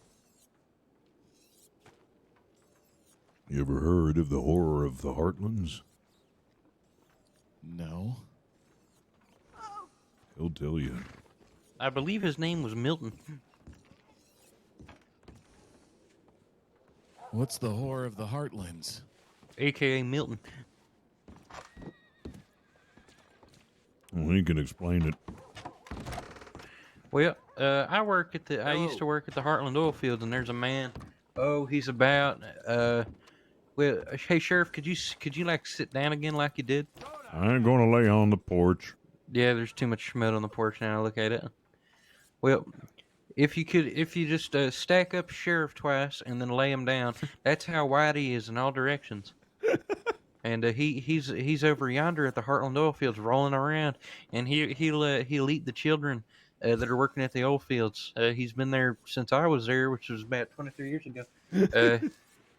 You ever heard of the horror of the Heartlands? No. He'll tell you. I believe his name was Milton. What's the horror of the Heartlands? AKA Milton. Well, he can explain it. Well, I used to work at the Heartland oil fields, and there's a man. Oh, he's about. Well, hey sheriff, could you like sit down again like you did? I ain't gonna lay on the porch. Yeah, there's too much schmut on the porch now. Look at it. Well, if you just stack up sheriff twice and then lay him down, that's how wide he is in all directions. And he's over yonder at the Heartland oil fields rolling around, and he'll eat the children that are working at the oil fields. He's been there since I was there, which was about 23 years ago.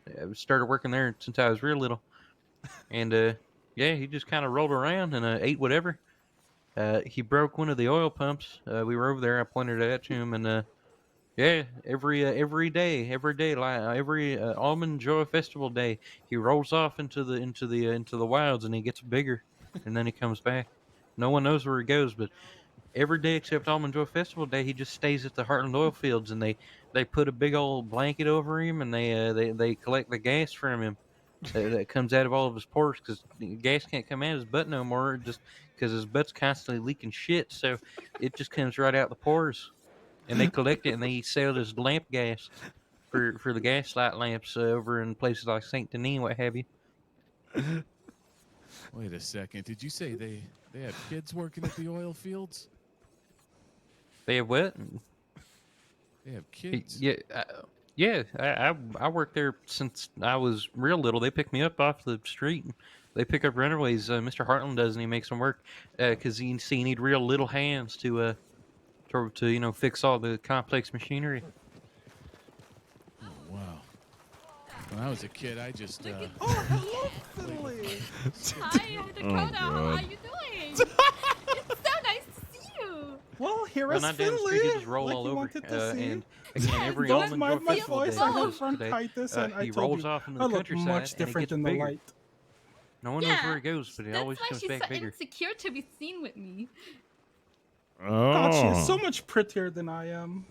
I started working there since I was real little, and yeah, he just kind of rolled around and ate whatever. He broke one of the oil pumps. We were over there. I pointed it out to him, and yeah, every day, like every Almond Joy Festival day, he rolls off into the wilds, and he gets bigger, and then he comes back. No one knows where he goes, but every day except Almond Joy Festival Day, he just stays at the Heartland oil fields, and they put a big old blanket over him, and they collect the gas from him, that comes out of all of his pores because gas can't come out of his butt no more, just because his butt's constantly leaking shit. So it just comes right out the pores, and they collect it and they sell it as lamp gas for the gaslight lamps over in places like Saint Denis, what have you. Wait a second. Did you say they have kids working at the oil fields? They have what? They have kids. Yeah, I worked there since I was real little. They pick me up off the street. They pick up runaways. Mr. Hartland does, and he makes them work because you need real little hands to fix all the complex machinery. Oh, wow. When I was a kid, I just. Hello, Finley. Hi, Dakota. How are you doing? It's so nice to see you. Well, here When is I'm down the street, Finley. he just roll like all you over. wanted to see. And again, every Don't Almond mind Joy my Festival voice. day I have goes bronchitis, today, and I he told rolls you, off into I the look countryside much and he different gets in the bigger. light. No one knows where he goes, but it always That's why comes she's back so bigger. insecure to be seen with me. God, she is so Oh. much prettier than I am.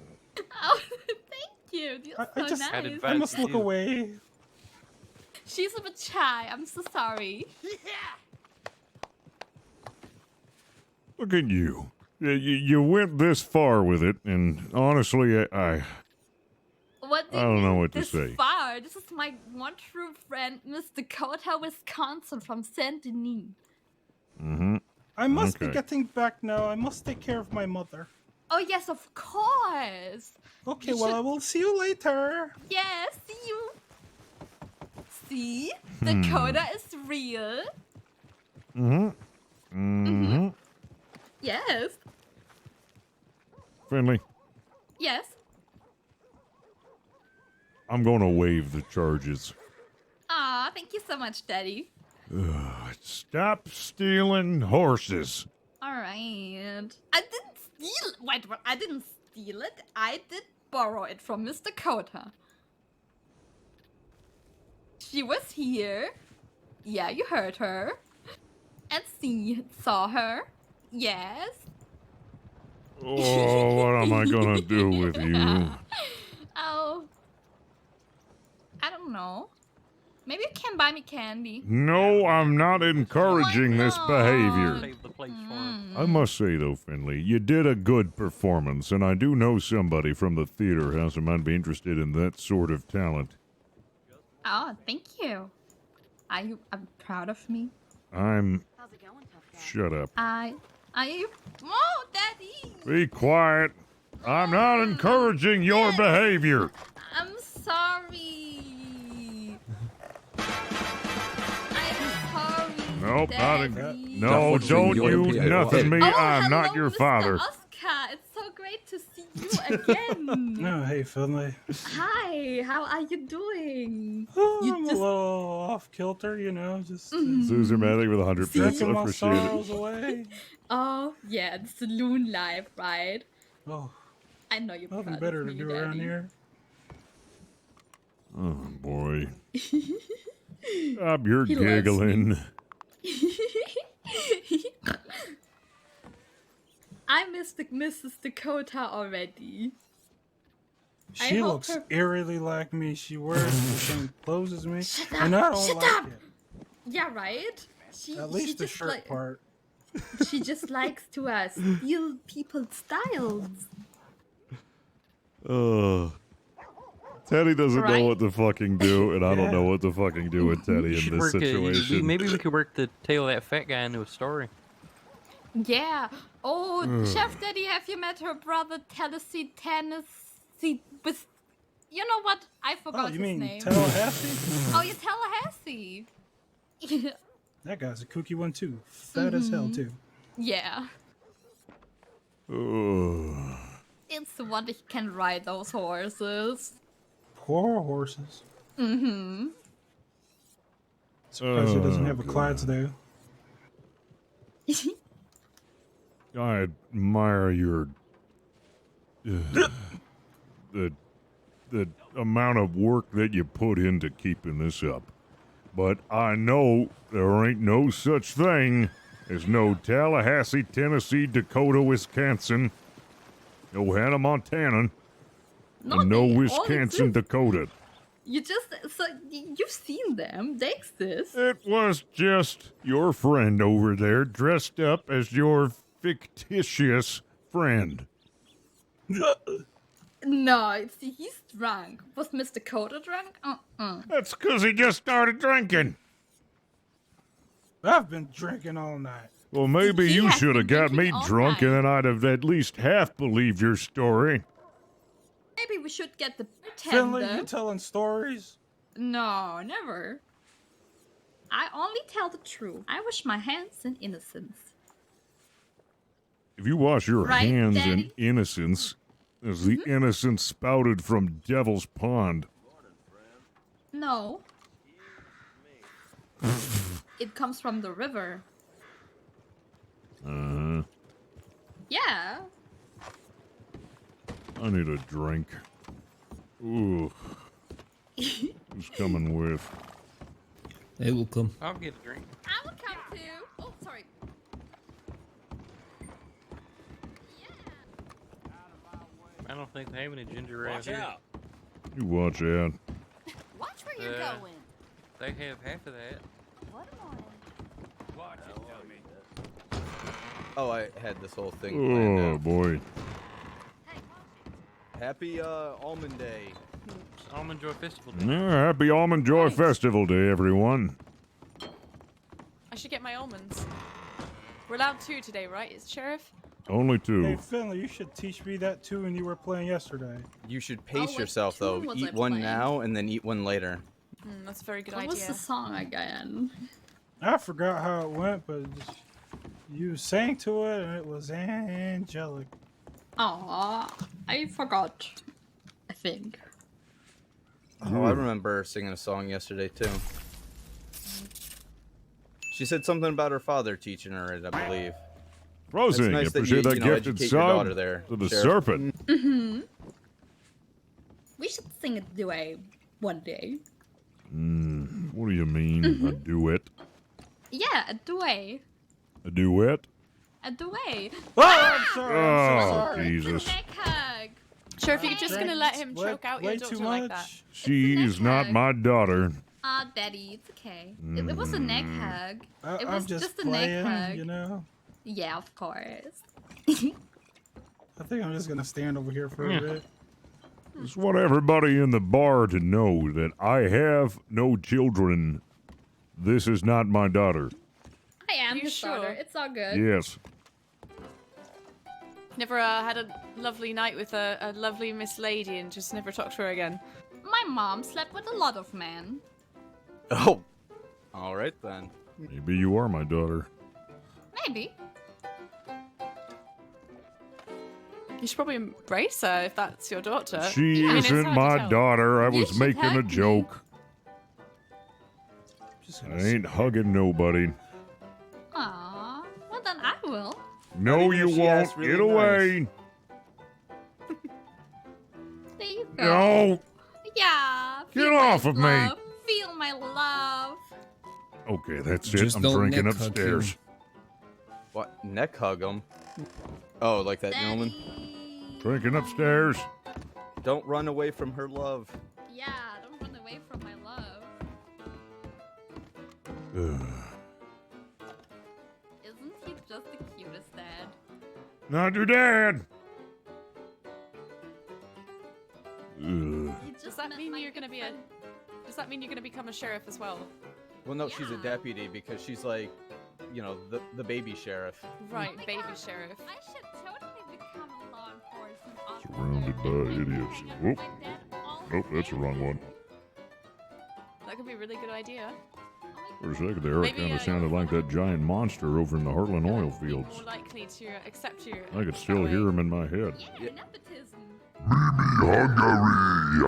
Oh, thank you. You're I so just, nice. I must look away. She's a bit shy. I'm so sorry. Look at you. You went this far with it, and honestly, I What do you don't know mean what to this say. far? This is my one true friend, Miss Dakota, Wisconsin, from Saint Denis. Mm-hmm. I must be Okay. getting back now. I must take care of my mother. Oh yes, of course. Okay, well, I will see you later. Yes, see you. See, Hmm. Dakota is real. Mm-hmm. Mm-hmm. Yes. Finley, Yes. I'm gonna waive the charges. Aw, thank you so much, Daddy. Stop stealing horses. All right. I didn't steal. Wait, I didn't steal it. I did borrow it from Miss Dakota. She was here. Yeah, you heard her. And saw her. Yes. Oh, what am I gonna do with you? Oh. I don't know. Maybe you can buy me candy. No, I'm not encouraging this behavior. Save the place for him. I must say, though, Finley, you did a good performance, and I do know somebody from the theater house who might be interested in that sort of talent. Oh, thank you. Are you proud of me? I'm... Shut up. Are you? Oh, Daddy! Be quiet. I'm not encouraging your behavior. I'm sorry. I'm sorry. Nope, not Daddy. No, don't you nothing me. Oh, I'm not hello, your Mr. father. Oscar, it's so great to see you again. Oh, hey, Finley. Hi, how are you doing? I'm a little off kilter, you know, just Zuzermatic with 100 bits. drinking my Appreciate it. sorrows away. Oh, yeah, the saloon life, right? Oh, I know you're nothing proud better of to me, do Daddy. around here. Oh, boy. Stop your He loves me. giggling. I missed Mrs. Dakota already. I She hope looks her- eerily like me. She wears the same clothes as me. Shut And I up! don't Shut like up! it. Yeah, right? She, At she least the just shirt part. She just likes to steal people's styles. Teddy doesn't know Right? what to fucking do, and I don't know what to fucking do with Teddy You in should this work, situation. maybe we could work the tail of that fat guy into a story. Yeah. Oh, Ugh. Chef Daddy, have you met her brother Tennessee with... You know what? I forgot Oh, you his mean name. Tallahassee? Oh, you're Tallahassee. That guy's a kooky one, too. Fat as hell, too. Yeah. Ugh. It's the one that can ride those horses. Poor horses. Mm-hmm. Surprised he doesn't Oh, have a God. Clydesdale. I admire your the amount of work that you put into keeping this up. But I know there ain't no such thing as no Tallahassee, Tennessee, Dakota, Wisconsin, no Hannah, Montana, and no Wisconsin, Dakota. You've seen them. They exist. It was just your friend over there dressed up as your fictitious friend. No, he's drunk. Was Miss Dakota drunk? That's because he just started drinking. I've been drinking all night. Well, maybe you should have got me drunk and then I'd have at least half believed your story. Maybe we should get the Finley, tender. you telling stories? No, never. I only tell the truth. I wash my hands in innocence. If you wash your Right, hands Daddy? in innocence, as the innocence spouted from Devil's Pond. No. It comes from the river. Yeah. I need a drink. Ooh. Who's coming with? They will come. I'll get a drink. I will come too. Oh, sorry. I don't think they have any ginger ale here. You watch out. Watch where you're going. They have half of that. What on? Watch it, dummy. Oh, I had this whole thing Oh, planned out. boy. Happy Almond Day. Almond Joy Festival Day. Yeah, happy Almond Joy Festival Day, everyone. I should get my almonds. We're allowed 2 today, right? Is Sheriff? Only 2. Hey, Finley, you should teach me that too when you were playing yesterday. You should pace what yourself, though. tune was Eat I one playing? now and then eat one later. That's a very good What idea. was the song again? I forgot how it went, but you sang to it and it was angelic. Aw, I forgot. I think. Oh, I remember singing a song yesterday, too. She said something about her father teaching her it, I believe. Rosing, nice that appreciate you, that you know, gifted educate your daughter sub there, to the Sheriff. serpent. Mm-hmm. We should sing a duet one day. What do you mean, a duet? Yeah, a duet. A duet? A duet. Oh, I'm sorry. I'm so Oh, sorry. Jesus. Neck hug. Sheriff, you're just going to let him Way- choke out your way daughter too like much. that? She's not my daughter. Daddy, it's okay. It was a neck hug. It I'm was just a neck playing, hug. you know. Yeah, of course. I think I'm just gonna stand over here for a bit. Just want everybody in the bar to know that I have no children. This is not my daughter. I am You his sure? daughter. It's all good. Yes. Never had a lovely night with a lovely Miss Lady and just never talked to her again. My mom slept with a lot of men. Oh. All right, then. Maybe you are my daughter. Maybe. You should probably embrace her if that's your daughter. She I mean, it's isn't hard to my tell. daughter. I You was should making a hug me. joke. I ain't hugging nobody. Aw. Well, then I will. No, you she won't. asked really Get away. There you go. No. Yeah. Get feel off my of me. love. Feel my love. Okay, that's it. Just I'm don't drinking neck hug upstairs. him. What? Neck hug him? Oh, like that gentleman? Drinking upstairs. Don't run away from her love. Yeah, don't run away from my love. Isn't he just the cutest dad? Not your dad. Does that mean you're gonna be a? Does that mean you're gonna become a sheriff as well? Well, no, she's a deputy because she's like, you know, the baby sheriff. Right, baby sheriff. I should totally become a law enforcement officer. Surrounded by idiots. Whoop. Nope, that's the wrong one. That could be a really good idea. For a second there, it Maybe, kind of sounded like that giant monster over in the Heartland oil fields. More likely to accept you. I could still hear him in my head. Yeah, nepotism. Hungary, I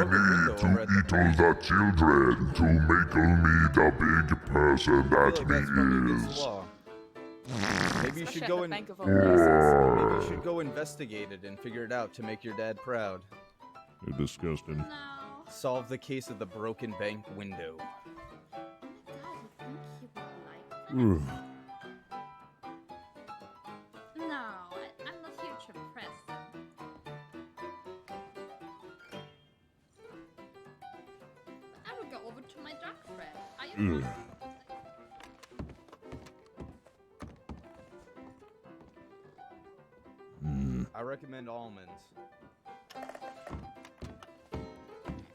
need to eat all the children to make me the big person that me is. Maybe you should go and maybe you should go investigate it and figure it out to make your dad proud. You're disgusting. Solve the case of the broken bank window. Ugh. No, I'm not here to impress them. to my drug friend. Are you Ugh. I recommend almonds.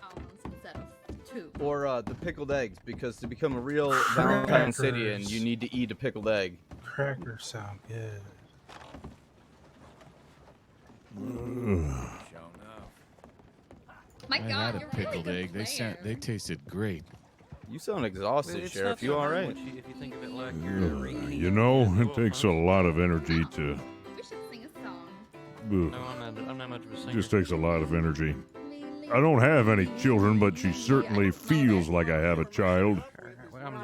almonds instead of 2? Or the pickled eggs, because to become a real Valentine Cityan, you need to eat a pickled egg. Crackers sound good. My I God, had a you're really pickled good egg. player. They tasted great. You sound exhausted, It's Sheriff. not You so all hard right? once if you think of it like you're You know, it takes a lot of energy to. We should sing a song. Ugh. No, I'm not much of a singer. Just takes a lot of energy. I don't have any children, but she certainly feels like I have a child.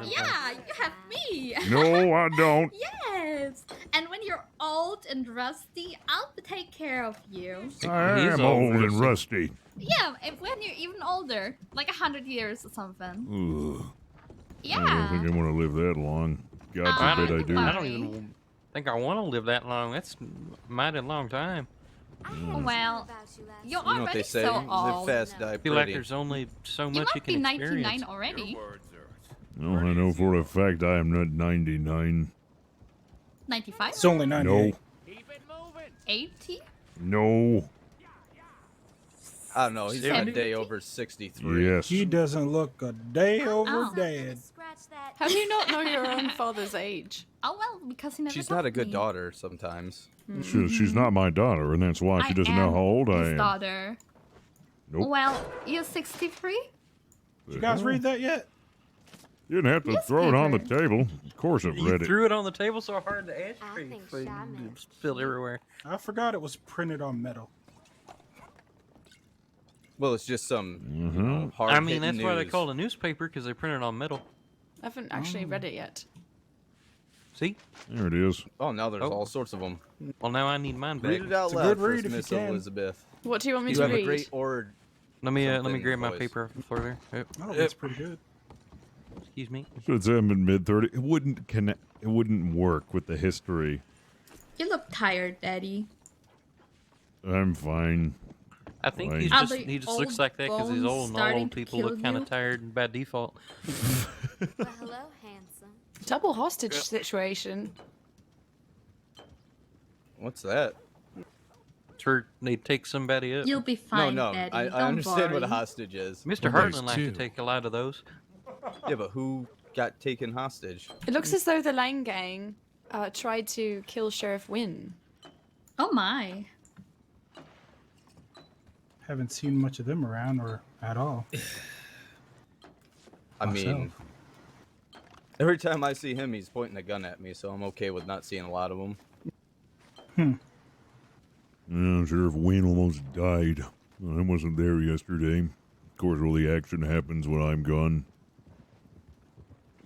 Yeah, you have me. No, I don't. Yes. And when you're old and rusty, I'll take care of you. I am old and rusty. Yeah, when you're even older, like 100 years or something. Ugh. Yeah. I don't think I want to live that long. God forbid I do. I don't even think I want to live that long. That's a mighty long time. Well, you're You know what they already say? so Live old. fast, die I feel like pretty. there's only so You much you might be can 99 experience. already. No, I know for a fact I am not 99. 95? It's only 98. No. 80? No. I don't know. He's a 70? day over 63. Yes. He doesn't look a day over dead. How do you not know your own father's age? Oh, well, because he never She's told not a good me. daughter sometimes. She's not my daughter, and that's why she doesn't know how old I his am. daughter. Nope. Well, you're 63? Did you guys read that yet? You didn't have to throw it on the table. Of course I've You read it. threw it on the table so hard the ashtray spilled everywhere. I forgot it was printed on metal. Well, it's just some Mm-hmm. hard I mean, that's news. why they call it a newspaper, because they print it on metal. I haven't actually read it yet. See? There it is. Oh, now there's all sorts of them. Well, now I need mine back. Read it out It's a loud good for read us, if you Miss can. Elizabeth. What do you want me You to have read? a great or. Let me something grab my voice. paper off the floor there. Yep. Oh, that's pretty good. Excuse me. Should say I'm in mid-30. It wouldn't connect. It wouldn't work with the history. You look tired, Daddy. I'm fine. I think Fine. he just looks like that because he's old, and all old people look kind of tired by default. Well, hello, handsome. Double hostage situation. What's that? It's where they take somebody up. You'll be fine, no, Daddy. I Don't understand what a worry. hostage is. Mr. Hartland liked to take a lot of those. Yeah, but who got taken hostage? It looks as though the Lang Gang tried to kill Sheriff Wynn. Oh my. Haven't seen much of them around or at all. I mean, every time I see him, he's pointing a gun at me, so I'm okay with not seeing a lot of them. Sheriff Wayne almost died. I wasn't there yesterday. Of course, all the action happens when I'm gone.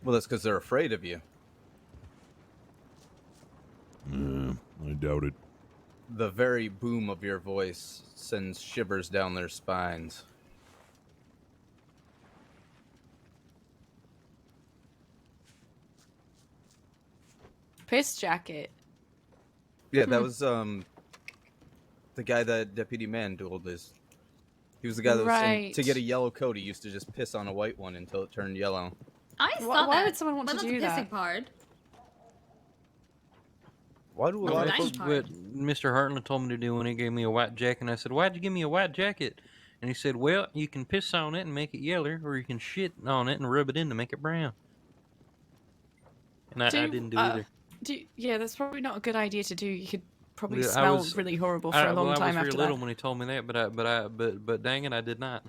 Well, that's because they're afraid of you. I doubt it. The very boom of your voice sends shivers down their spines. Piss jacket. Yeah, that was the guy that Deputy Man dueled is. He was the guy that was Right. to get a yellow coat. He used to just piss on a white one until it turned yellow. I saw Why that. would someone want but to not do the pissing that? part. Why do a Well, lot of the folks? nice What Mr. Hartland told me to do when he gave me a white jacket, and I said, "Why'd you give me a white jacket?" And he said, "Well, you can piss on it and make it yeller, or you can shit on it and rub it in to make it brown." And I didn't do either. Yeah, that's probably not a good idea to do. You could probably Yeah, I smell was- really horrible for a long time I was after very little that. when he told me that, but dang it, I did not.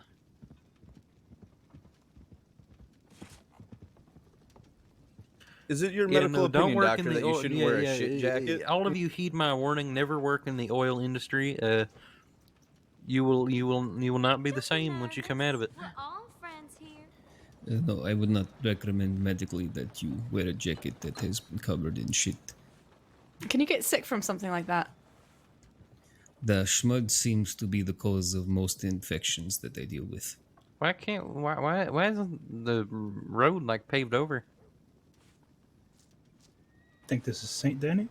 Is it your Yeah, medical no, don't opinion, work doctor, in the that you oil- shouldn't yeah, wear a yeah, shit jacket? All of you heed my warning. Never work in the oil industry. You will not be the same once you come out of it. We're all friends here. No, I would not recommend medically that you wear a jacket that has been covered in shit. Can you get sick from something like that? The schmud seems to be the cause of most infections that I deal with. Why isn't the road like paved over? Think this is St. Denny?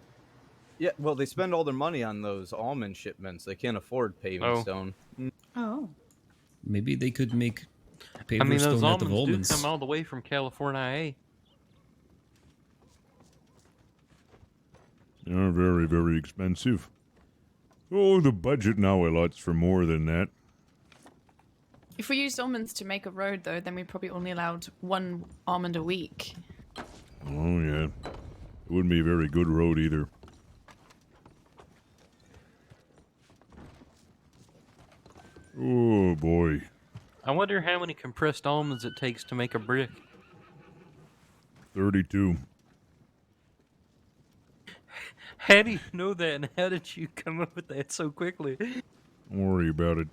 Yeah, well, they spend all their money on those almond shipments. They can't afford paving Oh. stone. Oh. Maybe they could make I mean, Pavers those don't have almonds almonds. do come all the way from California. They're very, very expensive. Oh, the budget now allots for more than that. If we used almonds to make a road, though, then we probably only allowed 1 almond a week. Oh, yeah. It wouldn't be a very good road either. Oh, boy. I wonder how many compressed almonds it takes to make a brick. 32. How do you know that, and how did you come up with that so quickly? Don't worry about it.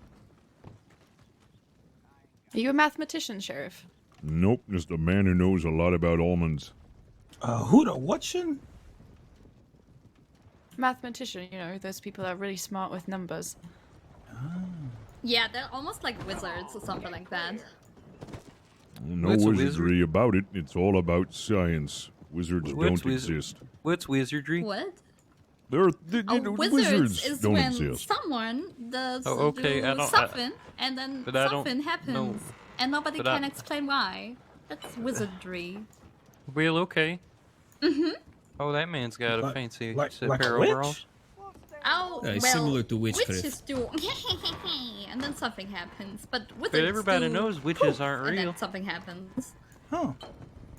Are you a mathematician, Sheriff? Nope, just a man who knows a lot about almonds. Who the whatchin? Mathematician, you know, those people that are really smart with numbers. Yeah, they're almost like wizards or something like that. No What's a wizardry about it. It's all about science. Wizards don't exist. What's wizardry? What? Wizards Wizards is don't when exist. someone does Oh, okay, do I don't- something, and then but I don't something happens, know. and nobody But can I- explain why. That's wizardry. Well, okay. Mm-hmm. Oh, that man's got a Like- fancy like set a pair of witch? overalls. Oh, It's well, similar to witchcraft. witches do, and then something happens. But wizards But everybody do knows witches poof, aren't and real. then something happens. Huh.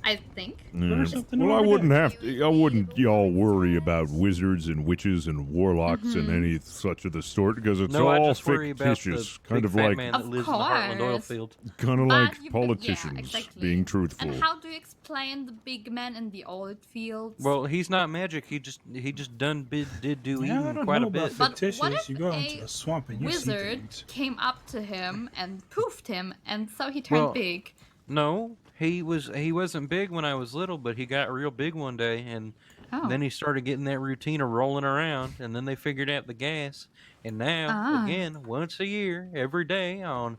I think. Yeah. something Well, I over wouldn't there. have to. I wouldn't y'all worry about wizards and witches and warlocks and Mhm. any such of the sort because it's No, I all just worry about the fictitious, kind big of fat like man that Of lives in the Heartland oil course. field. kind of But like yeah, politicians exactly. being truthful. And how do you explain the big man in the oil fields? Well, he's not magic. He just did do Yeah, I even don't quite know a bit. about But fictitious. what if You go a into the swamp and you see wizard things. came up to him and poofed him, and so he turned Well, big. No, he wasn't big when I was little, but he got real big one day, and Oh. then he started getting that routine of rolling around, and then they figured out the gas, and now Ah. again once a year, every day on